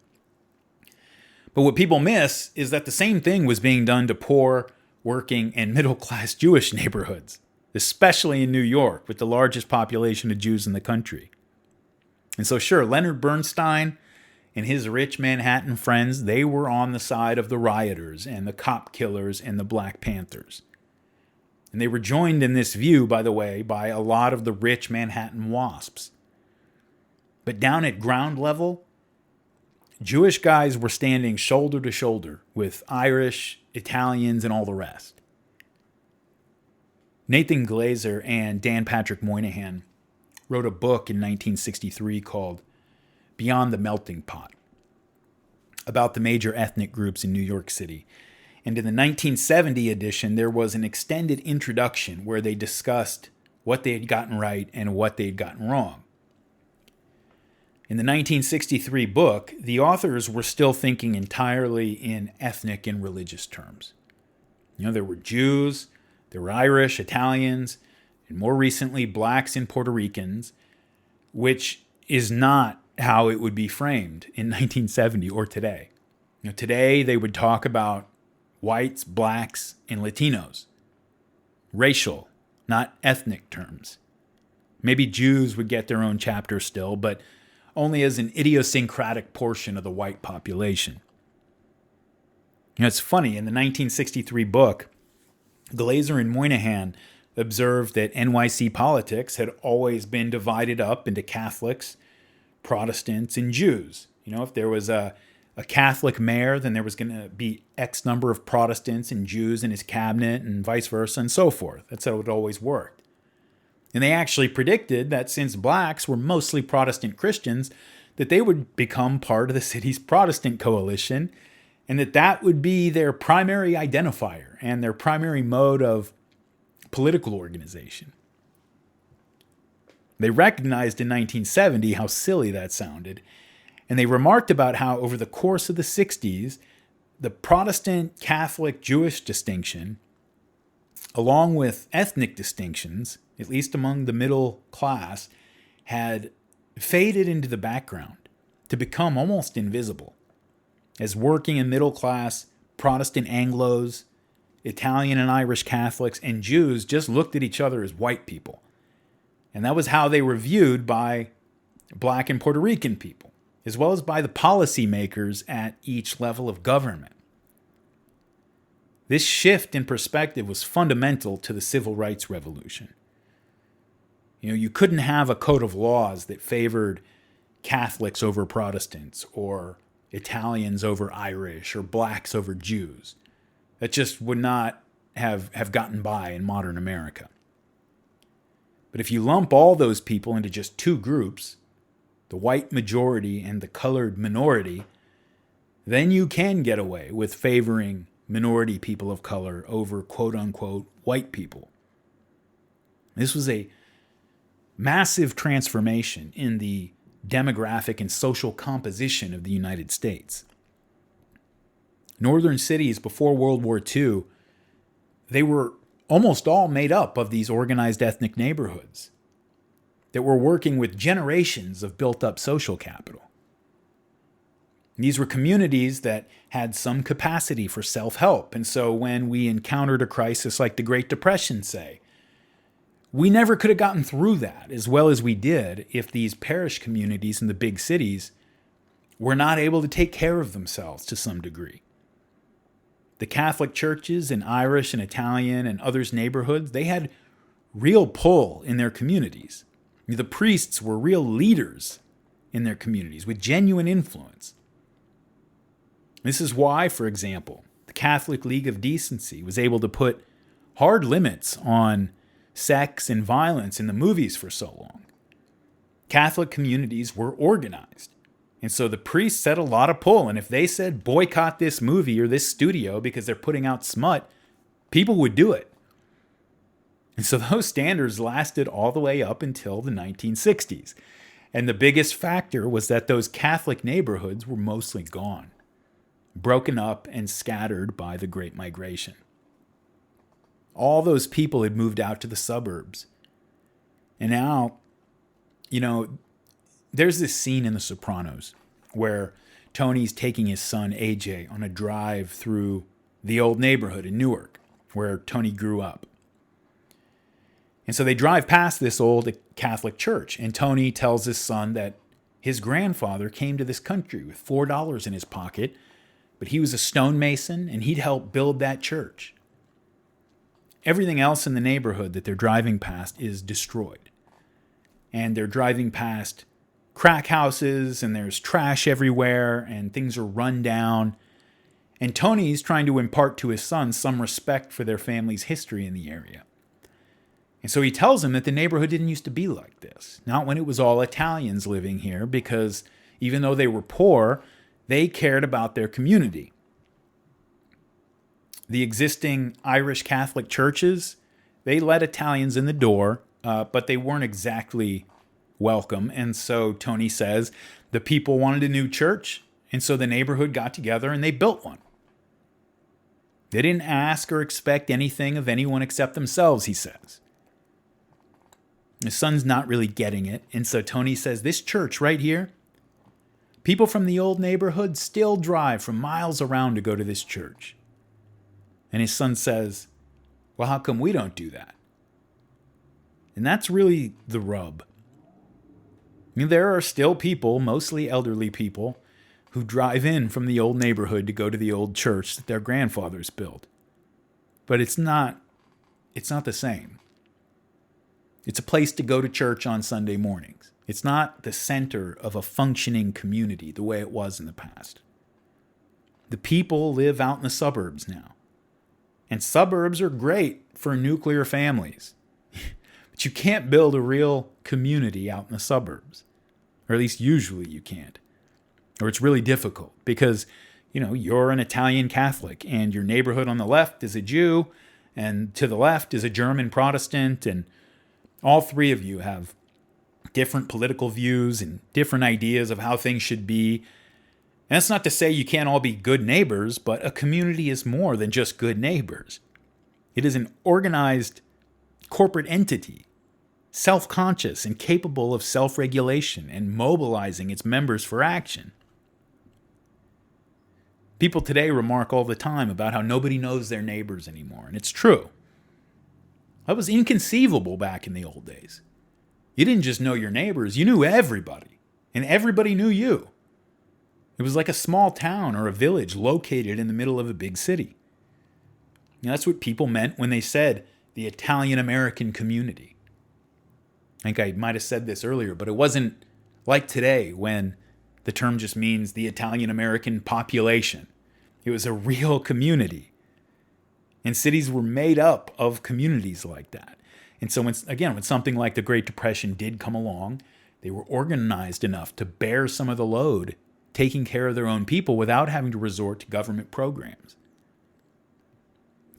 But what people miss is that the same thing was being done to poor, working, and middle-class Jewish neighborhoods, especially in New York, with the largest population of Jews in the country. And so sure, Leonard Bernstein and his rich Manhattan friends, they were on the side of the rioters and the cop killers and the Black Panthers. And they were joined in this view, by the way, by a lot of the rich Manhattan WASPs. But down at ground level, Jewish guys were standing shoulder to shoulder with Irish, Italians, and all the rest. Nathan Glazer and Dan Patrick Moynihan wrote a book in 1963 called Beyond the Melting Pot about the major ethnic groups in New York City. And in the 1970 edition, there was an extended introduction where they discussed what they had gotten right and what they had gotten wrong. In the 1963 book, the authors were still thinking entirely in ethnic and religious terms. There were Jews, there were Irish, Italians, and more recently, blacks and Puerto Ricans, which is not how it would be framed in 1970 or today. Today, they would talk about whites, blacks, and Latinos. Racial, not ethnic terms. Maybe Jews would get their own chapter still, but only as an idiosyncratic portion of the white population. It's funny, in the 1963 book, Glazer and Moynihan observed that NYC politics had always been divided up into Catholics, Protestants, and Jews. If there was a Catholic mayor, then there was going to be X number of Protestants and Jews in his cabinet and vice versa and so forth. That's how it always worked. And they actually predicted that since blacks were mostly Protestant Christians, that they would become part of the city's Protestant coalition, and that would be their primary identifier and their primary mode of political organization. They recognized in 1970 how silly that sounded, and they remarked about how over the course of the 60s, the Protestant, Catholic, Jewish distinction, along with ethnic distinctions, at least among the middle class, had faded into the background to become almost invisible, as working and middle class Protestant Anglos, Italian and Irish Catholics, and Jews just looked at each other as white people. And that was how they were viewed by black and Puerto Rican people, as well as by the policymakers at each level of government. This shift in perspective was fundamental to the civil rights revolution. You couldn't have a code of laws that favored Catholics over Protestants, or Italians over Irish, or blacks over Jews. That just would not have gotten by in modern America. But if you lump all those people into just two groups, the white majority and the colored minority, then you can get away with favoring minority people of color over quote-unquote white people. This was a massive transformation in the demographic and social composition of the United States. Northern cities before World War II, they were almost all made up of these organized ethnic neighborhoods that were working with generations of built-up social capital. These were communities that had some capacity for self-help, and so when we encountered a crisis like the Great Depression, say, we never could have gotten through that as well as we did if these parish communities in the big cities were not able to take care of themselves to some degree. The Catholic churches in Irish and Italian and others neighborhoods, they had real pull in their communities. The priests were real leaders in their communities with genuine influence. This is why, for example, the Catholic League of Decency was able to put hard limits on sex and violence in the movies for so long. Catholic communities were organized. And so the priests had a lot of pull. And if they said boycott this movie or this studio because they're putting out smut, people would do it. And so those standards lasted all the way up until the 1960s. And the biggest factor was that those Catholic neighborhoods were mostly gone, broken up and scattered by the Great Migration. All those people had moved out to the suburbs. And now, there's this scene in The Sopranos where Tony's taking his son AJ on a drive through the old neighborhood in Newark where Tony grew up. And so they drive past this old Catholic church, and Tony tells his son that his grandfather came to this country with $4 in his pocket, but he was a stonemason and he'd helped build that church. Everything else in the neighborhood that they're driving past is destroyed. And they're driving past crack houses, and there's trash everywhere, and things are run down. And Tony's trying to impart to his son some respect for their family's history in the area. And so he tells him that the neighborhood didn't used to be like this. Not when it was all Italians living here, because even though they were poor, they cared about their community. The existing Irish Catholic churches, they let Italians in the door, but they weren't exactly welcome. And so Tony says the people wanted a new church, and so the neighborhood got together and they built one. They didn't ask or expect anything of anyone except themselves, he says. His son's not really getting it, and so Tony says, this church right here, people from the old neighborhood still drive from miles around to go to this church. And his son says, well, how come we don't do that? And that's really the rub. There are still people, mostly elderly people, who drive in from the old neighborhood to go to the old church that their grandfathers built. But it's not the same. It's a place to go to church on Sunday mornings. It's not the center of a functioning community the way it was in the past. The people live out in the suburbs now. And suburbs are great for nuclear families. But you can't build a real community out in the suburbs. Or at least usually you can't. Or it's really difficult because, you're an Italian Catholic and your neighborhood on the left is a Jew and to the left is a German Protestant, and all three of you have different political views and different ideas of how things should be. And that's not to say you can't all be good neighbors, but a community is more than just good neighbors. It is an organized corporate entity, self-conscious and capable of self-regulation and mobilizing its members for action. People today remark all the time about how nobody knows their neighbors anymore, and it's true. That was inconceivable back in the old days. You didn't just know your neighbors, you knew everybody, and everybody knew you. It was like a small town or a village located in the middle of a big city. That's what people meant when they said the Italian-American community. I think I might have said this earlier, but it wasn't like today when the term just means the Italian-American population. It was a real community. And cities were made up of communities like that. And so, when something like the Great Depression did come along, they were organized enough to bear some of the load, taking care of their own people without having to resort to government programs.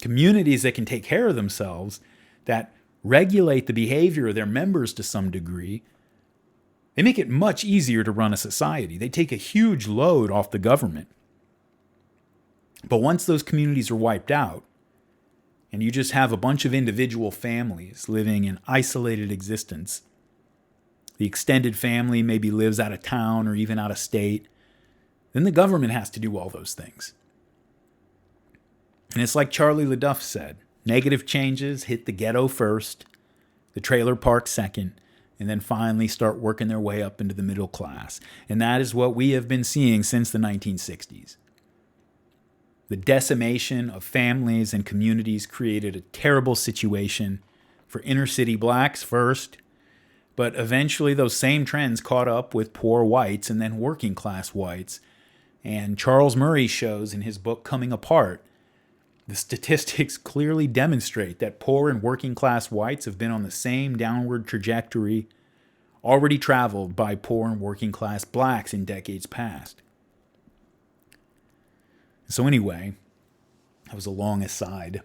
Communities that can take care of themselves, that regulate the behavior of their members to some degree, they make it much easier to run a society. They take a huge load off the government. But once those communities are wiped out, and you just have a bunch of individual families living in isolated existence, the extended family maybe lives out of town or even out of state, then the government has to do all those things. And it's like Charlie LaDuff said, negative changes hit the ghetto first, the trailer park second, and then finally start working their way up into the middle class. And that is what we have been seeing since the 1960s. The decimation of families and communities created a terrible situation for inner city blacks first, but eventually those same trends caught up with poor whites and then working class whites. And Charles Murray shows in his book Coming Apart, the statistics clearly demonstrate that poor and working class whites have been on the same downward trajectory already traveled by poor and working class blacks in decades past. So anyway, that was a long aside.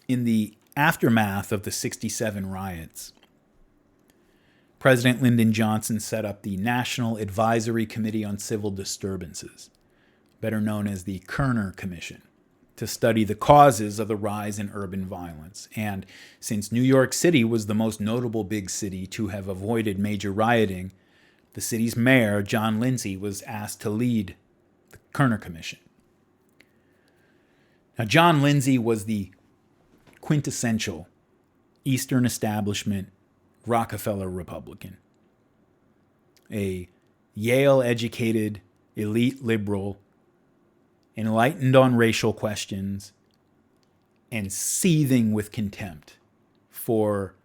In the aftermath of the '67 riots, President Lyndon Johnson set up the National Advisory Committee on Civil Disturbances, better known as the Kerner Commission, to study the causes of the rise in urban violence. And since New York City was the most notable big city to have avoided major rioting, the city's mayor, John Lindsay, was asked to lead the Kerner Commission. Now, John Lindsay was the quintessential Eastern establishment Rockefeller Republican, a Yale-educated elite liberal, enlightened on racial questions, and seething with contempt for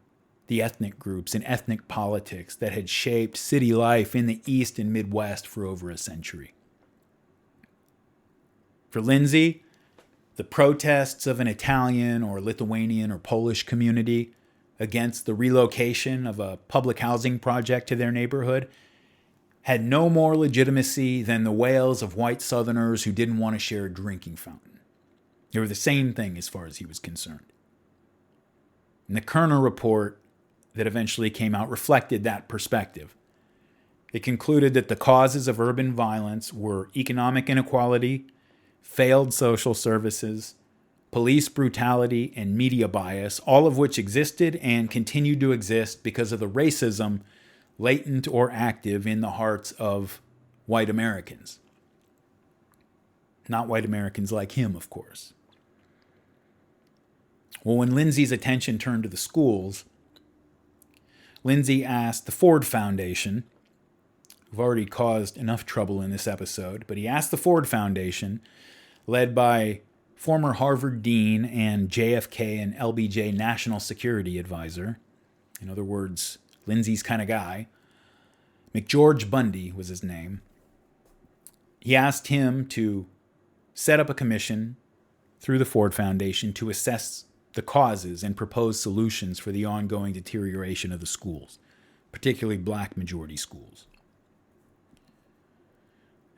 the ethnic groups and ethnic politics that had shaped city life in the East and Midwest for over a century. For Lindsay, the protests of an Italian or Lithuanian or Polish community against the relocation of a public housing project to their neighborhood had no more legitimacy than the wails of white Southerners who didn't want to share a drinking fountain. They were the same thing as far as he was concerned. And the Kerner report that eventually came out reflected that perspective. It concluded that the causes of urban violence were economic inequality, failed social services, police brutality, and media bias, all of which existed and continued to exist because of the racism latent or active in the hearts of white Americans. Not white Americans like him, of course. Well, when Lindsay's attention turned to the schools, Lindsay asked the Ford Foundation, who've already caused enough trouble in this episode, but he asked the Ford Foundation, led by former Harvard Dean and JFK and LBJ National Security Advisor, in other words, Lindsay's kind of guy, McGeorge Bundy was his name. He asked him to set up a commission through the Ford Foundation to assess the causes and propose solutions for the ongoing deterioration of the schools, particularly black majority schools.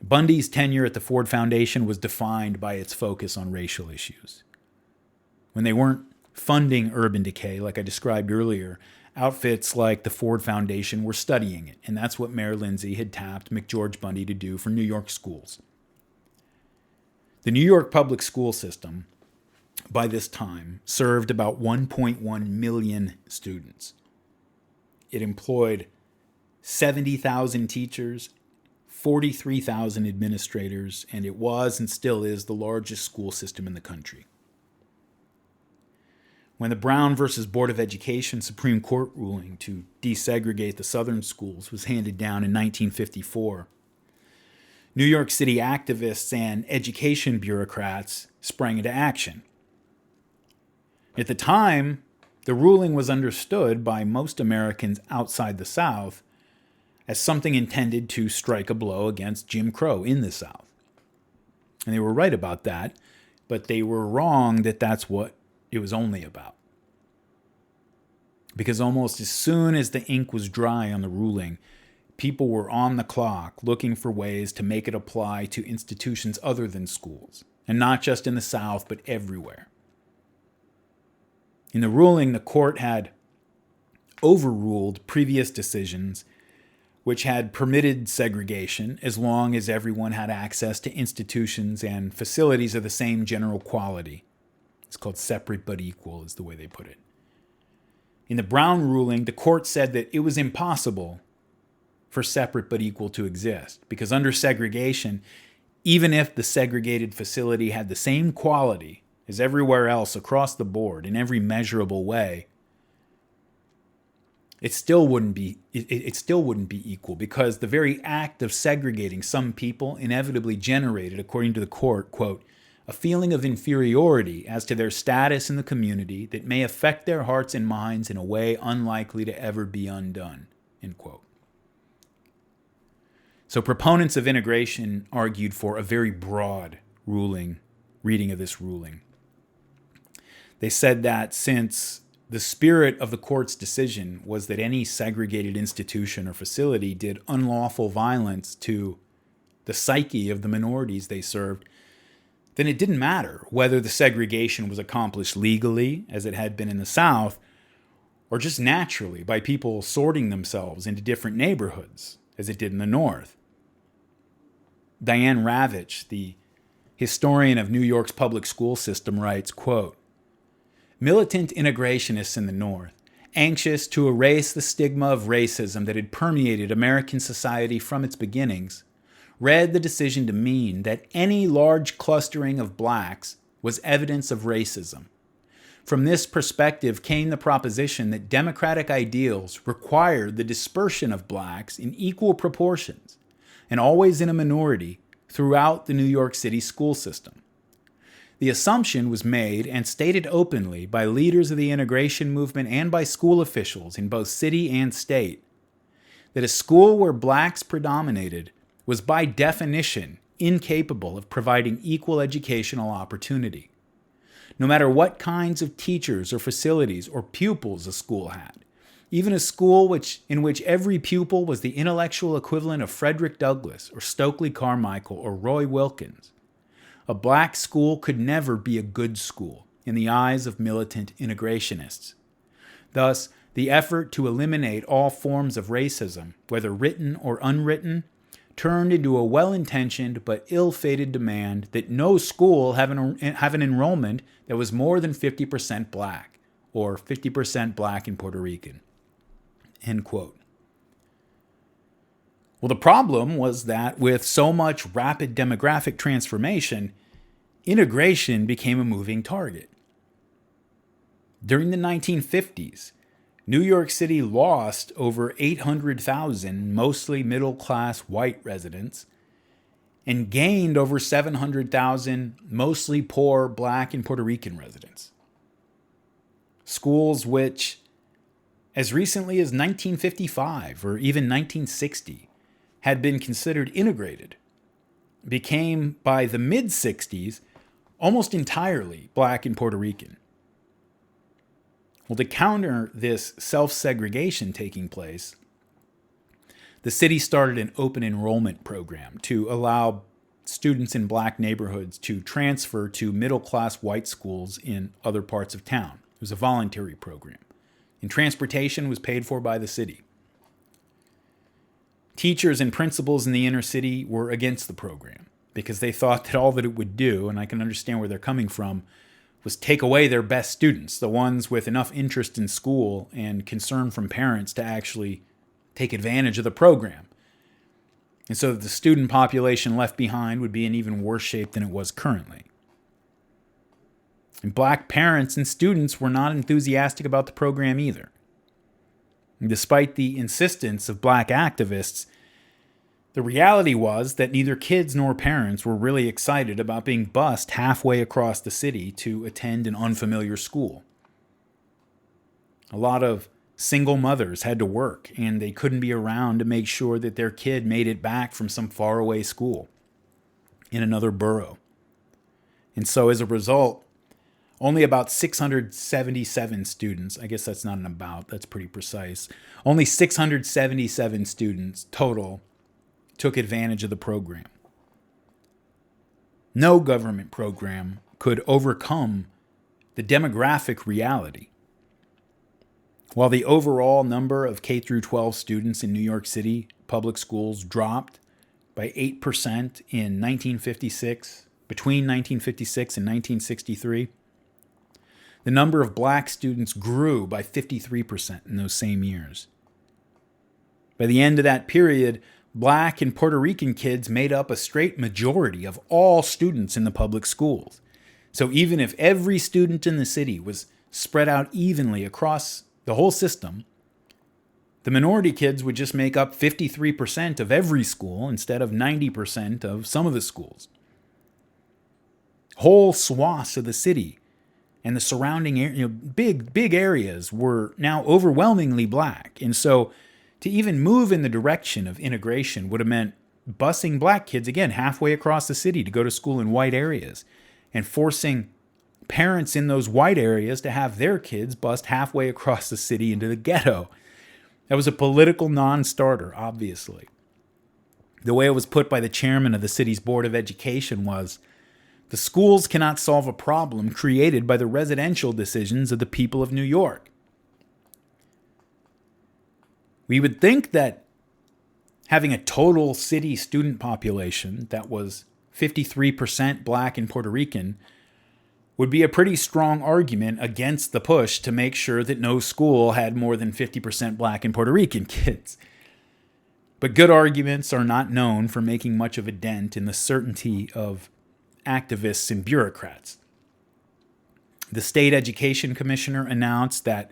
Bundy's tenure at the Ford Foundation was defined by its focus on racial issues. When they weren't funding urban decay, like I described earlier, outfits like the Ford Foundation were studying it, and that's what Mayor Lindsay had tapped McGeorge Bundy to do for New York schools. The New York public school system, by this time, served about 1.1 million students. It employed 70,000 teachers, 43,000 administrators, and it was and still is the largest school system in the country. When the Brown versus Board of Education Supreme Court ruling to desegregate the Southern schools was handed down in 1954, New York City activists and education bureaucrats sprang into action. At the time, the ruling was understood by most Americans outside the South as something intended to strike a blow against Jim Crow in the South. And they were right about that, but they were wrong that that's what it was only about. Because almost as soon as the ink was dry on the ruling, people were on the clock looking for ways to make it apply to institutions other than schools, and not just in the South, but everywhere. In the ruling, the court had overruled previous decisions which had permitted segregation as long as everyone had access to institutions and facilities of the same general quality. It's called separate but equal, is the way they put it. In the Brown ruling, the court said that it was impossible for separate but equal to exist, because under segregation, even if the segregated facility had the same quality as everywhere else across the board in every measurable way, it still wouldn't be equal, because the very act of segregating some people inevitably generated, according to the court, quote, a feeling of inferiority as to their status in the community that may affect their hearts and minds in a way unlikely to ever be undone, end quote. So proponents of integration argued for a very broad reading of this ruling. They said that since the spirit of the court's decision was that any segregated institution or facility did unlawful violence to the psyche of the minorities they served, then it didn't matter whether the segregation was accomplished legally, as it had been in the South, or just naturally by people sorting themselves into different neighborhoods, as it did in the North. Diane Ravitch, the historian of New York's public school system, writes, quote, militant integrationists in the North, anxious to erase the stigma of racism that had permeated American society from its beginnings, read the decision to mean that any large clustering of blacks was evidence of racism. From this perspective came the proposition that democratic ideals required the dispersion of blacks in equal proportions, and always in a minority, throughout the New York City school system. The assumption was made and stated openly by leaders of the integration movement and by school officials in both city and state that a school where blacks predominated was by definition incapable of providing equal educational opportunity. No matter what kinds of teachers or facilities or pupils a school had, even a school in which every pupil was the intellectual equivalent of Frederick Douglass or Stokely Carmichael or Roy Wilkins, a black school could never be a good school in the eyes of militant integrationists. Thus, the effort to eliminate all forms of racism, whether written or unwritten, turned into a well-intentioned but ill-fated demand that no school have an enrollment that was more than 50% black, or 50% black and Puerto Rican. End quote. Well, the problem was that with so much rapid demographic transformation, integration became a moving target. During the 1950s, New York City lost over 800,000 mostly middle-class white residents and gained over 700,000 mostly poor black and Puerto Rican residents. Schools which, as recently as 1955 or even 1960, had been considered integrated, became, by the mid-60s, almost entirely black and Puerto Rican. Well, to counter this self-segregation taking place, the city started an open enrollment program to allow students in black neighborhoods to transfer to middle-class white schools in other parts of town. It was a voluntary program, and transportation was paid for by the city. Teachers and principals in the inner city were against the program because they thought that all that it would do, and I can understand where they're coming from, was take away their best students, the ones with enough interest in school and concern from parents to actually take advantage of the program. And so that the student population left behind would be in even worse shape than it was currently. And black parents and students were not enthusiastic about the program either. And despite the insistence of black activists, The reality was that neither kids nor parents were really excited about being bused halfway across the city to attend an unfamiliar school. A lot of single mothers had to work, and they couldn't be around to make sure that their kid made it back from some faraway school in another borough. And so as a result, only about 677 students, I guess that's not an about, that's pretty precise, only 677 students total took advantage of the program. No government program could overcome the demographic reality. While the overall number of K through 12 students in New York City public schools dropped by 8% in 1956, between 1956 and 1963, the number of black students grew by 53% in those same years. By the end of that period, black and Puerto Rican kids made up a straight majority of all students in the public schools. So even if every student in the city was spread out evenly across the whole system, the minority kids would just make up 53% of every school instead of 90% of some of the schools. Whole swaths of the city and the surrounding big areas were now overwhelmingly black. And so to even move in the direction of integration would have meant busing black kids, again, halfway across the city to go to school in white areas and forcing parents in those white areas to have their kids bused halfway across the city into the ghetto. That was a political non-starter, obviously. The way it was put by the chairman of the city's Board of Education was, the schools cannot solve a problem created by the residential decisions of the people of New York. We would think that having a total city student population that was 53% black and Puerto Rican would be a pretty strong argument against the push to make sure that no school had more than 50% black and Puerto Rican kids. But good arguments are not known for making much of a dent in the certainty of activists and bureaucrats. The state education commissioner announced that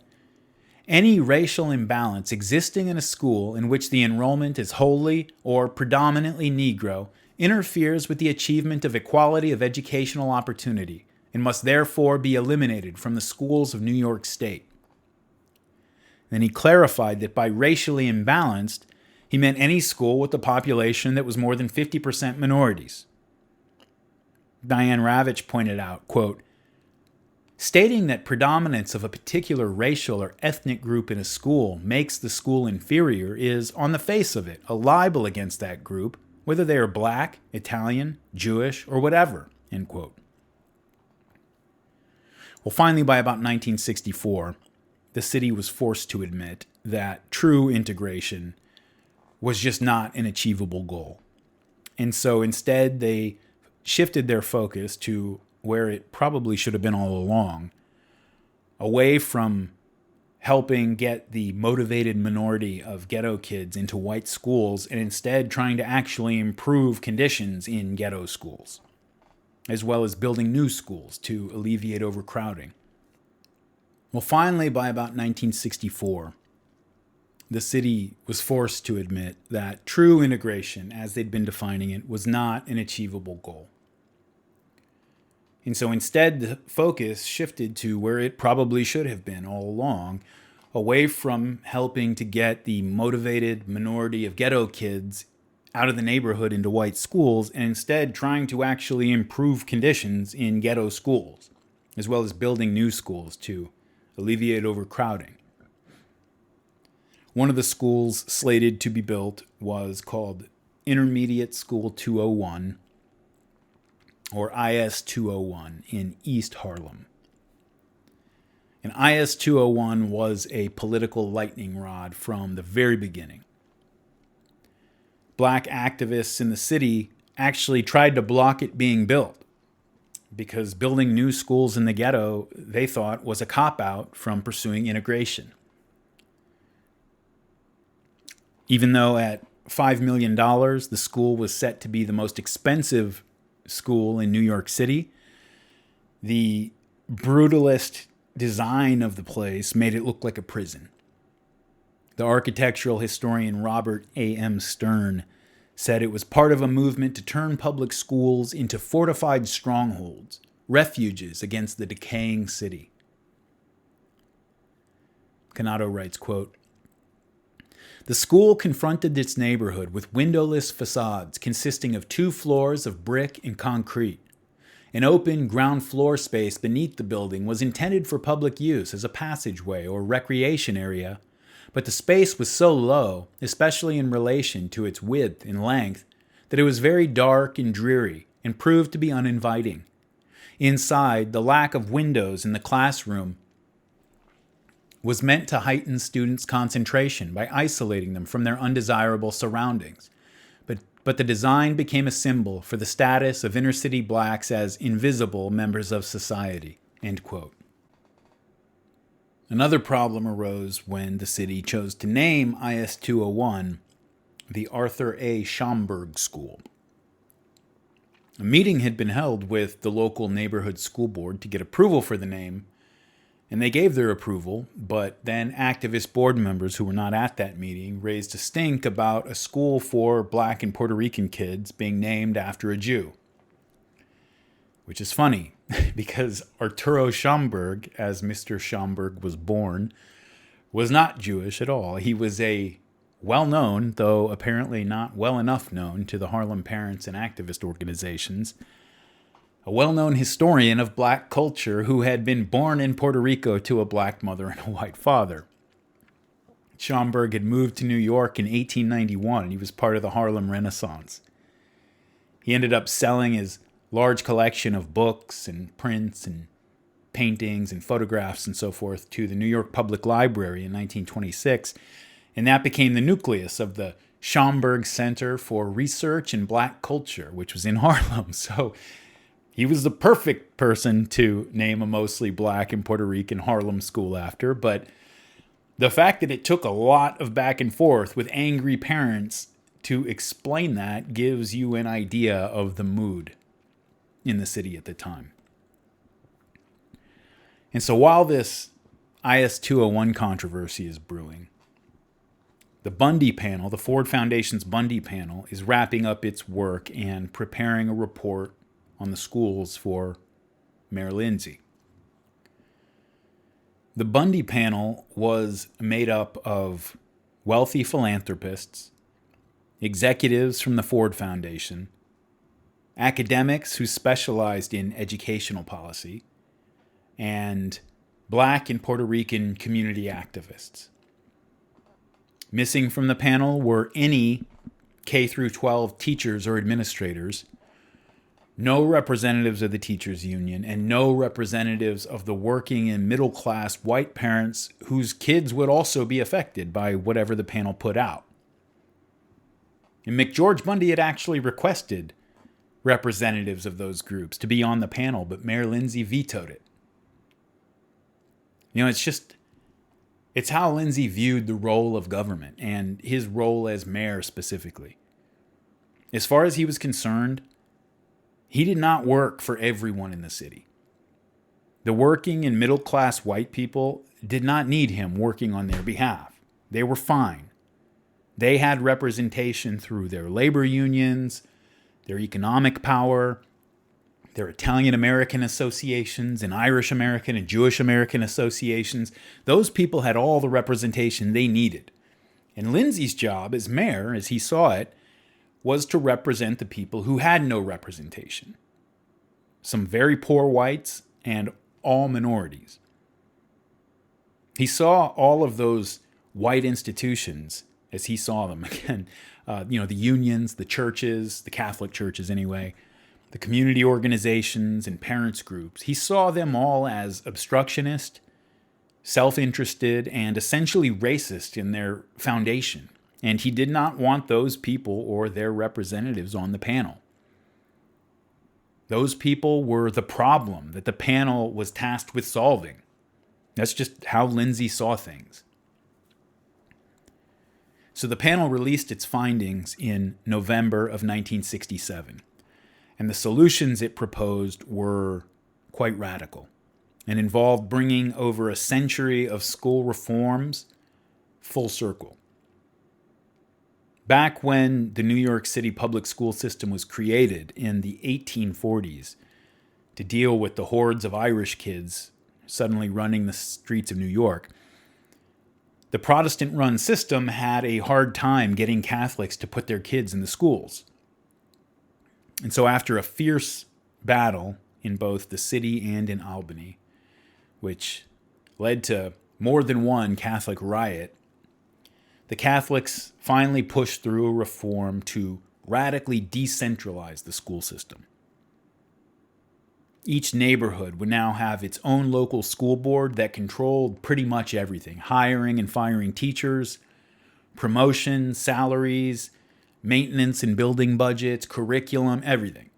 any racial imbalance existing in a school in which the enrollment is wholly or predominantly Negro interferes with the achievement of equality of educational opportunity and must therefore be eliminated from the schools of New York State. Then he clarified that by racially imbalanced, he meant any school with a population that was more than 50% minorities. Diane Ravitch pointed out, quote, stating that predominance of a particular racial or ethnic group in a school makes the school inferior is, on the face of it, a libel against that group, whether they are black, Italian, Jewish, or whatever, end quote. Well, finally, by about 1964, the city was forced to admit that true integration was just not an achievable goal. And so instead, they shifted their focus to where it probably should have been all along, away from helping get the motivated minority of ghetto kids into white schools and instead trying to actually improve conditions in ghetto schools, as well as building new schools to alleviate overcrowding. Well, finally, by about 1964, the city was forced to admit that true integration, as they'd been defining it, was not an achievable goal. And so instead, the focus shifted to where it probably should have been all along, away from helping to get the motivated minority of ghetto kids out of the neighborhood into white schools, and instead trying to actually improve conditions in ghetto schools, as well as building new schools to alleviate overcrowding. One of the schools slated to be built was called Intermediate School 201, or IS 201, in East Harlem. And IS 201 was a political lightning rod from the very beginning. Black activists in the city actually tried to block it being built because building new schools in the ghetto, they thought, was a cop-out from pursuing integration. Even though at $5 million, the school was set to be the most expensive school in New York City, the brutalist design of the place made it look like a prison. The architectural historian Robert A.M. Stern said it was part of a movement to turn public schools into fortified strongholds, refuges against the decaying city. Canato writes, quote, "The school confronted its neighborhood with windowless facades consisting of 2 floors of brick and concrete. An open ground floor space beneath the building was intended for public use as a passageway or recreation area, but the space was so low, especially in relation to its width and length, that it was very dark and dreary and proved to be uninviting. Inside, the lack of windows in the classroom was meant to heighten students' concentration by isolating them from their undesirable surroundings. But the design became a symbol for the status of inner-city blacks as invisible members of society." End quote. Another problem arose when the city chose to name IS-201 the Arthur A. Schomburg School. A meeting had been held with the local neighborhood school board to get approval for the name, and they gave their approval, but then activist board members who were not at that meeting raised a stink about a school for Black and Puerto Rican kids being named after a Jew. Which is funny, because Arturo Schomburg, as Mr. Schomburg was born, was not Jewish at all. He was a well-known, though apparently not well enough known to the Harlem parents and activist organizations, a well-known historian of black culture who had been born in Puerto Rico to a black mother and a white father. Schomburg had moved to New York in 1891, and he was part of the Harlem Renaissance. He ended up selling his large collection of books and prints and paintings and photographs and so forth to the New York Public Library in 1926, and that became the nucleus of the Schomburg Center for Research in Black Culture, which was in Harlem. So he was the perfect person to name a mostly black and Puerto Rican Harlem school after, but the fact that it took a lot of back and forth with angry parents to explain that gives you an idea of the mood in the city at the time. And so while this IS-201 controversy is brewing, the Bundy panel, the Ford Foundation's Bundy panel, is wrapping up its work and preparing a report on the schools for Mayor Lindsay. The Bundy panel was made up of wealthy philanthropists, executives from the Ford Foundation, academics who specialized in educational policy, and Black and Puerto Rican community activists. Missing from the panel were any K-12 teachers or administrators, no representatives of the teachers union, and no representatives of the working and middle-class white parents whose kids would also be affected by whatever the panel put out. And McGeorge Bundy had actually requested representatives of those groups to be on the panel, but Mayor Lindsay vetoed it. You know, it's how Lindsay viewed the role of government and his role as mayor specifically. As far as he was concerned, he did not work for everyone in the city. The working and middle-class white people did not need him working on their behalf. They were fine. They had representation through their labor unions, their economic power, their Italian American associations and Irish American and Jewish American associations. Those people had all the representation they needed. And Lindsay's job as mayor, as he saw it, was to represent the people who had no representation. Some very poor whites and all minorities. He saw all of those white institutions as he saw them. Again, the unions, the churches, the Catholic churches anyway, the community organizations and parents groups. He saw them all as obstructionist, self-interested, and essentially racist in their foundation. And he did not want those people or their representatives on the panel. Those people were the problem that the panel was tasked with solving. That's just how Lindsay saw things. So the panel released its findings in November of 1967. And the solutions it proposed were quite radical and involved bringing over a century of school reforms full circle. Back when the New York City public school system was created in the 1840s to deal with the hordes of Irish kids suddenly running the streets of New York, the Protestant-run system had a hard time getting Catholics to put their kids in the schools. And so after a fierce battle in both the city and in Albany, which led to more than one Catholic riot, the Catholics finally pushed through a reform to radically decentralize the school system. Each neighborhood would now have its own local school board that controlled pretty much everything: hiring and firing teachers, promotions, salaries, maintenance and building budgets, curriculum, everything.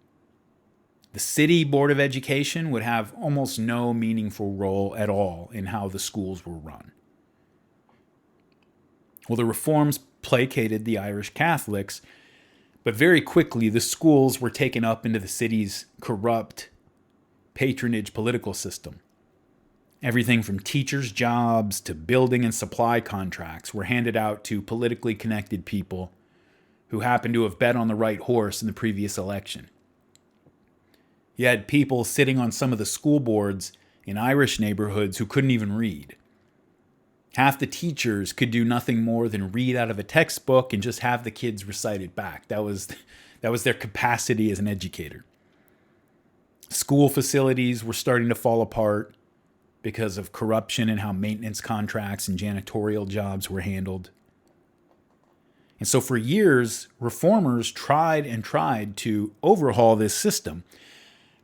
The city board of education would have almost no meaningful role at all in how the schools were run. Well, the reforms placated the Irish Catholics, but very quickly the schools were taken up into the city's corrupt patronage political system. Everything from teachers' jobs to building and supply contracts were handed out to politically connected people who happened to have bet on the right horse in the previous election. You had people sitting on some of the school boards in Irish neighborhoods who couldn't even read. Half the teachers could do nothing more than read out of a textbook and just have the kids recite it back. That was their capacity as an educator. School facilities were starting to fall apart because of corruption and how maintenance contracts and janitorial jobs were handled. And so for years, reformers tried to overhaul this system.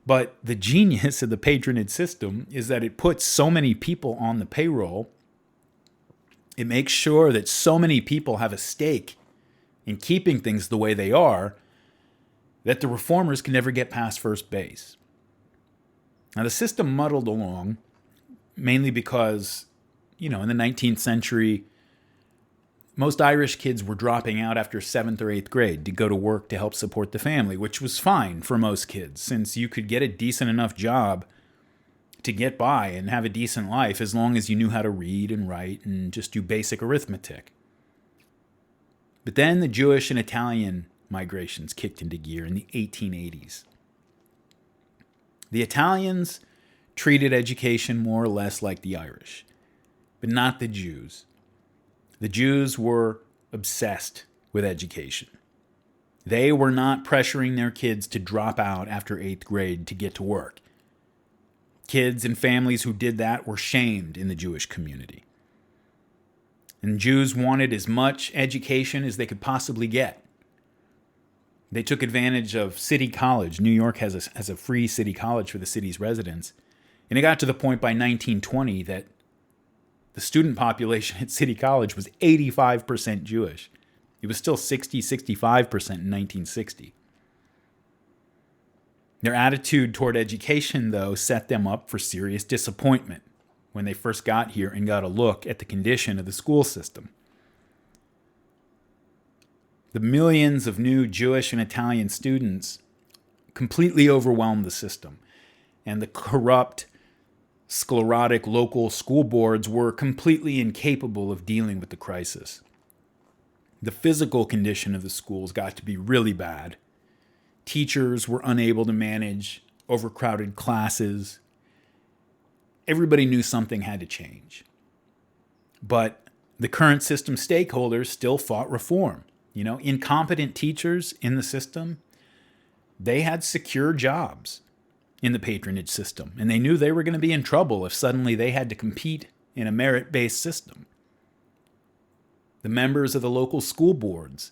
But the genius of the patronage system is that it puts so many people on the payroll. It makes sure that so many people have a stake in keeping things the way they are that the reformers can never get past first base. Now, the system muddled along, mainly because, in the 19th century, most Irish kids were dropping out after 7th or 8th grade to go to work to help support the family, which was fine for most kids, since you could get a decent enough job to get by and have a decent life as long as you knew how to read and write and just do basic arithmetic. But then the Jewish and Italian migrations kicked into gear in the 1880s. The Italians treated education more or less like the Irish, but not the Jews. The Jews were obsessed with education. They were not pressuring their kids to drop out after 8th grade to get to work. Kids and families who did that were shamed in the Jewish community. And Jews wanted as much education as they could possibly get. They took advantage of City College. New York has a free city college for the city's residents. And it got to the point by 1920 that the student population at City College was 85% Jewish. It was still 65% in 1960. Their attitude toward education, though, set them up for serious disappointment when they first got here and got a look at the condition of the school system. The millions of new Jewish and Italian students completely overwhelmed the system, and the corrupt, sclerotic local school boards were completely incapable of dealing with the crisis. The physical condition of the schools got to be really bad. Teachers were unable to manage overcrowded classes. Everybody knew something had to change. But the current system stakeholders still fought reform. Incompetent teachers in the system, they had secure jobs in the patronage system, and they knew they were going to be in trouble if suddenly they had to compete in a merit-based system. The members of the local school boards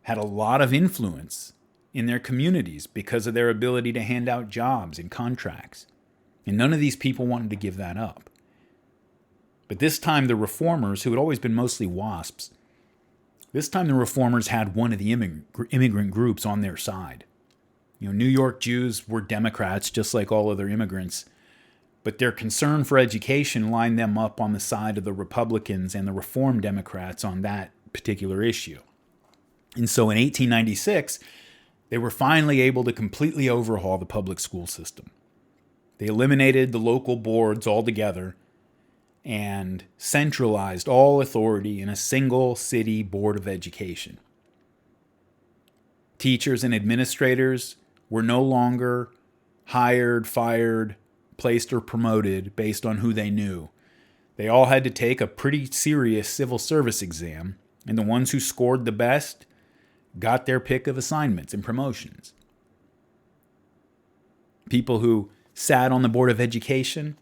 had a lot of influence in their communities because of their ability to hand out jobs and contracts. And none of these people wanted to give that up. But this time the reformers, who had always been mostly WASPs, this time the reformers had one of the immigrant groups on their side. New York Jews were Democrats just like all other immigrants, but their concern for education lined them up on the side of the Republicans and the Reform Democrats on that particular issue. And so in 1896, they were finally able to completely overhaul the public school system. They eliminated the local boards altogether and centralized all authority in a single city board of education. Teachers and administrators were no longer hired, fired, placed, or promoted based on who they knew. They all had to take a pretty serious civil service exam, and the ones who scored the best got their pick of assignments and promotions. People who sat on the Board of Education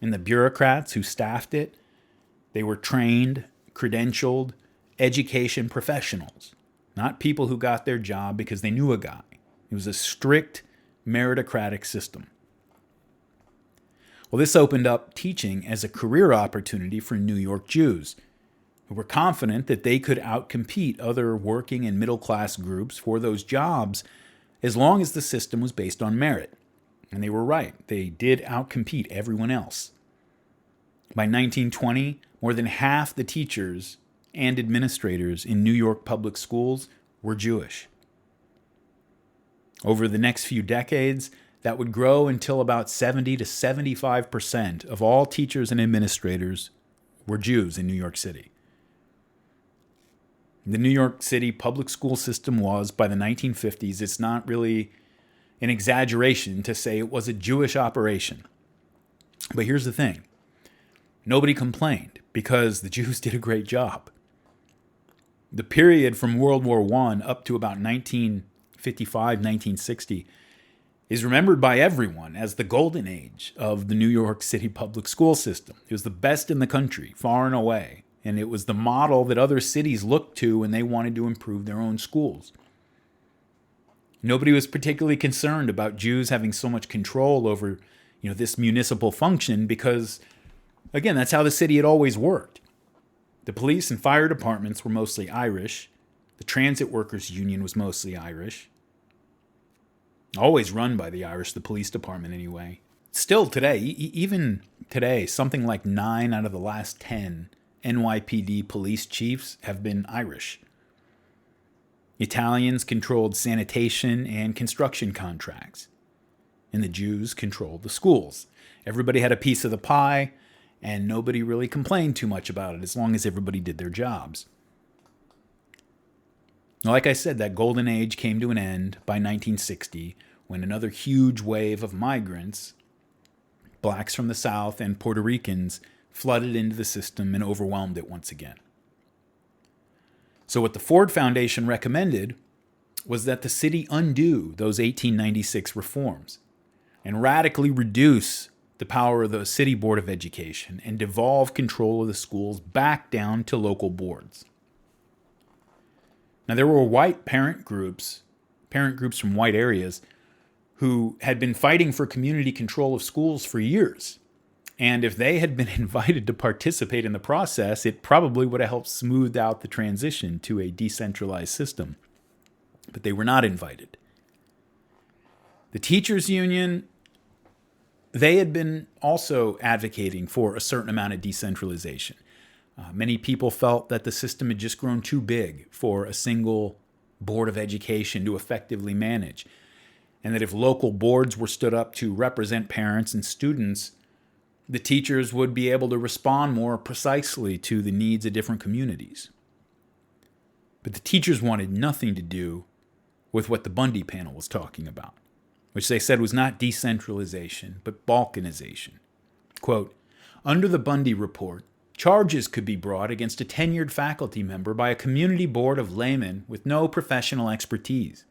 and the bureaucrats who staffed it, they were trained, credentialed, education professionals, not people who got their job because they knew a guy. It was a strict meritocratic system. Well, this opened up teaching as a career opportunity for New York Jews, who were confident that they could outcompete other working and middle-class groups for those jobs as long as the system was based on merit. And they were right. They did outcompete everyone else. By 1920, more than half the teachers and administrators in New York public schools were Jewish. Over the next few decades, that would grow until about 70 to 75% of all teachers and administrators were Jews in New York City. The New York City public school system was, by the 1950s, it's not really an exaggeration to say it was a Jewish operation. But here's the thing. Nobody complained because the Jews did a great job. The period from World War I up to about 1955, 1960 is remembered by everyone as the golden age of the New York City public school system. It was the best in the country, far and away, and it was the model that other cities looked to when they wanted to improve their own schools. Nobody was particularly concerned about Jews having so much control over, this municipal function because, again, that's how the city had always worked. The police and fire departments were mostly Irish. The transit workers union was mostly Irish. Always run by the Irish, the police department anyway. Still today, even today, something like 9 out of the last 10 NYPD police chiefs have been Irish. Italians controlled sanitation and construction contracts, and the Jews controlled the schools. Everybody had a piece of the pie, and nobody really complained too much about it as long as everybody did their jobs. Like I said, that golden age came to an end by 1960 when another huge wave of migrants, blacks from the South and Puerto Ricans, flooded into the system and overwhelmed it once again. So what the Ford Foundation recommended was that the city undo those 1896 reforms and radically reduce the power of the City Board of Education and devolve control of the schools back down to local boards. Now, there were white parent groups from white areas, who had been fighting for community control of schools for years. And if they had been invited to participate in the process, it probably would have helped smooth out the transition to a decentralized system. But they were not invited. The teachers' union, they had been also advocating for a certain amount of decentralization. Many people felt that the system had just grown too big for a single board of education to effectively manage, and that if local boards were stood up to represent parents and students, the teachers would be able to respond more precisely to the needs of different communities. But the teachers wanted nothing to do with what the Bundy panel was talking about, which they said was not decentralization, but balkanization. Quote, under the Bundy report, charges could be brought against a tenured faculty member by a community board of laymen with no professional expertise.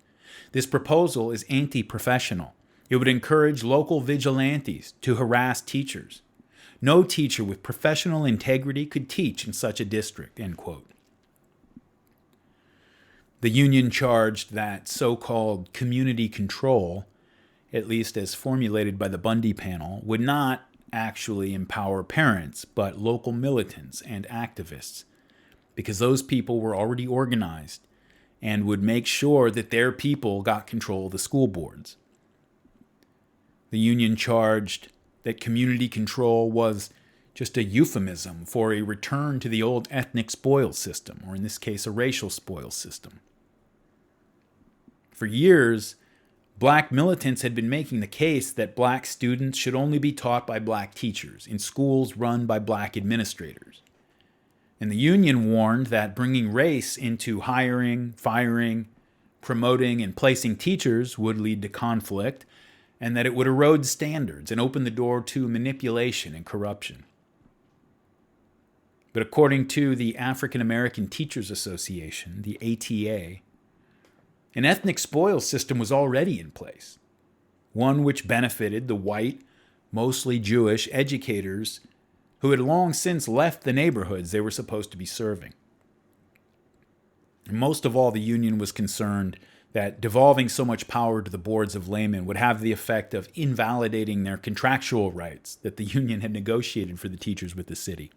This proposal is anti-professional. It would encourage local vigilantes to harass teachers. No teacher with professional integrity could teach in such a district, end quote. The union charged that so-called community control, at least as formulated by the Bundy panel, would not actually empower parents, but local militants and activists, because those people were already organized and would make sure that their people got control of the school boards. The union charged that community control was just a euphemism for a return to the old ethnic spoils system, or in this case, a racial spoils system. For years, black militants had been making the case that black students should only be taught by black teachers in schools run by black administrators. And the union warned that bringing race into hiring, firing, promoting and placing teachers would lead to conflict, and that it would erode standards and open the door to manipulation and corruption. But according to the African American Teachers Association, the ATA, an ethnic spoils system was already in place, one which benefited the white, mostly Jewish educators who had long since left the neighborhoods they were supposed to be serving. And most of all, the union was concerned that devolving so much power to the boards of laymen would have the effect of invalidating their contractual rights that the union had negotiated for the teachers with the city.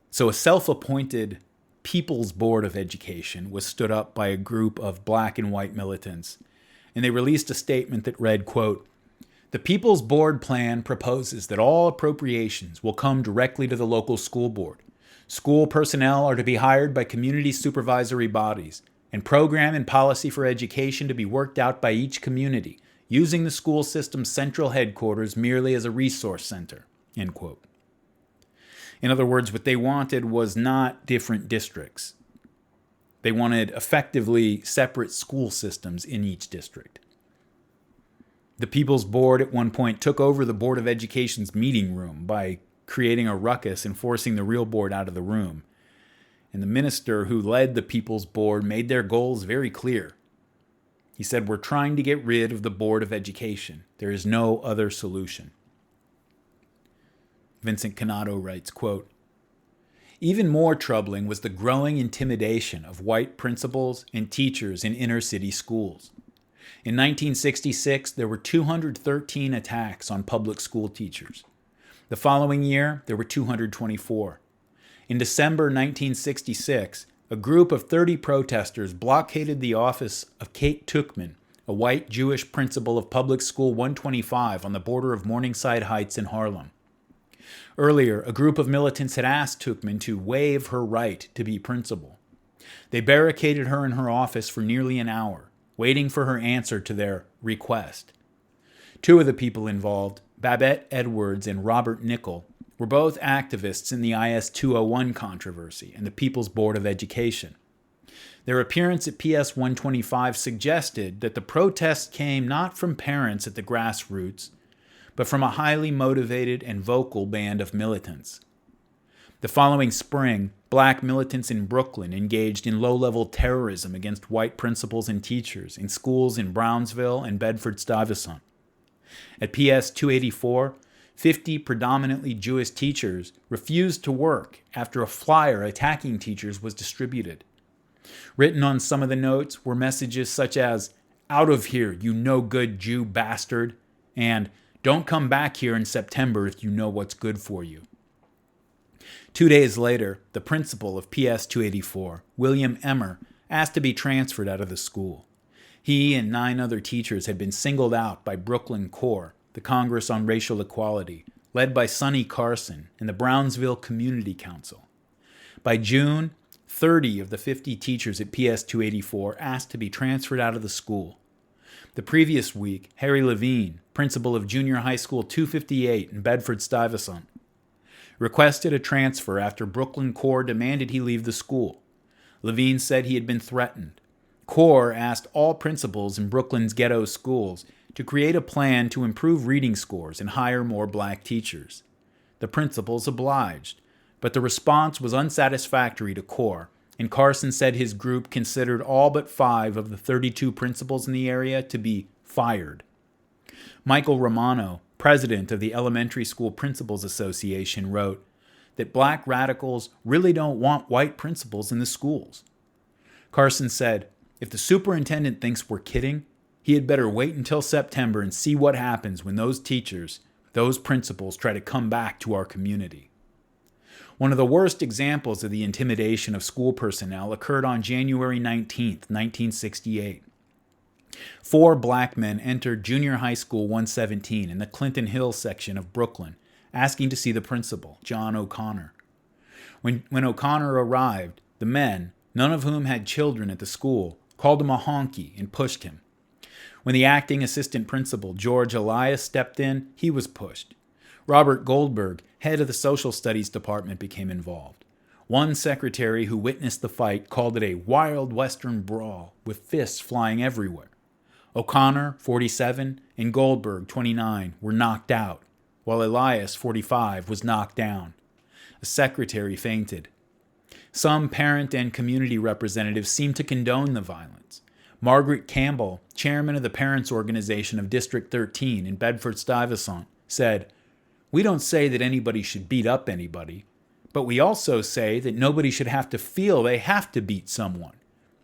So a self-appointed People's Board of Education was stood up by a group of black and white militants, and they released a statement that read, quote, "The People's Board plan proposes that all appropriations will come directly to the local school board. School personnel are to be hired by community supervisory bodies, and program and policy for education to be worked out by each community, using the school system's central headquarters merely as a resource center," end quote. In other words, what they wanted was not different districts. They wanted effectively separate school systems in each district. The People's Board at one point took over the Board of Education's meeting room by creating a ruckus and forcing the real board out of the room. And the minister who led the People's Board made their goals very clear. He said, "We're trying to get rid of the Board of Education. There is no other solution." Vincent Canado writes, quote, "Even more troubling was the growing intimidation of white principals and teachers in inner-city schools. In 1966, there were 213 attacks on public school teachers. The following year, there were 224. In December 1966, a group of 30 protesters blockaded the office of Kate Tuchman, a white Jewish principal of Public School 125 on the border of Morningside Heights in Harlem. Earlier, a group of militants had asked Tuchman to waive her right to be principal. They barricaded her in her office for nearly an hour, waiting for her answer to their request. Two of the people involved, Babette Edwards and Robert Nickel, were both activists in the IS 201 controversy and the People's Board of Education. Their appearance at PS 125 suggested that the protests came not from parents at the grassroots, but from a highly motivated and vocal band of militants. The following spring, black militants in Brooklyn engaged in low-level terrorism against white principals and teachers in schools in Brownsville and Bedford-Stuyvesant. At PS 284, 50 predominantly Jewish teachers refused to work after a flyer attacking teachers was distributed. Written on some of the notes were messages such as, "Out of here, you no-good Jew bastard," and "Don't come back here in September if you know what's good for you." 2 days later, the principal of PS 284, William Emmer, asked to be transferred out of the school. He and 9 other teachers had been singled out by Brooklyn CORE, the Congress on Racial Equality, led by Sonny Carson and the Brownsville Community Council. By June, 30 of the 50 teachers at PS 284 asked to be transferred out of the school. The previous week, Harry Levine, principal of Junior High School 258 in Bedford-Stuyvesant, requested a transfer after Brooklyn CORE demanded he leave the school. Levine said he had been threatened. CORE asked all principals in Brooklyn's ghetto schools to create a plan to improve reading scores and hire more black teachers. The principals obliged, but the response was unsatisfactory to CORE, and Carson said his group considered all but 5 of the 32 principals in the area to be fired. Michael Romano, president of the Elementary School Principals Association, wrote that black radicals really don't want white principals in the schools. Carson said, "If the superintendent thinks we're kidding, he had better wait until September and see what happens when those teachers, those principals, try to come back to our community." One of the worst examples of the intimidation of school personnel occurred on January 19, 1968. 4 black men entered Junior High School 117 in the Clinton Hill section of Brooklyn, asking to see the principal, John O'Connor. When O'Connor arrived, the men, none of whom had children at the school, called him a honky and pushed him. When the acting assistant principal, George Elias, stepped in, he was pushed. Robert Goldberg, head of the social studies department, became involved. One secretary who witnessed the fight called it a wild western brawl with fists flying everywhere. O'Connor, 47, and Goldberg, 29, were knocked out, while Elias, 45, was knocked down. A secretary fainted. Some parent and community representatives seemed to condone the violence. Margaret Campbell, chairman of the Parents Organization of District 13 in Bedford-Stuyvesant, said, "We don't say that anybody should beat up anybody, but we also say that nobody should have to feel they have to beat someone.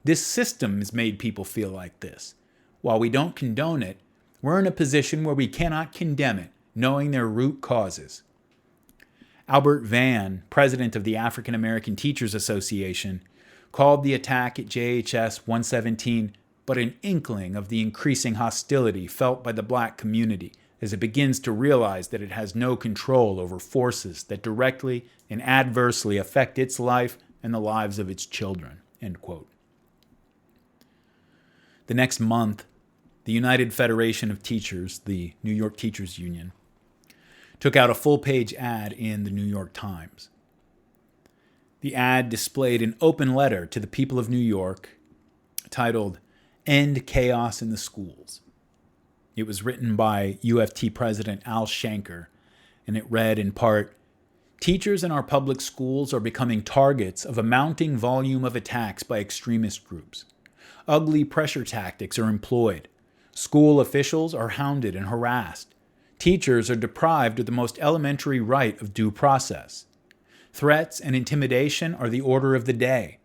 This system has made people feel like this. While we don't condone it, we're in a position where we cannot condemn it, knowing their root causes." Albert Vann, president of the African American Teachers Association, called the attack at JHS 117 but an inkling of the increasing hostility felt by the black community as it begins to realize that it has no control over forces that directly and adversely affect its life and the lives of its children. End quote. The next month, the United Federation of Teachers, the New York Teachers Union, took out a full-page ad in the New York Times. The ad displayed an open letter to the people of New York titled, "End Chaos in the Schools." It was written by UFT President Al Shanker, and it read in part, "Teachers in our public schools are becoming targets of a mounting volume of attacks by extremist groups. Ugly pressure tactics are employed. School officials are hounded and harassed. Teachers are deprived of the most elementary right of due process. Threats and intimidation are the order of the day.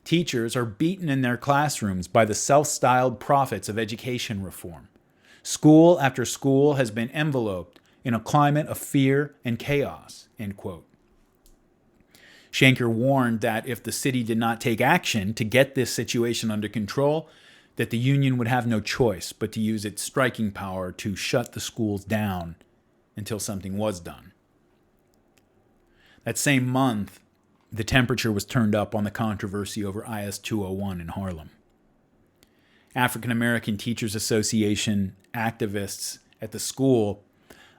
Teachers are beaten in their classrooms by the self-styled prophets of education reform. School after school has been enveloped in a climate of fear and chaos." End quote. Shanker warned that if the city did not take action to get this situation under control, that the union would have no choice but to use its striking power to shut the schools down until something was done. That same month, the temperature was turned up on the controversy over IS 201 in Harlem. African American Teachers Association activists at the school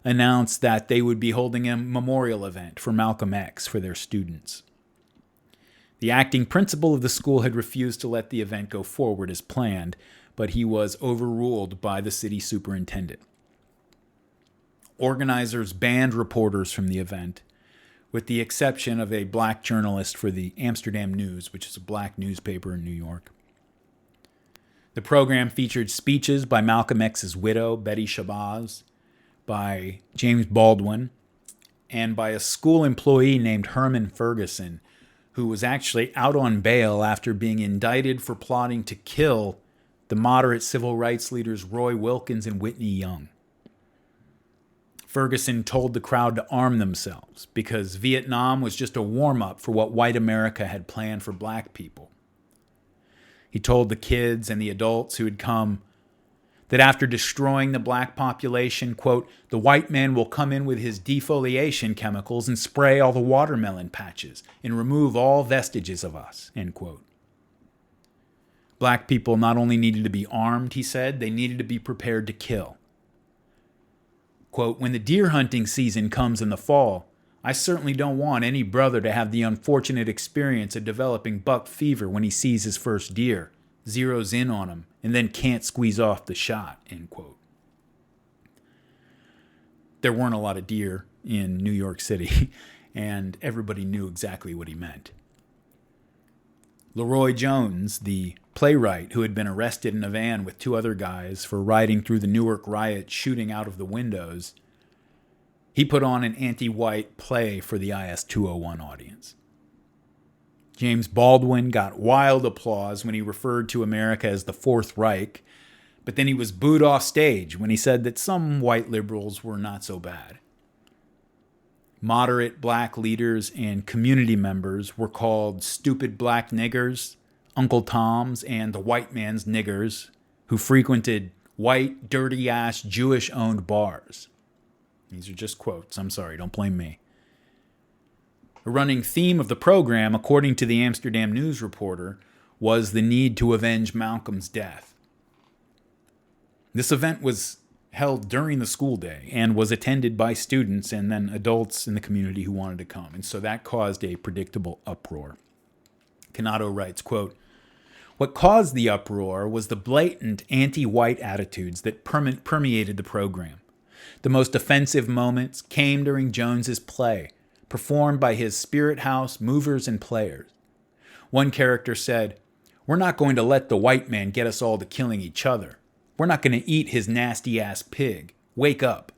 announced that they would be holding a memorial event for Malcolm X for their students. The acting principal of the school had refused to let the event go forward as planned, but he was overruled by the city superintendent. Organizers banned reporters from the event, with the exception of a black journalist for the Amsterdam News, which is a black newspaper in New York. The program featured speeches by Malcolm X's widow, Betty Shabazz, by James Baldwin, and by a school employee named Herman Ferguson, who was actually out on bail after being indicted for plotting to kill the moderate civil rights leaders Roy Wilkins and Whitney Young. Ferguson told the crowd to arm themselves because Vietnam was just a warm-up for what white America had planned for black people. He told the kids and the adults who had come that after destroying the black population, quote, "the white man will come in with his defoliation chemicals and spray all the watermelon patches and remove all vestiges of us," end quote. Black people not only needed to be armed, he said, they needed to be prepared to kill. Quote, "When the deer hunting season comes in the fall, I certainly don't want any brother to have the unfortunate experience of developing buck fever when he sees his first deer, zeroes in on him, and then can't squeeze off the shot," end quote. There weren't a lot of deer in New York City, and everybody knew exactly what he meant. Leroy Jones, the playwright who had been arrested in a van with two other guys for riding through the Newark riot shooting out of the windows, he put on an anti-white play for the IS 201 audience. James Baldwin got wild applause when he referred to America as the Fourth Reich, but then he was booed off stage when he said that some white liberals were not so bad. Moderate black leaders and community members were called stupid black niggers, Uncle Toms, and the white man's niggers who frequented white, dirty-ass, Jewish-owned bars. These are just quotes. I'm sorry, don't blame me. A running theme of the program, according to the Amsterdam News reporter, was the need to avenge Malcolm's death. This event was held during the school day and was attended by students and then adults in the community who wanted to come. And so that caused a predictable uproar. Canado writes, quote, "What caused the uproar was the blatant anti-white attitudes that permeated the program. The most offensive moments came during Jones's play, performed by his Spirit House movers and players. One character said, 'We're not going to let the white man get us all to killing each other. We're not going to eat his nasty-ass pig. Wake up.'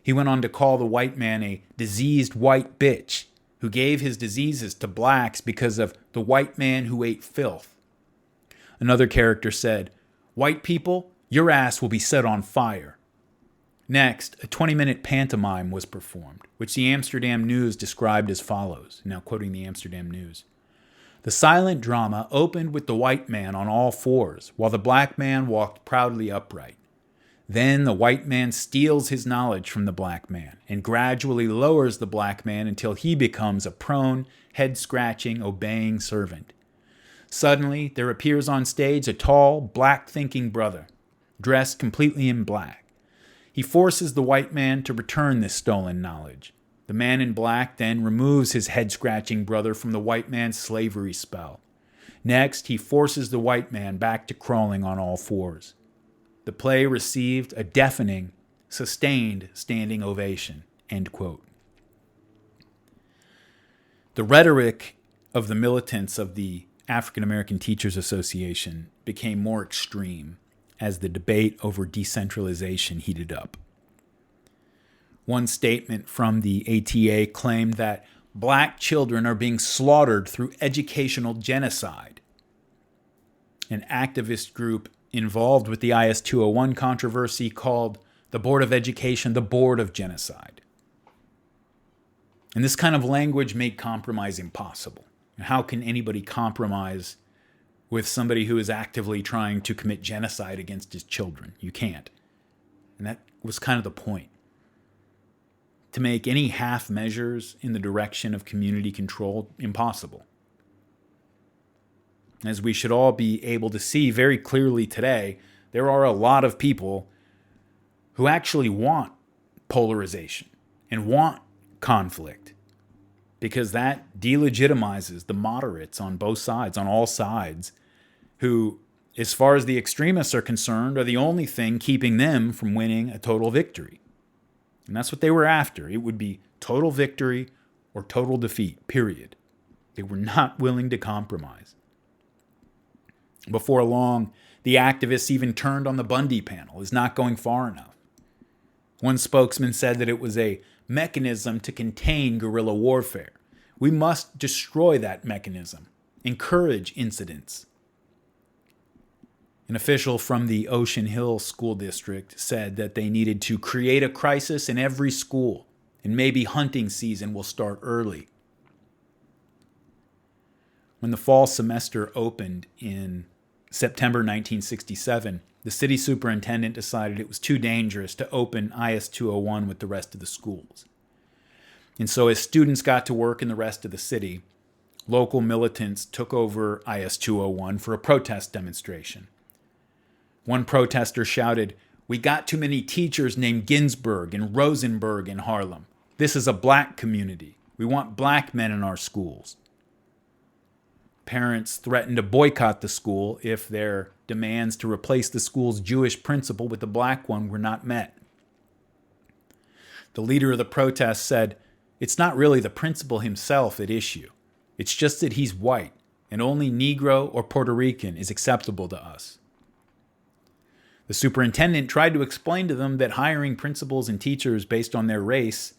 He went on to call the white man a diseased white bitch who gave his diseases to blacks because of the white man who ate filth. Another character said, 'White people, your ass will be set on fire.' Next, a 20-minute pantomime was performed, which the Amsterdam News described as follows." Now quoting the Amsterdam News. "The silent drama opened with the white man on all fours, while the black man walked proudly upright. Then the white man steals his knowledge from the black man and gradually lowers the black man until he becomes a prone, head-scratching, obeying servant. Suddenly, there appears on stage a tall, black-thinking brother, dressed completely in black. He forces the white man to return this stolen knowledge. The man in black then removes his head-scratching brother from the white man's slavery spell. Next, he forces the white man back to crawling on all fours. The play received a deafening, sustained standing ovation." End quote. The rhetoric of the militants of the African American Teachers Association became more extreme as the debate over decentralization heated up. One statement from the ATA claimed that black children are being slaughtered through educational genocide. An activist group involved with the IS-201 controversy called the Board of Education the Board of Genocide. And this kind of language made compromise impossible. How can anybody compromise with somebody who is actively trying to commit genocide against his children? You can't. And that was kind of the point. To make any half measures in the direction of community control impossible. As we should all be able to see very clearly today, there are a lot of people who actually want polarization and want conflict, because that delegitimizes the moderates on both sides, on all sides, who, as far as the extremists are concerned, are the only thing keeping them from winning a total victory. And that's what they were after. It would be total victory or total defeat, period. They were not willing to compromise. Before long, the activists even turned on the Bundy panel as not going far enough. One spokesman said that it was a mechanism to contain guerrilla warfare. We must destroy that mechanism, encourage incidents. An official from the Ocean Hill School District said that they needed to create a crisis in every school, and maybe hunting season will start early. When the fall semester opened in September 1967, the city superintendent decided it was too dangerous to open IS-201 with the rest of the schools. And so as students got to work in the rest of the city, local militants took over IS-201 for a protest demonstration. One protester shouted, "We got too many teachers named Ginsburg and Rosenberg in Harlem. This is a black community. We want black men in our schools." Parents threatened to boycott the school if their demands to replace the school's Jewish principal with a black one were not met. The leader of the protest said, "It's not really the principal himself at issue. It's just that he's white, and only Negro or Puerto Rican is acceptable to us." The superintendent tried to explain to them that hiring principals and teachers based on their race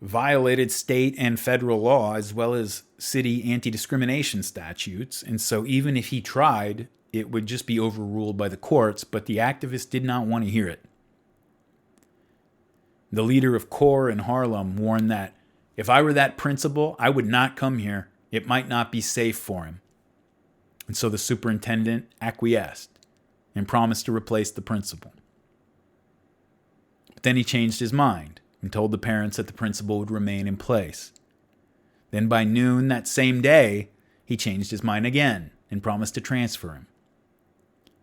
violated state and federal law as well as city anti-discrimination statutes, and so even if he tried, it would just be overruled by the courts, but the activists did not want to hear it. The leader of CORE in Harlem warned that, "If I were that principal, I would not come here. It might not be safe for him." And so the superintendent acquiesced and promised to replace the principal. But then he changed his mind and told the parents that the principal would remain in place. Then by noon that same day, he changed his mind again and promised to transfer him.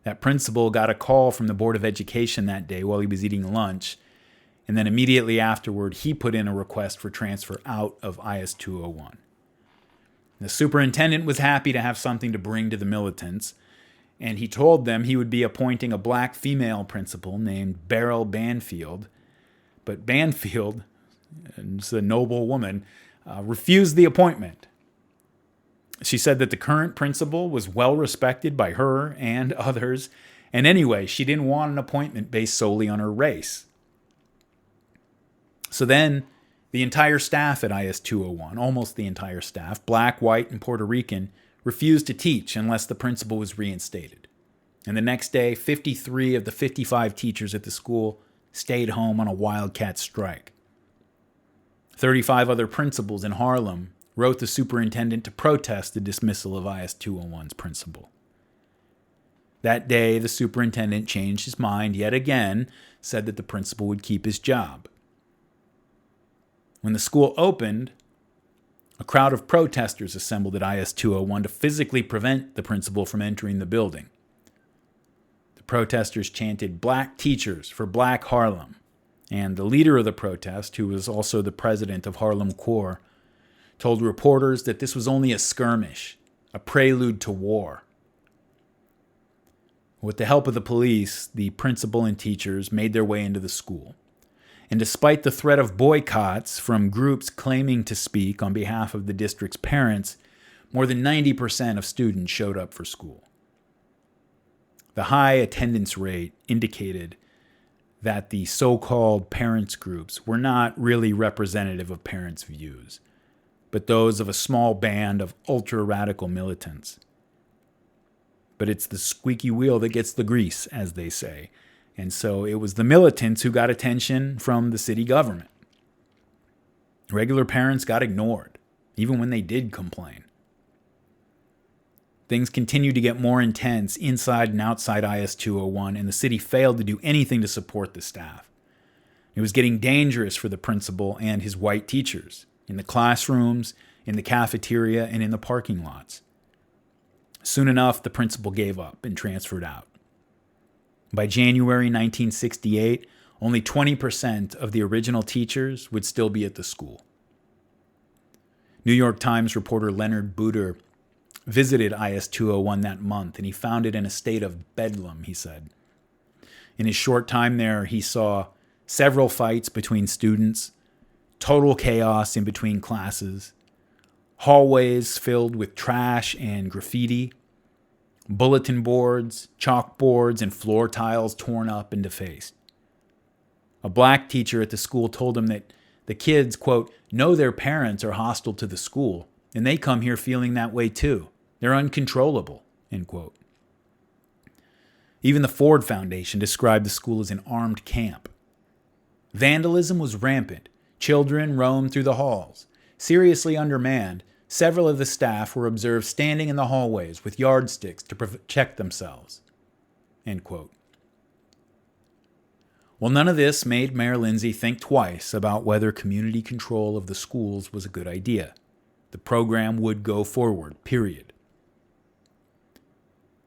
That principal got a call from the Board of Education that day while he was eating lunch, and then immediately afterward, he put in a request for transfer out of IS 201. The superintendent was happy to have something to bring to the militants, and he told them he would be appointing a black female principal named Beryl Banfield. But Banfield, a noble woman, refused the appointment. She said that the current principal was well respected by her and others, and anyway, she didn't want an appointment based solely on her race. So then, the entire staff at IS 201, almost the entire staff, black, white, and Puerto Rican, refused to teach unless the principal was reinstated. And the next day, 53 of the 55 teachers at the school stayed home on a wildcat strike. 35 other principals in Harlem wrote the superintendent to protest the dismissal of IS 201's principal. That day, the superintendent changed his mind yet again, said that the principal would keep his job. When the school opened, a crowd of protesters assembled at IS 201 to physically prevent the principal from entering the building. The protesters chanted "Black Teachers for Black Harlem," and the leader of the protest, who was also the president of Harlem Corps, told reporters that this was only a skirmish, a prelude to war. With the help of the police, the principal and teachers made their way into the school. And despite the threat of boycotts from groups claiming to speak on behalf of the district's parents, more than 90% of students showed up for school. The high attendance rate indicated that the so-called parents groups were not really representative of parents' views, but those of a small band of ultra-radical militants. But it's the squeaky wheel that gets the grease, as they say. And so it was the militants who got attention from the city government. Regular parents got ignored, even when they did complain. Things continued to get more intense inside and outside IS 201, and the city failed to do anything to support the staff. It was getting dangerous for the principal and his white teachers, in the classrooms, in the cafeteria, and in the parking lots. Soon enough, the principal gave up and transferred out. By January 1968, only 20% of the original teachers would still be at the school. New York Times reporter Leonard Buder visited IS 201 that month, and he found it in a state of bedlam, he said. In his short time there, he saw several fights between students, total chaos in between classes, hallways filled with trash and graffiti, bulletin boards, chalkboards, and floor tiles torn up and defaced. A black teacher at the school told him that the kids, quote, know their parents are hostile to the school, and they come here feeling that way too. They're uncontrollable, end quote. Even the Ford Foundation described the school as an armed camp. Vandalism was rampant. Children roamed through the halls. Seriously undermanned, several of the staff were observed standing in the hallways with yardsticks to protect themselves, end quote. Well, none of this made Mayor Lindsay think twice about whether community control of the schools was a good idea. The program would go forward, period.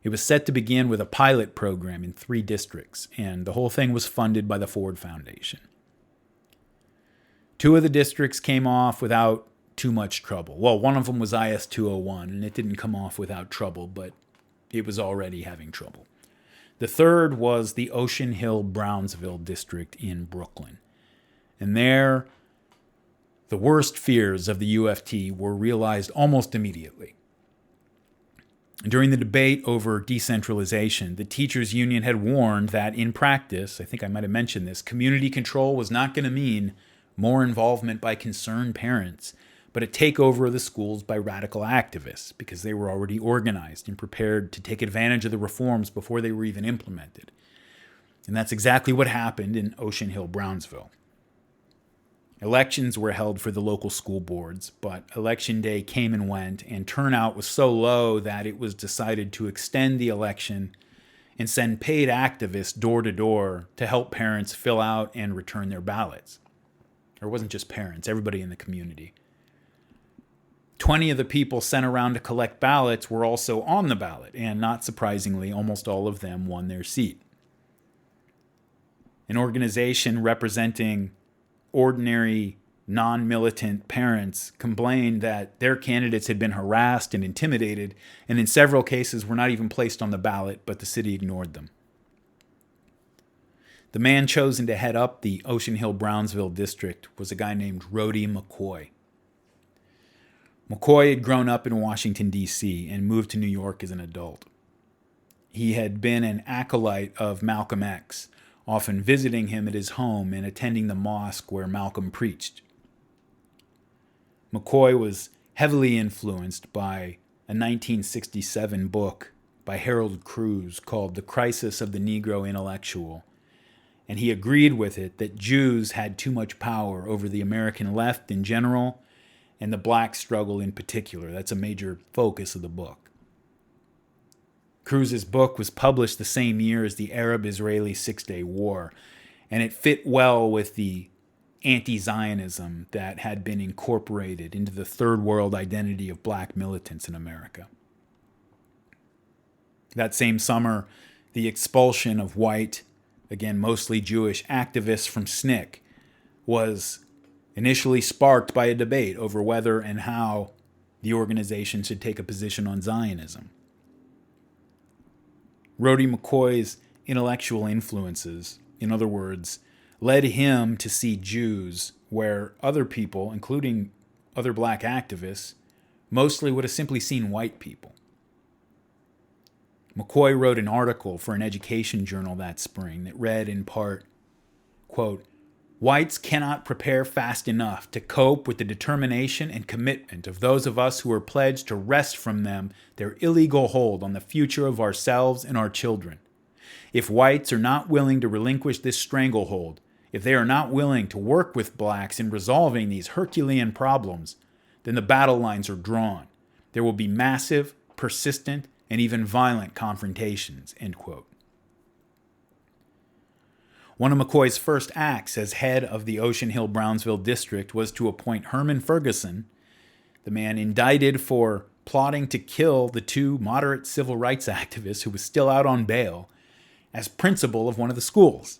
It was set to begin with a pilot program in 3 districts, and the whole thing was funded by the Ford Foundation. 2 of the districts came off without too much trouble. Well, one of them was IS 201, and it didn't come off without trouble, but it was already having trouble. The third was the Ocean Hill-Brownsville district in Brooklyn. And there, the worst fears of the UFT were realized almost immediately. During the debate over decentralization, the teachers' union had warned that in practice, I think I might have mentioned this, community control was not going to mean more involvement by concerned parents, but a takeover of the schools by radical activists because they were already organized and prepared to take advantage of the reforms before they were even implemented. And that's exactly what happened in Ocean Hill-Brownsville. Elections were held for the local school boards, but election day came and went, and turnout was so low that it was decided to extend the election and send paid activists door to door to help parents fill out and return their ballots. Or it wasn't just parents, everybody in the community. 20 of the people sent around to collect ballots were also on the ballot, and not surprisingly, almost all of them won their seat. An organization representing ordinary, non-militant parents complained that their candidates had been harassed and intimidated, and in several cases were not even placed on the ballot, but the city ignored them. The man chosen to head up the Ocean Hill-Brownsville district was a guy named Rhodey McCoy. McCoy had grown up in Washington, D.C., and moved to New York as an adult. He had been an acolyte of Malcolm X, often visiting him at his home and attending the mosque where Malcolm preached. McCoy was heavily influenced by a 1967 book by Harold Cruse called The Crisis of the Negro Intellectual, and he agreed with it that Jews had too much power over the American left in general and the black struggle in particular. That's a major focus of the book. Cruse's book was published the same year as the Arab-Israeli Six-Day War, and it fit well with the anti-Zionism that had been incorporated into the third world identity of black militants in America. That same summer, the expulsion of white, again mostly Jewish, activists from SNCC was initially sparked by a debate over whether and how the organization should take a position on Zionism. Rhodey McCoy's intellectual influences, in other words, led him to see Jews where other people, including other black activists, mostly would have simply seen white people. McCoy wrote an article for an education journal that spring that read in part, quote, "Whites cannot prepare fast enough to cope with the determination and commitment of those of us who are pledged to wrest from them their illegal hold on the future of ourselves and our children. If whites are not willing to relinquish this stranglehold, if they are not willing to work with blacks in resolving these Herculean problems, then the battle lines are drawn. There will be massive, persistent, and even violent confrontations," end quote. One of McCoy's first acts as head of the Ocean Hill-Brownsville district was to appoint Herman Ferguson, the man indicted for plotting to kill the two moderate civil rights activists who was still out on bail, as principal of one of the schools.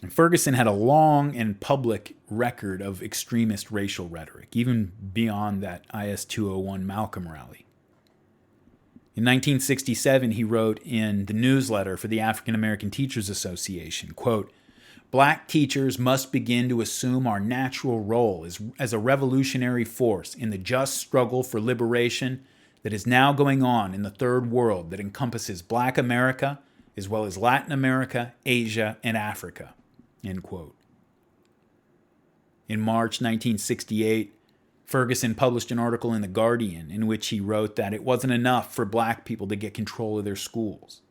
And Ferguson had a long and public record of extremist racial rhetoric, even beyond that IS-201 Malcolm rally. In 1967, he wrote in the newsletter for the African American Teachers Association, quote, "Black teachers must begin to assume our natural role as a revolutionary force in the just struggle for liberation that is now going on in the third world that encompasses Black America, as well as Latin America, Asia, and Africa," end quote. In March 1968, Ferguson published an article in The Guardian in which he wrote that it wasn't enough for black people to get control of their schools.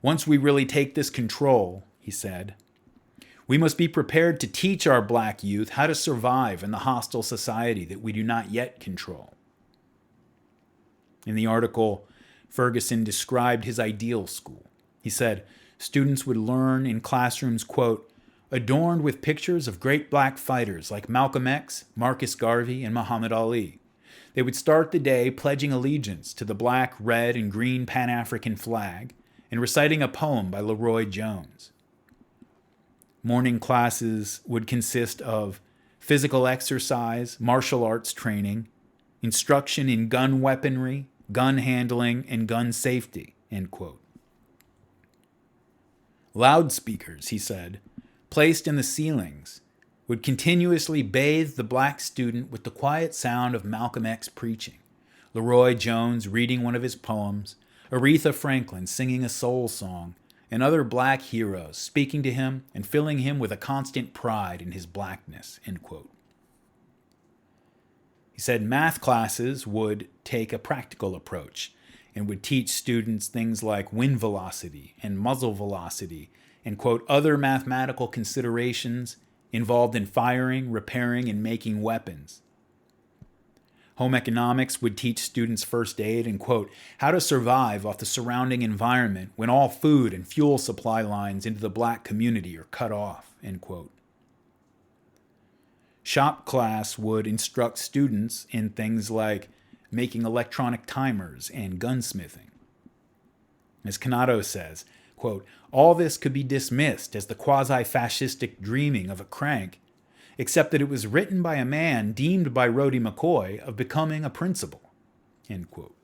"Once we really take this control," he said, "we must be prepared to teach our black youth how to survive in the hostile society that we do not yet control." In the article, Ferguson described his ideal school. He said, students would learn in classrooms, quote, "adorned with pictures of great black fighters like Malcolm X, Marcus Garvey, and Muhammad Ali. They would start the day pledging allegiance to the black, red, and green Pan-African flag and reciting a poem by Leroy Jones. Morning classes would consist of physical exercise, martial arts training, instruction in gun weaponry, gun handling, and gun safety," end quote. Loudspeakers, he said, placed in the ceilings, would continuously bathe the black student with the quiet sound of Malcolm X preaching, Leroy Jones reading one of his poems, Aretha Franklin singing a soul song, and other black heroes speaking to him and filling him with a constant pride in his blackness, end quote. He said math classes would take a practical approach and would teach students things like wind velocity and muzzle velocity and, quote, other mathematical considerations involved in firing, repairing, and making weapons. Home economics would teach students first aid and, quote, how to survive off the surrounding environment when all food and fuel supply lines into the black community are cut off, end quote. shop class would instruct students in things like making electronic timers and gunsmithing. As Canado says, quote, all this could be dismissed as the quasi-fascistic dreaming of a crank, except that it was written by a man deemed by Rhodey McCoy of becoming a principal, end quote.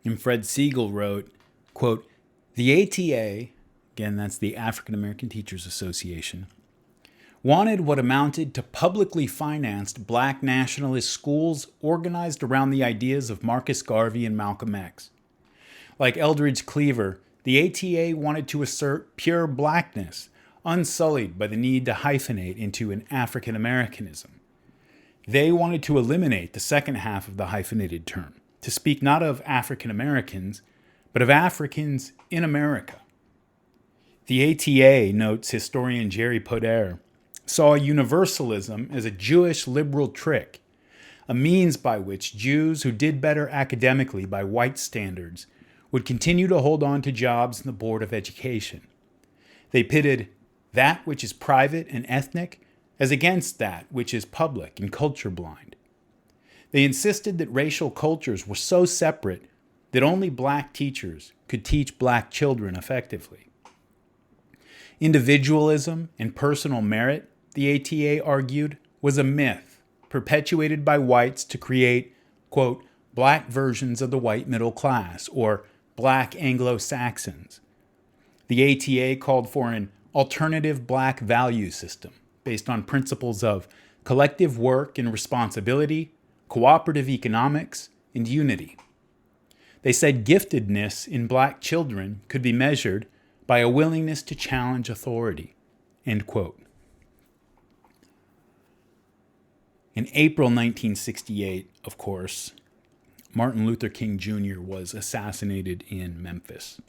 And Fred Siegel wrote, quote, the ATA, again, that's the African American Teachers Association, wanted what amounted to publicly financed black nationalist schools organized around the ideas of Marcus Garvey and Malcolm X. Like Eldridge Cleaver, the ATA wanted to assert pure blackness, unsullied by the need to hyphenate into an African Americanism. They wanted to eliminate the second half of the hyphenated term, to speak not of African Americans, but of Africans in America. The ATA, notes historian Jerry Poder, saw universalism as a Jewish liberal trick, a means by which Jews who did better academically by white standards would continue to hold on to jobs in the Board of Education. They pitted that which is private and ethnic as against that which is public and culture blind. They insisted that racial cultures were so separate that only black teachers could teach black children effectively. Individualism and personal merit, the ATA argued, was a myth perpetuated by whites to create, quote, black versions of the white middle class, or black Anglo-Saxons. The ATA called for an alternative black value system based on principles of collective work and responsibility, cooperative economics, and unity. They said giftedness in black children could be measured by a willingness to challenge authority, end quote. In April 1968, of course, Martin Luther King Jr. was assassinated in Memphis.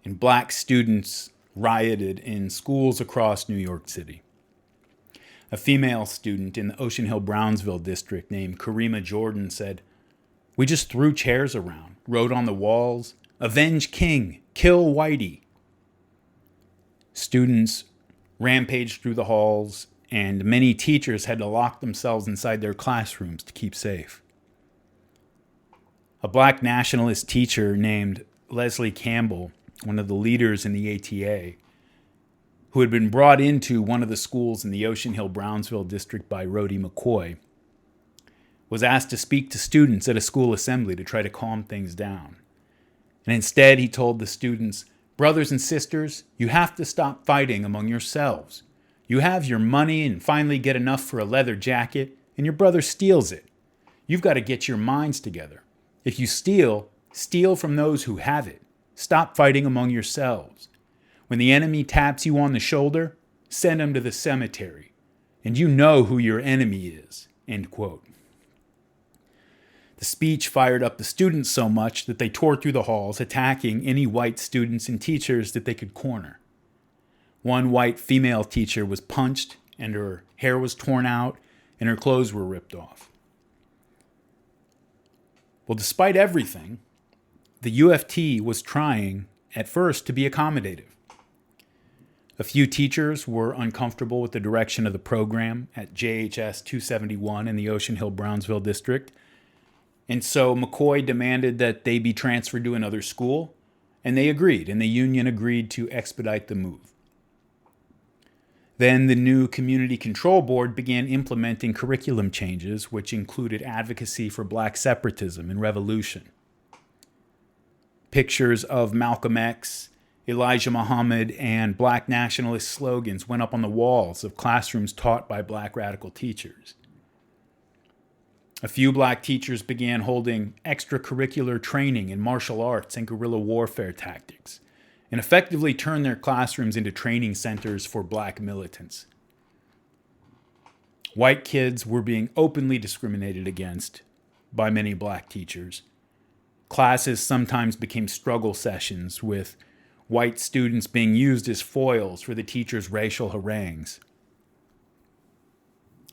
And black students rioted in schools across New York City. A female student in the Ocean Hill-Brownsville district named Karima Jordan said, we just threw chairs around, wrote on the walls, "Avenge King, kill Whitey." Students rampaged through the halls, and many teachers had to lock themselves inside their classrooms to keep safe. A black nationalist teacher named Leslie Campbell, one of the leaders in the ATA, who had been brought into one of the schools in the Ocean Hill-Brownsville district by Rhodey McCoy, was asked to speak to students at a school assembly to try to calm things down. And instead, he told the students, brothers and sisters, you have to stop fighting among yourselves. You have your money and finally get enough for a leather jacket, and your brother steals it. You've got to get your minds together. If you steal, steal from those who have it. Stop fighting among yourselves. When the enemy taps you on the shoulder, send him to the cemetery. And you know who your enemy is, end quote. The speech fired up the students so much that they tore through the halls, attacking any white students and teachers that they could corner. One white female teacher was punched, and her hair was torn out, and her clothes were ripped off. Well, despite everything, the UFT was trying, at first, to be accommodative. A few teachers were uncomfortable with the direction of the program at JHS 271 in the Ocean Hill-Brownsville district, and so McCoy demanded that they be transferred to another school, and they agreed, and the union agreed to expedite the move. Then the new Community Control Board began implementing curriculum changes, which included advocacy for black separatism and revolution. Pictures of Malcolm X, Elijah Muhammad, and black nationalist slogans went up on the walls of classrooms taught by black radical teachers. A few black teachers began holding extracurricular training in martial arts and guerrilla warfare tactics, and effectively turned their classrooms into training centers for black militants. White kids were being openly discriminated against by many black teachers. Classes sometimes became struggle sessions, with white students being used as foils for the teachers' racial harangues.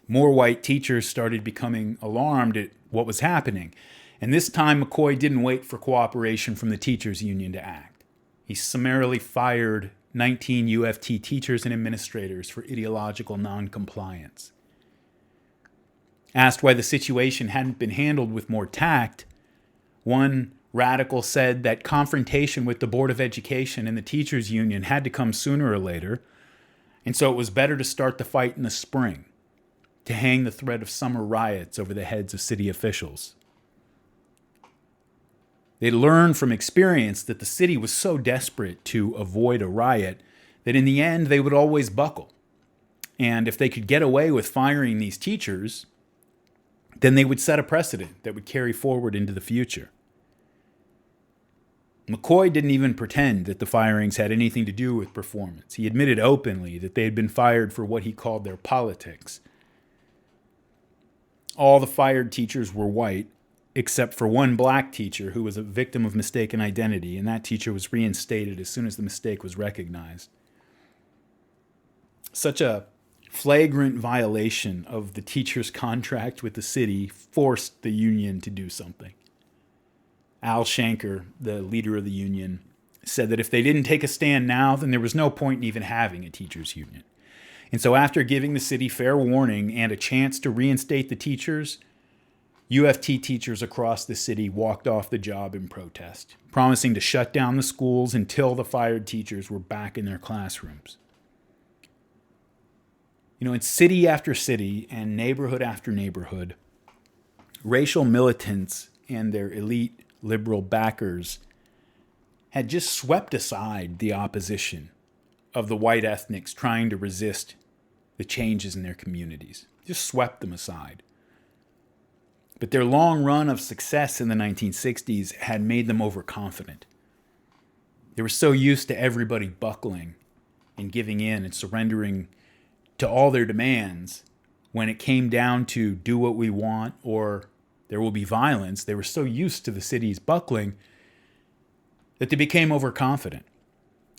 More white teachers started becoming alarmed at what was happening, and this time McCoy didn't wait for cooperation from the teachers' union to act. He summarily fired 19 UFT teachers and administrators for ideological noncompliance. Asked why the situation hadn't been handled with more tact, one radical said that confrontation with the Board of Education and the teachers' union had to come sooner or later, and so it was better to start the fight in the spring, to hang the threat of summer riots over the heads of city officials. They learned from experience that the city was so desperate to avoid a riot that in the end they would always buckle. And if they could get away with firing these teachers, then they would set a precedent that would carry forward into the future. McCoy didn't even pretend that the firings had anything to do with performance. He admitted openly that they had been fired for what he called their politics. All the fired teachers were white, except for one black teacher who was a victim of mistaken identity, and that teacher was reinstated as soon as the mistake was recognized. Such a flagrant violation of the teacher's contract with the city forced the union to do something. Al Shanker, the leader of the union, said that if they didn't take a stand now, then there was no point in even having a teachers' union. And so after giving the city fair warning and a chance to reinstate the teachers, UFT teachers across the city walked off the job in protest, promising to shut down the schools until the fired teachers were back in their classrooms. In city after city and neighborhood after neighborhood, racial militants and their elite liberal backers had just swept aside the opposition of the white ethnics trying to resist the changes in their communities. Just swept them aside. But their long run of success in the 1960s had made them overconfident. They were so used to everybody buckling and giving in and surrendering to all their demands. When it came down to do what we want or there will be violence, they were so used to the city's buckling that they became overconfident.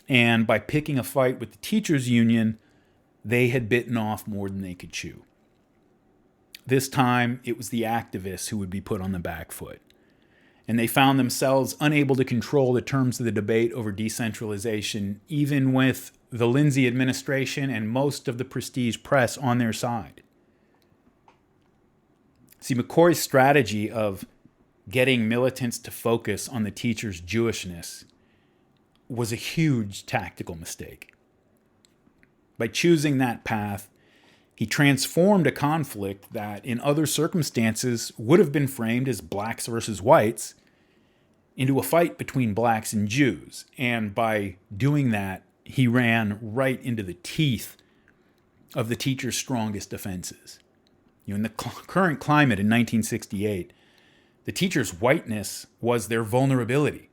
And by picking a fight with the teachers' union, they had bitten off more than they could chew. This time, it was the activists who would be put on the back foot. And they found themselves unable to control the terms of the debate over decentralization, even with the Lindsay administration and most of the prestige press on their side. See, McCoy's strategy of getting militants to focus on the teachers' Jewishness was a huge tactical mistake. By choosing that path, he transformed a conflict that in other circumstances would have been framed as blacks versus whites into a fight between blacks and Jews. And by doing that, he ran right into the teeth of the teachers' strongest defenses. In the current climate in 1968, the teachers' whiteness was their vulnerability.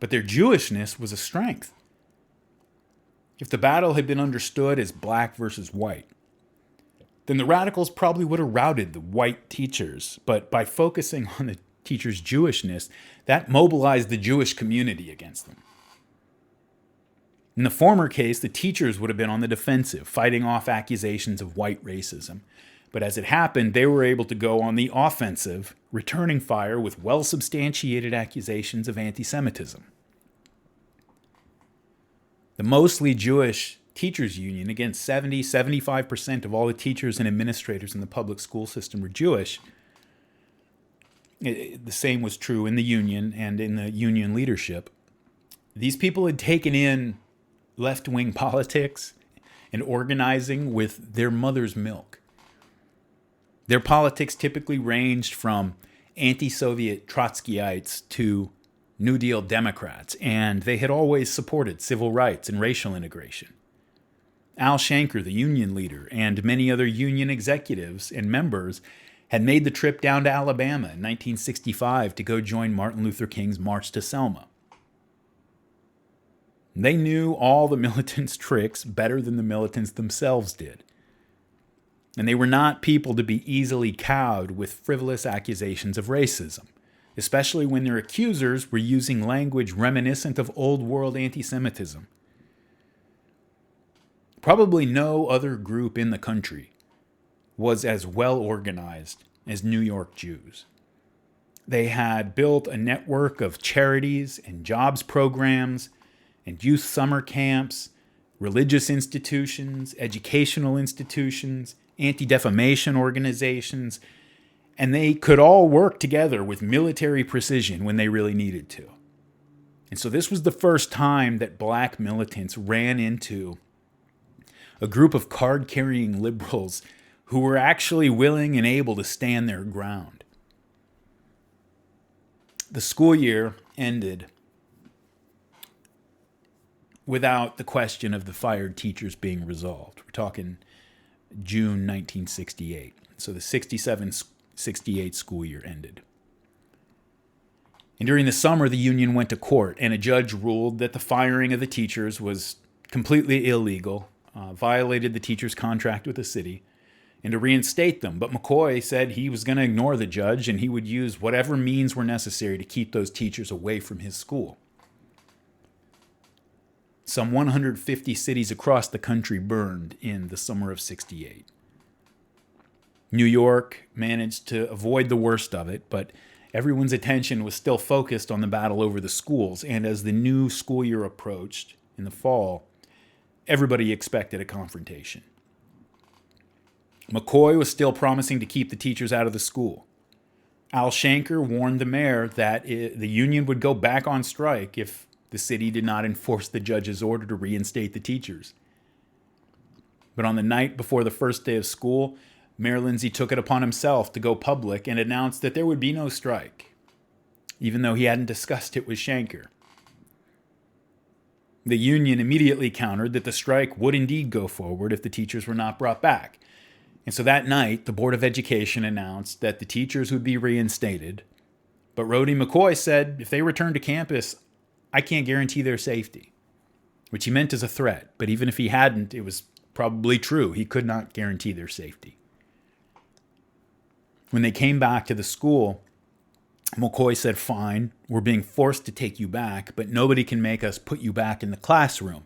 But their Jewishness was a strength. If the battle had been understood as black versus white, then the radicals probably would have routed the white teachers. But by focusing on the teachers' Jewishness, that mobilized the Jewish community against them. In the former case, the teachers would have been on the defensive, fighting off accusations of white racism. But as it happened, they were able to go on the offensive, returning fire with well-substantiated accusations of anti-Semitism. The mostly Jewish teachers' union, again, 75% of all the teachers and administrators in the public school system were Jewish. The same was true in the union and in the union leadership. These people had taken in left-wing politics and organizing with their mother's milk. Their politics typically ranged from anti-Soviet Trotskyites to New Deal Democrats, and they had always supported civil rights and racial integration. Al Shanker, the union leader, and many other union executives and members had made the trip down to Alabama in 1965 to go join Martin Luther King's March to Selma. They knew all the militants' tricks better than the militants themselves did. And they were not people to be easily cowed with frivolous accusations of racism, especially when their accusers were using language reminiscent of old world anti-Semitism. Probably no other group in the country was as well organized as New York Jews. They had built a network of charities and jobs programs and youth summer camps, religious institutions, educational institutions, anti-defamation organizations, and they could all work together with military precision when they really needed to. And so this was the first time that black militants ran into a group of card-carrying liberals who were actually willing and able to stand their ground. The school year ended without the question of the fired teachers being resolved. We're talking June 1968. So the 67-68 school year ended. And during the summer, the union went to court, and a judge ruled that the firing of the teachers was completely illegal, violated the teachers' contract with the city, and to reinstate them. But McCoy said he was going to ignore the judge, and he would use whatever means were necessary to keep those teachers away from his school. Some 150 cities across the country burned in the summer of 68. New York managed to avoid the worst of it, but everyone's attention was still focused on the battle over the schools, and as the new school year approached in the fall, everybody expected a confrontation. McCoy was still promising to keep the teachers out of the school. Al Shanker warned the mayor that the union would go back on strike if the city did not enforce the judge's order to reinstate the teachers. But on the night before the first day of school, Mayor Lindsay took it upon himself to go public and announced that there would be no strike, even though he hadn't discussed it with Shanker. The union immediately countered that the strike would indeed go forward if the teachers were not brought back. And so that night, the Board of Education announced that the teachers would be reinstated. But Rhodey McCoy said if they returned to campus, I can't guarantee their safety, which he meant as a threat. But even if he hadn't, it was probably true. He could not guarantee their safety. When they came back to the school, McCoy said, fine, we're being forced to take you back, but nobody can make us put you back in the classroom.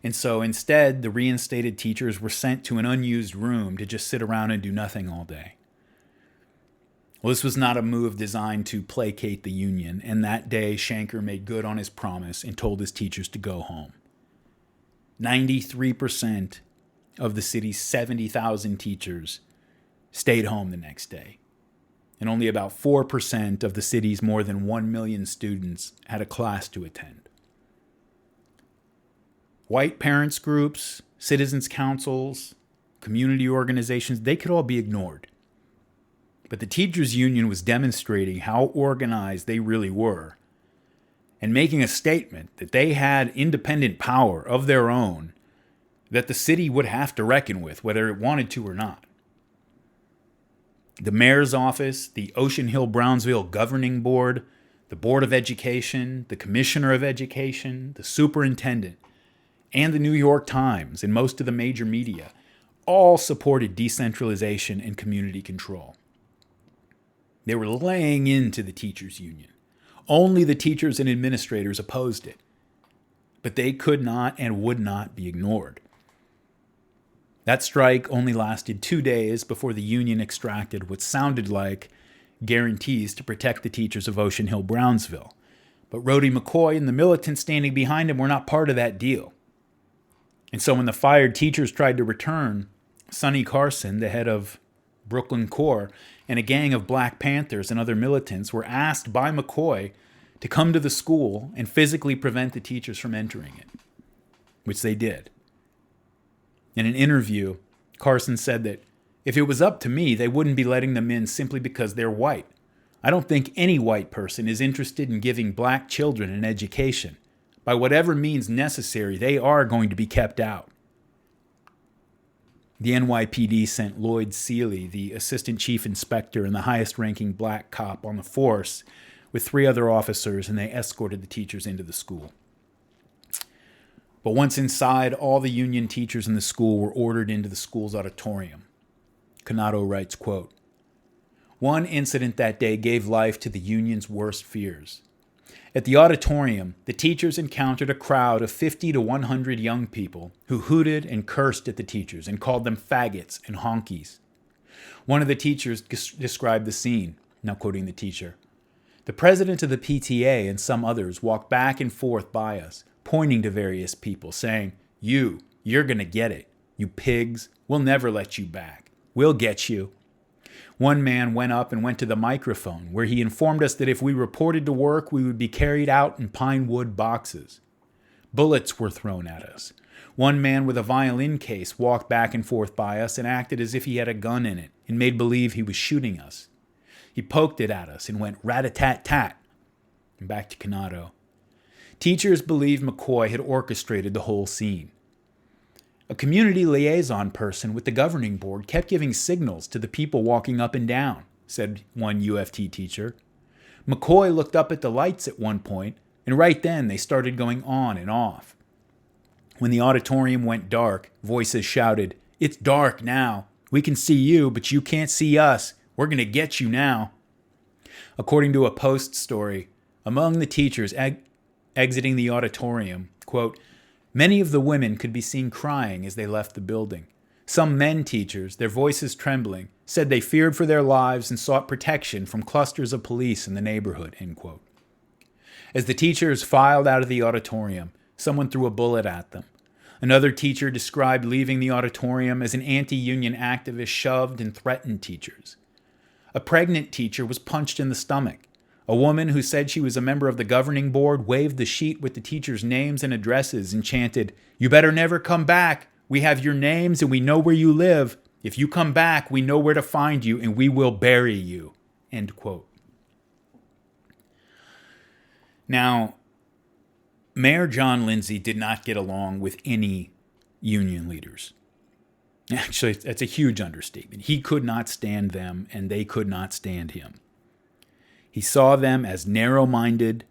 And so instead, the reinstated teachers were sent to an unused room to just sit around and do nothing all day. Well, this was not a move designed to placate the union, and that day Shanker made good on his promise and told his teachers to go home. 93% of the city's 70,000 teachers stayed home the next day. And only about 4% of the city's more than 1 million students had a class to attend. White parents groups, citizens councils, community organizations, they could all be ignored. But the teachers' union was demonstrating how organized they really were and making a statement that they had independent power of their own that the city would have to reckon with, whether it wanted to or not. The mayor's office, the Ocean Hill-Brownsville governing board, the Board of Education, the Commissioner of Education, the superintendent, and the New York Times and most of the major media all supported decentralization and community control. They were laying into the teachers' union. Only the teachers and administrators opposed it. But they could not and would not be ignored. That strike only lasted 2 days before the union extracted what sounded like guarantees to protect the teachers of Ocean Hill-Brownsville. But Rhodey McCoy and the militants standing behind him were not part of that deal. And so when the fired teachers tried to return, Sonny Carson, the head of Brooklyn Corps, and a gang of Black Panthers and other militants were asked by McCoy to come to the school and physically prevent the teachers from entering it, which they did. In an interview, Carson said that if it was up to me, they wouldn't be letting them in simply because they're white. I don't think any white person is interested in giving black children an education. By whatever means necessary, they are going to be kept out. The NYPD sent Lloyd Seeley, the assistant chief inspector and the highest-ranking black cop on the force, with 3 other officers, and they escorted the teachers into the school. But once inside, all the union teachers in the school were ordered into the school's auditorium. Canato writes, quote, "One incident that day gave life to the union's worst fears. At the auditorium, the teachers encountered a crowd of 50 to 100 young people who hooted and cursed at the teachers and called them faggots and honkies. One of the teachers described the scene, now quoting the teacher. The president of the PTA and some others walked back and forth by us, pointing to various people, saying, you're going to get it. You pigs, we'll never let you back. We'll get you. One man went up and went to the microphone, where he informed us that if we reported to work, we would be carried out in pine wood boxes. Bullets were thrown at us. One man with a violin case walked back and forth by us and acted as if he had a gun in it and made believe he was shooting us. He poked it at us and went rat-a-tat-tat. And back to Canado. Teachers believed McCoy had orchestrated the whole scene. A community liaison person with the governing board kept giving signals to the people walking up and down, said one UFT teacher. McCoy looked up at the lights at one point, and right then they started going on and off. When the auditorium went dark, voices shouted, "It's dark now. We can see you, but you can't see us. We're going to get you now." According to a Post story, among the teachers exiting the auditorium, quote, "Many of the women could be seen crying as they left the building. Some men teachers, their voices trembling, said they feared for their lives and sought protection from clusters of police in the neighborhood," end quote. As the teachers filed out of the auditorium, someone threw a bullet at them. Another teacher described leaving the auditorium as an anti-union activist shoved and threatened teachers. A pregnant teacher was punched in the stomach. A woman who said she was a member of the governing board waved the sheet with the teachers' names and addresses and chanted, "You better never come back. We have your names and we know where you live. If you come back, we know where to find you and we will bury you," end quote. Now, Mayor John Lindsay did not get along with any union leaders. Actually, that's a huge understatement. He could not stand them, and they could not stand him. He saw them as narrow-minded,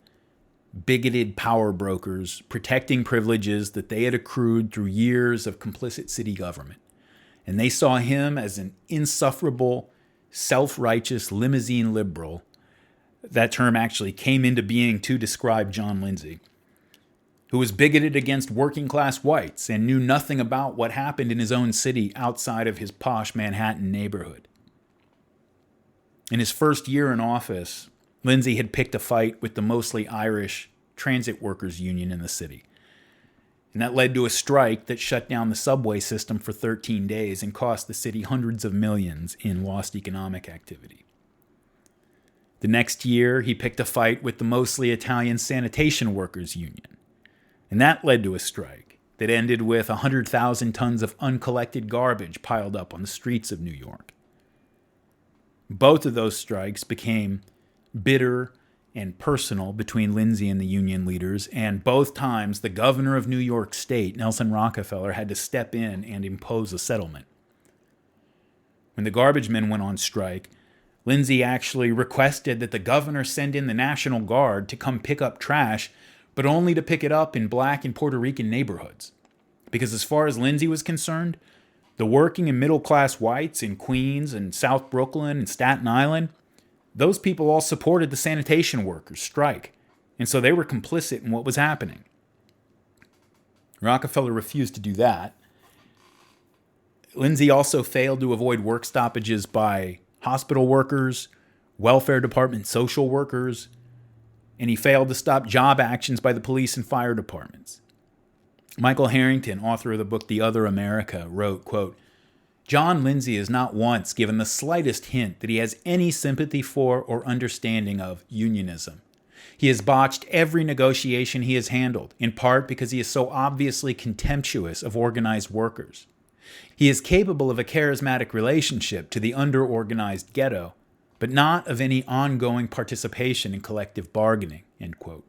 bigoted power brokers protecting privileges that they had accrued through years of complicit city government. And they saw him as an insufferable, self-righteous limousine liberal. That term actually came into being to describe John Lindsay, who was bigoted against working-class whites and knew nothing about what happened in his own city outside of his posh Manhattan neighborhood. In his first year in office, Lindsay had picked a fight with the mostly Irish transit workers union in the city. And that led to a strike that shut down the subway system for 13 days and cost the city hundreds of millions in lost economic activity. The next year, he picked a fight with the mostly Italian sanitation workers union. And that led to a strike that ended with 100,000 tons of uncollected garbage piled up on the streets of New York. Both of those strikes became bitter and personal between Lindsay and the union leaders, and both times the governor of New York State, Nelson Rockefeller, had to step in and impose a settlement. When the garbage men went on strike, Lindsay actually requested that the governor send in the National Guard to come pick up trash, but only to pick it up in Black and Puerto Rican neighborhoods. Because as far as Lindsay was concerned, the working and middle-class whites in Queens and South Brooklyn and Staten Island, those people all supported the sanitation workers' strike, and so they were complicit in what was happening. Rockefeller refused to do that. Lindsay also failed to avoid work stoppages by hospital workers, welfare department social workers, and he failed to stop job actions by the police and fire departments. Michael Harrington, author of the book The Other America, wrote, quote, "John Lindsay has not once given the slightest hint that he has any sympathy for or understanding of unionism. He has botched every negotiation he has handled, in part because he is so obviously contemptuous of organized workers. He is capable of a charismatic relationship to the under-organized ghetto, but not of any ongoing participation in collective bargaining," end quote.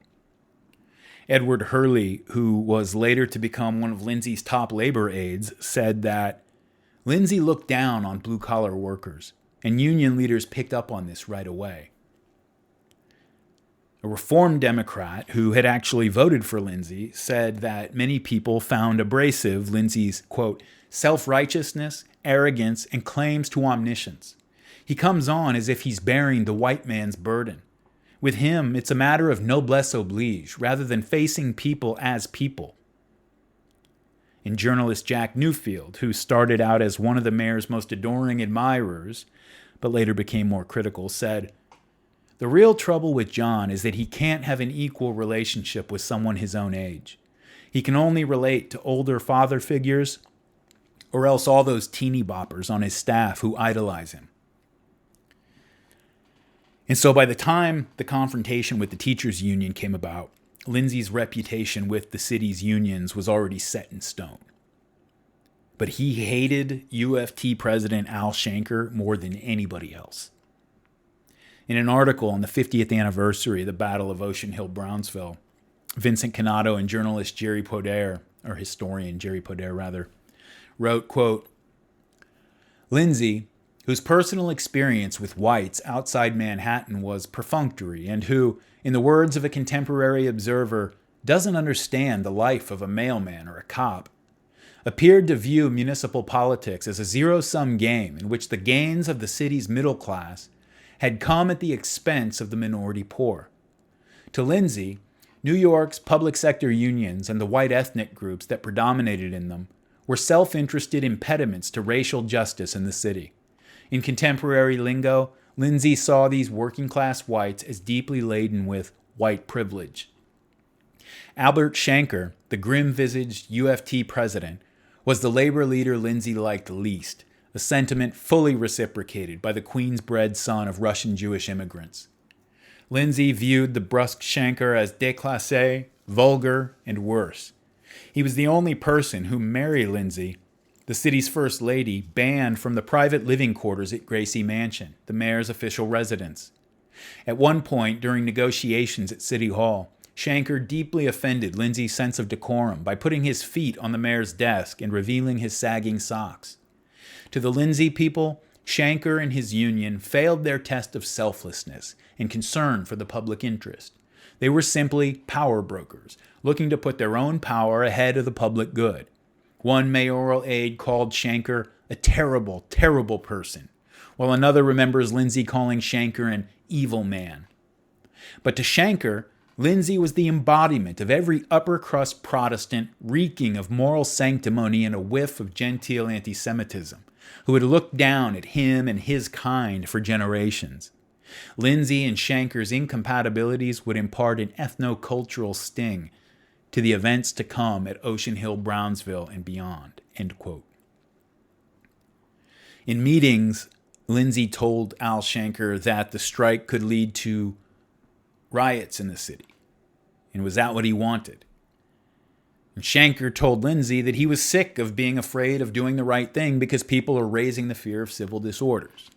Edward Hurley, who was later to become one of Lindsay's top labor aides, said that Lindsay looked down on blue-collar workers, and union leaders picked up on this right away. A Reform Democrat who had actually voted for Lindsay said that many people found abrasive Lindsay's, quote, "self-righteousness, arrogance, and claims to omniscience. He comes on as if he's bearing the white man's burden. With him, it's a matter of noblesse oblige, rather than facing people as people." And journalist Jack Newfield, who started out as one of the mayor's most adoring admirers, but later became more critical, said, "The real trouble with John is that he can't have an equal relationship with someone his own age. He can only relate to older father figures or else all those teeny boppers on his staff who idolize him. And so by the time the confrontation with the teachers' union came about, Lindsay's reputation with the city's unions was already set in stone. But he hated UFT President Al Shanker more than anybody else. In an article on the 50th anniversary of the Battle of Ocean Hill-Brownsville, Vincent Cannato and journalist Jerry Podair, or historian Jerry Podair rather, wrote, quote, Lindsay, whose personal experience with whites outside Manhattan was perfunctory and who, in the words of a contemporary observer, doesn't understand the life of a mailman or a cop, appeared to view municipal politics as a zero-sum game in which the gains of the city's middle class had come at the expense of the minority poor. To Lindsay, New York's public sector unions and the white ethnic groups that predominated in them were self-interested impediments to racial justice in the city. In contemporary lingo, Lindsay saw these working-class whites as deeply laden with white privilege. Albert Shanker, the grim-visaged UFT president, was the labor leader Lindsay liked least, a sentiment fully reciprocated by the Queens-bred son of Russian Jewish immigrants. Lindsay viewed the brusque Shanker as déclassé, vulgar, and worse. He was the only person whom Mary Lindsay, the city's first lady, banned from the private living quarters at Gracie Mansion, the mayor's official residence. At one point during negotiations at City Hall, Shanker deeply offended Lindsay's sense of decorum by putting his feet on the mayor's desk and revealing his sagging socks. To the Lindsay people, Shanker and his union failed their test of selflessness and concern for the public interest. They were simply power brokers, looking to put their own power ahead of the public good. One mayoral aide called Shanker a terrible, terrible person, while another remembers Lindsay calling Shanker an evil man. But to Shanker, Lindsay was the embodiment of every upper-crust Protestant reeking of moral sanctimony and a whiff of genteel anti-Semitism, who had looked down at him and his kind for generations. Lindsay and Shanker's incompatibilities would impart an ethno-cultural sting to the events to come at Ocean Hill-Brownsville and beyond, end quote. In meetings, Lindsay told Al Shanker that the strike could lead to riots in the city. And was that what he wanted? And Shanker told Lindsay that he was sick of being afraid of doing the right thing because people are raising the fear of civil disorders.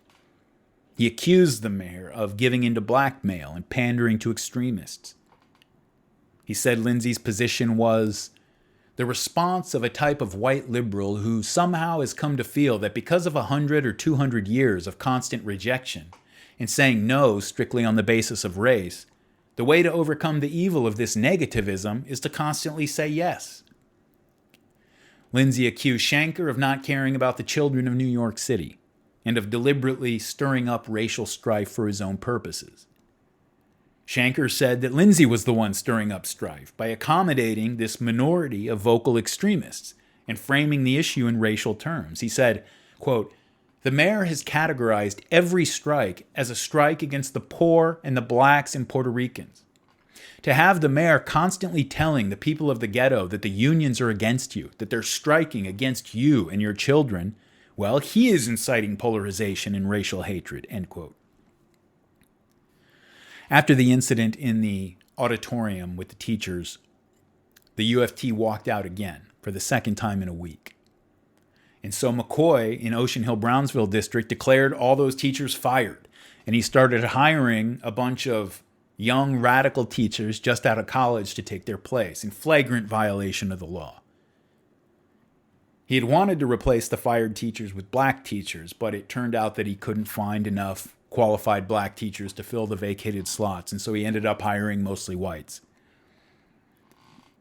He accused the mayor of giving in to blackmail and pandering to extremists. He said Lindsay's position was the response of a type of white liberal who somehow has come to feel that because of 100 or 200 years of constant rejection and saying no strictly on the basis of race, the way to overcome the evil of this negativism is to constantly say yes. Lindsay accused Shanker of not caring about the children of New York City and of deliberately stirring up racial strife for his own purposes. Shanker said that Lindsay was the one stirring up strife by accommodating this minority of vocal extremists and framing the issue in racial terms. He said, quote, "The mayor has categorized every strike as a strike against the poor and the blacks and Puerto Ricans. To have the mayor constantly telling the people of the ghetto that the unions are against you, that they're striking against you and your children, well, he is inciting polarization and racial hatred," end quote. After the incident in the auditorium with the teachers, the UFT walked out again for the second time in a week. And so McCoy in Ocean Hill-Brownsville district declared all those teachers fired, and he started hiring a bunch of young radical teachers just out of college to take their place in flagrant violation of the law. He had wanted to replace the fired teachers with black teachers, but it turned out that he couldn't find enough qualified black teachers to fill the vacated slots, and so he ended up hiring mostly whites.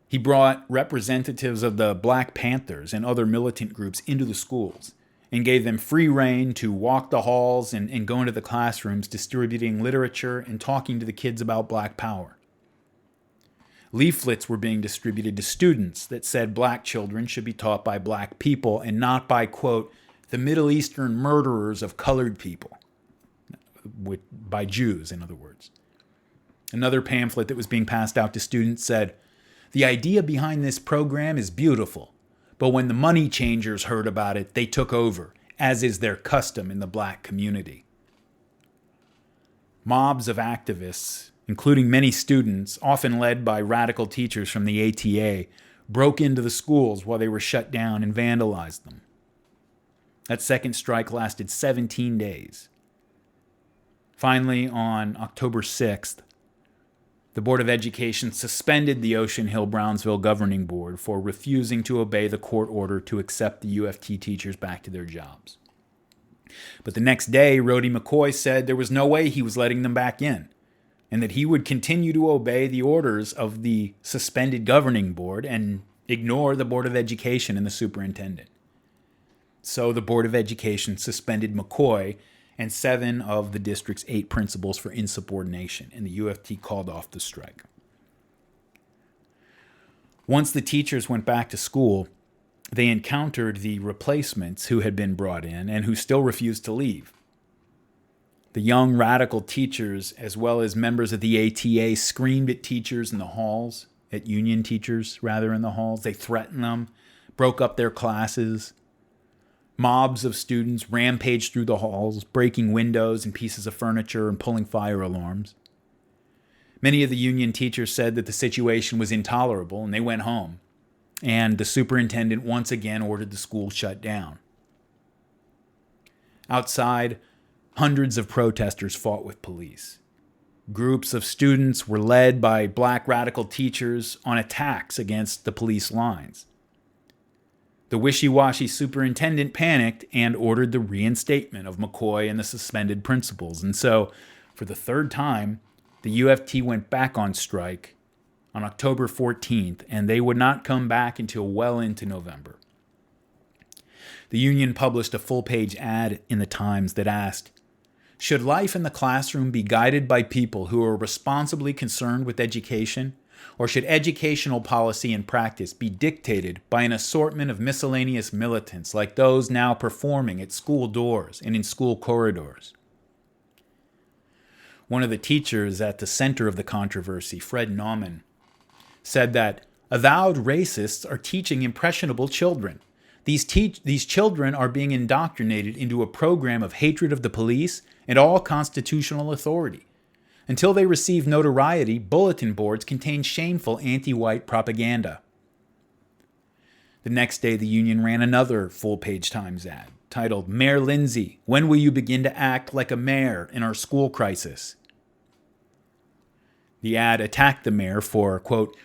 He brought representatives of the Black Panthers and other militant groups into the schools and gave them free rein to walk the halls and go into the classrooms distributing literature and talking to the kids about black power. Leaflets were being distributed to students that said black children should be taught by black people and not by, quote, the Middle Eastern murderers of colored people. By Jews, in other words. Another pamphlet that was being passed out to students said, "The idea behind this program is beautiful, But when the money changers heard about it, they took over, as is their custom in the black community. Mobs of activists, including many students, often led by radical teachers from the ATA, broke into the schools while they were shut down and vandalized them. That second strike lasted 17 days. Finally, on October 6th, the Board of Education suspended the Ocean Hill-Brownsville Governing Board for refusing to obey the court order to accept the UFT teachers back to their jobs. But the next day, Rhodey McCoy said there was no way he was letting them back in, and that he would continue to obey the orders of the suspended governing board and ignore the Board of Education and the superintendent. So the Board of Education suspended McCoy and 7 of the district's 8 principals for insubordination, and the UFT called off the strike. Once the teachers went back to school, they encountered the replacements who had been brought in and who still refused to leave. The young radical teachers, as well as members of the ATA, screamed at teachers in the halls, at union teachers rather in the halls. They threatened them, broke up their classes. Mobs of students rampaged through the halls, breaking windows and pieces of furniture and pulling fire alarms. Many of the union teachers said that the situation was intolerable and they went home. And the superintendent once again ordered the school shut down. Outside, hundreds of protesters fought with police. Groups of students were led by black radical teachers on attacks against the police lines. The wishy-washy superintendent panicked and ordered the reinstatement of McCoy and the suspended principals. And so, for the third time, the UFT went back on strike on October 14th, and they would not come back until well into November. The union published a full-page ad in the Times that asked, "Should life in the classroom be guided by people who are responsibly concerned with education? Or should educational policy and practice be dictated by an assortment of miscellaneous militants like those now performing at school doors and in school corridors?" One of the teachers at the center of the controversy, Fred Nauman, said that avowed racists are teaching impressionable children. These children are being indoctrinated into a program of hatred of the police and all constitutional authority. Until they receive notoriety, bulletin boards contain shameful anti-white propaganda. The next day, the union ran another full-page Times ad titled, "Mayor Lindsay, when will you begin to act like a mayor in our school crisis?" The ad attacked the mayor for, quote,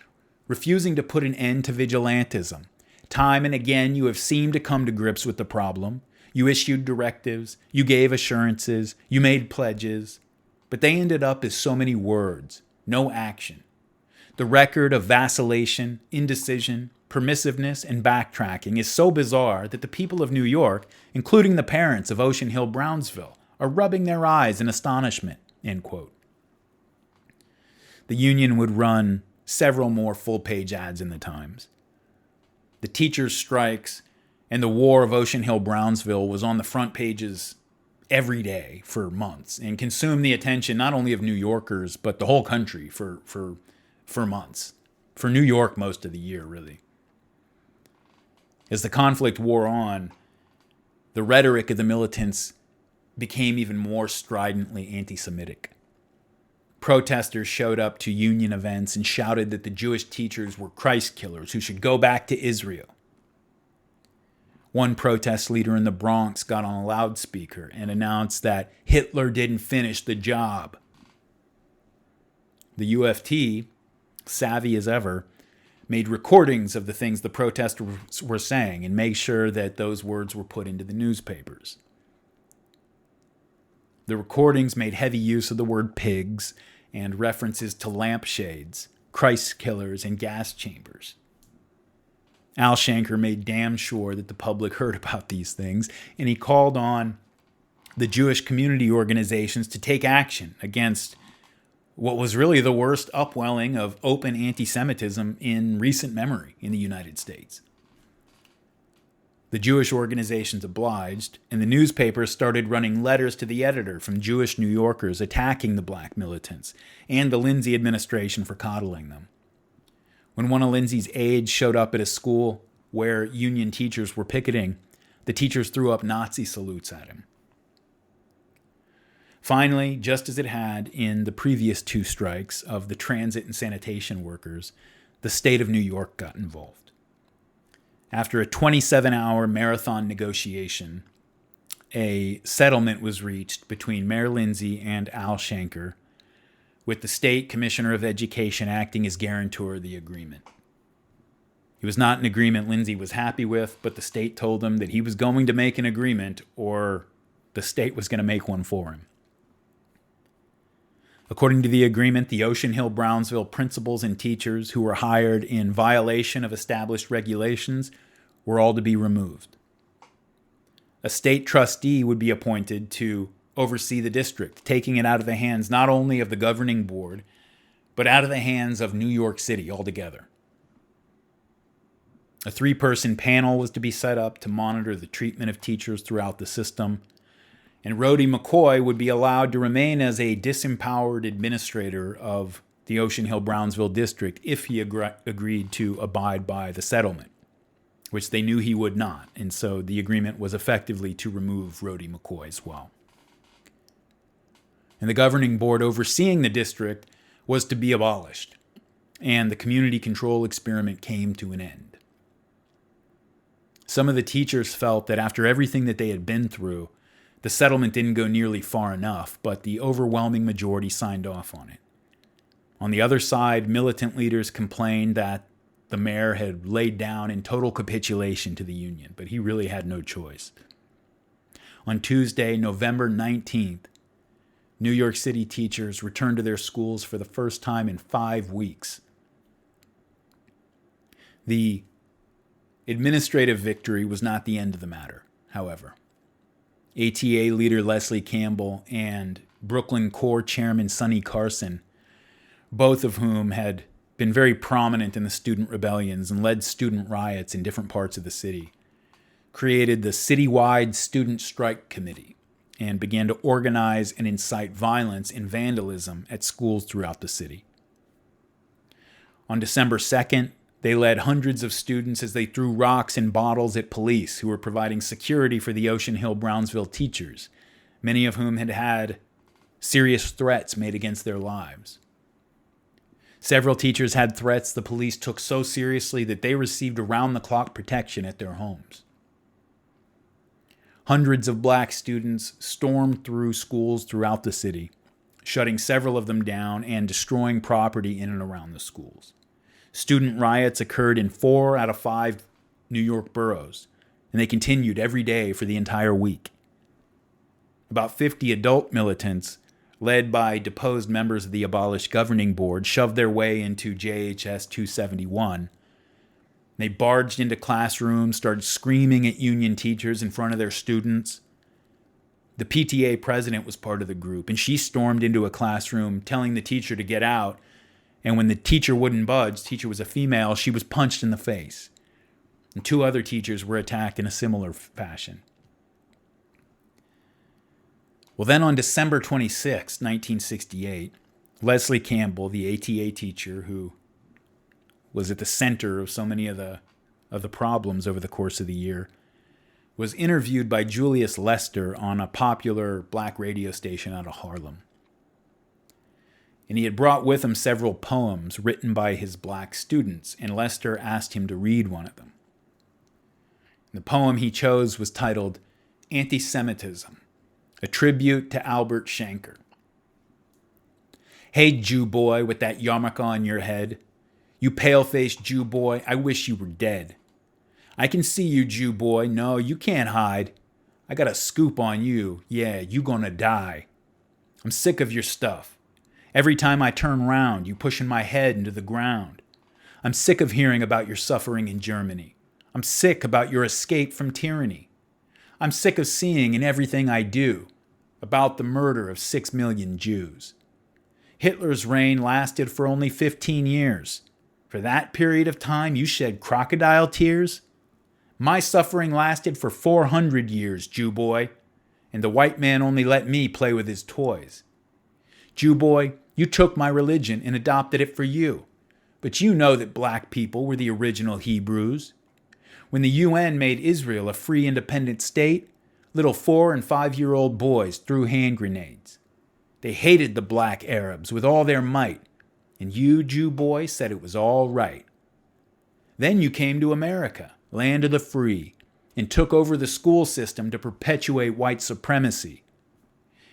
refusing to put an end to vigilantism. Time and again, you have seemed to come to grips with the problem. You issued directives, you gave assurances, you made pledges, but they ended up as so many words, no action. The record of vacillation, indecision, permissiveness, and backtracking is so bizarre that the people of New York, including the parents of Ocean Hill-Brownsville, are rubbing their eyes in astonishment, end quote. The union would run several more full-page ads in the Times. The teachers' strikes and the war of Ocean Hill-Brownsville was on the front pages every day for months and consumed the attention not only of New Yorkers, but the whole country for months. For New York, most of the year, really. As the conflict wore on, the rhetoric of the militants became even more stridently anti-Semitic. Protesters showed up to union events and shouted that the Jewish teachers were Christ killers who should go back to Israel. One protest leader in the Bronx got on a loudspeaker and announced that Hitler didn't finish the job. The UFT, savvy as ever, made recordings of the things the protesters were saying and made sure that those words were put into the newspapers. The recordings made heavy use of the word pigs and references to lampshades, Christ killers, and gas chambers. Al Shanker made damn sure that the public heard about these things, and he called on the Jewish community organizations to take action against what was really the worst upwelling of open anti-Semitism in recent memory in the United States. The Jewish organizations obliged, and the newspapers started running letters to the editor from Jewish New Yorkers attacking the black militants and the Lindsay administration for coddling them. When one of Lindsay's aides showed up at a school, where union teachers were picketing, the teachers threw up Nazi salutes at him. Finally, just as it had in the previous 2 strikes of the transit and sanitation workers, the state of New York got involved. After a 27-hour marathon negotiation, a settlement was reached between Mayor Lindsay and Al Shanker, with the state commissioner of education acting as guarantor of the agreement. It was not an agreement Lindsay was happy with, but the state told him that he was going to make an agreement or the state was going to make one for him. According to the agreement, the Ocean Hill-Brownsville principals and teachers who were hired in violation of established regulations were all to be removed. A state trustee would be appointed to oversee the district, taking it out of the hands not only of the governing board, but out of the hands of New York City altogether. A 3-person panel was to be set up to monitor the treatment of teachers throughout the system, and Rhodey McCoy would be allowed to remain as a disempowered administrator of the Ocean Hill-Brownsville district if he agreed to abide by the settlement, which they knew he would not, and so the agreement was effectively to remove Rhodey McCoy as well. And the governing board overseeing the district was to be abolished, and the community control experiment came to an end. Some of the teachers felt that after everything that they had been through, the settlement didn't go nearly far enough, but the overwhelming majority signed off on it. On the other side, militant leaders complained that the mayor had laid down in total capitulation to the union, but he really had no choice. On Tuesday, November 19th, New York City teachers returned to their schools for the first time in 5 weeks. The administrative victory was not the end of the matter, however. ATA leader Leslie Campbell and Brooklyn Core chairman Sonny Carson, both of whom had been very prominent in the student rebellions and led student riots in different parts of the city, created the citywide Student Strike Committee and began to organize and incite violence and vandalism at schools throughout the city. On December 2nd, they led hundreds of students as they threw rocks and bottles at police who were providing security for the Ocean Hill-Brownsville teachers, many of whom had had serious threats made against their lives. Several teachers had threats the police took so seriously that they received around-the-clock protection at their homes. Hundreds of black students stormed through schools throughout the city, shutting several of them down and destroying property in and around the schools. Student riots occurred in 4 out of 5 New York boroughs, and they continued every day for the entire week. About 50 adult militants, led by deposed members of the abolished governing board, shoved their way into JHS 271. They barged into classrooms, started screaming at union teachers in front of their students. The PTA president was part of the group, and she stormed into a classroom telling the teacher to get out. And when the teacher wouldn't budge, the teacher was a female, she was punched in the face. And 2 other teachers were attacked in a similar fashion. Well, then on December 26, 1968, Leslie Campbell, the ATA teacher who was at the center of so many of the problems over the course of the year, was interviewed by Julius Lester on a popular black radio station out of Harlem. And he had brought with him several poems written by his black students, and Lester asked him to read one of them. The poem he chose was titled Anti-Semitism, a tribute to Albert Shanker. Hey, Jew boy with that yarmulke on your head. You pale-faced Jew boy, I wish you were dead. I can see you, Jew boy. No, you can't hide. I got a scoop on you. Yeah, you gonna die. I'm sick of your stuff. Every time I turn round, you pushing my head into the ground. I'm sick of hearing about your suffering in Germany. I'm sick about your escape from tyranny. I'm sick of seeing in everything I do about the murder of 6 million Jews. Hitler's reign lasted for only 15 years. For that period of time, you shed crocodile tears? My suffering lasted for 400 years, Jew boy, and the white man only let me play with his toys. Jew boy, you took my religion and adopted it for you. But you know that black people were the original Hebrews. When the UN made Israel a free independent state, little 4- and 5-year-old boys threw hand grenades. They hated the black Arabs with all their might, and you, Jew boy, said it was all right. Then you came to America, land of the free, and took over the school system to perpetuate white supremacy.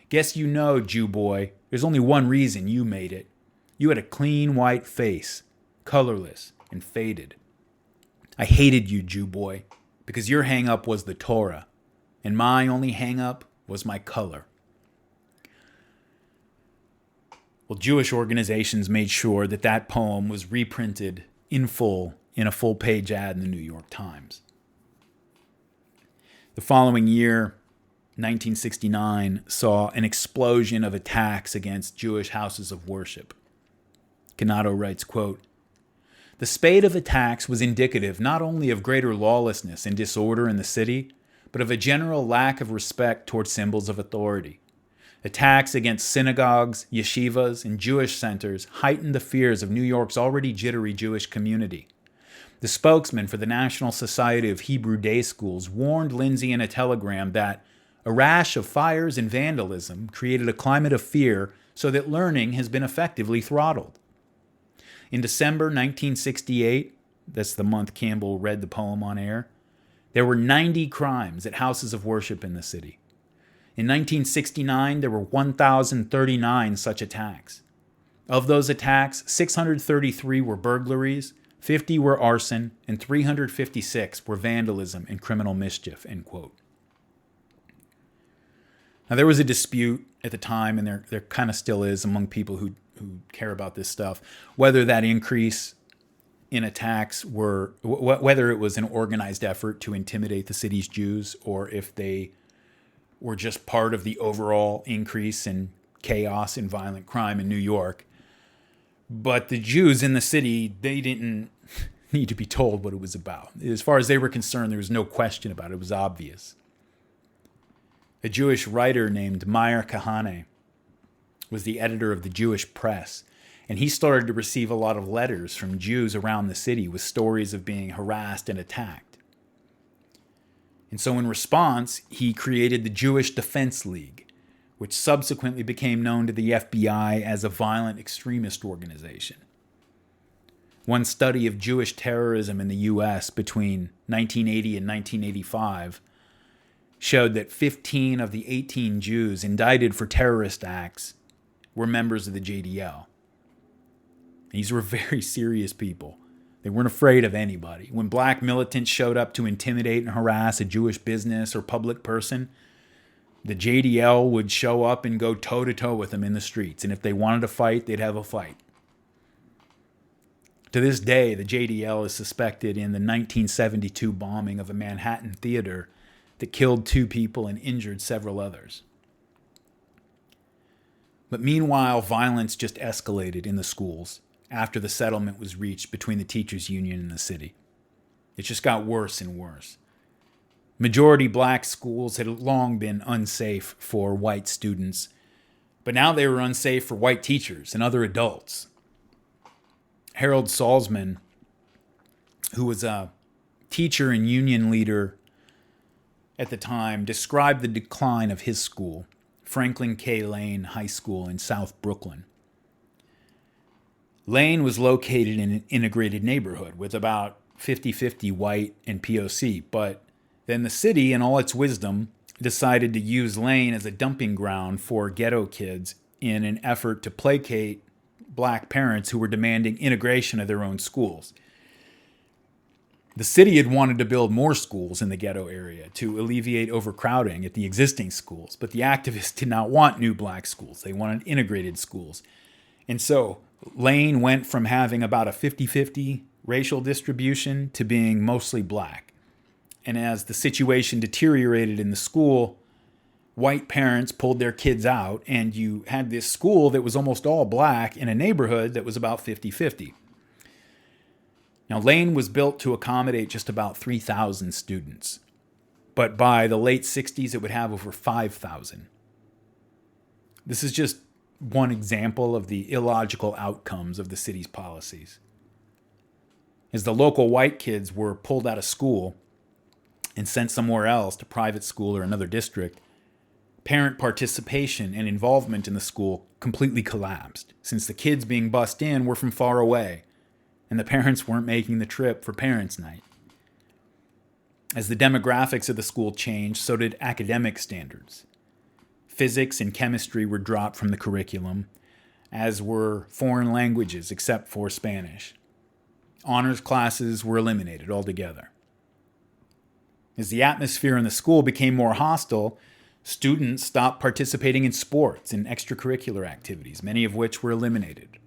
Guess you know, Jew boy, there's only one reason you made it. You had a clean white face, colorless and faded. I hated you, Jew boy, because your hang-up was the Torah, and my only hang-up was my color. Well, Jewish organizations made sure that that poem was reprinted in full in a full-page ad in the New York Times. The following year, 1969, saw an explosion of attacks against Jewish houses of worship. Canato writes, quote, "The spate of attacks was indicative not only of greater lawlessness and disorder in the city, but of a general lack of respect toward symbols of authority. Attacks against synagogues, yeshivas, and Jewish centers heightened the fears of New York's already jittery Jewish community. The spokesman for the National Society of Hebrew Day Schools warned Lindsay in a telegram that a rash of fires and vandalism created a climate of fear so that learning has been effectively throttled." In December 1968, that's the month Campbell read the poem on air, there were 90 crimes at houses of worship in the city. In 1969, there were 1,039 such attacks. Of those attacks, 633 were burglaries, 50 were arson, and 356 were vandalism and criminal mischief, end quote. Now, there was a dispute at the time, and there kind of still is among people who care about this stuff, whether that increase in attacks whether it was an organized effort to intimidate the city's Jews or if they were just part of the overall increase in chaos and violent crime in New York. But the Jews in the city, they didn't need to be told what it was about. As far as they were concerned, there was no question about it. It was obvious. A Jewish writer named Meir Kahane was the editor of the Jewish Press, and he started to receive a lot of letters from Jews around the city with stories of being harassed and attacked. And so in response, he created the Jewish Defense League, which subsequently became known to the FBI as a violent extremist organization. One study of Jewish terrorism in the U.S. between 1980 and 1985 showed that 15 of the 18 Jews indicted for terrorist acts were members of the JDL. These were very serious people. They weren't afraid of anybody. When black militants showed up to intimidate and harass a Jewish business or public person, the JDL would show up and go toe-to-toe with them in the streets. And if they wanted to fight, they'd have a fight. To this day, the JDL is suspected in the 1972 bombing of a Manhattan theater that killed 2 people and injured several others. But meanwhile, violence just escalated in the schools after the settlement was reached between the teachers' union and the city. It just got worse and worse. Majority black schools had long been unsafe for white students, but now they were unsafe for white teachers and other adults. Harold Salzman, who was a teacher and union leader at the time, described the decline of his school, Franklin K. Lane High School in South Brooklyn. Lane was located in an integrated neighborhood with about 50-50 white and POC, but then the city, in all its wisdom, decided to use Lane as a dumping ground for ghetto kids in an effort to placate black parents who were demanding integration of their own schools. The city had wanted to build more schools in the ghetto area to alleviate overcrowding at the existing schools, but the activists did not want new black schools. They wanted integrated schools. And so Lane went from having about a 50-50 racial distribution to being mostly black. And as the situation deteriorated in the school, white parents pulled their kids out, and you had this school that was almost all black in a neighborhood that was about 50-50. Now, Lane was built to accommodate just about 3,000 students, but by the late 60s, it would have over 5,000. This is just one example of the illogical outcomes of the city's policies. As the local white kids were pulled out of school, and sent somewhere else to private school or another district, parent participation and involvement in the school completely collapsed, since the kids being bussed in were from far away, and the parents weren't making the trip for parents' night. As the demographics of the school changed, so did academic standards. Physics and chemistry were dropped from the curriculum, as were foreign languages except for Spanish. Honors classes were eliminated altogether. As the atmosphere in the school became more hostile, students stopped participating in sports and extracurricular activities, many of which were eliminated.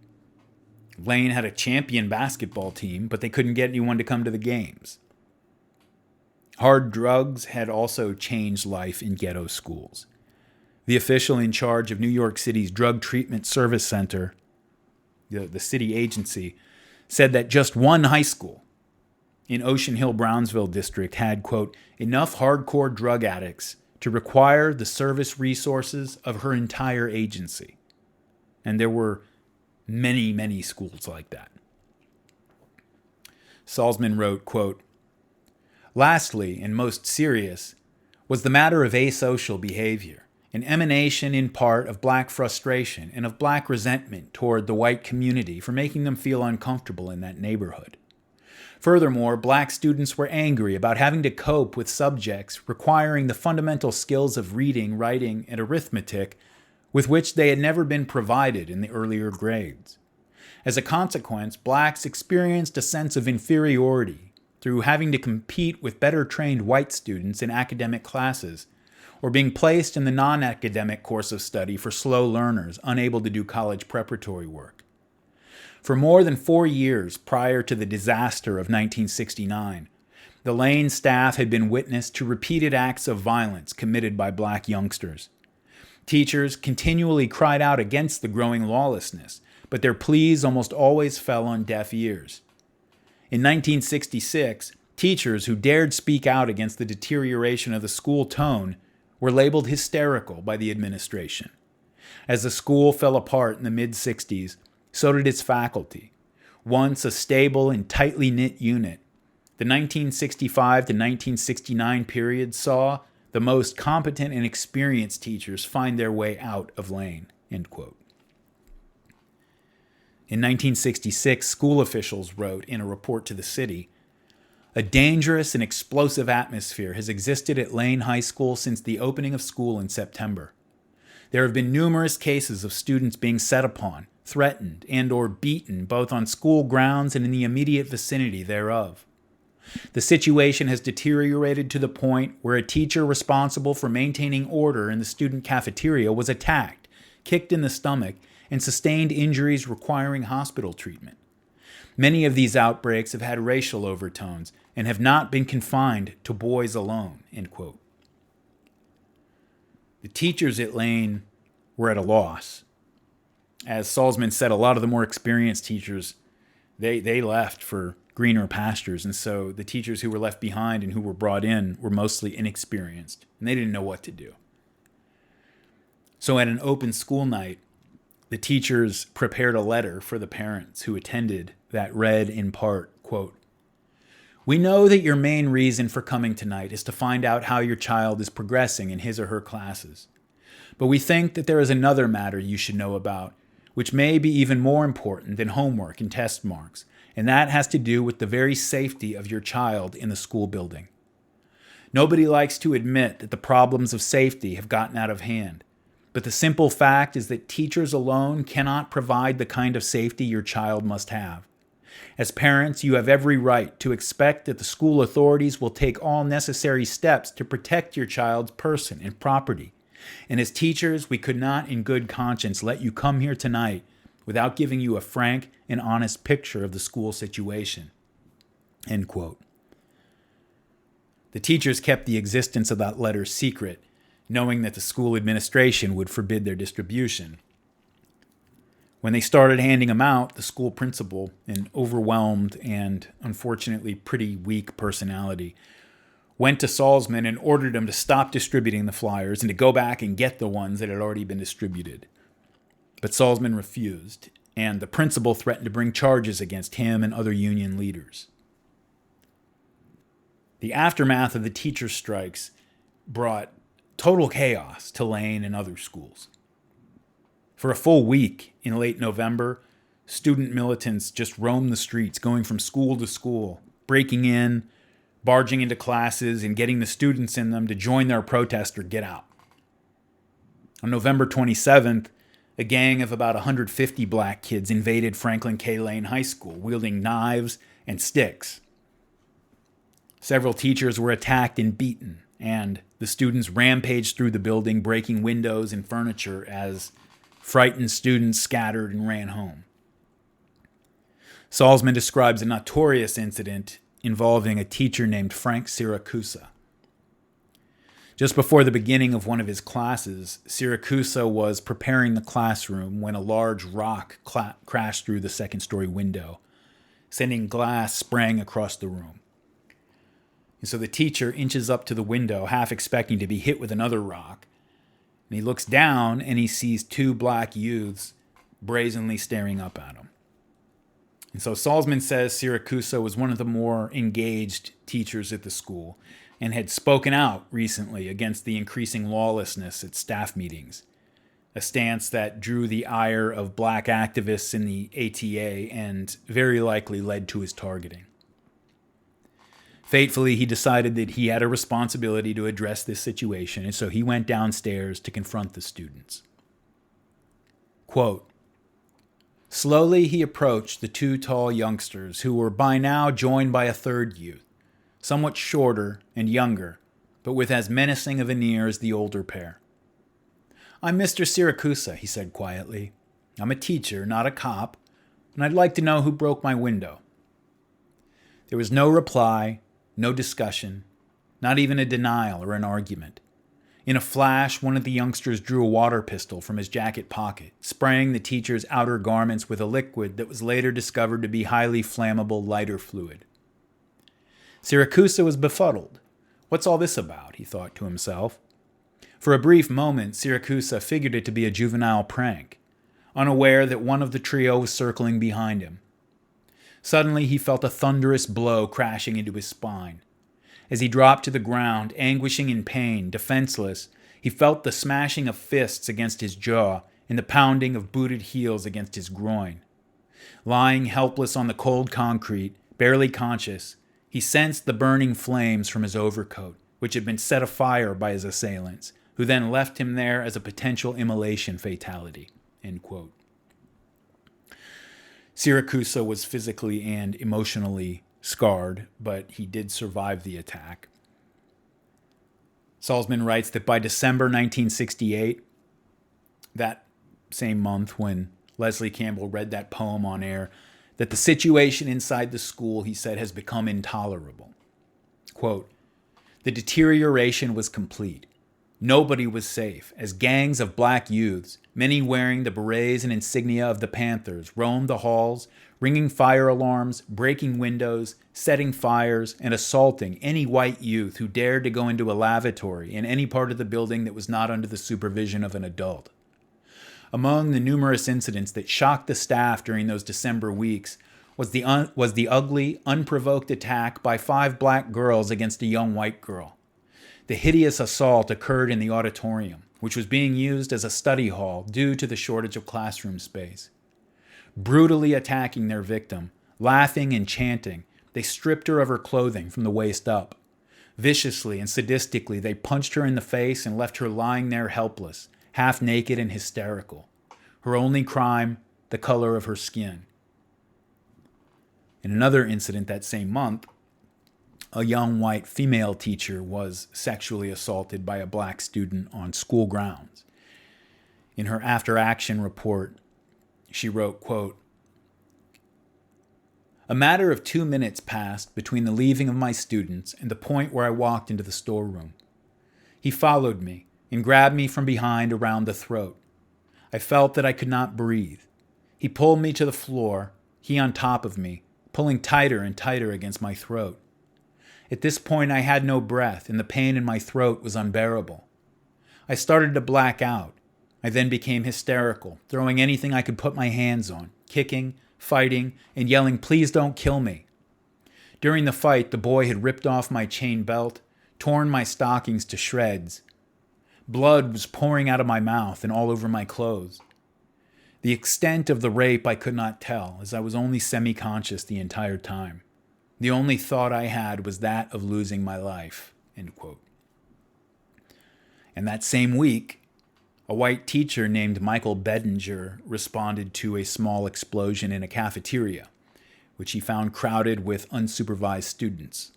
Lane had a champion basketball team, but they couldn't get anyone to come to the games. Hard drugs had also changed life in ghetto schools. The official in charge of New York City's Drug Treatment Service Center, the city agency, said that just one high school in Ocean Hill-Brownsville district had, quote, enough hardcore drug addicts to require the service resources of her entire agency. And there were many, many schools like that. Salzman wrote, quote, lastly, and most serious, was the matter of asocial behavior, an emanation in part of black frustration and of black resentment toward the white community for making them feel uncomfortable in that neighborhood. Furthermore, black students were angry about having to cope with subjects requiring the fundamental skills of reading, writing, and arithmetic with which they had never been provided in the earlier grades. As a consequence, blacks experienced a sense of inferiority through having to compete with better trained white students in academic classes, or being placed in the non-academic course of study for slow learners unable to do college preparatory work. For more than 4 years prior to the disaster of 1969, the Lane staff had been witness to repeated acts of violence committed by black youngsters. Teachers continually cried out against the growing lawlessness, but their pleas almost always fell on deaf ears. In 1966, teachers who dared speak out against the deterioration of the school tone were labeled hysterical by the administration. As the school fell apart in the mid-60s, so did its faculty. Once a stable and tightly knit unit, the 1965 to 1969 period saw the most competent and experienced teachers find their way out of Lane, end quote. In 1966, school officials wrote in a report to the city, a dangerous and explosive atmosphere has existed at Lane High School since the opening of school in September. There have bane numerous cases of students being set upon, threatened, and or beaten both on school grounds and in the immediate vicinity thereof. The situation has deteriorated to the point where a teacher responsible for maintaining order in the student cafeteria was attacked, kicked in the stomach, and sustained injuries requiring hospital treatment. Many of these outbreaks have had racial overtones and have not been confined to boys alone, end quote. The teachers at Lane were at a loss. As Salzman said, a lot of the more experienced teachers, they left for greener pastures, and so the teachers who were left behind and who were brought in were mostly inexperienced, and they didn't know what to do. So at an open school night, the teachers prepared a letter for the parents who attended that read in part, quote, we know that your main reason for coming tonight is to find out how your child is progressing in his or her classes. But we think that there is another matter you should know about, which may be even more important than homework and test marks, and that has to do with the very safety of your child in the school building. Nobody likes to admit that the problems of safety have gotten out of hand, but the simple fact is that teachers alone cannot provide the kind of safety your child must have. As parents, you have every right to expect that the school authorities will take all necessary steps to protect your child's person and property. And as teachers, we could not in good conscience let you come here tonight without giving you a frank and honest picture of the school situation. End quote. The teachers kept the existence of that letter secret, knowing that the school administration would forbid their distribution. When they started handing them out, the school principal, an overwhelmed and unfortunately pretty weak personality, went to Salzman and ordered him to stop distributing the flyers and to go back and get the ones that had already been distributed. But Salzman refused, and the principal threatened to bring charges against him and other union leaders. The aftermath of the teacher strikes brought total chaos to Lane and other schools. For a full week in late November, student militants just roamed the streets, going from school to school, breaking in, barging into classes, and getting the students in them to join their protest or get out. On November 27th, a gang of about 150 black kids invaded Franklin K. Lane High School, wielding knives and sticks. Several teachers were attacked and beaten, and the students rampaged through the building, breaking windows and furniture as frightened students scattered and ran home. Salzman describes a notorious incident involving a teacher named Frank Siracusa. Just before the beginning of one of his classes, Siracusa was preparing the classroom when a large rock crashed through the second-story window, sending glass spraying across the room. And so the teacher inches up to the window, half expecting to be hit with another rock. And he looks down and he sees two black youths brazenly staring up at him. And so Salzman says Siracusa was one of the more engaged teachers at the school and had spoken out recently against the increasing lawlessness at staff meetings, a stance that drew the ire of black activists in the ATA and very likely led to his targeting. Fatefully, he decided that he had a responsibility to address this situation, and so he went downstairs to confront the students. Quote, slowly he approached the two tall youngsters who were by now joined by a third youth, somewhat shorter and younger, but with as menacing a veneer as the older pair. I'm Mr. Siracusa, he said quietly. I'm a teacher, not a cop, and I'd like to know who broke my window. There was no reply, no discussion, not even a denial or an argument. In a flash, one of the youngsters drew a water pistol from his jacket pocket, spraying the teacher's outer garments with a liquid that was later discovered to be highly flammable lighter fluid. Siracusa was befuddled. What's all this about? He thought to himself. For a brief moment, Siracusa figured it to be a juvenile prank, unaware that one of the trio was circling behind him. Suddenly, he felt a thunderous blow crashing into his spine. As he dropped to the ground, anguishing in pain, defenseless, he felt the smashing of fists against his jaw and the pounding of booted heels against his groin. Lying helpless on the cold concrete, barely conscious, he sensed the burning flames from his overcoat, which had been set afire by his assailants, who then left him there as a potential immolation fatality. End quote. Siracusa was physically and emotionally scarred, but he did survive the attack. Salzman writes that by December 1968, that same month when Leslie Campbell read that poem on air, that the situation inside the school, he said, has become intolerable. Quote, the deterioration was complete. Nobody was safe, as gangs of black youths, many wearing the berets and insignia of the Panthers, roamed the halls, ringing fire alarms, breaking windows, setting fires, and assaulting any white youth who dared to go into a lavatory in any part of the building that was not under the supervision of an adult. Among the numerous incidents that shocked the staff during those December weeks was the ugly, unprovoked attack by 5 black girls against a young white girl. The hideous assault occurred in the auditorium, which was being used as a study hall due to the shortage of classroom space. Brutally attacking their victim, laughing and chanting, they stripped her of her clothing from the waist up. Viciously and sadistically, they punched her in the face and left her lying there helpless, half naked and hysterical. Her only crime, the color of her skin. In another incident that same month, a young white female teacher was sexually assaulted by a black student on school grounds. In her after-action report, she wrote, quote, a matter of 2 minutes passed between the leaving of my students and the point where I walked into the storeroom. He followed me and grabbed me from behind around the throat. I felt that I could not breathe. He pulled me to the floor, he on top of me, pulling tighter and tighter against my throat. At this point, I had no breath, and the pain in my throat was unbearable. I started to black out. I then became hysterical, throwing anything I could put my hands on, kicking, fighting, and yelling, please don't kill me. During the fight, the boy had ripped off my chain belt, torn my stockings to shreds. Blood was pouring out of my mouth and all over my clothes. The extent of the rape I could not tell, as I was only semi-conscious the entire time. The only thought I had was that of losing my life." End quote. And that same week, a white teacher named Michael Bedinger responded to a small explosion in a cafeteria, which he found crowded with unsupervised students.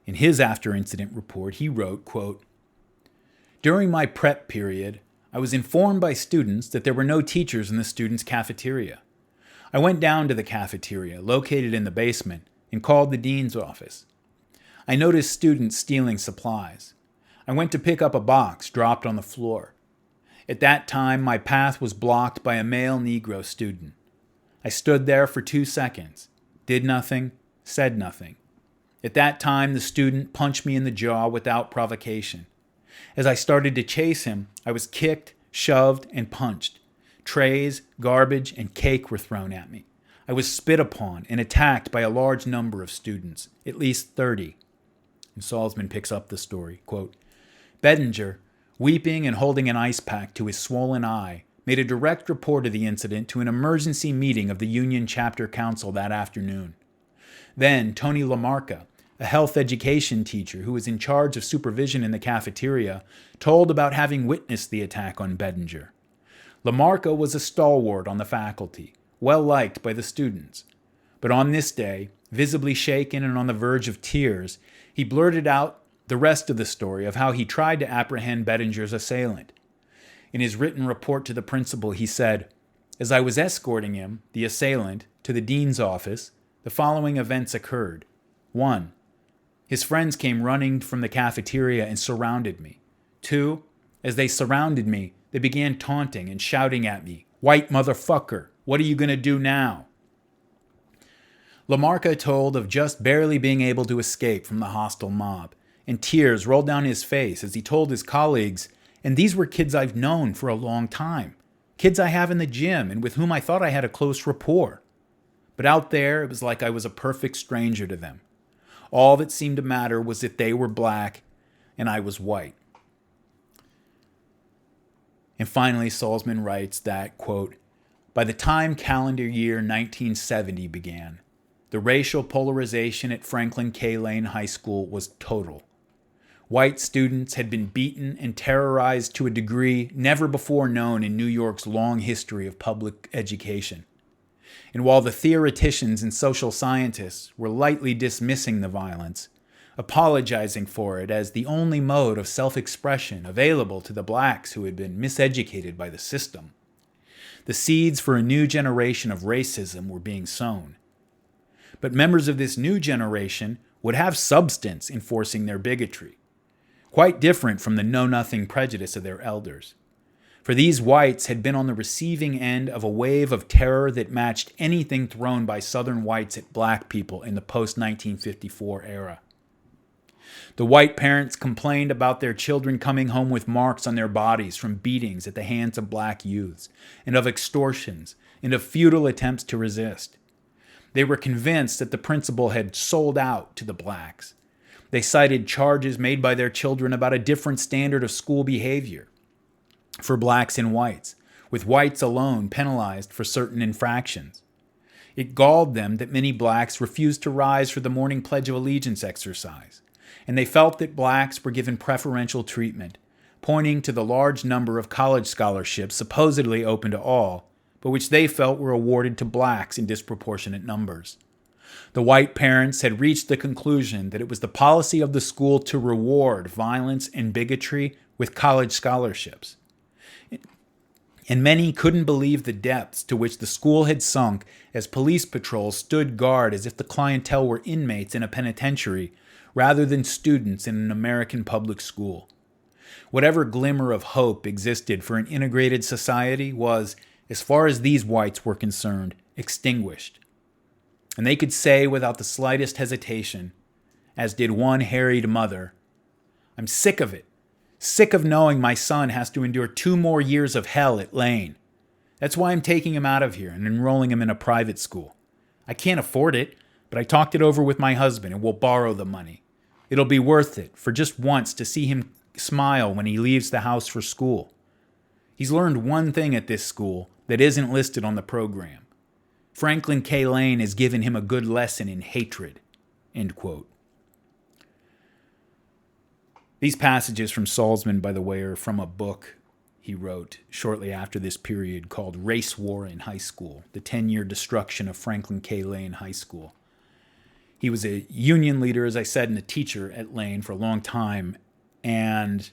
In his after-incident report, he wrote, quote, "During my prep period, I was informed by students that there were no teachers in the students' cafeteria. I went down to the cafeteria, located in the basement, and called the dean's office. I noticed students stealing supplies. I went to pick up a box dropped on the floor. At that time, my path was blocked by a male Negro student. I stood there for 2 seconds, did nothing, said nothing. At that time, the student punched me in the jaw without provocation. As I started to chase him, I was kicked, shoved, and punched. Trays, garbage, and cake were thrown at me. I was spit upon and attacked by a large number of students, at least 30. And Salzman picks up the story, quote, "Bedinger, weeping and holding an ice pack to his swollen eye, made a direct report of the incident to an emergency meeting of the Union Chapter Council that afternoon. Then Tony Lamarca, a health education teacher who was in charge of supervision in the cafeteria, told about having witnessed the attack on Bedinger. Lamarca was a stalwart on the faculty, well liked by the students. But on this day, visibly shaken and on the verge of tears, he blurted out the rest of the story of how he tried to apprehend Bedinger's assailant. In his written report to the principal, he said, 'As I was escorting him, the assailant, to the dean's office, the following events occurred. 1. His friends came running from the cafeteria and surrounded me. 2. As they surrounded me, they began taunting and shouting at me, 'White motherfucker, what are you going to do now?' Lamarca told of just barely being able to escape from the hostile mob, and tears rolled down his face as he told his colleagues, 'And these were kids I've known for a long time, kids I have in the gym and with whom I thought I had a close rapport. But out there, it was like I was a perfect stranger to them. All that seemed to matter was that they were black and I was white.'" And finally, Salzman writes that, quote, "By the time calendar year 1970 began, the racial polarization at Franklin K. Lane High School was total. White students had been beaten and terrorized to a degree never before known in New York's long history of public education. And while the theoreticians and social scientists were lightly dismissing the violence, apologizing for it as the only mode of self-expression available to the blacks who had been miseducated by the system, the seeds for a new generation of racism were being sown. But members of this new generation would have substance in forcing their bigotry, quite different from the know-nothing prejudice of their elders. For these whites had been on the receiving end of a wave of terror that matched anything thrown by Southern whites at black people in the post-1954 era. The white parents complained about their children coming home with marks on their bodies from beatings at the hands of black youths, and of extortions, and of futile attempts to resist. They were convinced that the principal had sold out to the blacks. They cited charges made by their children about a different standard of school behavior for blacks and whites, with whites alone penalized for certain infractions. It galled them that many blacks refused to rise for the morning Pledge of Allegiance exercise, and they felt that blacks were given preferential treatment, pointing to the large number of college scholarships supposedly open to all, but which they felt were awarded to blacks in disproportionate numbers. The white parents had reached the conclusion that it was the policy of the school to reward violence and bigotry with college scholarships. And many couldn't believe the depths to which the school had sunk as police patrols stood guard as if the clientele were inmates in a penitentiary rather than students in an American public school. Whatever glimmer of hope existed for an integrated society was, as far as these whites were concerned, extinguished. And they could say without the slightest hesitation, as did one harried mother, "I'm sick of it. Sick of knowing my son has to endure 2 more years of hell at Lane. That's why I'm taking him out of here and enrolling him in a private school. I can't afford it. but I talked it over with my husband and we'll borrow the money. It'll be worth it for just once to see him smile when he leaves the house for school. He's learned one thing at this school that isn't listed on the program. Franklin K. Lane has given him a good lesson in hatred." End quote. These passages from Salzman, by the way, are from a book he wrote shortly after this period called Race War in High School, the 10-year destruction of Franklin K. Lane High School. He was a union leader, as I said, and a teacher at Lane for a long time. And,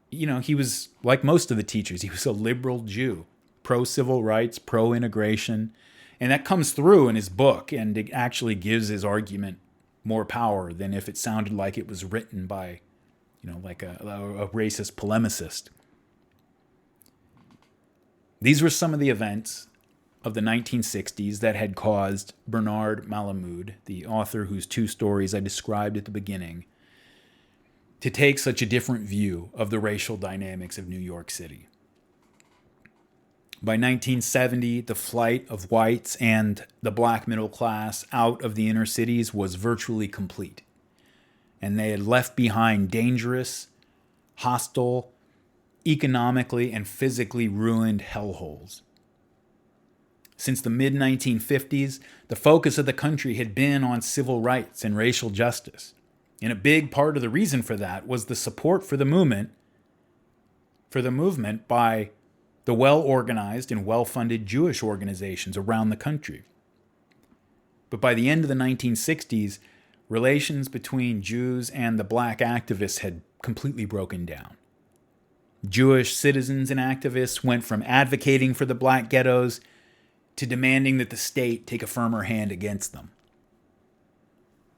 he was, like most of the teachers, he was a liberal Jew, pro-civil rights, pro-integration. And that comes through in his book, and it actually gives his argument more power than if it sounded like it was written by, like a racist polemicist. These were some of the events of the 1960s that had caused Bernard Malamud, the author whose two stories I described at the beginning, to take such a different view of the racial dynamics of New York City. By 1970, the flight of whites and the black middle class out of the inner cities was virtually complete. And they had left behind dangerous, hostile, economically and physically ruined hellholes. Since the mid-1950s, the focus of the country had been on civil rights and racial justice. And a big part of the reason for that was the support for the movement by the well-organized and well-funded Jewish organizations around the country. But by the end of the 1960s, relations between Jews and the black activists had completely broken down. Jewish citizens and activists went from advocating for the black ghettos to demanding that the state take a firmer hand against them.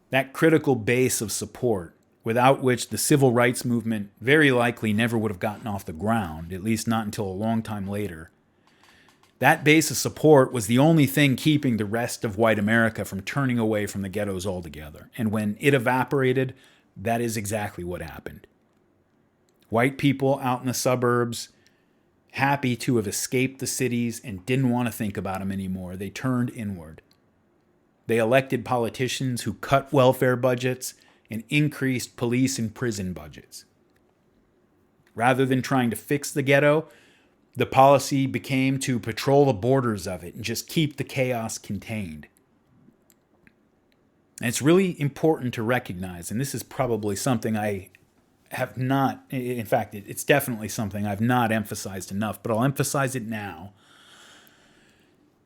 That critical base of support, without which the civil rights movement very likely never would have gotten off the ground, at least not until a long time later. That base of support was the only thing keeping the rest of white America from turning away from the ghettos altogether. And when it evaporated, that is exactly what happened. White people out in the suburbs, happy to have escaped the cities and didn't want to think about them anymore, they turned inward. They elected politicians who cut welfare budgets and increased police and prison budgets. Rather than trying to fix the ghetto, the policy became to patrol the borders of it and just keep the chaos contained. And it's really important to recognize, and this is probably something I have not, in fact, it's definitely something I've not emphasized enough, but I'll emphasize it now,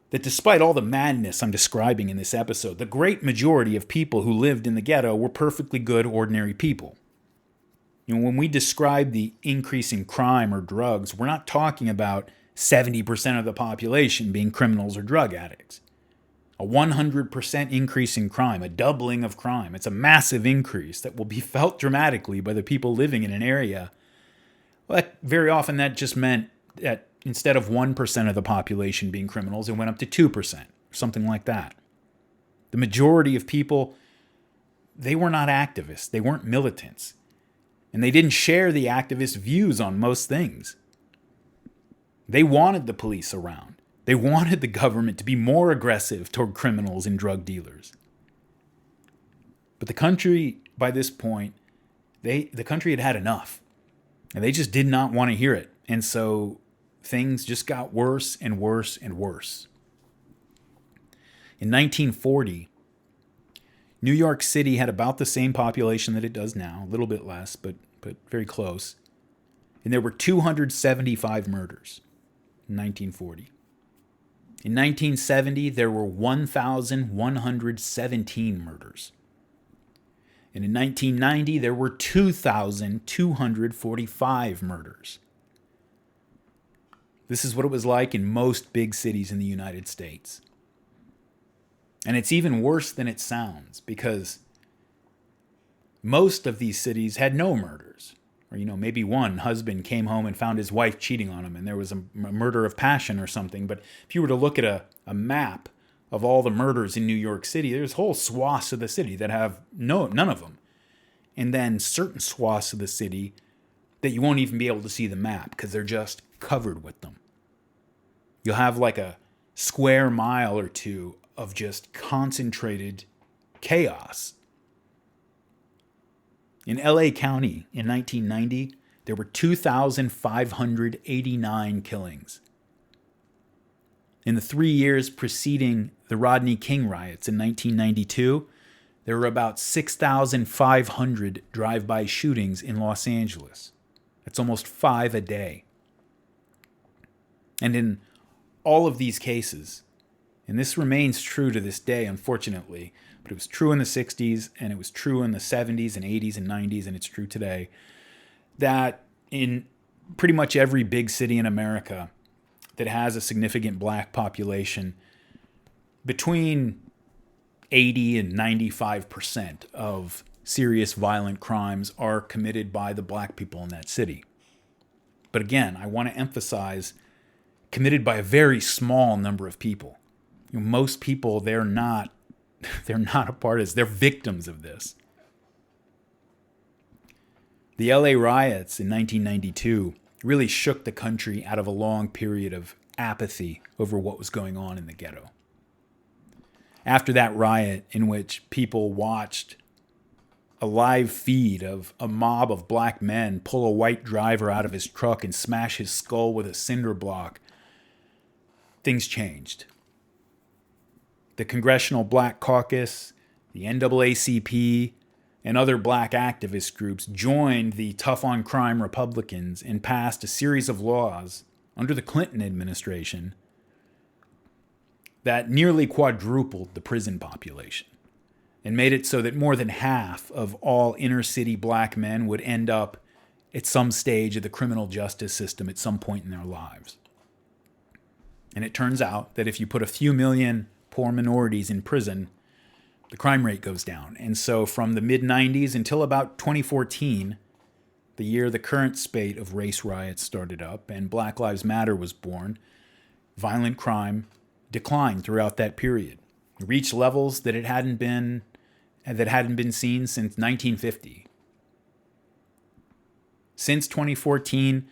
that despite all the madness I'm describing in this episode, the great majority of people who lived in the ghetto were perfectly good, ordinary people. When we describe the increase in crime or drugs, we're not talking about 70% of the population being criminals or drug addicts. A 100% increase in crime, a doubling of crime. It's a massive increase that will be felt dramatically by the people living in an area. Well, very often that just meant that instead of 1% of the population being criminals, it went up to 2%, or something like that. The majority of people, they were not activists. They weren't militants. And they didn't share the activist views on most things. They wanted the police around. They wanted the government to be more aggressive toward criminals and drug dealers. But the country, by this point, the country had had enough. And they just did not want to hear it. And so things just got worse and worse and worse. In 1940, New York City had about the same population that it does now, a little bit less, but very close. And there were 275 murders in 1940. In 1970, there were 1,117 murders. And in 1990, there were 2,245 murders. This is what it was like in most big cities in the United States. And it's even worse than it sounds, because most of these cities had no murders. Or, maybe one husband came home and found his wife cheating on him and there was a murder of passion or something. But if you were to look at a map of all the murders in New York City, there's whole swaths of the city that have none of them. And then certain swaths of the city that you won't even be able to see the map because they're just covered with them. You'll have like a square mile or two of just concentrated chaos. In LA County in 1990, there were 2,589 killings. In the 3 years preceding the Rodney King riots in 1992, there were about 6,500 drive-by shootings in Los Angeles. That's almost 5 a day. And in all of these cases, and this remains true to this day, unfortunately, but it was true in the 60s, and it was true in the 70s and 80s and 90s, and it's true today, that in pretty much every big city in America that has a significant black population, between 80 and 95% of serious violent crimes are committed by the black people in that city. But again, I want to emphasize committed by a very small number of people. Most people, they're not a part of this. They're victims of this. The LA riots in 1992 really shook the country out of a long period of apathy over what was going on in the ghetto. After that riot, in which people watched a live feed of a mob of black men pull a white driver out of his truck and smash his skull with a cinder block, things changed. The Congressional Black Caucus, the NAACP, and other black activist groups joined the tough-on-crime Republicans and passed a series of laws under the Clinton administration that nearly quadrupled the prison population and made it so that more than half of all inner-city black men would end up at some stage of the criminal justice system at some point in their lives. And it turns out that if you put a few million poor minorities in prison, the crime rate goes down. And so from the mid-90s until about 2014, the year the current spate of race riots started up and Black Lives Matter was born, violent crime declined throughout that period. It reached levels that hadn't been seen since 1950. Since 2014,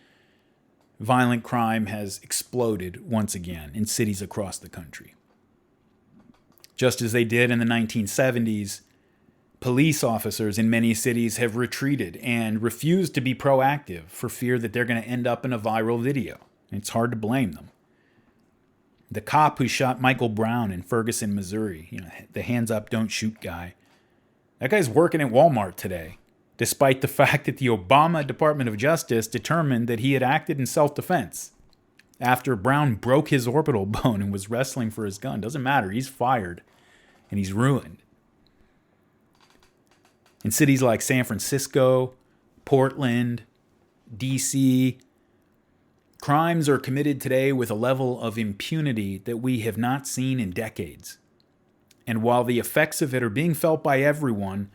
violent crime has exploded once again in cities across the country. Just as they did in the 1970s, police officers in many cities have retreated and refused to be proactive for fear that they're going to end up in a viral video. It's hard to blame them. The cop who shot Michael Brown in Ferguson, Missouri, the hands up, don't shoot guy, that guy's working at Walmart today, despite the fact that the Obama Department of Justice determined that he had acted in self-defense after Brown broke his orbital bone and was wrestling for his gun. Doesn't matter. He's fired and he's ruined. In cities like San Francisco, Portland, D.C., crimes are committed today with a level of impunity that we have not seen in decades. And while the effects of it are being felt by everyone,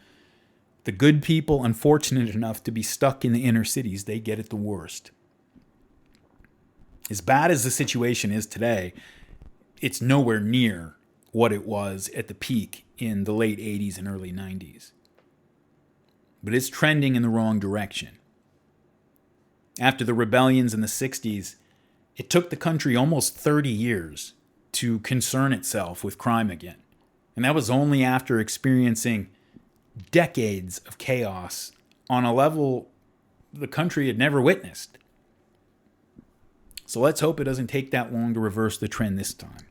the good people unfortunate enough to be stuck in the inner cities, they get it the worst. As bad as the situation is today, it's nowhere near what it was at the peak in the late 80s and early 90s. But it's trending in the wrong direction. After the rebellions in the 60s, it took the country almost 30 years to concern itself with crime again. And that was only after experiencing decades of chaos on a level the country had never witnessed. So let's hope it doesn't take that long to reverse the trend this time.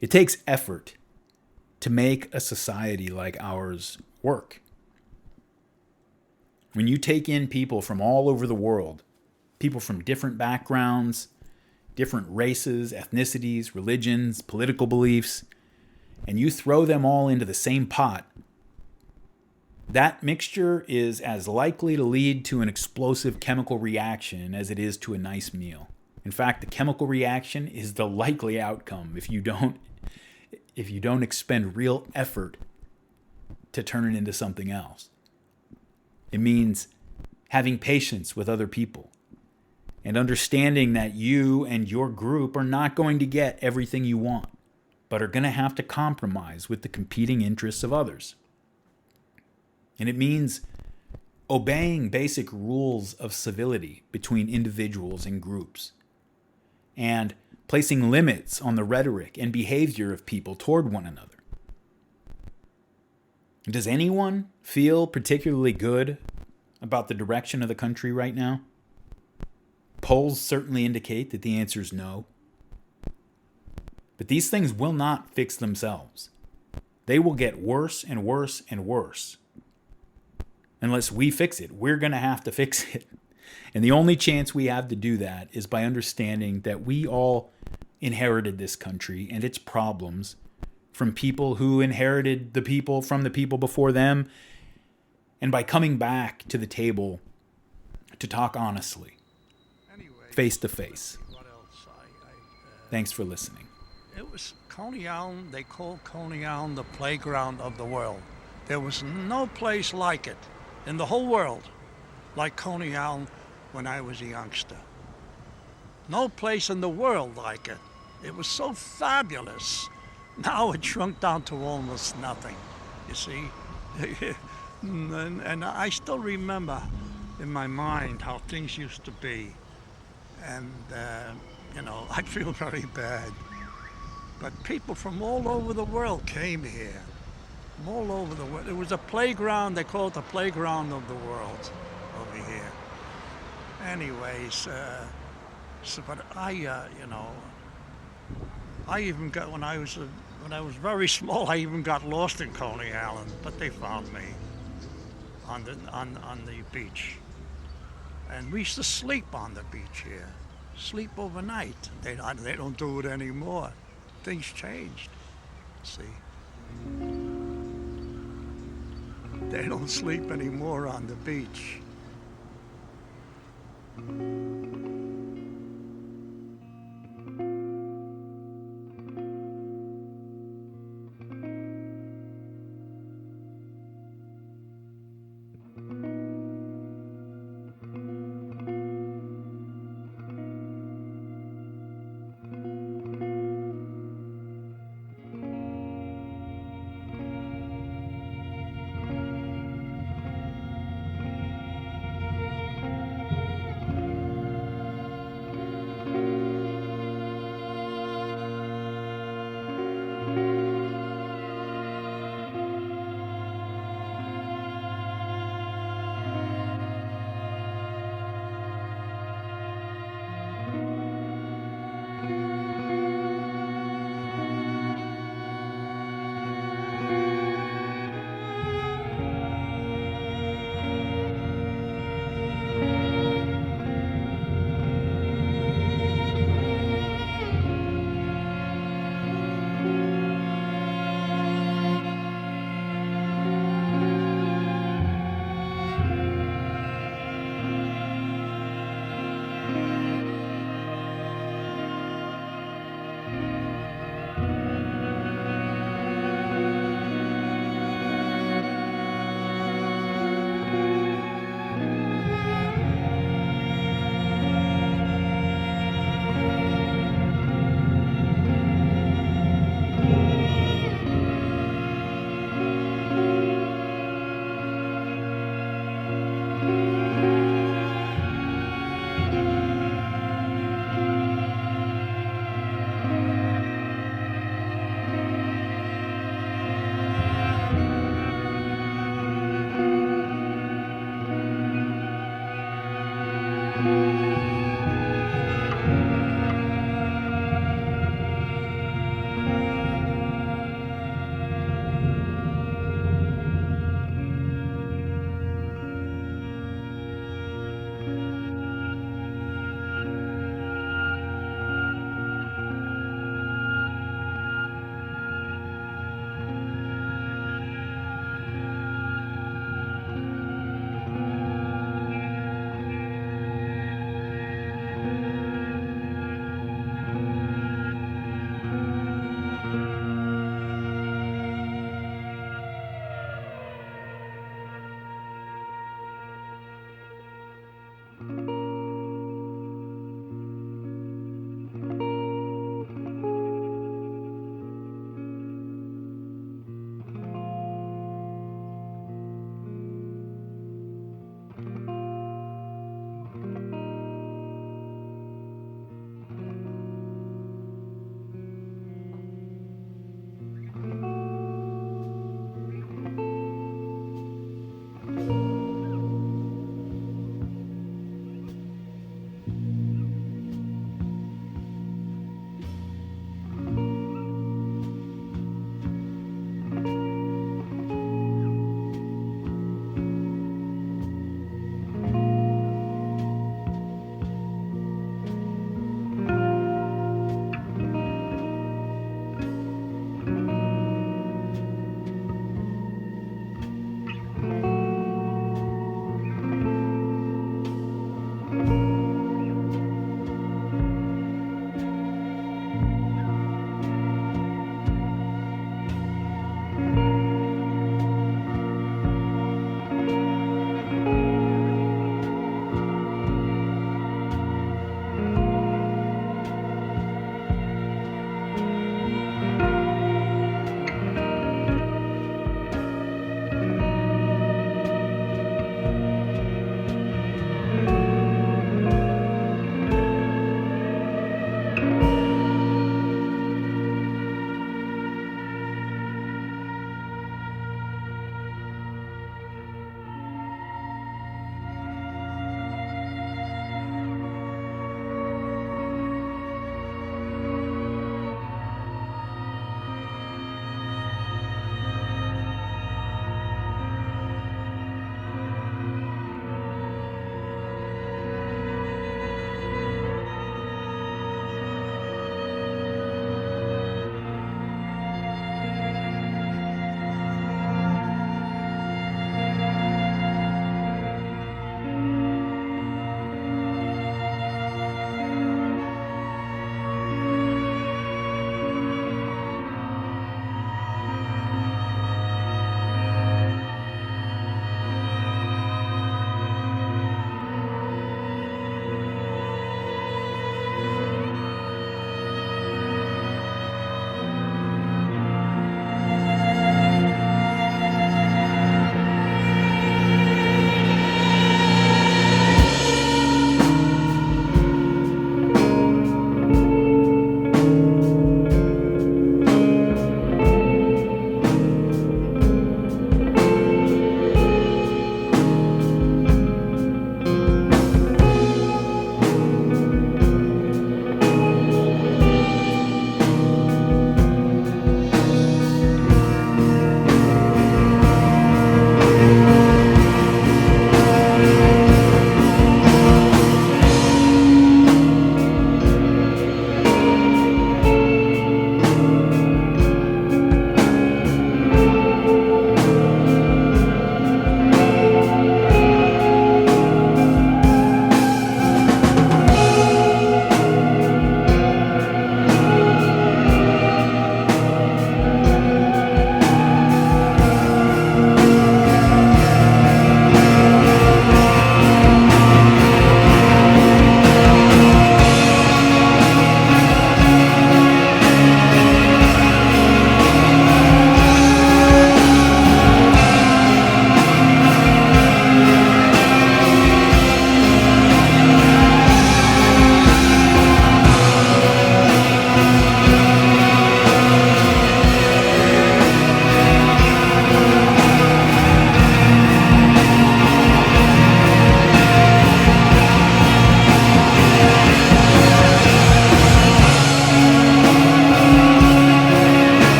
It takes effort to make a society like ours work. When you take in people from all over the world, people from different backgrounds, different races, ethnicities, religions, political beliefs, and you throw them all into the same pot, that mixture is as likely to lead to an explosive chemical reaction as it is to a nice meal. In fact, the chemical reaction is the likely outcome if you don't expend real effort to turn it into something else. It means having patience with other people and understanding that you and your group are not going to get everything you want, but are going to have to compromise with the competing interests of others. And it means obeying basic rules of civility between individuals and groups. and placing limits on the rhetoric and behavior of people toward one another. Does anyone feel particularly good about the direction of the country right now? Polls certainly indicate that the answer is no. But these things will not fix themselves. They will get worse and worse and worse. Unless we fix it, we're going to have to fix it. And the only chance we have to do that is by understanding that we all inherited this country and its problems from people who inherited the people from the people before them, and by coming back to the table to talk honestly, face to face. Thanks for listening. It was Coney Island. They called Coney Island the playground of the world. There was no place like it in the whole world, like Coney Island when I was a youngster. No place in the world like it. It was so fabulous. Now it shrunk down to almost nothing, you see. and I still remember in my mind how things used to be. And, I feel very bad. But people from all over the world came here. From all over the world. It was a playground. They call it the playground of the world over here. Anyways, but I even got, when I was very small, I even got lost in Coney Island, but they found me on the beach. And we used to sleep on the beach here. Sleep overnight. They don't do it anymore. Things changed. See? They don't sleep anymore on the beach.